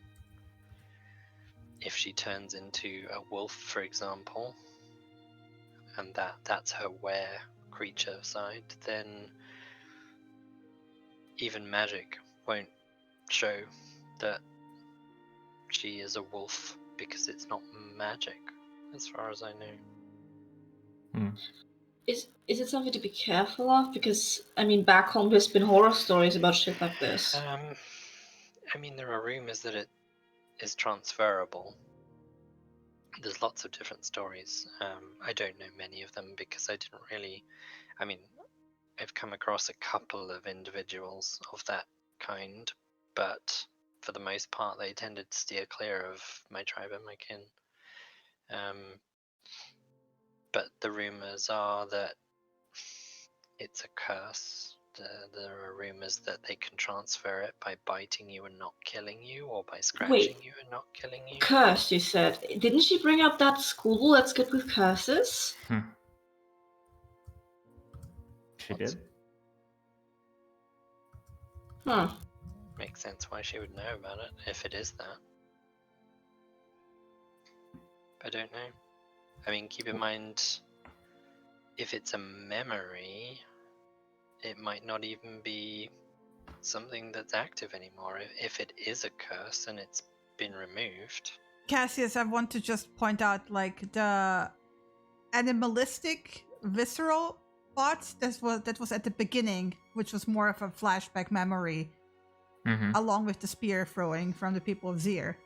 If she turns into a wolf, for example, and that's her were creature side, then even magic won't show that she is a wolf because it's not magic, as far as I know. is it something to be careful of? Because I mean, back home there's been horror stories about shit like this. I mean, there are rumors that it is transferable. There's lots of different stories. I don't know many of them because I didn't really. I mean, I've come across a couple of individuals of that kind, but for the most part, they tended to steer clear of my tribe and my kin. But the rumors are that it's a curse. There are rumors that they can transfer it by biting you and not killing you, or by scratching you and not killing you. Curse, you said. Didn't she bring up that school that's good with curses? She did? Huh. Makes sense why she would know about it, if it is that. I don't know. I mean, keep in mind, if it's a memory, it might not even be something that's active anymore. If it is a curse and it's been removed. Cassius, I want to just point out, like, the animalistic, visceral parts that was at the beginning, which was more of a flashback memory, along with the spear throwing from the people of Zir.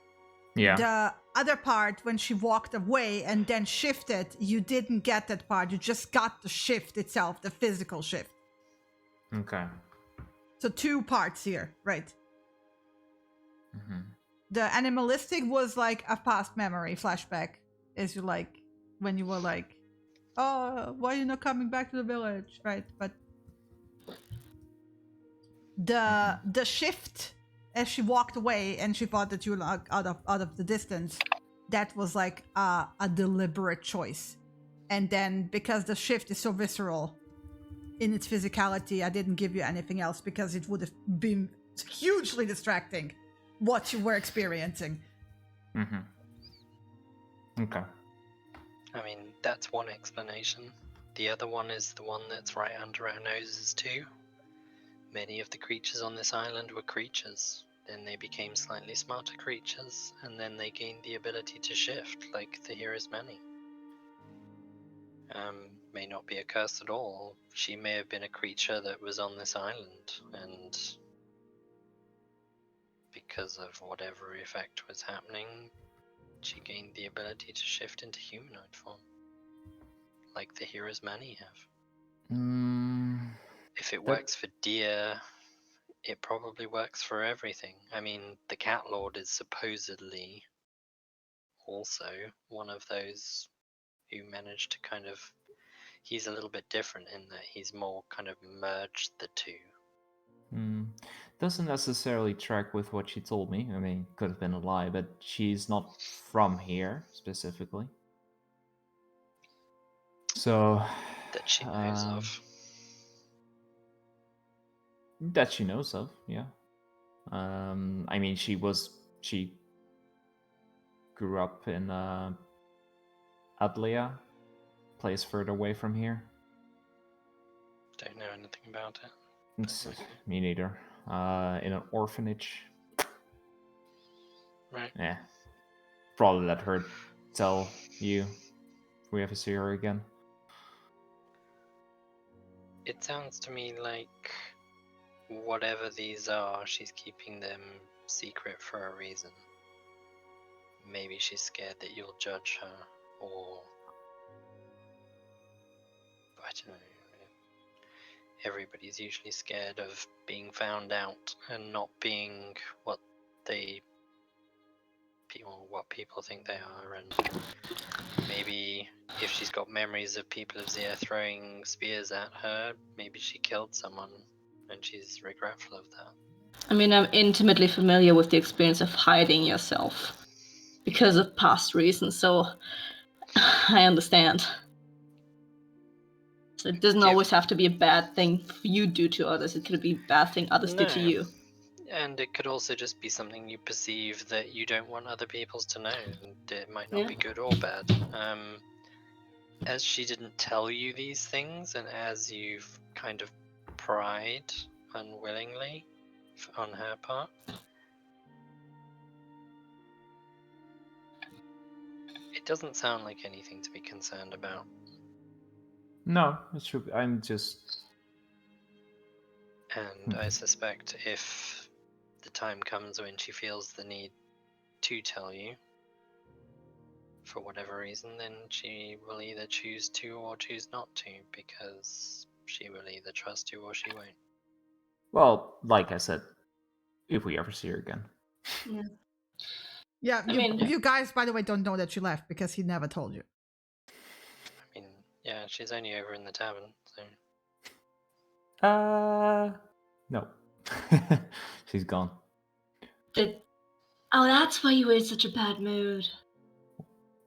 Yeah. The other part, when she walked away and then shifted, you didn't get that part. You just got the shift itself, the physical shift. Okay. So 2 parts here, right? Mm-hmm. The animalistic was like a past memory flashback. Is you like when you were like, oh, why are you not coming back to the village, right? But the shift as she walked away and she thought that you were like out of the distance, that was like a deliberate choice. And then because the shift is so visceral in its physicality, I didn't give you anything else because it would have been hugely distracting what you were experiencing. Okay. I mean, that's one explanation. The other one is the one that's right under our noses too. Many of the creatures on this island were creatures. Then they became slightly smarter creatures, and then they gained the ability to shift, like the hero's many. May not be a curse at all. She may have been a creature that was on this island, and because of whatever effect was happening, she gained the ability to shift into humanoid form, like the hero's many have. If it works for deer, it probably works for everything. I mean, the Cat Lord is supposedly also one of those who managed to kind of. He's a little bit different in that he's more kind of merged the two. Doesn't necessarily track with what she told me. I mean, could have been a lie, but she's not from here specifically. So That she knows of. That she knows of, yeah. I mean, she grew up in Adlia, place further away from here. Don't know anything about it. Me neither. In an orphanage. Right. Yeah. Probably let her tell you if we ever see her again. It sounds to me like whatever these are, she's keeping them secret for a reason. Maybe she's scared that you'll judge her, or I don't know. Everybody's usually scared of being found out and not being what people think they are, and maybe if she's got memories of people of Zia throwing spears at her, maybe she killed someone and she's regretful of that. I mean, I'm intimately familiar with the experience of hiding yourself because of past reasons, so I understand. So it doesn't always have to be a bad thing you do to others. It could be a bad thing others do to No. you. And it could also just be something you perceive that you don't want other people to know, and it might not be good or bad. As she didn't tell you these things, and as you've kind of pried unwillingly on her part, it doesn't sound like anything to be concerned about. No, it should. I'm just. And I suspect if the time comes when she feels the need to tell you, for whatever reason, then she will either choose to or choose not to, because she will either trust you or she won't. Well, like I said, if we ever see her again. Yeah, I mean- you guys, by the way, don't know that she left because he never told you. I mean, yeah, she's only over in the tavern, so. No. She's gone. Oh, that's why you were in such a bad mood.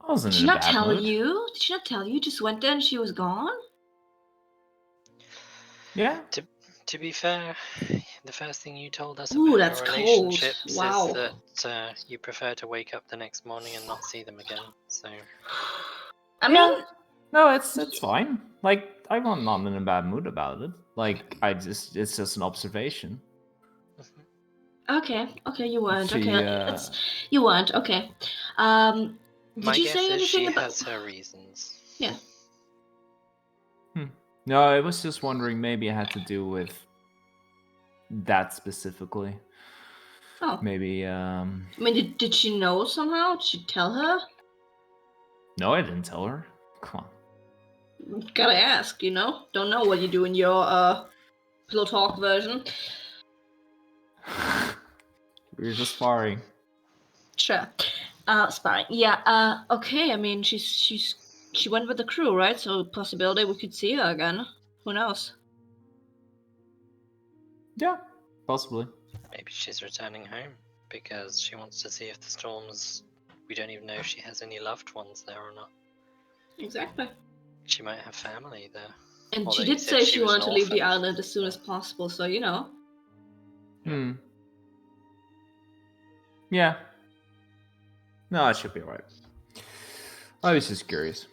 I wasn't Did she in a not bad tell mood. you? Did she not tell you? Just went there and she was gone? Yeah. To be fair, the first thing you told us Ooh, about that's your cold. relationships Wow. is that you prefer to wake up the next morning and not see them again. So I Yeah. mean, No, it's fine. Like, I'm not in a bad mood about it. Like, it's just an observation. okay, you weren't. She, Okay, you weren't. Okay. Did my you guess say is anything she about? has her reasons. Yeah. No, I was just wondering. Maybe it had to do with that specifically. Oh. Maybe. I mean, did she know somehow? Did you tell her? No, I didn't tell her. Come Gotta ask, you know? Don't know what you do in your pillow talk version. on. We were just sparring. Sure. Sparring. Yeah, okay, I mean she went with the crew, right? So possibility we could see her again. Who knows? Yeah, possibly. Maybe she's returning home because she wants to see if the storms. We don't even know if she has any loved ones there or not. Exactly. She might have family there. And Although she you did said say she she was wanted an to leave the orphan. island as soon as possible, so you know. Yeah. No, it should be alright. I was just curious.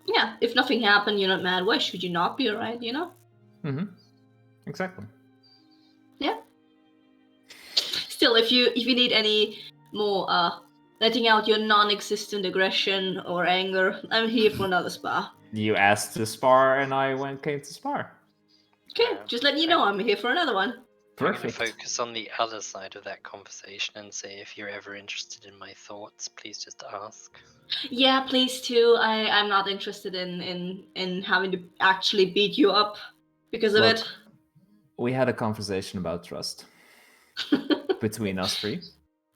Yeah, if nothing happened, you're not mad. Why should you not be alright, you know? Exactly. Yeah. Still, if you need any more letting out your non-existent aggression or anger, I'm here for another spa. You asked to spar, and I came to spar. Okay, just letting you know I'm here for another one. Perfect. I'm going to focus on the other side of that conversation and say if you're ever interested in my thoughts, please just ask. Yeah, please too. I'm not interested in having to actually beat you up because of Look, we had a conversation about trust it. between us three.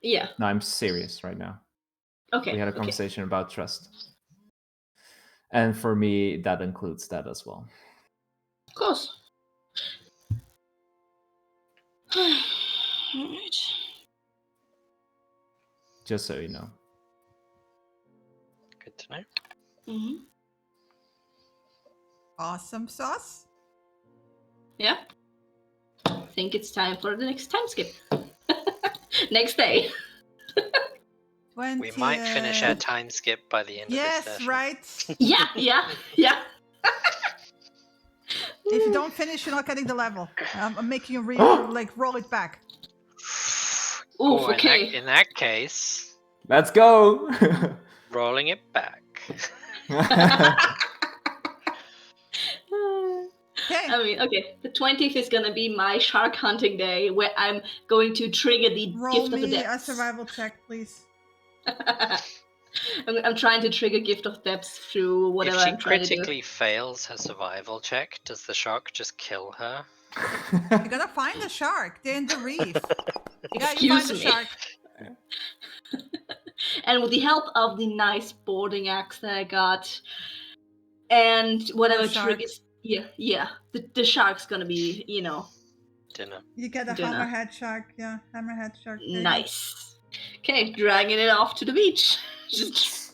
Yeah. No, I'm serious right now. Okay. We had a okay. conversation about trust. And for me, that includes that as well. Of course. Alright. Just so you know. Good to know. Mm-hmm. Awesome sauce. Yeah. I think it's time for the next time skip. Next day. 20, We might finish our time skip by the end of this Yes, session. right. Yeah. If you don't finish, you're not getting the level. I'm making you roll it back. Oof, Oh, okay. in that case, Let's go! rolling it back. Okay. I mean, okay, the 20th is gonna be my shark hunting day, where I'm going to trigger the Roll gift of the me a depths. survival check, please. I'm trying to trigger gift of depths through whatever If she I'm trying to do. critically fails her survival check, does the shark just kill her? You gotta find the shark. They're in the reef. Yeah, you find Excuse the me. shark. And with the help of the nice boarding axe that I got, and whatever shark. triggers, the shark's gonna be, Dinner. You get a Dinner. hammerhead shark. Yeah, hammerhead shark. There you go. nice. Okay, dragging it off to the beach. Just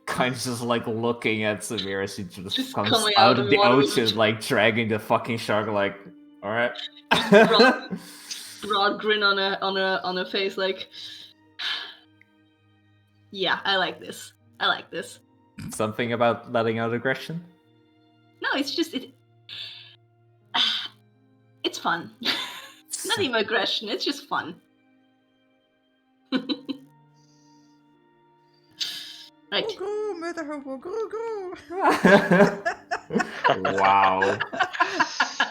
Kind of just like looking at Samira as she just comes coming out out of of the water with ocean, it. like dragging the fucking shark, like, alright. broad grin on her face, like, yeah, I like this. Something about letting out aggression? No, it's just it's fun. Not even aggression. It's just fun. Right. Go, murder hobo, go. Wow.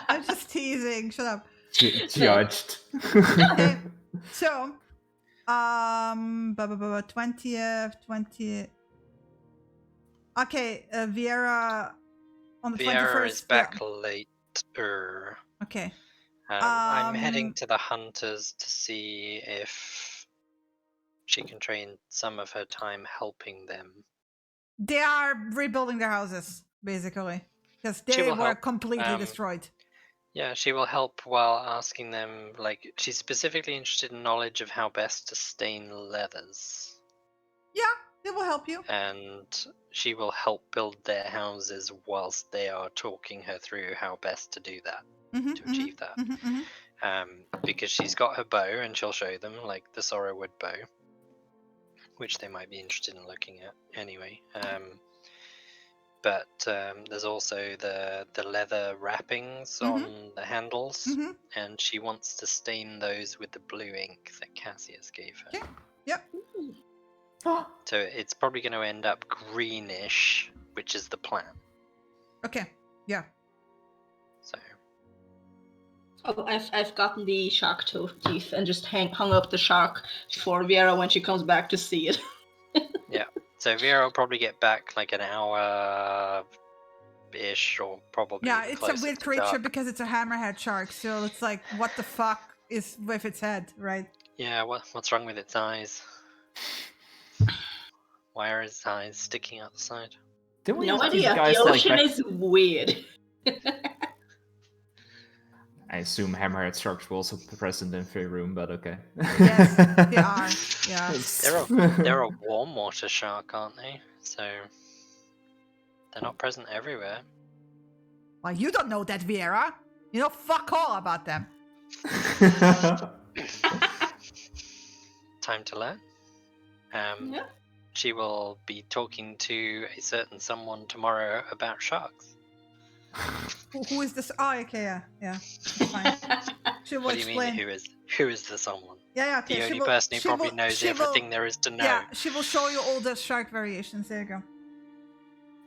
I'm just teasing. Shut up. Judged. Okay. So, 20th, 20th. Okay, Viera on the 21st. Viera is back Yeah. later. Okay. I'm Um, heading to the hunters to see if she can train some of her time helping them. They are rebuilding their houses, basically, because She they will were help, completely destroyed. Yeah, she will help while asking them, like, she's specifically interested in knowledge of how best to stain leathers. Yeah, they will help you. And she will help build their houses whilst they are talking her through how best to do that, to achieve that. Because she's got her bow and she'll show them, like the Sorrowwood bow, which they might be interested in looking at anyway. But there's also the leather wrappings on the handles, and she wants to stain those with the blue ink that Cassius gave her. Okay. Yep. So it's probably going to end up greenish, which is the plan. Okay. Yeah. So Oh, I've gotten the shark teeth and just hung up the shark for Viera when she comes back to see it. yeah, so Vera will probably get back like an hour-ish, or probably Yeah, even it's a closer weird to creature dark. because it's a hammerhead shark, so it's like, what the fuck is with its head, right? Yeah, what's wrong with its eyes? Why are its eyes sticking out the side? Didn't we No have these idea. guys The like ocean back... is weird. I assume hammerhead sharks were also present in Faerun, but okay. Yes, they are. Yeah. They're a warm water shark, aren't they? So they're not present everywhere. Well, you don't know that, Viera. You know fuck all about them. Time to learn. Yeah. She will be talking to a certain someone tomorrow about sharks. Who is this? Oh, okay, yeah. That's fine. She will What do you explain. mean, who is the someone? Yeah, okay. The she only will, person who she probably will- knows she everything will, there is to know. Yeah, she will show you all the shark variations. There you go.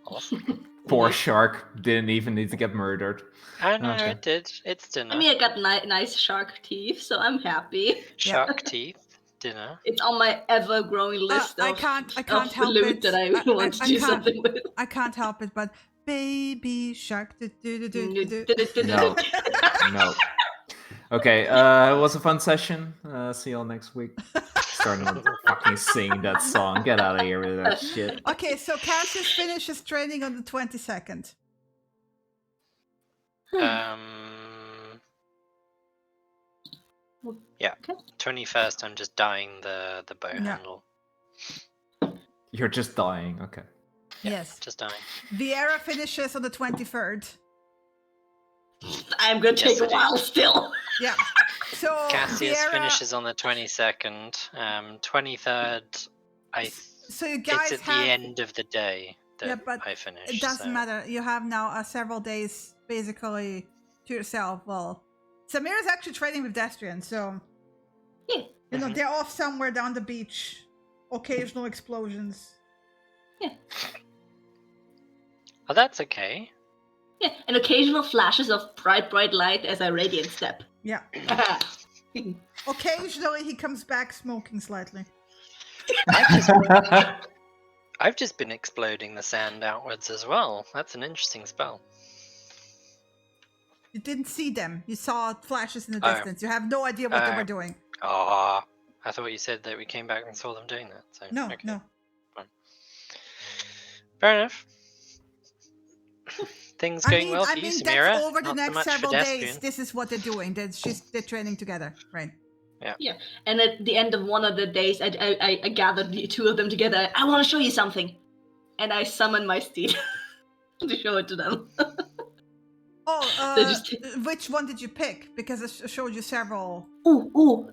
Awesome. Poor shark didn't even need to get murdered. I know Okay. it did. It's dinner. I mean, I got nice shark teeth, so I'm happy. Shark teeth. Dinner. It's on my ever-growing list I of can't of help loot it. that I want to I do can't- something with. I can't help it, but baby shark. No. No. Okay, it was a fun session. See you all next week. starting to fucking sing that song. Get out of here with that shit. Okay, so Cassius finishes training on the 22nd. Yeah. Okay. 21st, I'm just dyeing the bow Yeah. handle. You're just dying. Okay. Yes. Just dyeing. Vieira finishes on the 23rd. I'm gonna take Yes, I a do. while still. Yeah. So Cassius Vieira, finishes on the 22nd. 23rd, so you it's guys at the have end of the day that Yeah, but I finish. it doesn't so- matter. You have now several days basically to yourself. Well, Samira's actually training with Destrian, so Yeah. you know Mhm. they're off somewhere down the beach. Occasional explosions. Oh, that's okay. Yeah, and occasional flashes of bright light as I radiant step. Yeah. Occasionally he comes back smoking slightly. I've just been exploding the sand outwards as well. That's an interesting spell. You didn't see them. You saw flashes in the Oh. distance. You have no idea what they Oh. were doing. Ah, I thought you said that we came back and saw them doing that. So No, okay. no. Fair enough. Things going well for you, Samira. That's over the Not so next much for several days. Destrian. This is what they're doing. They're training together, right? And at the end of one of the days, I gathered the two of them together. I want to show you something. And I summoned my steed to show it to them. Oh, They just- which one did you pick? Because I showed you several.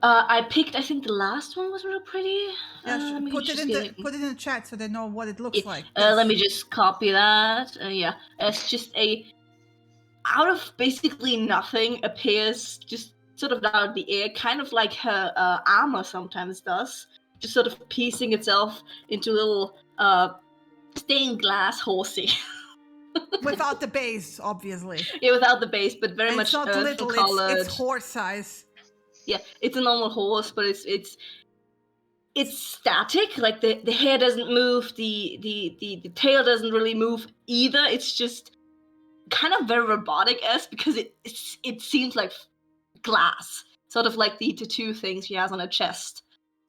I picked, I think the last one was real pretty. Let me Put just it in get put it in the chat so they know what it looks Yeah, like. Let me just copy that. Yeah, it's just out of basically nothing appears just sort of out of the air, kind of like her armor sometimes does, just sort of piecing itself into a little stained glass horsey. Without the base, obviously. Yeah, without the base, but very And much it's not earthen little. colored. It's horse size. Yeah, it's a normal horse, but it's static. Like the hair doesn't move, the tail doesn't really move either. It's just kind of very robotic-esque because it seems like glass, sort of like the tattoo things she has on her chest.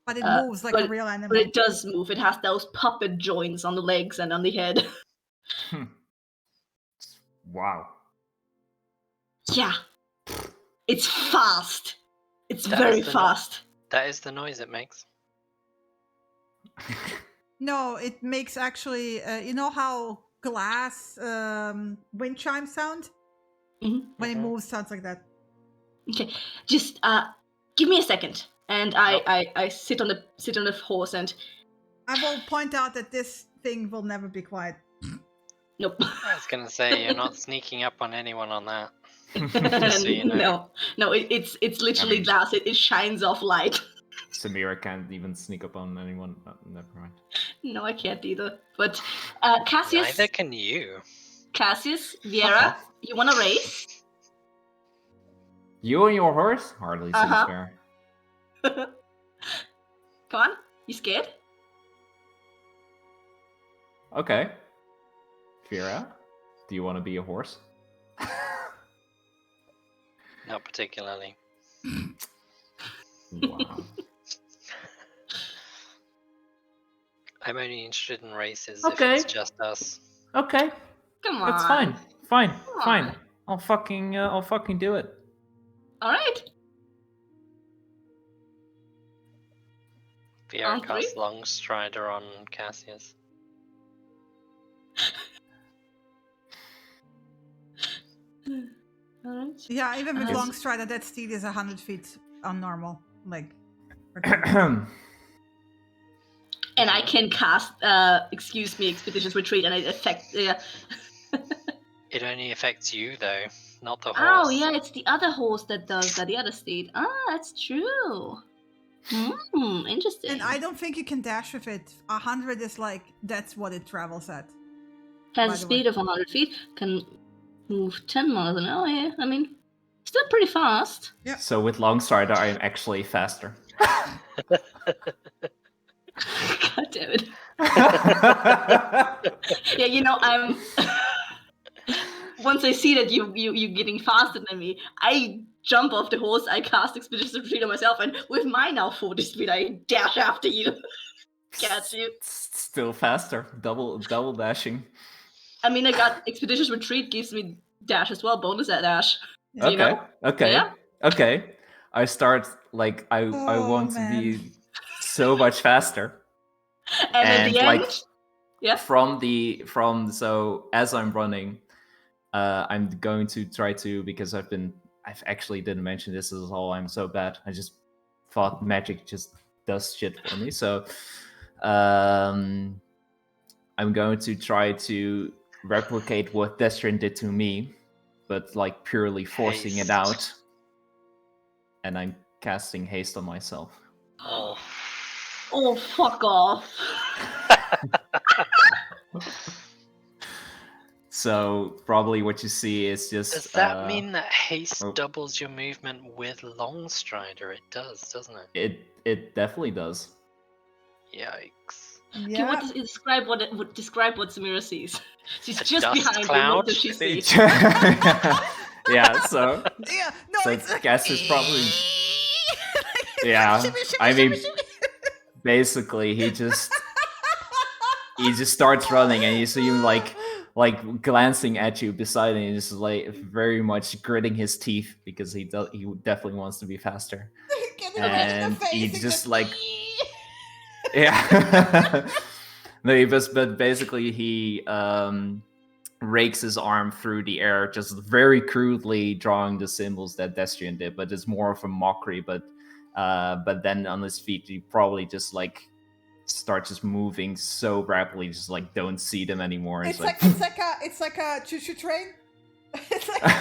But it moves like a real animal. But it does move. It has those puppet joints on the legs and on the head. Wow. Yeah, it's fast. It's That very is the fast. That is the noise it makes. No, it makes actually. You know how glass wind chimes sound? Mhm. When it Mhm. moves, sounds like that. Okay, just give me a second, and I sit on the horse and I will point out that this thing will never be quiet. nope. I was gonna say you're not sneaking up on anyone on that. Just so you know. No, it's literally mean- glass. It shines off light. Samira can't even sneak up on anyone. Never mind. No, I can't either. But Cassius, Neither can you. Vieira, you want to race? You and your horse? Hardly seems Uh-huh. fair. Come on, you scared? Okay. Vera, do you want to be a horse? Not particularly. Wow. I'm only interested in races Okay. if it's just us. Okay, Come on. that's fine. Fine, Come fine. on. I'll fucking do it. All right. Vieira On three? casts Long Strider on Cassius. All right. Yeah, even with Is- long strider, that steed is 100 feet on normal. Like, And I can cast, excuse me, Expeditious Retreat, and it affects. It only affects you though, not the horse. Oh yeah, it's the other horse that does that. The other steed. Ah, that's true. Interesting. and I don't think you can dash with it. 100 is like, that's what it travels at. Has by a the speed way. of 100 feet. Can move 10 miles an hour. Yeah, I mean, still pretty fast. So with long strider, I am actually faster. God damn it. Yeah, you know, once I see that you're getting faster than me, I jump off the horse, I cast Expeditions Retreat on myself, and with my now 40 speed, I dash after you. Catch you. Still faster. Double dashing. I mean, I got Expeditions Retreat gives me dash as well, bonus at dash. Yeah. You know? Okay. I start like I want to be so much faster. And at the like, end, yeah. From so as I'm running, I'm going to try to, because I've actually didn't mention this at all. I'm so bad. I just thought magic just does shit for me. So I'm going to try to replicate what Destrian did to me, but like purely forcing it Haste. out. And I'm casting haste on myself. Oh. Oh, fuck off. So probably what you see is just. Does that mean that haste oh. doubles your movement with Longstrider? It does, doesn't it? It definitely does. Yikes. Okay, describe what Samira sees. She's A just dust behind cloud? you. What does she see? Yeah, so. Yeah, no, So it's I guess it's probably. Yeah, I mean, basically he just starts running, and you see him like glancing at you beside him, and just like very much gritting his teeth because he definitely wants to be faster. And he just like. Yeah. No, but basically he rakes his arm through the air, just very crudely drawing the symbols that Destrian did, but it's more of a mockery. But then on his feet, he probably just like starts just moving so rapidly, just like don't see them anymore. It's like a choo-choo train. It's like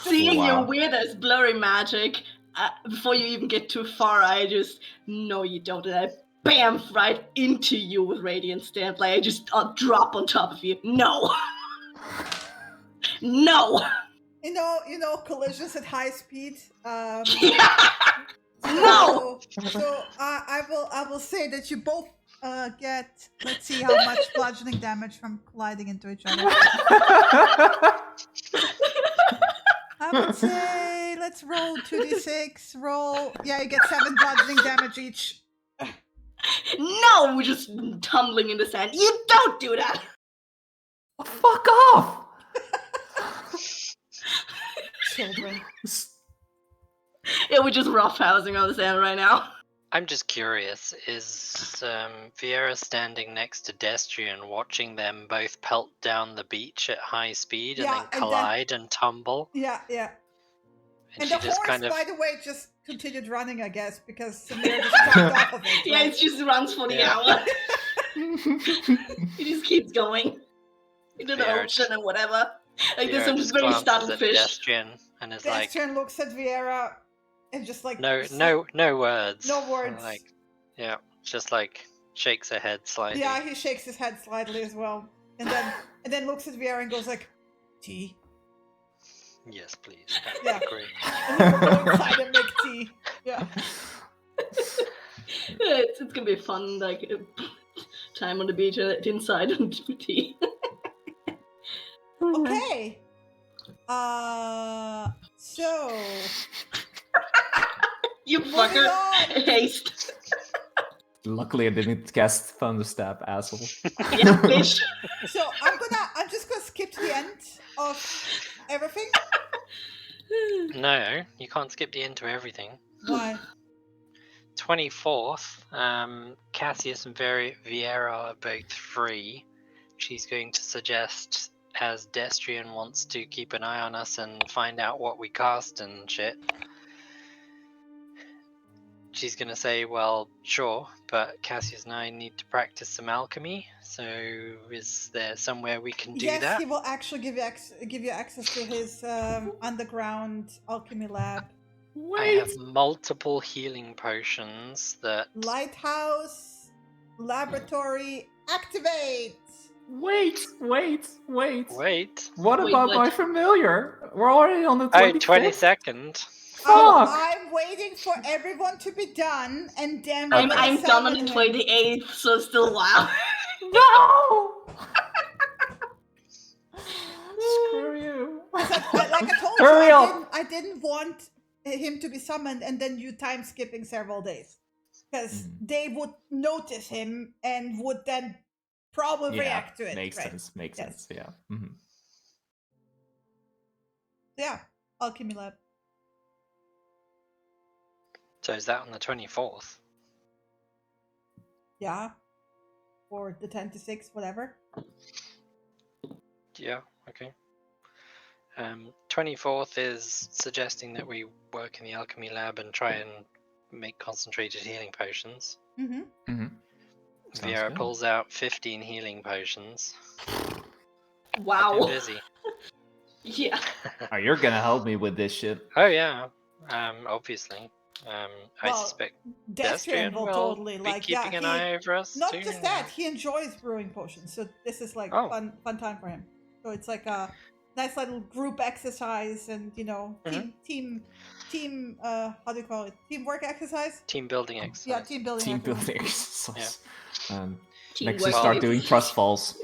Seeing Wow. your weird as blurry magic, before you even get too far, I just no, you don't, and I bam right into you with radiant stamp. Like I just drop on top of you. No, no. You know, collisions at high speed. No. So I will say that you both get. Let's see how much bludgeoning damage from colliding into each other. I would say let's roll 2d6. Roll. Yeah, you get 7 bludgeoning damage each. No, we're just tumbling in the sand. You don't do that. Fuck off! Children. Yeah, we're just roughhousing on the sand right now. I'm just curious, is Vieira standing next to Destrian watching them both pelt down the beach at high speed and Yeah, then and then- collide and tumble? Yeah. And she the just horse, kind of by the way, just continued running, I guess, because Samir just jumped off of it. Yeah, right? it just runs for the hour. It just keeps going into the Fair. ocean and whatever. Like there's Vieira some just very glances startled at fish. Destrian and is like, Destrian looks at Vieira and just like no words. No words. Like, yeah, just like shakes her head slightly. Yeah, he shakes his head slightly as well, and then looks at Vieira and goes like, "Tea." Yes, please. That'd Yeah. be great. And then we'll go inside and make tea. Yeah. It's gonna be a fun like time on the beach inside and tea. Okay. So You moving fucker! on. Haste. Luckily, I didn't cast Thunderstab, asshole. Yeah, bitch. So I'm just gonna skip to the end of everything. No, you can't skip the end to everything. Why? 24th, Cassius and Vieira are both free. She's going to suggest, as Destrian wants to keep an eye on us and find out what we cast and shit, she's going to say, well, sure, but Cassius and I need to practice some alchemy, so is there somewhere we can do Yes, that? he will actually give you access to his underground alchemy lab. I have multiple healing potions that... Lighthouse laboratory activate. Wait. Wait. What Wait, about what? my familiar? We're already on the Oh, 25th. 22nd. Fuck! I'm waiting for everyone to be done, and then I'm we're gonna done on the celebrate. 28th, so still a while. No! like I told For you, real. I didn't want him to be summoned and then you time skipping several days, because they would notice him and would then probably react to it. Makes right? sense. Makes Yes. sense. Yeah. Mhm. Yeah, Alchemy Lab. So is that on the 24th? Yeah, or the 10 to 6, whatever. Yeah, okay. 24th is suggesting that we work in the alchemy lab and try and make concentrated healing potions. Mm-hmm. Mhm. Sounds Viera good. pulls out 15 healing potions. I've Wow. been busy. Yeah. Oh, you're gonna help me with this shit. Oh yeah, obviously. I Well, suspect Destrian will will totally be like keeping an eye over us not too. just that, he enjoys brewing potions, so this is like Oh. fun time for him. So it's like a nice little group exercise, and Mhm. team how do you call it, teamwork exercise. Team building exercise. Yeah, team building Team exercise. building exercise. Teamwork. Next, we start doing trust falls.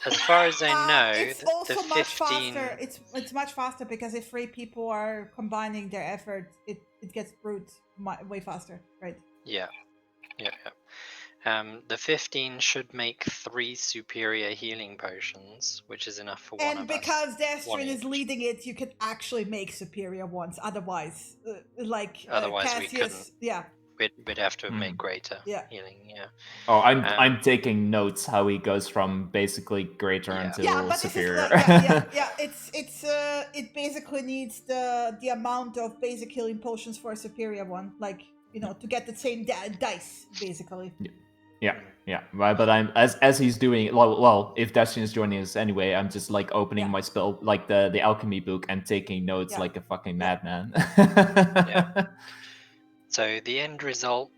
As far as I know, It's the also much 15... faster. It's much faster because if 3 people are combining their effort, it gets brewed way faster, right? Yeah. The 15 should make 3 superior healing potions, which is enough for one And of us. because One Destrian is each. leading it, you can actually make superior ones. Otherwise, Otherwise we Cassius, couldn't. yeah, We'd have to make Mhm. greater Yeah. healing. Yeah. Oh, I'm taking notes how he goes from basically greater Yeah. until yeah, but superior. this is like, yeah. It basically needs the amount of basic healing potions for a superior one, like to get the same dice, basically. Yeah. But I'm as he's doing it. Well, if Destiny is joining us anyway, I'm just like opening Yeah. my spell, like the alchemy book, and taking notes Yeah. like a fucking Yeah. madman. So the end result,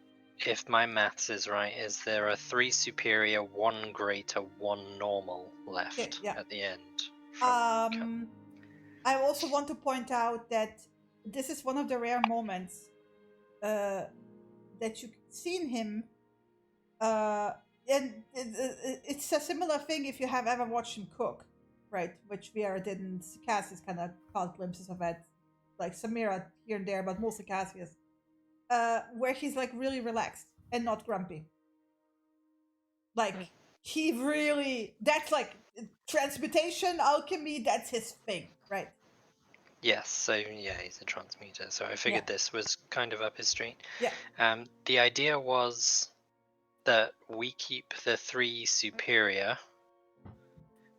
if my maths is right, is there are 3 superior, 1 greater, 1 normal left Okay, yeah. at the end. from I also want to point out that this is one of the rare moments that you've seen him, and it's a similar thing if you have ever watched him cook, right? Which Viera didn't. Cassius kind of caught glimpses of it, like Samira here and there, but mostly Cassius, where he's like really relaxed and not grumpy. Like he really, that's like transmutation, alchemy, that's his thing, right? Yes, so yeah, he's a transmuter. So I figured this was kind of up his street. Yeah. The idea was that we keep the 3 superior,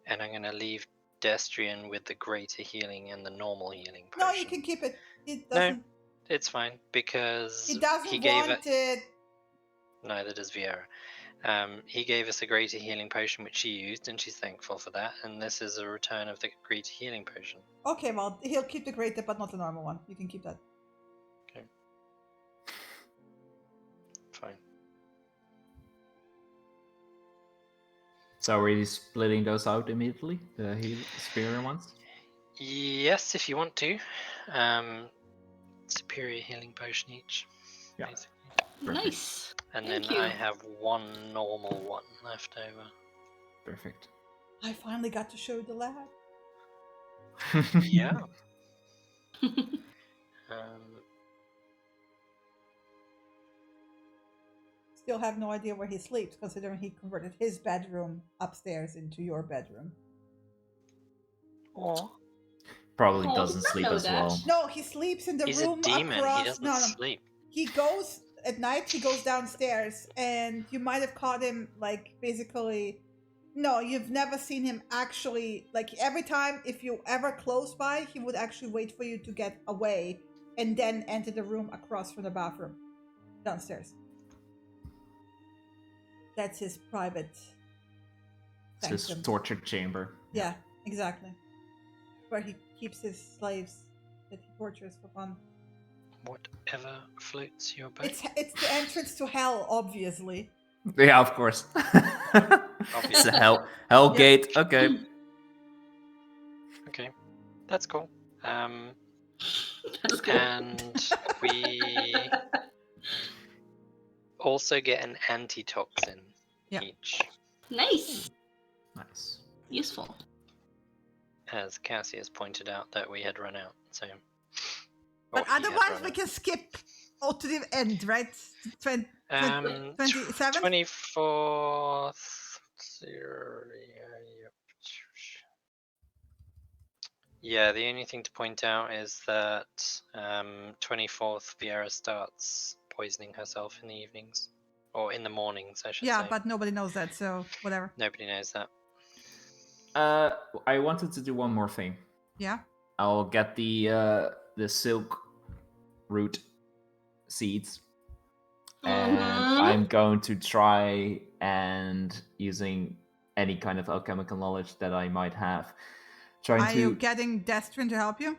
and I'm going to leave Destrian with the greater healing and the normal healing potion. No, you can keep it. It No, doesn't. it's fine because He doesn't want it. Neither does Viera. He gave us a greater healing potion, which she used, and she's thankful for that. And this is a return of the greater healing potion. Okay, well, he'll keep the greater, but not the normal one. You can keep that. Okay. Fine. So are we splitting those out immediately? The superior ones? Yes, if you want to. Superior healing potion each. Yeah. Basically. Nice. And Thank then you. I have 1 normal one left over. Perfect. I finally got to show you the lab. Yeah. Still have no idea where he sleeps, considering he converted his bedroom upstairs into your bedroom. Or Probably Oh, doesn't did not sleep know as that. well. No, he sleeps in the he's room a demon. across. He doesn't No. sleep. He goes at night. He goes downstairs, and you might have caught him like basically. No, you've never seen him actually. Like every time, if you ever close by, he would actually wait for you to get away, and then enter the room across from the bathroom, downstairs. That's his private. It's his sanctum. torture chamber. Yeah, exactly. Where he keeps his slaves that he tortures for fun. Whatever floats your boat. It's the entrance to hell, obviously. Yeah, of course. It's a hell Yeah. gate. Okay. Okay, that's cool. That's cool. And we also get an antitoxin Yeah. each. Nice. Nice. Useful. as Cassius pointed out that we had run out. So, But or he had otherwise, run we out. can skip all to the end, right? 27? 24th. Yeah, the only thing to point out is that 24th, Vieira starts poisoning herself in the evenings. Or in the mornings, I should Yeah, say. but nobody knows that, so whatever. Nobody knows that. I wanted to do one more thing. Yeah. I'll get the silk root seeds, and I'm going to try and using any kind of alchemical knowledge that I might have, trying Are to. you getting Destrin to help you?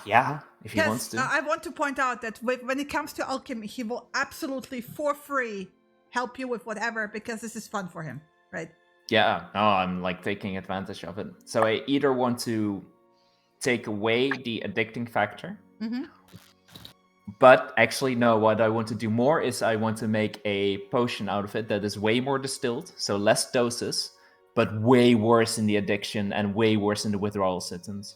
Yeah, if he wants Yes, to. I want to point out that when it comes to alchemy, he will absolutely, for free, help you with whatever, because this is fun for him, right? Yeah, no, I'm like taking advantage of it. So I either want to take away the addicting factor, but actually, no, what I want to do more is I want to make a potion out of it that is way more distilled, so less doses, but way worse in the addiction and way worse in the withdrawal symptoms.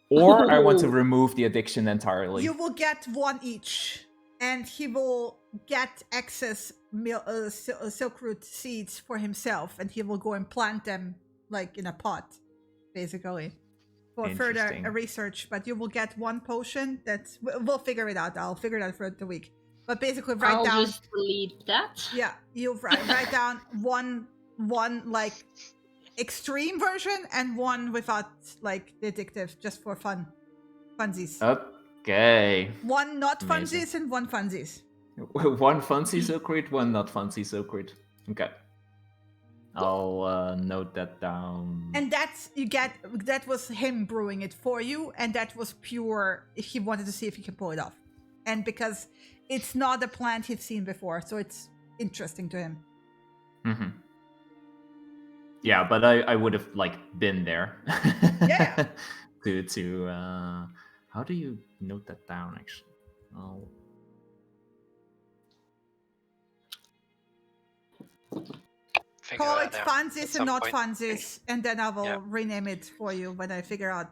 Or I want to remove the addiction entirely. You will get one each, and he will get excess silk root seeds for himself, and he will go and plant them like in a pot, basically, for further Interesting. research. But you will get one potion. We'll figure it out. I'll figure it out for the week. But basically, write down. I'll just delete that. Yeah, you write down one like extreme version and one without like the addictive, just for funsies. Okay. One not Amazing. funsies and one funsies. One fancy silk root, one not fancy silk root. Okay. I'll note that down. And that was him brewing it for you, and that was pure. He wanted to see if he can pull it off, and because it's not a plant he's seen before, so it's interesting to him. Mm-hmm. Yeah, but I would have like been there. Yeah. to how do you note that down actually? Oh. Figure Call that it out funsies at and some not point. funsies, and then I will Yeah. rename it for you when I figure out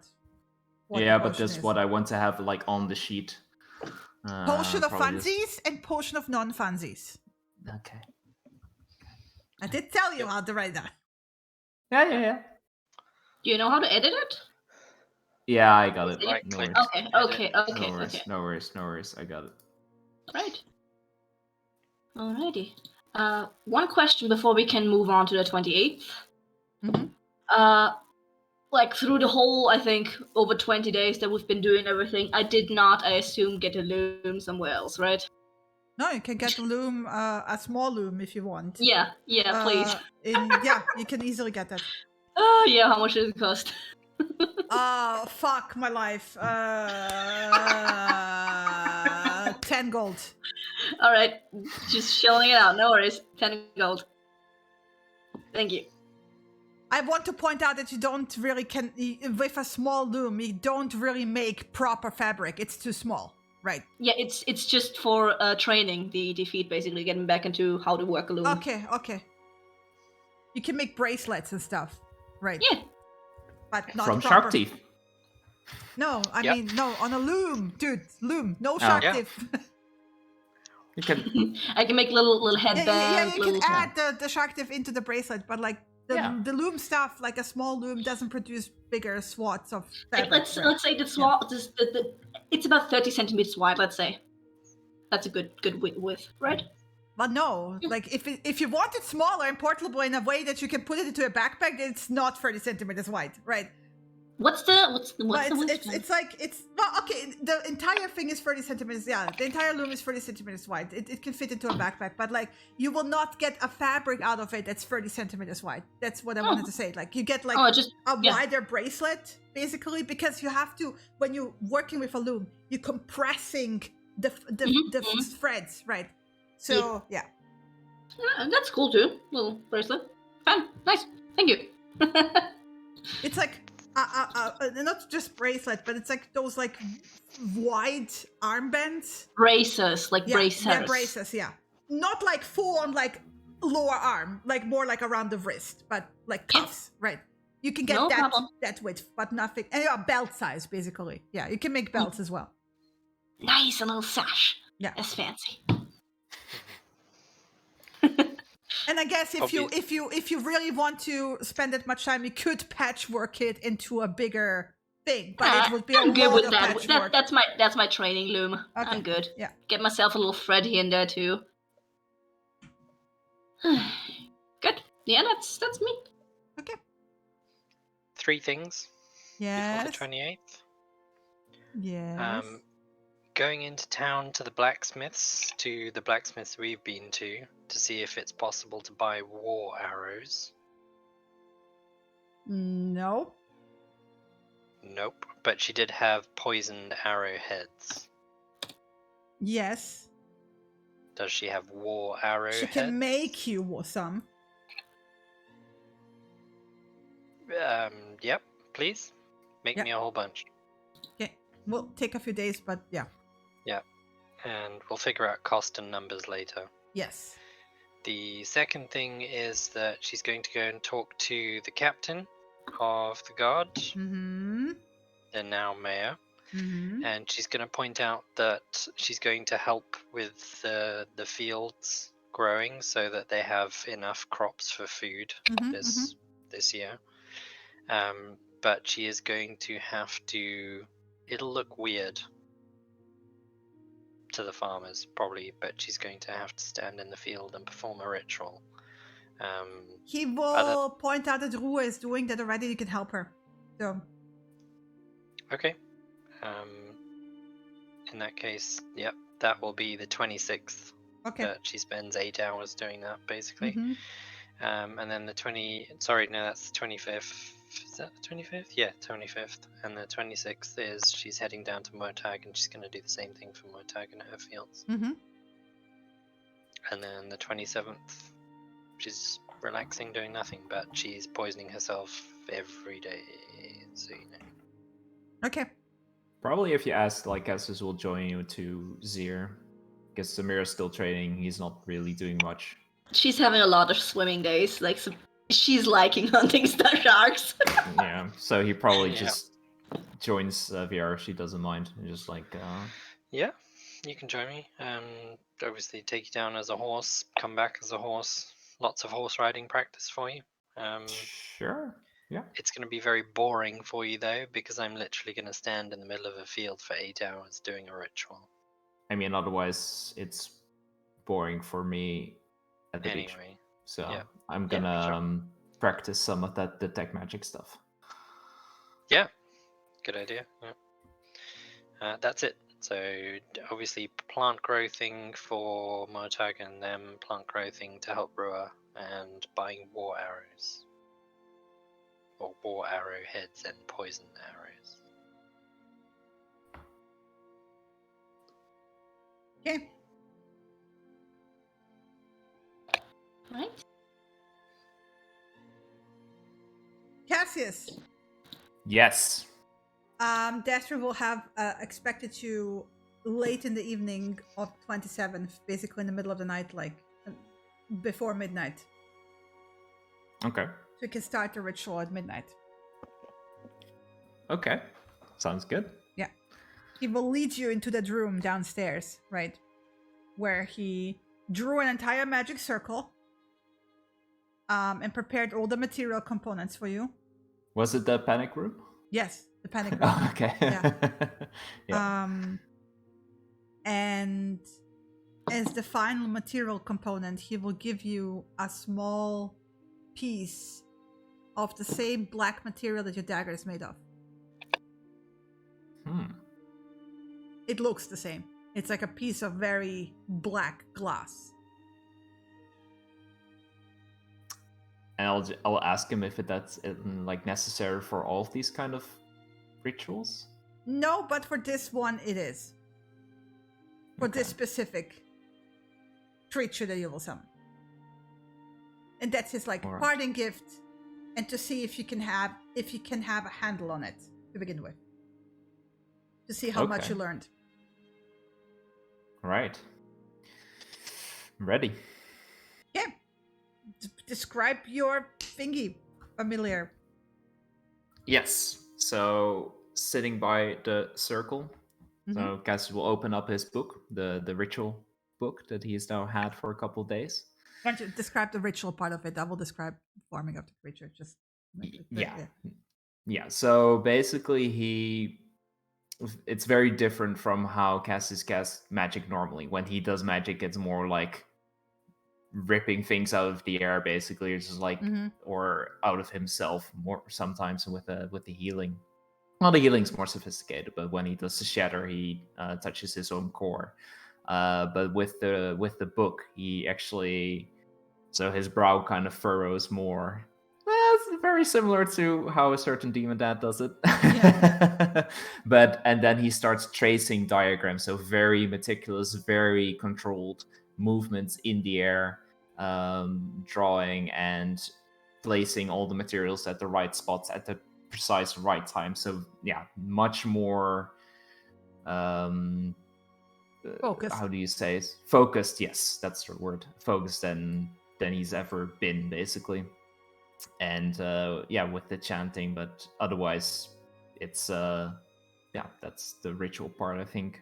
what Yeah, the but potion that's is. what I want to have like on the sheet. Potion of probably just- funsies and potion of non-funsies. Okay. I did tell you how to write that. Yeah. Do you know how to edit it? Yeah, I got it. Right No click. worries. Okay. No worries. I got it. Right. Alrighty. One question before we can move on to the 28th. Like through the whole, I think, over 20 days that we've been doing everything, I did not, I assume, get a loom somewhere else, right? No, you can get a loom, a small loom if you want. Yeah, please. You can easily get that. Oh, yeah, how much does it cost? Oh, fuck my life. 10 gold. Alright, just shelling it out, no worries. 10 gold. Thank you. I want to point out that you don't really with a small loom, you don't really make proper fabric. It's too small, right? Yeah, it's just for training the feet, basically, getting back into how to work a loom. Okay. You can make bracelets and stuff, right? Yeah. But not From proper. shark teeth. No, I Yep. mean, no, on a loom, dude. Loom, no shark Yeah. teeth. You can. I can make little Yeah, headbands. you can add the shark teeth into the bracelet, but like the loom stuff, like a small loom doesn't produce bigger swaths of fabric. Let's say the swat. It's about 30 centimeters wide. Let's say that's a good width, right? But no, like if you want it smaller and portable in a way that you can put it into a backpack, it's not 30 centimeters wide, right? What's the width? It's okay. The entire thing is 30 centimeters. Yeah, the entire loom is 30 centimeters wide. It can fit into a backpack, but like you will not get a fabric out of it that's 30 centimeters wide. That's what I wanted to say. Like you get like a wider bracelet basically, because you have to, when you're working with a loom, you're compressing the threads, right? So yeah. That's cool too. Little bracelet. Fun, nice. Thank you. It's like not just bracelet, but it's like those like wide armbands. Braces, braces. Yeah, braces. Yeah, not like full on like lower arm, like more like around the wrist, but like cuffs, right? You can get No that problem. that width, but nothing. And yeah, belt size, basically. Yeah, you can make belts as well. Nice, a little sash. Yeah. That's fancy. And I guess if you Probably- if you really want to spend that much time, you could patchwork it into a bigger thing, but it would be a I'm good lot with of that. patchwork. That's my training loom. Okay. I'm good. Yeah. Get myself a little thread here and there too. Good. Yeah, that's me. Okay. 3 things before the Yes. 28th. Yes. Going into town to the blacksmiths we've been to see if it's possible to buy war arrows. No. Nope, but she did have poisoned arrowheads. Yes. Does she have war arrowheads? She can make you some. Yep, please. Make Yeah. me a whole bunch. Okay. Will take a few days, but yeah. And we'll figure out cost and numbers later. Yes. The second thing is that she's going to go and talk to the captain of the guard, Mm-hmm. the now mayor, Mm-hmm. and she's going to point out that she's going to help with the fields growing so that they have enough crops for food Mm-hmm. this year. But she is going to have to. It'll look weird to the farmers probably, but she's going to have to stand in the field and perform a ritual. He will point out that Rua is doing that already. You can help her. So. Okay. In that case, yep, that will be the 26th. Okay. That she spends 8 hours doing that basically. Mhm. And then that's the 25th. Is that the 25th? Yeah, 25th. And the 26th is she's heading down to Motag and she's going to do the same thing for Motag and her fields. Mhm. And then the 27th, she's relaxing, doing nothing, but she's poisoning herself every day. So you know. Okay. Probably if you ask, like, Essus will join you to Zir. Because Samira's still training, he's not really doing much. She's having a lot of swimming days. Like she's liking hunting star sharks. Yeah, so he probably Yeah. just joins VR if she doesn't mind. And just like, Yeah, you can join me. Obviously take you down as a horse, come back as a horse. Lots of horse riding practice for you. sure, yeah. It's going to be very boring for you though, because I'm literally going to stand in the middle of a field for 8 hours doing a ritual. I mean, otherwise it's boring for me at the beach. Anyway, So yeah. I'm Yeah, gonna sure. practice some of that detect magic stuff. Yeah, good idea. Yeah. That's it. So obviously plant growthing for Motag and them, plant growthing to help Rua, and buying war arrows. Or war arrowheads and poison arrows. Okay. Right? Cassius. Yes. Destro will have expected you late in the evening of 27th, basically in the middle of the night, like before midnight. Okay. So you can start the ritual at midnight. Okay. Sounds good. Yeah. He will lead you into that room downstairs, right? Where he drew an entire magic circle and prepared all the material components for you. Was it the panic room? Yes, the panic room. Oh, okay. Yeah. Yeah. And as the final material component, he will give you a small piece of the same black material that your dagger is made of. It looks the same. It's like a piece of very black glass. And I'll ask him if that's like necessary for all of these kind of rituals. No, but for this one, it is. For this Okay. specific creature that you will summon. And that's his like All right. parting gift, and to see if you can have a handle on it to begin with. To see how much Okay. you learned. Right. I'm ready. Yeah. Describe your thingy, familiar. Yes. So sitting by the circle, so Cassius will open up his book, the ritual book that he's now had for a couple of days. Why don't you describe the ritual part of it? I will describe the forming of the creature. Just Yeah. So basically, it's very different from how Cassius casts magic normally. When he does magic, it's more like ripping things out of the air, basically. It's just like or out of himself more sometimes with the healing. Well, the healing's more sophisticated, but when he does the shatter, he touches his own core. But with the book, he actually, so his brow kind of furrows more. It's very similar to how a certain demon dad does it. Yeah. And then he starts tracing diagrams, so very meticulous, very controlled movements in the air, drawing and placing all the materials at the right spots at the precise right time. So yeah, much more focused. How do you say it? Focused, yes, that's the word. Focused than he's ever been, basically. And with the chanting, but otherwise it's that's the ritual part, I think.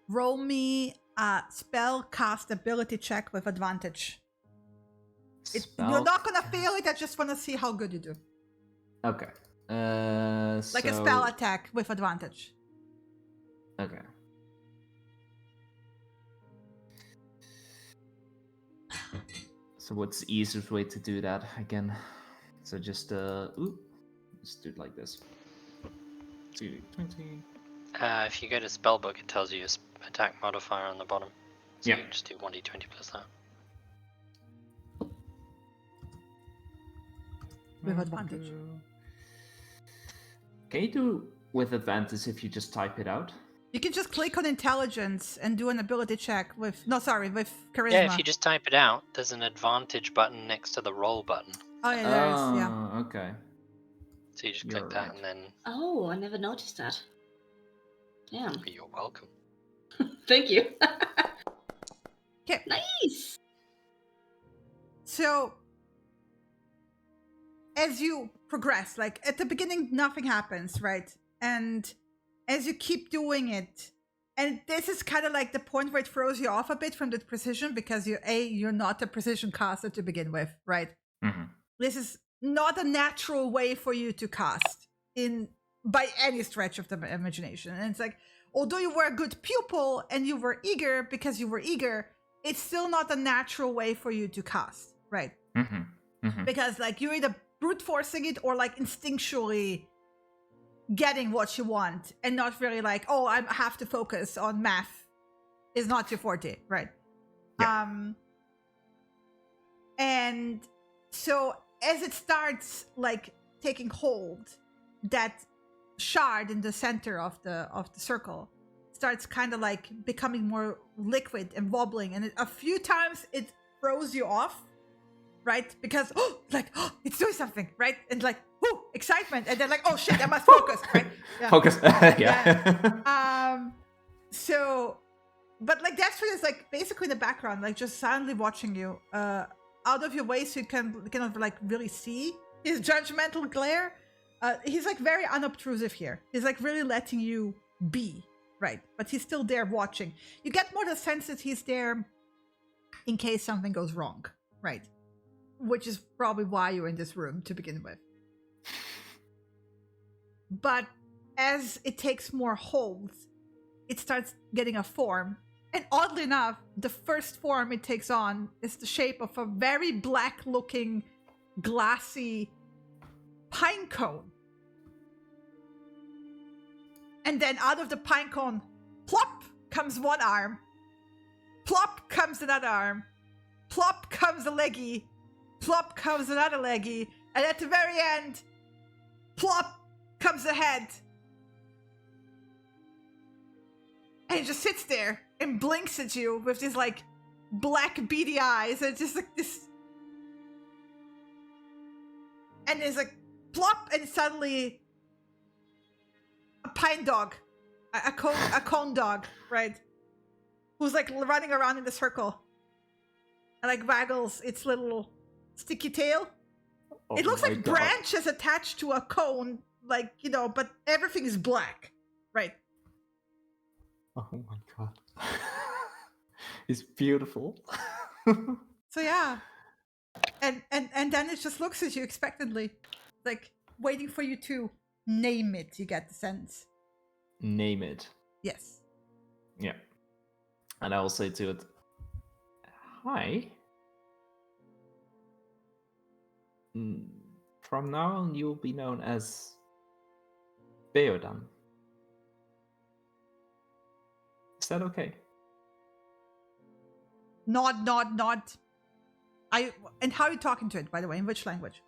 Roll me a spell cast ability check with advantage. You're not gonna fail it. I just want to see how good you do. Okay. Like a spell attack with advantage. Okay. So what's the easiest way to do that again? So just let's do it like this. 20. If you go to spellbook, it tells you your attack modifier on the bottom. So you can just do 1d20 plus that. With advantage. Can you do with advantage if you just type it out? You can just click on intelligence and do an ability check with charisma. Yeah, if you just type it out, there's an advantage button next to the roll button. Oh yeah, there is. Yeah. Okay. So you just click that and then. Oh, I never noticed that. Damn. You're welcome. Thank you. Okay. Nice. So, as you progress, like at the beginning, nothing happens, right? And as you keep doing it, and this is kind of like the point where it throws you off a bit from the precision, because you're not a precision caster to begin with, right? Mm-hmm. This is not a natural way for you to cast by any stretch of the imagination. And it's like, although you were a good pupil and you were eager because you were eager, it's still not a natural way for you to cast, right? Mm-hmm. Mm-hmm. Because like you're either brute forcing it or like instinctually getting what you want, and not really like, oh, I have to focus on math is not your forte, right? Yeah. And so as it starts like taking hold, that shard in the center of the circle starts kind of like becoming more liquid and wobbling, and a few times it throws you off, right? Because it's doing something, right? And like, whoo, excitement, and then like, oh shit, I must focus, right? Yeah. Focus. Yeah. So, but like that's what is like basically in the background, like just silently watching you out of your way, so you can kind of like really see his judgmental glare. He's like very unobtrusive here. He's like really letting you be, right? But he's still there watching. You get more the sense that he's there in case something goes wrong, right? Which is probably why you're in this room to begin with. But as it takes more hold, it starts getting a form. And oddly enough, the first form it takes on is the shape of a very black-looking, glassy pine cone. And then out of the pine cone, plop, comes one arm. Plop comes another arm. Plop comes a leggy. Plop comes another leggy. And at the very end, plop comes a head. And it just sits there and blinks at you with these like black beady eyes. And it's just like this. And there's like plop, and suddenly a pine dog, a cone dog, right? Who's like running around in the circle and like waggles its little sticky tail. Oh it looks my like God. branches attached to a cone, like, but everything is black, right? Oh my God. It's beautiful. So yeah. And then it just looks at you expectantly, like waiting for you to name it, you get the sense. Name it. Yes. Yeah. And I will say to it, hi. From now on, you will be known as Beodan. Is that okay? Nod. And how are you talking to it, by the way? In which language?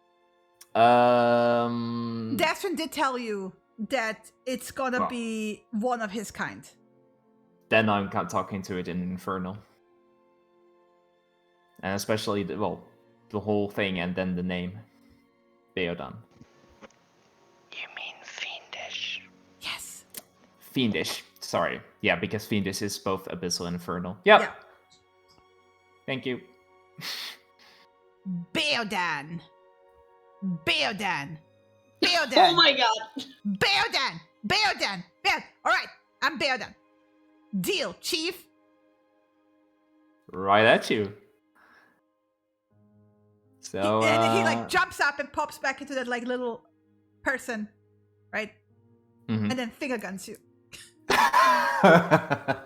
Dastrin did tell you that it's gonna Well. be one of his kind. Then I'm talking to it in Infernal. And especially, the whole thing and then the name. Beodan. You mean fiendish? Yes. Fiendish. Sorry. Yeah, because Fiendish is both Abyssal and Infernal. Yep. Yeah. Thank you. Beodan. Oh my god! Beodan. All right, I'm Beodan. Deal, Chief. Right at you. So, And he like jumps up and pops back into that like little person, right? mhm. And then finger guns you.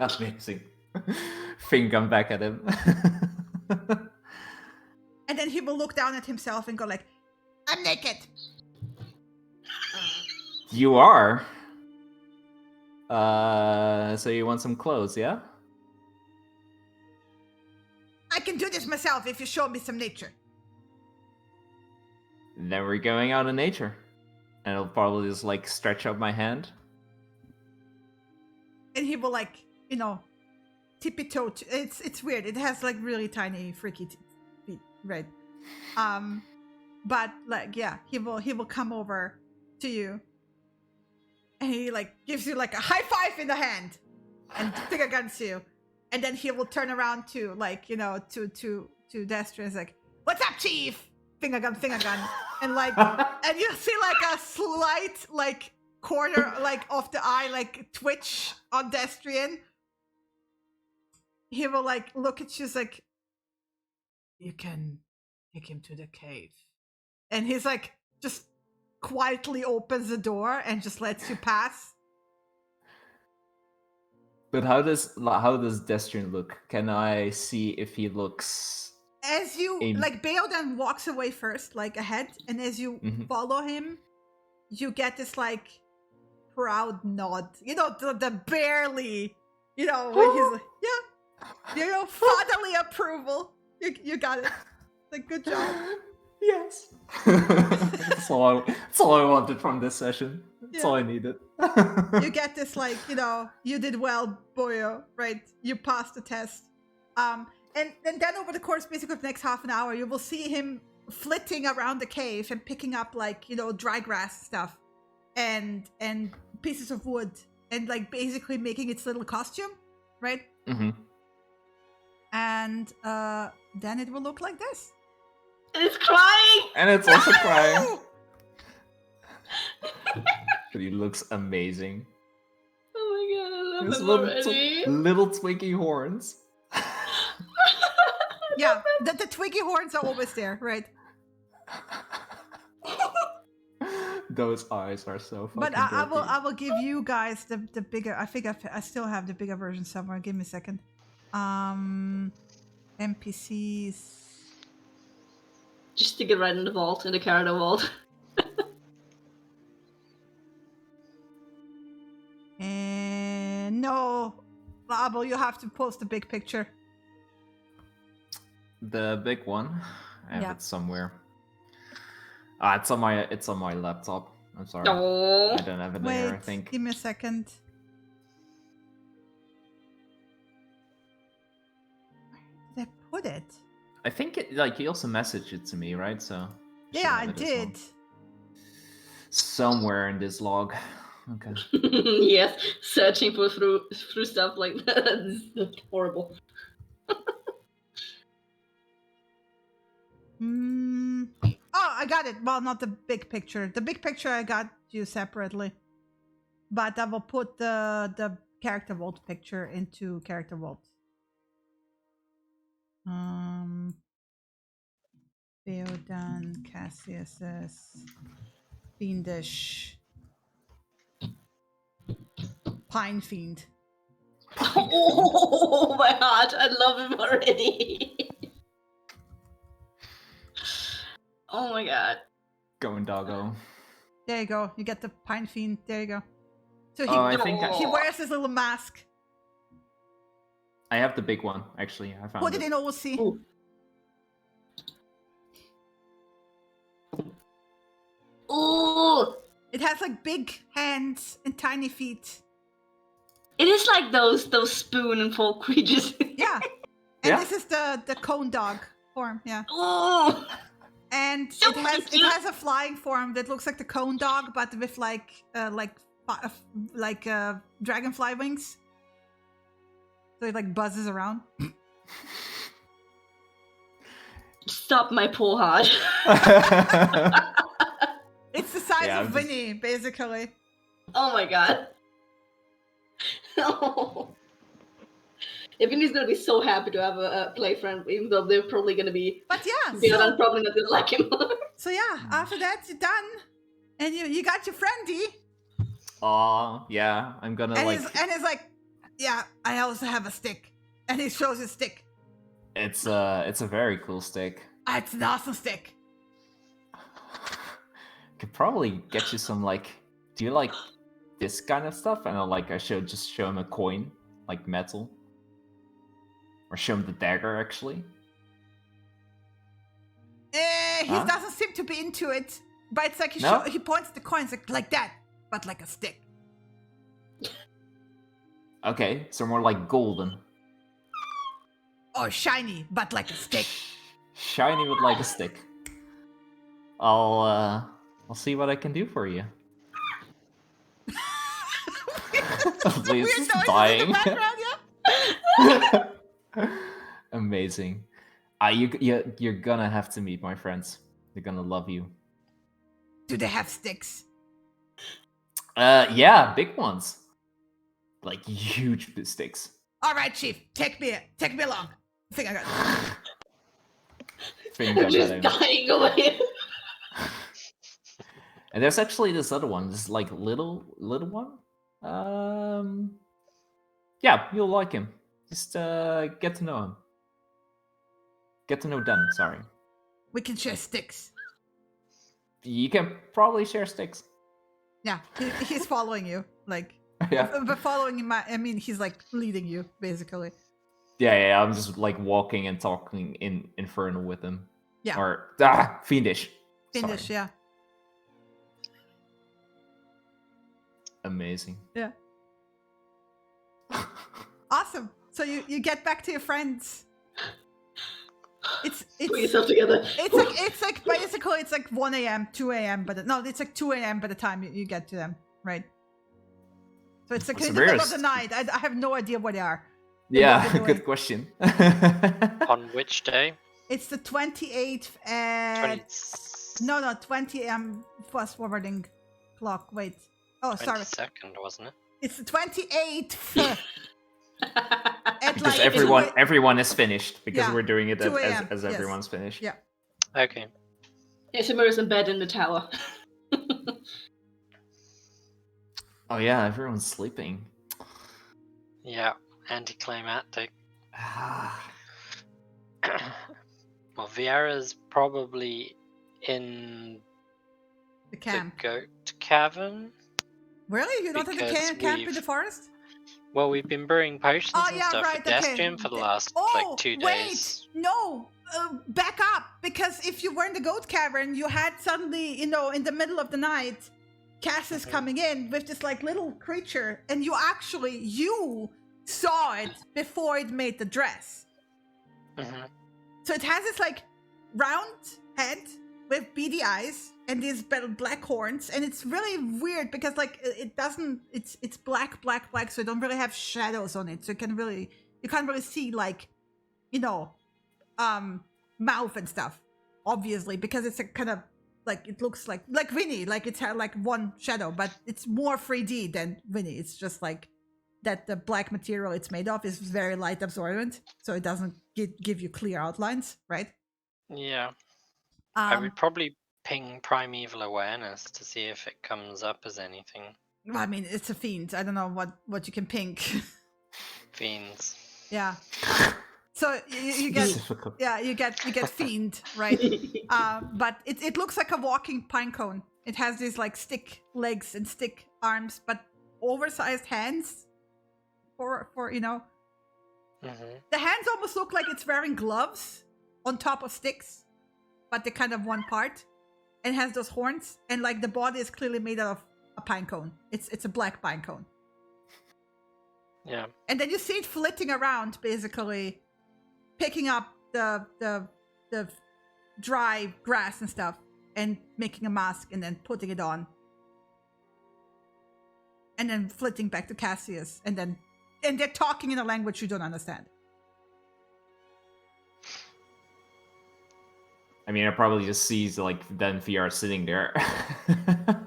Amazing. Finger back at him. And then he will look down at himself and go like, I'm naked. You are? So you want some clothes, yeah? I can do this myself if you show me some nature. Then we're going out in nature. And I'll probably just like stretch out my hand. And he will like, tippy toe. It's weird. It has like really tiny, freaky feet, right? But like, yeah, he will come over to you, and he like gives you like a high five in the hand, and finger guns you, and then he will turn around to like to Destry and is like, "What's up, Chief?" Finger gun, and like, and you see like a slight like corner like of the eye like twitch on Destrian. He will like look at you, like, you can take him to the cave, and he's like just quietly opens the door and just lets you pass. But how does Destrin look? Can I see if he looks... As you like, Beodan walks away first, like ahead, and as you follow him, you get this like proud nod. The barely, when he's like, yeah, fatherly approval. You got it. Like, good job. Yes. That's all I wanted from this session. That's all I needed. You get this like, you did well, boyo, right? You passed the test. And then over the course basically of the next half an hour, you will see him flitting around the cave and picking up like, dry grass stuff and pieces of wood and like basically making its little costume, right? Mm-hmm. And then it will look like this. And it's crying! And it's also crying. But he looks amazing. Oh my god, I love His him already. little twinky horns. Yeah, the twiggy horns are always there, right? Those eyes are so fucking But I dorky. will give you guys the bigger. I think I still have the bigger version somewhere. Give me a second. NPCs. Just stick it right in the vault, in the corridor vault. And no, Labo, you have to post a big picture. The big one. I have Yeah. it somewhere. It's on my laptop. I'm sorry. No. I don't have it there, I Wait, think. give me a second. Where did I put it? I think he also messaged it to me, right? So should Yeah, have I it as well. did. Somewhere in this log. Okay. Yes, searching through stuff like that. That's horrible. Oh, I got it. Well, not the big picture. The big picture I got you separately. But I will put the character vault picture into character vault. Theodan, Cassius's, Fiendish, Pine Fiend. Oh my heart, I love him already. Oh my god. Going doggo. There you go. You get the Pine Fiend. There you go. So he, Oh, I think he wears his little mask. I have the big one, actually. I found Put it in OC. Ooh. Ooh. It has like big hands and tiny feet. It is like those spoon and fork creatures. Yeah. And Yeah. this is the cone dog form. Yeah. Oh. And So it has a flying form that looks like the cone dog, but with like dragonfly wings. So it like buzzes around. Stop my poor heart. It's the size Yeah, of I'm just- Winnie, basically. Oh my god. Oh. Vinny's gonna be so happy to have a play friend, even though they're probably gonna be But yeah, the other so, probably not gonna like him. so yeah, after that you're done, and you got your friendy, Aw, yeah. I'm gonna and like. he's like, yeah, I also have a stick, and he shows his stick. It's a very cool stick. It's an awesome stick. Could probably get you some like. Do you like this kind of stuff? And I should just show him a coin, like metal, or show him the dagger actually. He Huh? doesn't seem to be into it, but it's like No? he points the coins like that, but like a stick. Okay, so more like golden, Or shiny, but like a stick. shiny with like a stick. I'll see what I can do for you. Liz Weird is noises in dying. the background, yeah. Amazing. You're gonna have to meet my friends. They're gonna love you. Do they have sticks? Yeah, big ones. Like huge sticks. All right, Chief, take me along. I think I got it. Think I I'm just got it. dying away. And there's actually this other one. This like little one. Yeah, you'll like him. Just get to know him. Get to know them. Sorry. We can share sticks. You can probably share sticks. Yeah, he's following you, like. Yeah. But following him, I mean, he's like leading you, basically. Yeah. I'm just like walking and talking in Infernal with him. Yeah. Or Fiendish. Finish, Sorry. yeah. Amazing. Yeah. Awesome. So you get back to your friends. Put yourself together. It's like basically it's like 1 a.m., 2 a.m. But no, it's like 2 a.m. by the time you get to them, right? So it's like What's in the the middle of rarest? the night. I have no idea where they are. Yeah, what they're good doing. question. On which day? It's the 28th at 20 a.m. fast forwarding clock. Wait. Oh, sorry. 22nd, wasn't it? It's the 28th. At Because like everyone is finished because Yeah, we're doing it 2 a.m., as yes. everyone's finished. Yeah. Okay. Shimmer's in bed in the tower. Oh yeah, everyone's sleeping. Yeah, anticlimactic. Ah, Well, Vieira's probably in the camp. the Goat Cavern. Really? You don't have the Because camp in we've- the forest? Well, we've been brewing potions Oh, and yeah, stuff right, for okay. Destrian for the The- last Oh, like 2 days. Wait, no, back up. Because if you were in the goat cavern, you had suddenly, in the middle of the night, Cass is Mhm. coming in with this like little creature, and you saw it before it made the dress. hmm So it has this like round head with beady eyes and these black horns, and it's really weird because like it doesn't. It's black, so you don't really have shadows on it. So you can't really see like, mouth and stuff, obviously, because it's a kind of like it looks like Vinny, like it's had like one shadow, but it's more 3D than Vinny. It's just like that the black material it's made of is very light absorbent, so it doesn't give you clear outlines, right? Yeah. I would probably ping Primeval Awareness to see if it comes up as anything. I mean, it's a fiend. I don't know what you can pink. Fiends. Yeah. So you get Difficult. you get fiend, right? But it looks like a walking pine cone. It has these like stick legs and stick arms, but oversized hands. For Mm-hmm. the hands almost look like it's wearing gloves on top of sticks, but they're kind of one part, and has those horns, and like the body is clearly made out of a pine cone. It's a black pine cone. Yeah. And then you see it flitting around, basically picking up the dry grass and stuff and making a mask and then putting it on. And then flitting back to Cassius, and they're talking in a language you don't understand. I mean, I probably just sees like then VR sitting there.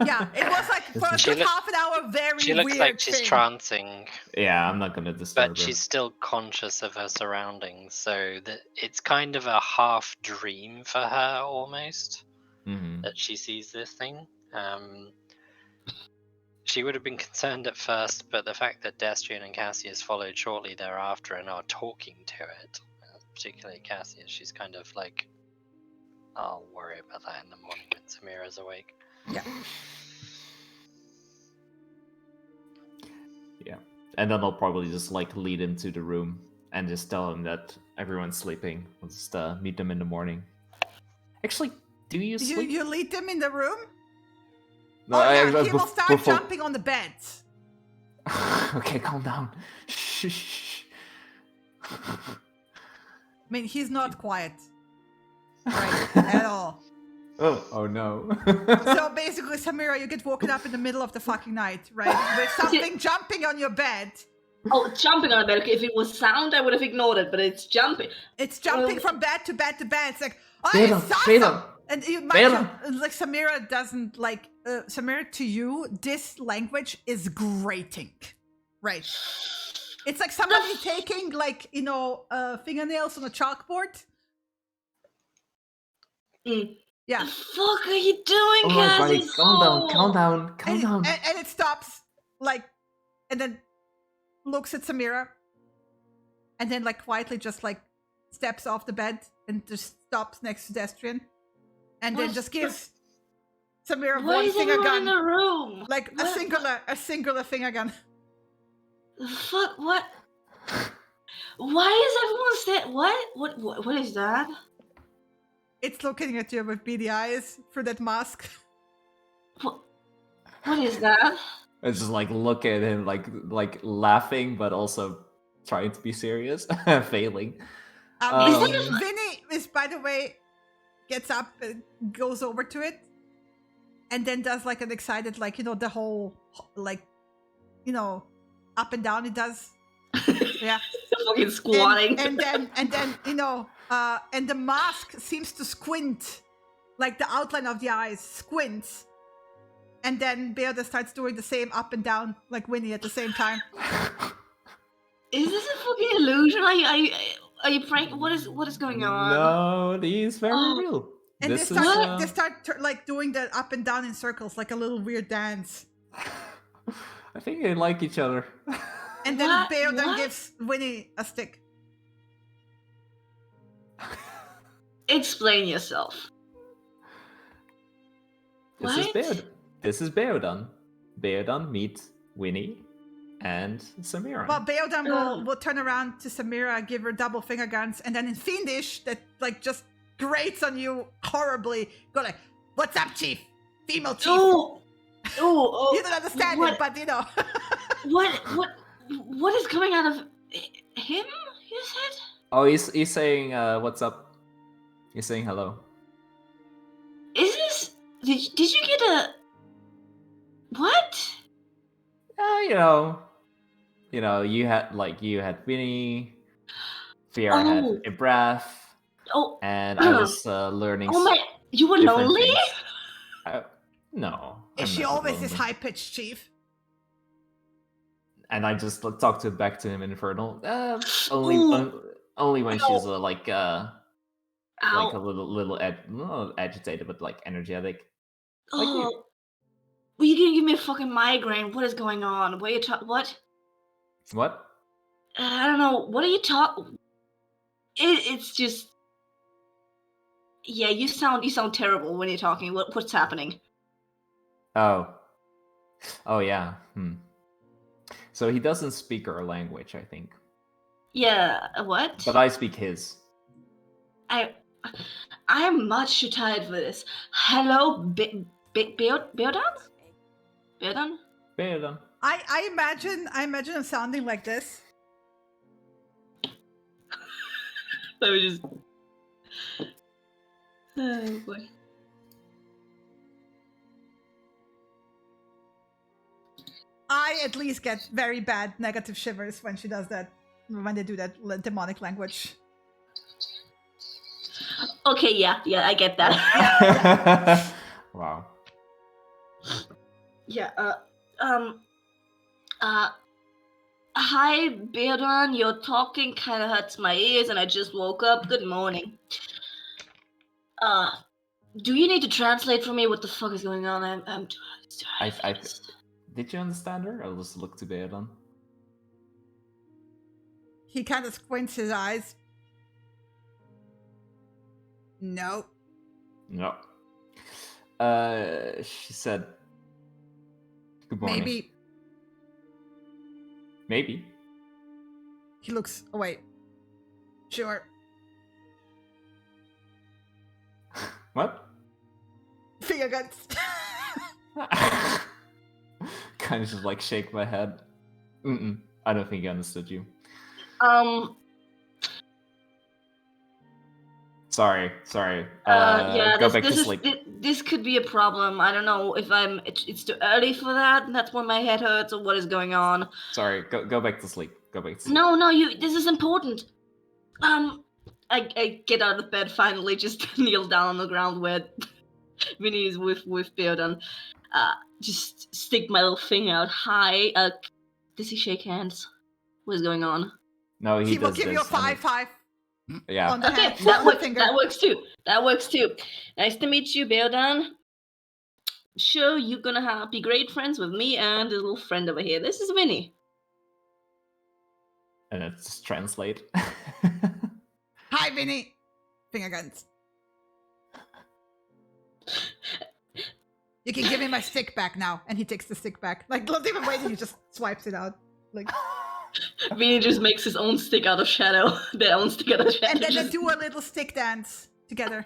Yeah, it was like for a She good look- half an hour, very She looks weird like she's thing. trancing, Yeah, I'm not gonna disturb but her. she's still conscious of her surroundings, so that it's kind of a half dream for her almost Mhm. that she sees this thing. She would have been concerned at first, but the fact that Destrian and Cassius followed shortly thereafter and are talking to it, particularly Cassius, she's kind of like, I'll worry about that in the morning when Samira's awake. Yeah. Yeah. And then I'll probably just like lead him to the room and just tell him that everyone's sleeping. We'll just meet them in the morning. Actually, do you sleep? You lead them in the room? No, oh yeah, I- he will bef- start before- jumping on the bed. Okay, calm down. Shh. I mean, he's not quiet. Right, at all. Oh no. So basically, Samira, you get woken up in the middle of the fucking night, right? With something jumping on your bed. Oh, jumping on the bed. Okay, if it was sound, I would have ignored it, but it's jumping. It's jumping from bed to bed to bed. It's like, oh, Beta, it's awesome! Beta, And you Beta. like Samira doesn't like Samira, to you, this language is grating, right? It's like somebody taking like fingernails on a chalkboard. Mm. Yeah, The fuck are you doing, Oh my buddy, Cassie? calm down. and it stops like, and then looks at Samira, and then like quietly just like steps off the bed and just stops next to Destrian, and then What just the- gives Samira Why one is finger everyone in gun, the room? like a singular finger gun. The fuck? What? Why is everyone saying what? What is that? It's looking at you with beady eyes through that mask. What is that? It's just like look at him like laughing but also trying to be serious. Failing. Vinny is, by the way, gets up and goes over to it, and then does like an excited, like the whole like, up and down. It does, yeah. Fucking squatting. And then and the mask seems to squint, like the outline of the eyes squints, and then Beota starts doing the same up and down like Winnie at the same time. Is this a fucking illusion? Are you prank? What is going on? No, these very Oh. real. And This they is, start they start like doing the up and down in circles, like a little weird dance. I think they like each other. And then What? Beota What? gives Winnie a stick. Explain yourself. This is What? Beodan. This is Beodan. Beodan meets Winnie and Samira. Well, Beodan will turn around to Samira, give her double finger guns, and then in Fiendish, that like just grates on you horribly, go like, "What's up, Chief? Female Chief." Oh, You don't understand what? it, but What is coming out of him? You said? Oh, he's saying what's up? He's saying hello. Is this? Did you get a? What? You had Winnie, Fiora had a breath, Oh, and I was learning. oh my! You were different lonely? things. No. Is I'm she never always this lonely. high pitched, Chief? And I just talk back to him in Infernal. Ooh. Only when she's Ow. like a little not agitated, but like energetic. Like you. Oh, well, you're gonna give me a fucking migraine. What is going on? What are you what? What? I don't know. What are you talking? It's just. Yeah, you sound terrible when you're talking. What's happening? Oh yeah. So he doesn't speak our language, I think. Yeah, what? But I speak his. I'm much too tired for this. Hello, Beardan? Beardan? Beardan. I imagine him sounding like this. Let me just. Oh boy. I at least get very bad negative shivers when she does that, when they do that demonic language. Okay, yeah, I get that. Wow. Yeah, hi, Beardan, your talking kind of hurts my ears and I just woke up. Good morning. Do you need to translate for me what the fuck is going on? I'm tired. Did you understand her? I'll just look to Beardan. He kind of squints his eyes. No. No. She said, "Good morning." Maybe. He looks away. Sure. What? Finger guns. Kind of just like shake my head. I don't think I understood you. Sorry. Yeah, Go back to sleep. This could be a problem. I don't know if it's too early for that, and that's when my head hurts, or what is going on. Sorry, go back to sleep. Go back to sleep. No, this is important. I get out of bed finally, just kneel down on the ground where Vinny is with Beardan. Just stick my little finger out high. Does he shake hands? What is going on? No, He will does give this, you a 5-5. Yeah. On the Okay, hand, that works. finger. That works too. Nice to meet you, Beardan. Sure, you're gonna be great friends with me and a little friend over here. This is Vinny. And it's translate. Hi, Vinny. Finger guns. You can give me my stick back now. And he takes the stick back. Like, not even waiting, he just swipes it out. Like, Vinny just makes his own stick out of shadow. Their own stick out of shadow. and then they do a little stick dance together.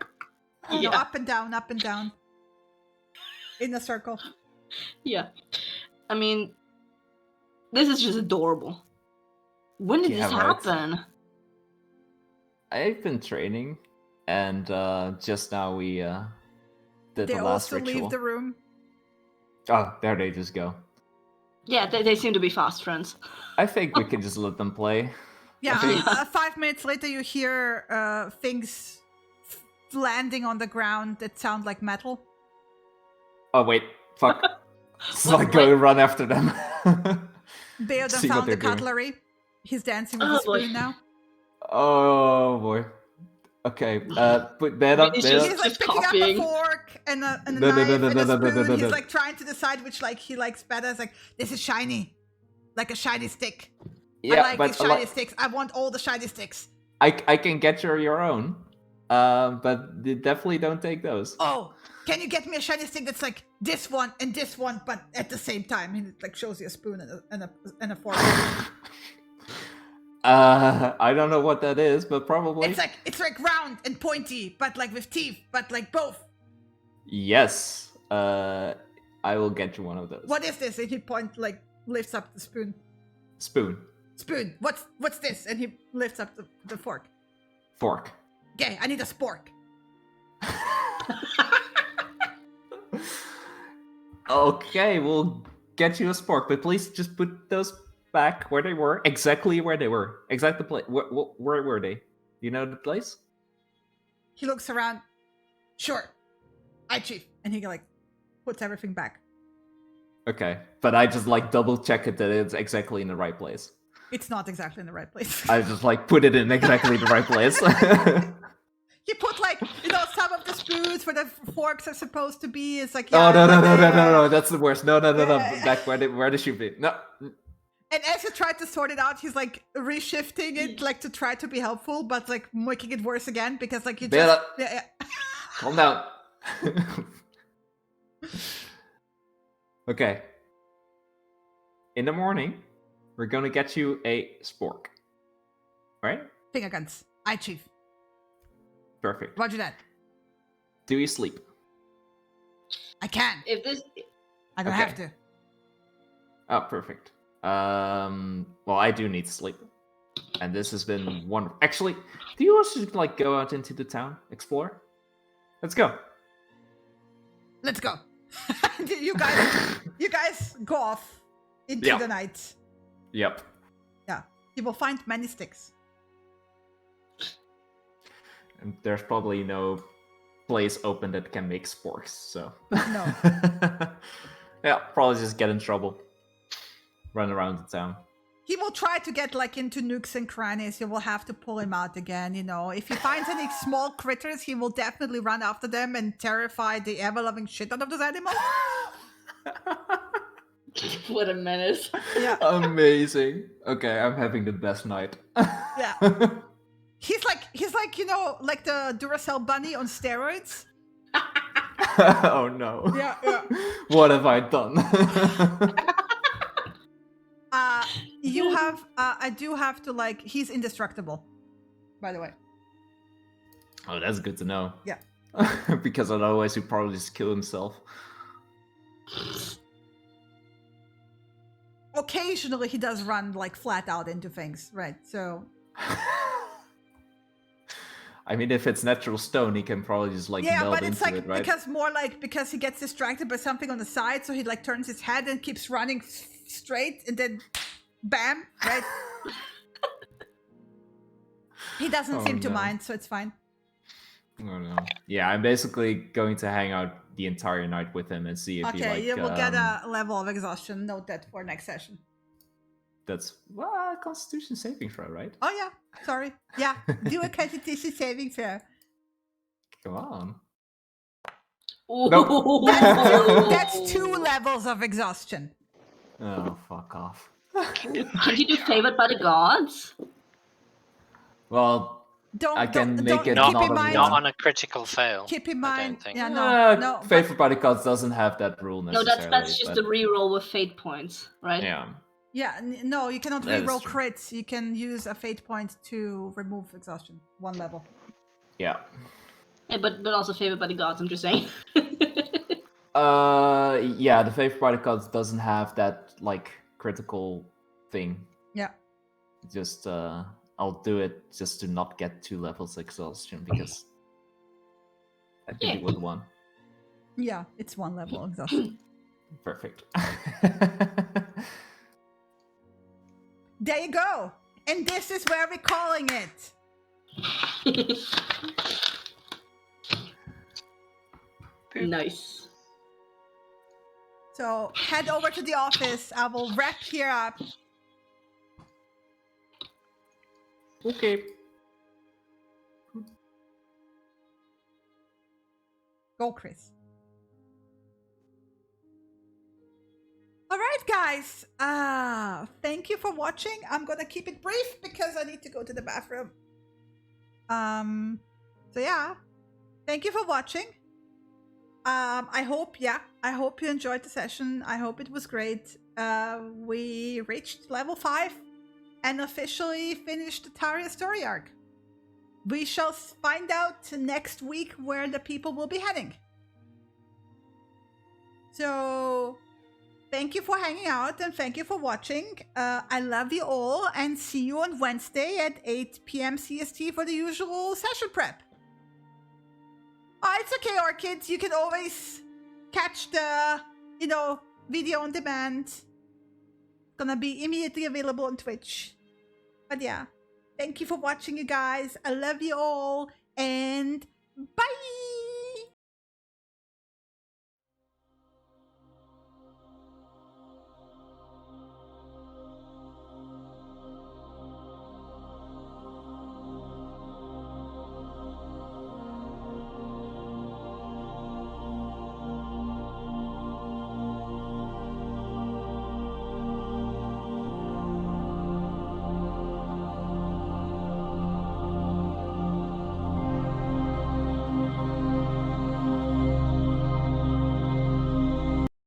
Yeah. You know, up and down, up and down. In a circle. Yeah. I mean, this is just adorable. When did this happen? I've been training, and just now we did They the last also ritual. leave the room. Oh, there they just go. Yeah, they seem to be fast friends. I think we can just let them play. Yeah, Okay. 5 minutes later you hear things landing on the ground that sound like metal. Oh wait, fuck. It's Wait, like go run after them. Beardan See what found the they're doing. cutlery. He's dancing with Oh, his boy. spoon now. Oh boy. Okay, put that up. Vinny's That just- He's like picking copying. up a fork and a No, knife and a no, spoon. He's no. like trying to decide which like he likes better. It's like, this is shiny. Like a shiny stick. Yeah, I like but these shiny sticks. I want all the shiny sticks. I can get you your own, but you definitely don't take those. Oh, can you get me a shiny stick that's like this one, but at the same time? He like shows you a spoon and a fork. I don't know what that is, but probably. It's like round and pointy, but like with teeth, but like both. Yes. I will get you one of those. What is this? And he lifts up the spoon. Spoon. Spoon. What's this? And he lifts up the fork. Fork. Okay, I need a spork. Okay, we'll get you a spork, but please just put those back where they were. Exactly where they were. Exact the place. Where were they? You know the place? He looks around. Sure. Aye, Chief. And he like puts everything back. Okay, but I just like double check it that it's exactly in the right place. It's not exactly in the right place. I just like put it in exactly the right place. He put like, some of the spoons where the forks are supposed to be. It's like, Oh yeah, no, that's the worst. No. Yeah. Back where they should be. No. And as he tried to sort it out, he's like reshifting it, like to try to be helpful, but like making it worse again because like you just Bella. yeah. Calm down. Okay. In the morning, we're gonna get you a spork. Right? Finger guns. Aye, chief. Perfect. Roger that. Do you sleep? I can. If this, I don't Okay. have to. Oh, perfect. Well, I do need sleep, and this has been wonderful. Actually, do you also like go out into the town, explore? Let's go. Let's go. you guys go off into Yeah. the night. Yep. Yeah. You will find many sticks. And there's probably no place open that can make sporks, so. No. Yeah, probably just get in trouble. Run around the town. He will try to get like into nooks and crannies. You will have to pull him out again, If he finds any small critters, he will definitely run after them and terrify the ever-loving shit out of those animals. what a menace. Yeah. Amazing. Okay, I'm having the best night. Yeah. He's like like the Duracell bunny on steroids. Oh no. Yeah. What have I done? I do have to he's indestructible, by the way. Oh, that's good to know. Yeah. Because otherwise he'd probably just kill himself. Occasionally he does run flat out into things, right? So I mean, if it's natural stone, he can probably just yeah, meld but it's into it, right? because he gets distracted by something on the side, so he turns his head and keeps running straight, and then bam, right? He doesn't Oh, seem to no. mind, so it's fine. Oh no. Yeah, I'm basically going to hang out the entire night with him and see if he Okay, you will get a level of exhaustion. Note that for next session. That's Constitution saving throw, right? Oh yeah, sorry. Yeah, do a Constitution saving throw. Come on. Ooh. That's 2 levels of exhaustion. Oh, fuck off. Can you do favored by the gods? Well, Don't I can don't, make don't it keep not in a mind. Not on a critical fail. Keep in I don't mind. think. Yeah, no. Favored by the gods doesn't have that rule No, necessarily. that's just but- a reroll with fate points, right? Yeah. Yeah, no, you cannot That is reroll true. crits. You can use a fate point to remove exhaustion. 1 level. Yeah. Yeah, but also favored by the gods, I'm just saying. Yeah, the favored by the gods doesn't have that critical thing. Yeah. Just I'll do it just to not get 2 levels exhaustion because I think it would 1. Yeah, it's 1 level exhaustion. Perfect. There you go. And this is where we're calling it. Nice. So head over to the office. I will wrap here up. Okay. Go, Chris. All right, guys. Thank you for watching. I'm gonna keep it brief because I need to go to the bathroom. So yeah, thank you for watching. I hope you enjoyed the session. I hope it was great. We reached level 5 and officially finished the Taria story arc. We shall find out next week where the people will be heading. So thank you for hanging out and thank you for watching. I love you all and see you on Wednesday at 8 p.m. CST for the usual session prep. Oh, it's okay, Orchids. You can always catch the, video on demand. Gonna be immediately available on Twitch. But yeah, thank you for watching, you guys. I love you all and